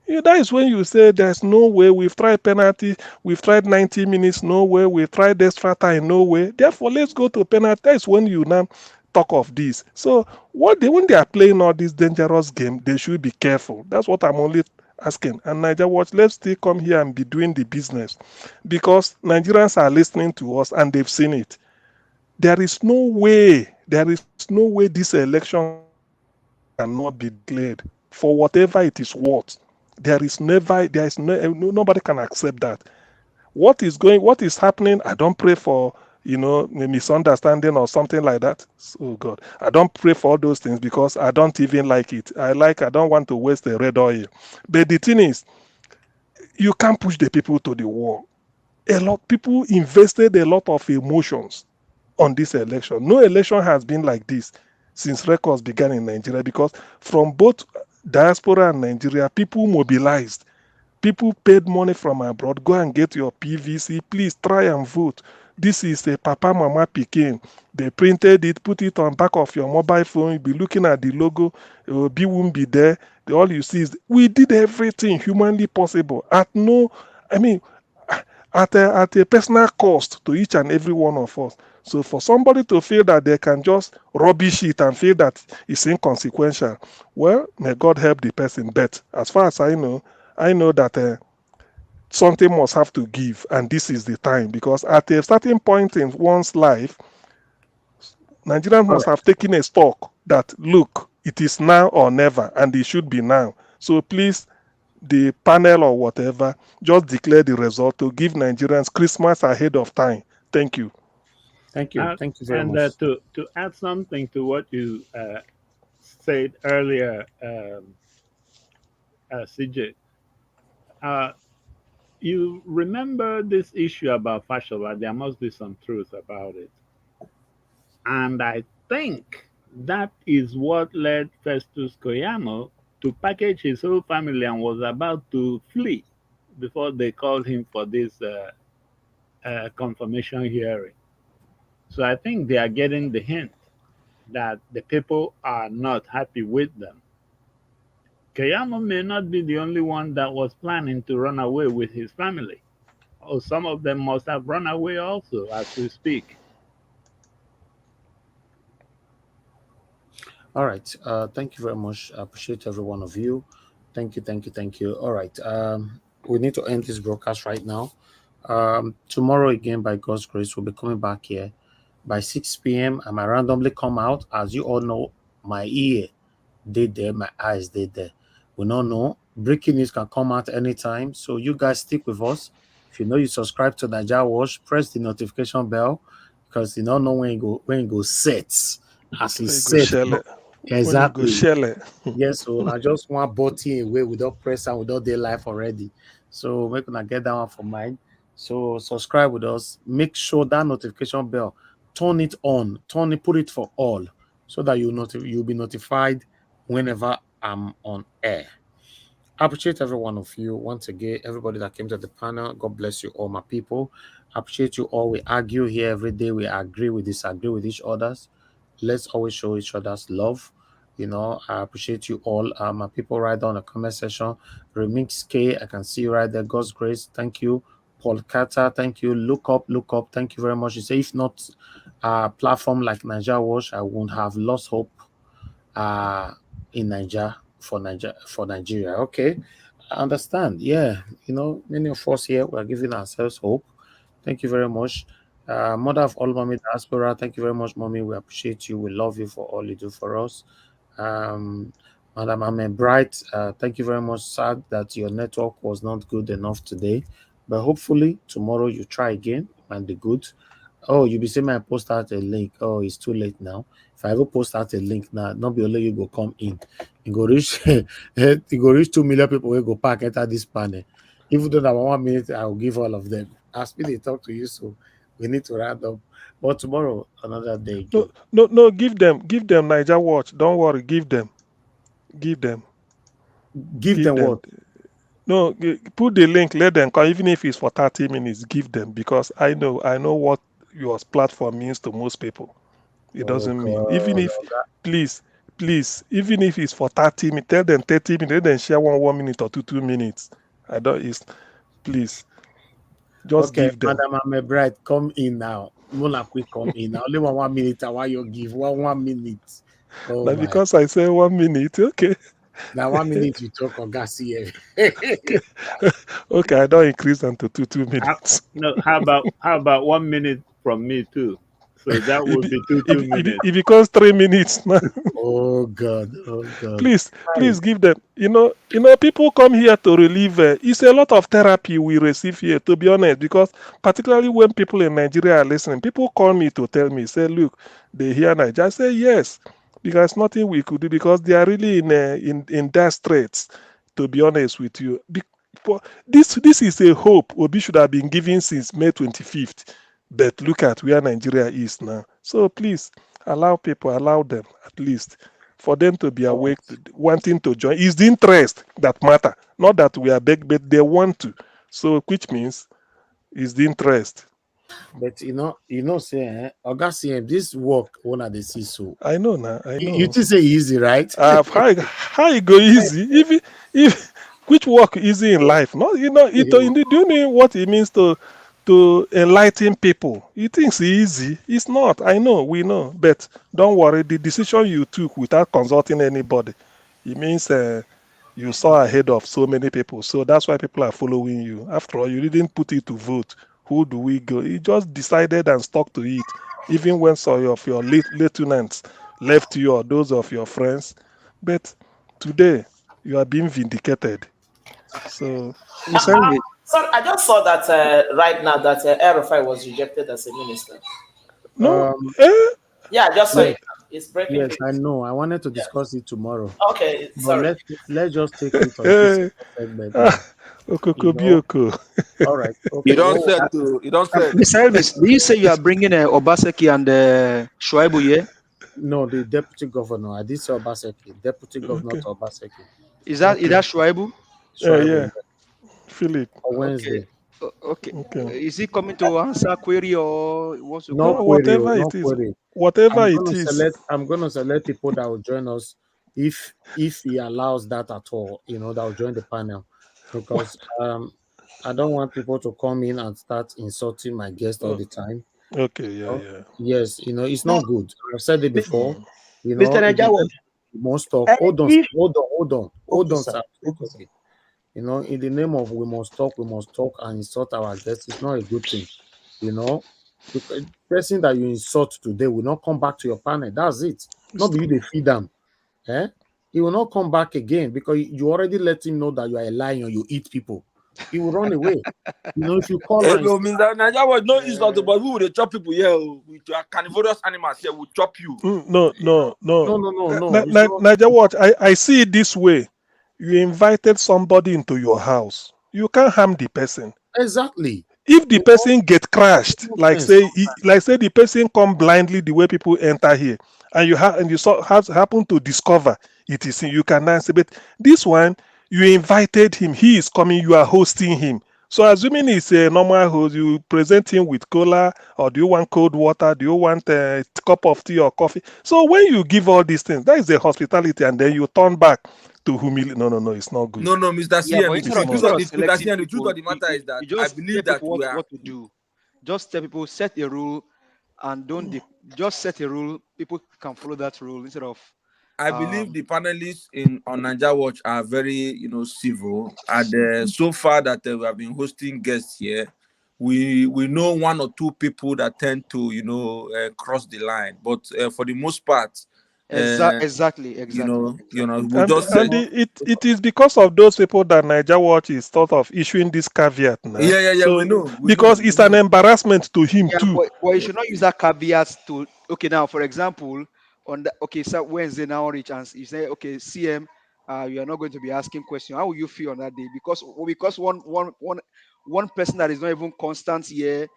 That is when you say there's no way. We've tried penalty, we've tried 90 minutes, no way. We've tried extra time, no way. Therefore, let's go to penalty. That is when you now talk of this. So when they are playing all this dangerous game, they should be careful. That's what I'm only asking. And Niger Watch, let's still come here and be doing the business, because Nigerians are listening to us and they've seen it. There is no way this election cannot be declared for whatever it is worth. Nobody can accept that. What is happening? I don't pray for a misunderstanding or something like that. Oh God, I don't pray for all those things because I don't even like it. I don't want to waste the red oil. But the thing is, you can't push the people to the wall. A lot people invested a lot of emotions on this election. No election has been like this since records began in Nigeria, because from both diaspora and Nigeria, people mobilized. People paid money from abroad. Go and get your PVC. Please try and vote. This is a Papa Mama Pikin. They printed it, put it on back of your mobile phone. You'll be looking at the logo. B won't be there. All you see is we did everything humanly possible at a personal cost to each and every one of us. So for somebody to feel that they can just rubbish it and feel that it's inconsequential, well, may God help the person. But as far as I know that something must have to give, and this is the time, because at a certain point in one's life, Nigerians must have taken a stock that, look, it is now or never, and it should be now. So please, the panel or whatever, just declare the result to give Nigerians Christmas ahead of time. Thank you. Thank you. Thank you very and much. To add something to what you said earlier, CJ, you remember this issue about Fashola? There must be some truth about it. And I think that is what led Festus Keyamo to package his whole family and was about to flee before they called him for this confirmation hearing. So I think they are getting the hint that the people are not happy with them. Keyamo may not be the only one that was planning to run away with his family. Or some of them must have run away also as we speak. All right. Thank you very much. I appreciate every one of you. Thank you. All right. we need to end this broadcast right now. Tomorrow again, by God's grace, we'll be coming back here by 6 p.m. I might randomly come out. As you all know, my ear did there, my eyes did there. We don't know. Breaking news can come out anytime. So you guys stick with us. If you know you subscribe to Niger Watch, press the notification bell because you don't know when you go set. As he said, exactly. Yes, so I just want button away without press and without their life already. So make gonna get that one for mine. So subscribe with us. Make sure that notification bell, turn it on, put it for all, so that you'll be notified whenever I'm on air. I appreciate every one of you once again. Everybody that came to the panel, God bless you all, my people. I appreciate you all. We argue here every day. We agree, we disagree with each other's. Let's always show each other's love. You know, I appreciate you all. My people right down in the comment section. Remix K, I can see you right there. God's grace, thank you. Paul Carter, thank you. Look up. Thank you very much. You say if not a platform like Niger Watch, I won't have lost hope in Niger for Nigeria. Okay, I understand. Yeah, you know, many of us here we are giving ourselves hope. Thank you very much. Mother of all mommy diaspora, thank you very much, mommy. We appreciate you. We love you for all you do for us. Madam Amen Bright, thank you very much. Sad that your network was not good enough today, but hopefully tomorrow you try again and be good. Oh, you be saying I post out a link. Oh, it's too late now. If I ever post out a link now, not be only you go come in. You go reach you go reach 2 million people will go park enter this panel. Even though that 1 minute, I will give all of them. As they talk to you, so we need to round up. But tomorrow, another day. No, give them Niger Watch. Don't worry, give them. Give them what? No, put the link, let them come, even if it's for 30 minutes, give them, because I know what your platform means to most people. It doesn't mean, even if, please, even if it's for 30 minutes, tell them 30 minutes, let them share 1 minute or 2 minutes. Please, just give them. Madam Amebright, come in now. Mona quick come in now. Only 1 minute, why you give 1 minute? Oh, now, because I say 1 minute, okay. Now 1 minute you talk on Garcia. Okay, I don't increase them to 2 minutes. How about 1 minute from me too? So that would be 2 minutes. It becomes 3 minutes now. Oh God. Please give them. You know, people come here to relieve. It's a lot of therapy we receive here, to be honest, because particularly when people in Nigeria are listening, people call me to tell me, say, look, they hear Nigeria. I say yes, because nothing we could do, because they are really in dire straits, to be honest with you. This is a hope Obi should have been given since May 25th. But look at where Nigeria is now. So please allow them at least, for them to be awake, wanting to join. It's the interest that matter, not that we are big, but they want to. So which means it's the interest. But say, Augustine, this work one of the see so. I know now. I know. You just say easy, right? How you go easy? If which work easy in life? No, do you know what it means to enlighten people? You think it's easy? It's not. I know, we know. But don't worry, the decision you took without consulting anybody, it means you saw ahead of so many people. So that's why people are following you. After all, you didn't put it to vote. Who do we go? You just decided and stuck to it. Even when some of your lieutenants left you or those of your friends. But today, you are being vindicated. So, sorry, I just saw that right now that Arafai was rejected as a minister. No. Yeah, I just saw it. It's breaking. Yes, I know. I wanted to discuss it tomorrow. Okay, sorry. Let's just take it on this segment. All right. Okay. You don't say to. You don't say. Mr. Elvis, do you say you are bringing Obaseki and Shuaibu here? No, the deputy governor. I did say Obaseki. Deputy governor to Obaseki. Is that Shuaibu? Yeah. Philip. On Wednesday. Okay. Is he coming to answer query or what's the whatever it is? Whatever it is. I'm going to select people that will join us if he allows that at all. That will join the panel, because I don't want people to come in and start insulting my guest all the time. Okay. Yeah. Yes, it's not good. I've said it before. Mr. Najawa, most talk. Hold on, sir. Okay. You know, in the name of we must talk, and insult our guests. It's not a good thing. You know, the person that you insult today will not come back to your panel. That's it. Not be you they feed them. Eh? He will not come back again because you already let him know that you are a lion, you eat people. He will run away. You know, if you call Hey, and no, means that Nigeria was no insult, but we would chop people here. We are carnivorous animals here. We chop you. No. No. Niger Watch, I see it this way. You invited somebody into your house. You can't harm the person. Exactly. If the person get crashed, like Yes. say the person come blindly the way people enter here, and you happen to discover it is him, you can now say, but this one you invited him, he is coming, you are hosting him. So assuming it's a normal host, you present him with cola, or do you want cold water? Do you want a cup of tea or coffee? So when you give all these things, that is the hospitality, and then you turn back to humiliate. No, it's not good. No, Mr. Yeah, CM. but The instead truth of of the selecting truth people, of the matter is that you I just believe tell that people we are. what to do. Just tell people, set a rule, and just set a rule. People can follow that rule instead of. I believe the panelists on Niger Watch are very, civil. And so far that we have been hosting guests here, we know one or two people that tend to, cross the line. But for the most part, Exactly. we just It is because of those people that Niger Watch is sort of issuing this caveat now. Yeah, So, we know. Because it's an embarrassment to him Yeah, too. but you should not use that caveat to. Okay, now for example, so Wednesday now reach and you say, okay, CM, you are not going to be asking questions. How will you feel on that day? Because one person that is not even constant here,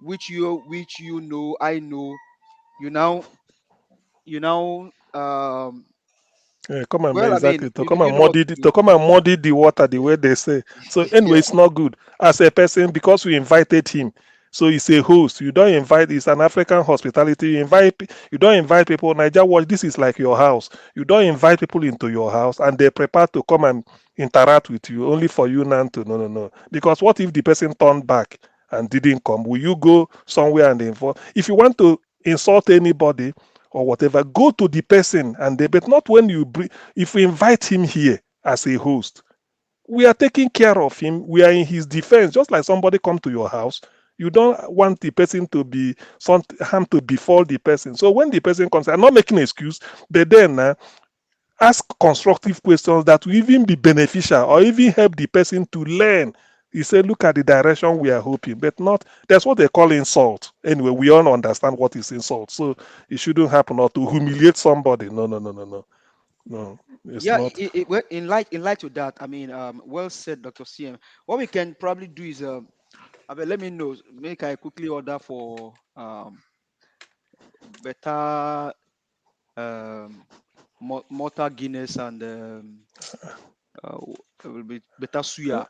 which you know, I know, you now Yeah, come on, well, I mean, exactly. To you, come you and know what muddy to the, do. to come and muddy the water the way they say. So anyway, Yeah. it's not good as a person because we invited him. So he's a host. You don't invite. It's an African hospitality. You don't invite people. Niger Watch. This is like your house. You don't invite people into your house, and they're prepared to come and interact with you. Only for you now to no. Because what if the person turned back and didn't come? Will you go somewhere and involve? If you want to insult anybody or whatever, go to the person but not when you bring. If we invite him here as a host, we are taking care of him. We are in his defense. Just like somebody come to your house, you don't want the person to be some harm to befall the person. So when the person comes, I'm not making an excuse, but then ask constructive questions that will even be beneficial or even help the person to learn. He said, look at the direction we are hoping, but not, that's what they call insult. Anyway, we all understand what is insult. So it shouldn't happen or to humiliate somebody. No, it's Yeah, not. well, in light to that, I mean, well said, Dr. CM. What we can probably do is, let me know. Make I quickly order for better Malta Guinness and will be better suya.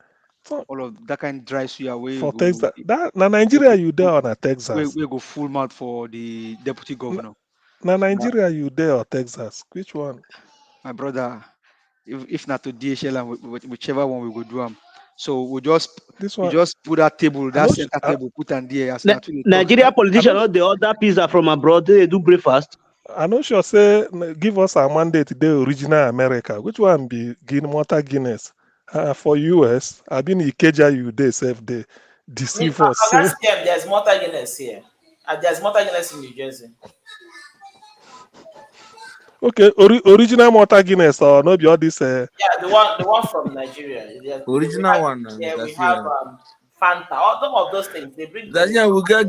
All of that kind of dry suya For Texas, Nigeria, you there or not Texas? We go full mouth for the deputy governor. Now Nigeria, you there or Texas? Which one? My brother, if not to DHL and whichever one we go do them. So we just put that table, that center table, put on there. As Nigeria politicians, all the other pizza from abroad, they do breakfast. I'm not sure. Say, give us a mandate. The original America. Which one be Malta Guinness? For US, I've been Ikeja. You they save they deceive us. So. There's Malta Guinness here. There's Malta Guinness in New Jersey. Okay, original Malta Guinness or not be all this? Yeah, the one from Nigeria. Original one. Yeah, we have Fanta. All some of those things they bring. That's we get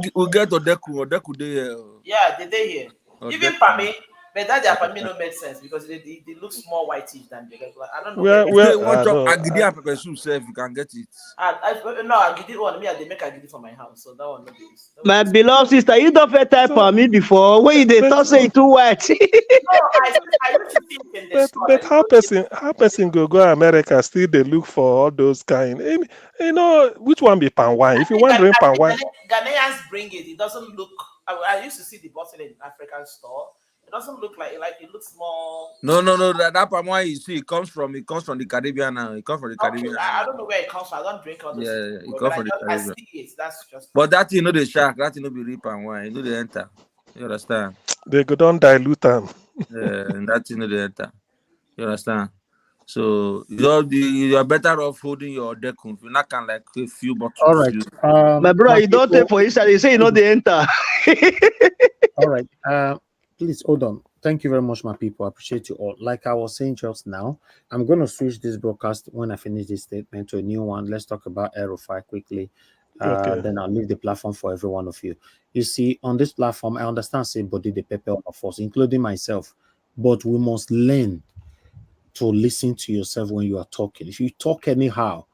Odeku there. Yeah, they here. Even Pami, but that their Pami no make sense because they look more whitish than the regular. I don't know. If they want Agidi and pepper soup, if you can get it. No, Agidi one. They make Agidi for my house, so that one no be. My beloved sister, you don't fit type for me before. When they talk say it too white. No, I used to think in the store. But how person go America still they look for all those kind. You know which one be pan wine? If you want drink pan wine, Ghanaians bring it. It doesn't look. I used to see the bottle in African store. It doesn't look like it looks more. No. That palm wine you see, it comes from the Caribbean now. It comes from the Caribbean. I don't know where it comes from. I don't drink all those. Yeah, it comes from the Caribbean. I see it. That's just. But that the shark. That be real palm wine. They enter. You understand? They go down dilute them. And that they enter. You understand? So you're better off holding your decum. You're not can like a few bottles. All right. My brother, you don't take for inside. You say you know the enter. All right. Please hold on. Thank you very much, my people. I appreciate you all. Like I was saying just now, I'm going to switch this broadcast when I finish this statement to a new one. Let's talk about Aerofy quickly. Okay. Then I'll leave the platform for every one of you. You see, on this platform, I understand say body the pepper of us, including myself, but we must learn to listen to yourself when you are talking. If you talk anyhow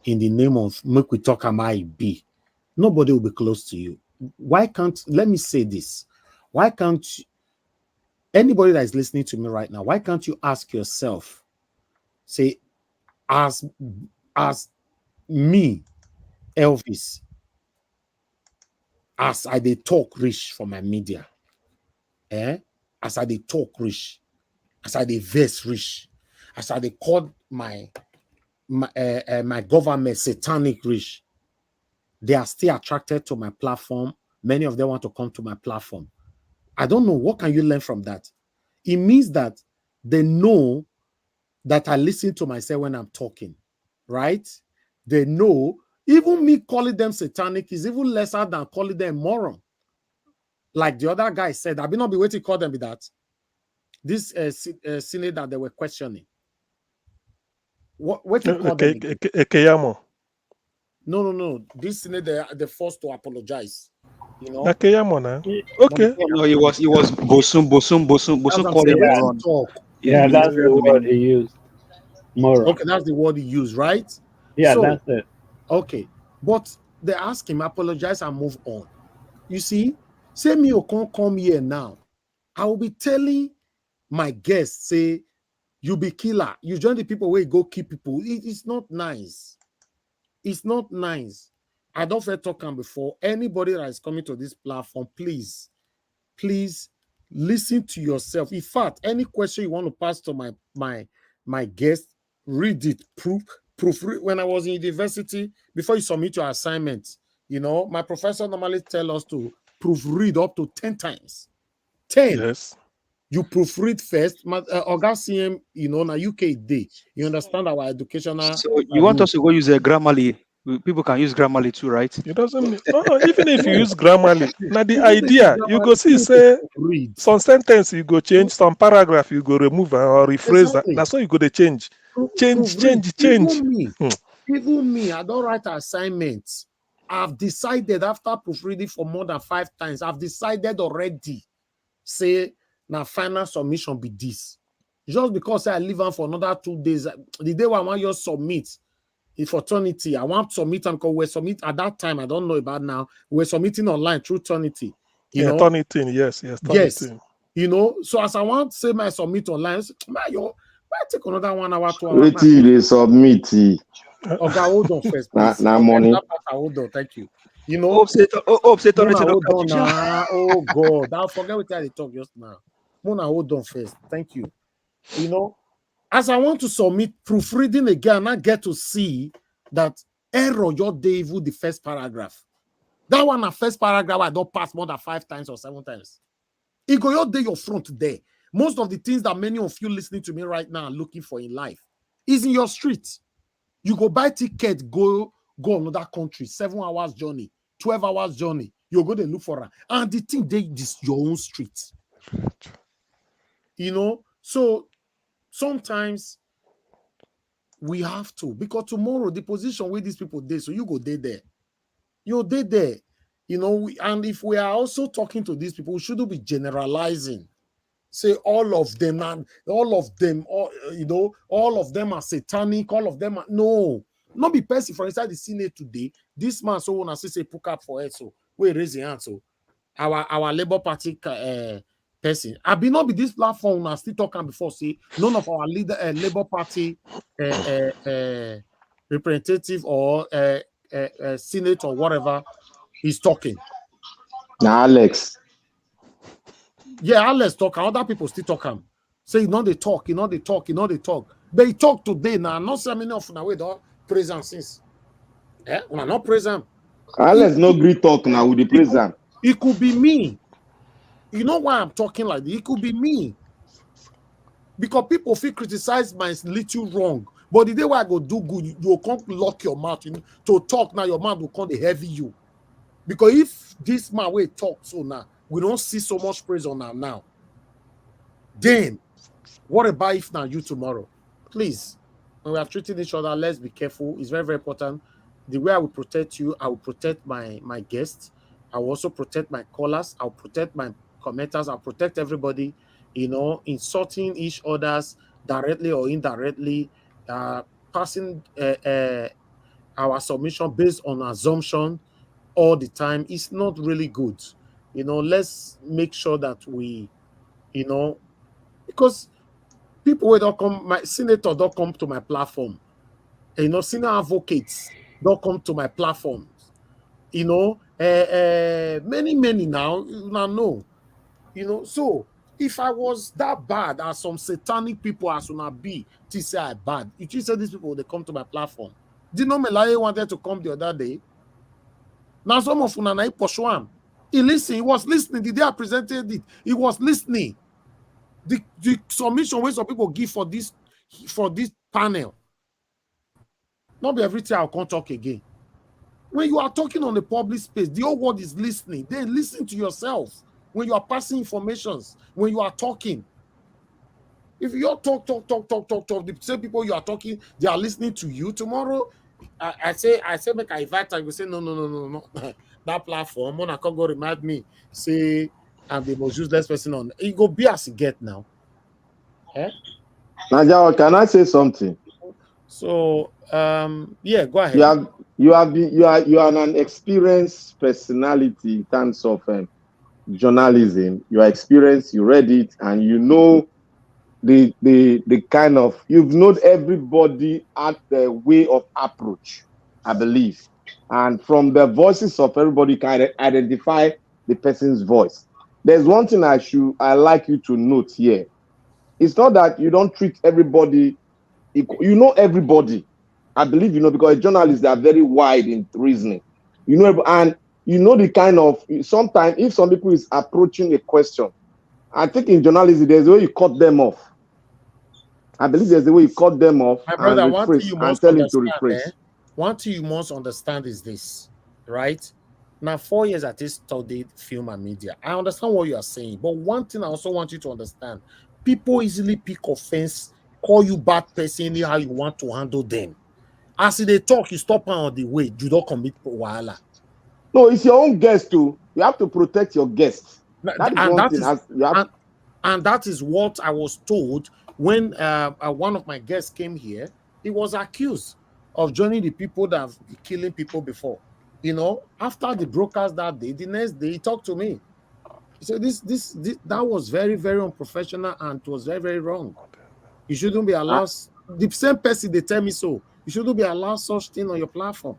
in the name of make we talk am I be, nobody will be close to you. Why can't, let me say this, why can't anybody that is listening to me right now, why can't you ask yourself, say, as me, Elvis, as I dey talk rich for my media, as I dey talk rich, as I dey verse rich, as I dey call my government satanic rich, they are still attracted to my platform. Many of them want to come to my platform. I don't know. What can you learn from that? It means that they know that I listen to myself when I'm talking, right? They know even me calling them satanic is even lesser than calling them moron. Like the other guy said, I've not been waiting to call them with that. This Senate that they were questioning. What you call them? Keyamo. No. This Senate they're forced to apologize. You know. Keyamo now. Okay. No, it was Bosun called him moron. Yeah, that's the word he used. Moron. Okay, that's the word he used, right? Yeah, that's it. Okay, but they ask him apologize and move on. You see, say me or can't come here now. I will be telling my guests, say, you be killer. You join the people where you go kill people. It's not nice. It's not nice. I don't feel talking before. Anybody that is coming to this platform, please listen to yourself. In fact, any question you want to pass to my guest, read it, proofread. When I was in university, before you submit your assignment, you know, my professor normally tell us to proofread up to 10 times. 10. Yes. You proofread first. Oga CM, you know, na UK day. You understand our educational. So you want us to go use a Grammarly? People can use Grammarly too, right? It doesn't mean even if you use Grammarly. Now the idea you go see say some sentence you go change, some paragraph you go remove or rephrase that. That's why you go to change. Change. Even me, I don't write assignments. I've decided after proofreading for more than 5 times, I've decided already, say, now final submission be this. Just because I leave on for another 2 days, the day when I want you submit, if for Trinity, I want to submit and because we submit at that time, I don't know about now, we're submitting online through Trinity. You know? Trinity, yes. Yes. You know, so as I want to say my submit online, I take another 1 hour, 2 hours. Wait till they submit. Okay, hold on first, please. money. Hold on, thank you. You know, hold on. Oh God, I'll forget what I talk just now. Mona, hold on first. Thank you. You know, as I want to submit proofreading again, I get to see that error your devil the first paragraph. That one, the first paragraph, I don't pass more than 5 times or 7 times. It go your day your front there. Most of the things that many of you listening to me right now are looking for in life is in your street. You go buy ticket, go another country, 7 hours journey, 12 hours journey. You go to look for her. And the thing they is your own street. You know, so sometimes we have to, because tomorrow the position where these people did, so you go there. You're there. You know, and if we are also talking to these people, we shouldn't be generalizing. Say all of them, all of them are satanic, all of them are not be person for inside the Senate today. This man so wanna say put up for it, so we raise the hand. So our Labour Party person. I be not be this platform and still talking before. See, none of our leader Labour Party representative or Senate or whatever is talking. Now Alex. Yeah, Alex talk. Other people still talk. Say they talk. They talk today now. Not so many of now we don't present since. We're not present. Alex no great talk now with the present. It could be me. You know why I'm talking like this? It could be me. Because people feel criticize my little wrong. But the day where I go do good, you will come lock your mouth to talk now. Your mouth will come to heavy you. Because if this man will talk so now, we don't see so much praise on him now. Then, what about if now you tomorrow? Please, when we are treating each other, let's be careful. It's very, very important. The way I will protect you, I will protect my guests. I will also protect my callers. I'll protect my commenters. I'll protect everybody, insulting each other's directly or indirectly, passing our submission based on assumption all the time is not really good. Let's make sure that we, because people will don't come, my senator don't come to my platform. Senior advocates don't come to my platforms. Many now know. So if I was that bad as some satanic people as una be, to say I bad, if you say these people they come to my platform, did you know Melaye wanted to come the other day? Now some of una pursue him. He listened. He was listening. The day I presented it, he was listening. The submission way some people give for this panel. Not be everything I'll come talk again. When you are talking on the public space, the whole world is listening. Then listen to yourself when you are passing informations, when you are talking. If you talk, the same people you are talking, they are listening to you. Tomorrow, I say, make I invite her. You say, no. That platform, when I can go remind me, say, I'm the most useless person on. You go be as you get now. Naja, can I say something? So, yeah, go ahead. You are an experienced personality in terms of journalism. You are experienced. You read it, and you know the kind of, you've known everybody at the way of approach, I believe. And from the voices of everybody, you can identify the person's voice. There's one thing I like you to note here. It's not that you don't treat everybody equal. You know everybody. I believe because journalists are very wide in reasoning. And you know the kind of, sometimes if some people is approaching a question, I think in journalism, there's a way you cut them off. I believe there's a way you cut them off My brother, and rephrase and tell him to rephrase. One thing you must understand is this, right? Now, 4 years at this studied film and media. I understand what you are saying, but one thing I also want you to understand, people easily pick offense, call you bad person, how you want to handle them. As they talk, you stop on the way, you don't commit wahala. No, it's your own guest too. You have to protect your guests. And that is what I was told when one of my guests came here. He was accused of joining the people that have been killing people before. After the broadcast that day, the next day he talked to me. He said, this that was very, very unprofessional and it was very, very wrong. You shouldn't be allowed. The same person, they tell me so. You shouldn't be allowed such thing on your platform.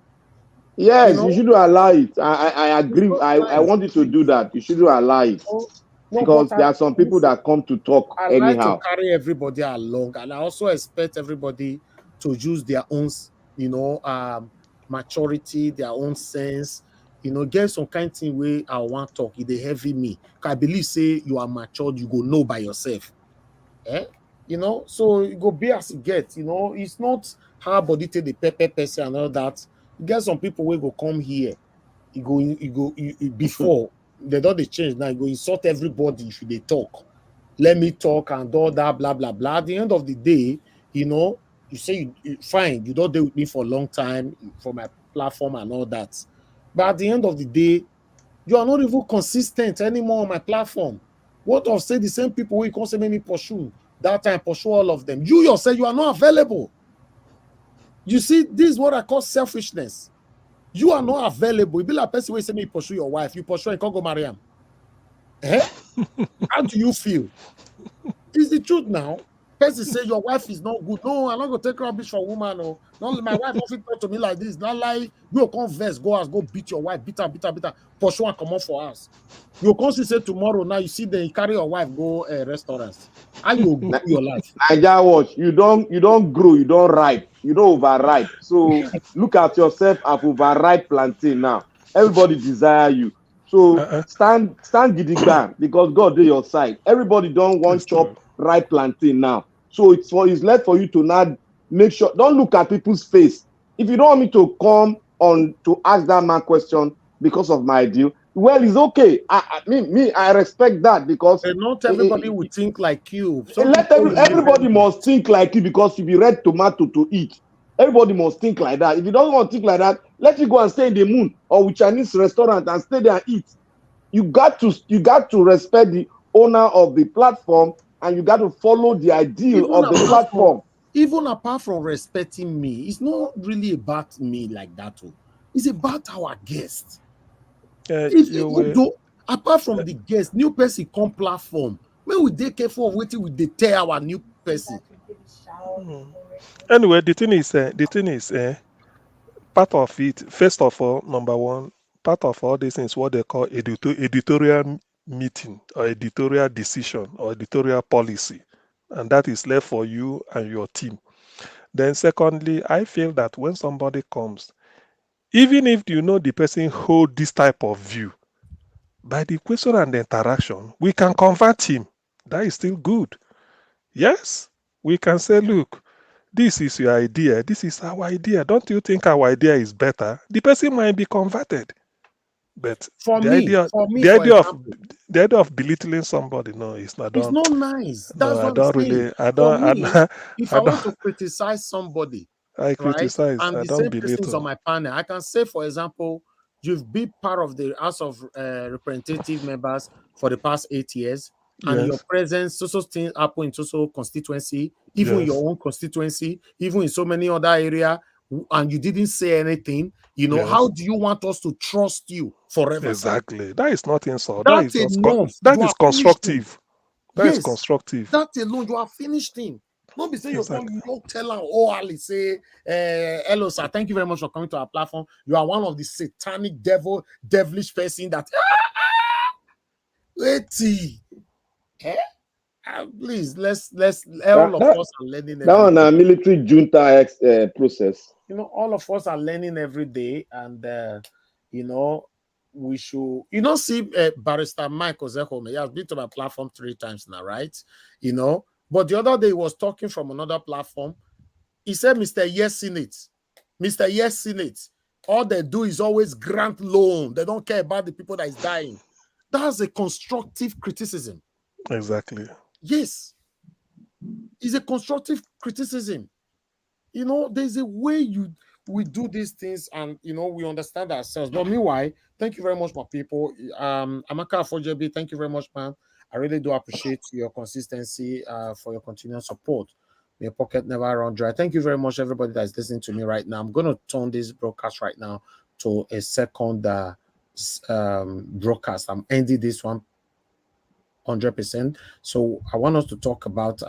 Yes, you shouldn't allow it. I agree. I want you to do that. You shouldn't allow it. Because there are some people that come to talk anyhow. I like to carry everybody along, and I also expect everybody to use their own, maturity, their own sense, get some kind of thing where I want to talk. They heavy me. I believe say you are matured, you go know by yourself. So you go be as you get. It's not how body take the pepper person and all that. You get some people will go come here. You before. They don't change now. You go insult everybody if they talk. Let me talk and all that, blah, blah, blah. At the end of the day, you say, fine, you don't deal with me for a long time for my platform and all that. But at the end of the day, you are not even consistent anymore on my platform. What of say the same people who can't say me pursue, that time pursue all of them. You yourself, you are not available. You see, this is what I call selfishness. You are not available. You be like a person who say me pursue your wife. You pursue and can't go marry him. How do you feel? It's the truth now. Person say your wife is not good. No, I'm not going to take rubbish for a woman. No, my wife don't talk to me like this. Not like you can't vex, go beat your wife, beat her. Pursue and come on for us. You can't say tomorrow. Now you see them carry your wife go restaurants. How you do your life? Niger watch. You don't grow. You don't ripe. You don't overripe. So look at yourself as overripe plantain now. Everybody desire you. So stand gidigba because God do your side. Everybody don't want chop ripe plantain now. So it's left for you to not make sure. Don't look at people's face. If you don't want me to come on to ask that man question because of my deal, well, it's okay. I respect that because not everybody would think like you. Everybody must think like you because you be red tomato to eat. Everybody must think like that. If you don't want to think like that, let you go and stay in the moon or with Chinese restaurant and stay there and eat. You got to respect the owner of the platform and you got to follow the ideal of the platform. Even apart from respecting me, it's not really about me like that. It's about our guests. Apart from the guests, new person come platform. When we take careful of waiting, we they tell our new person. Anyway, the thing is, part of it. First of all, number one, part of all this is what they call editorial meeting or editorial decision or editorial policy, and that is left for you and your team. Then, secondly, I feel that when somebody comes, even if you know the person hold this type of view, by the question and the interaction, we can convert him. That is still good. Yes, we can say, look, this is your idea. This is our idea. Don't you think our idea is better? The person might be converted. But the idea of belittling somebody, no, it's not. It's not nice. That's what I'm saying. If I want to criticize somebody, I criticize. And I the don't same belittle. person is on my panel, I can say, for example, you've been part of the House of Representative members for the past 8 years, and Yes. your presence, so things happen in social constituency, even Yes. your own constituency, even in so many other areas, and you didn't say anything. Yes. How do you want us to trust you forever? Exactly. That is not insult. That is enough. That is constructive. That is Yes, constructive. that alone, you are finished him. Don't be saying Exactly. you don't tell her, oh, Ali say, hello, sir. Thank you very much for coming to our platform. You are one of the satanic devilish person that please, let's all of us are learning. That one a military junta process. All of us are learning every day, and we should, see Barrister Mike Ozekome. He has been to my platform 3 times now, right? But the other day he was talking from another platform. He said, Mr. Yes Senate, Mr. Yes Senate, all they do is always grant loan. They don't care about the people that is dying. That's a constructive criticism. Exactly. Yes. It's a constructive criticism. There's a way we do these things, and we understand ourselves. But meanwhile, thank you very much, my people. Amaka Afojebi, thank you very much, man. I really do appreciate your consistency, for your continued support. Your pocket never run dry. Thank you very much, everybody that is listening to me right now. I'm going to turn this broadcast right now to a second broadcast. I'm ending this one 100%. So I want us to talk about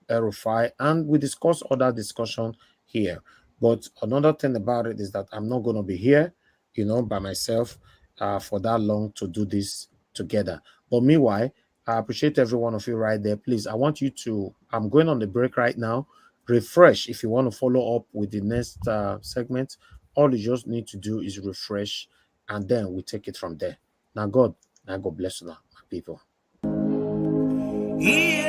El-Rufai, and we discuss other discussion here. But another thing about it is that I'm not going to be here, by myself for that long to do this together. But meanwhile, I appreciate every one of you right there. Please, I want you to, I'm going on the break right now. Refresh if you want to follow up with the next segment. All you just need to do is refresh, and then we take it from there. Now God bless you now, my people. Yeah.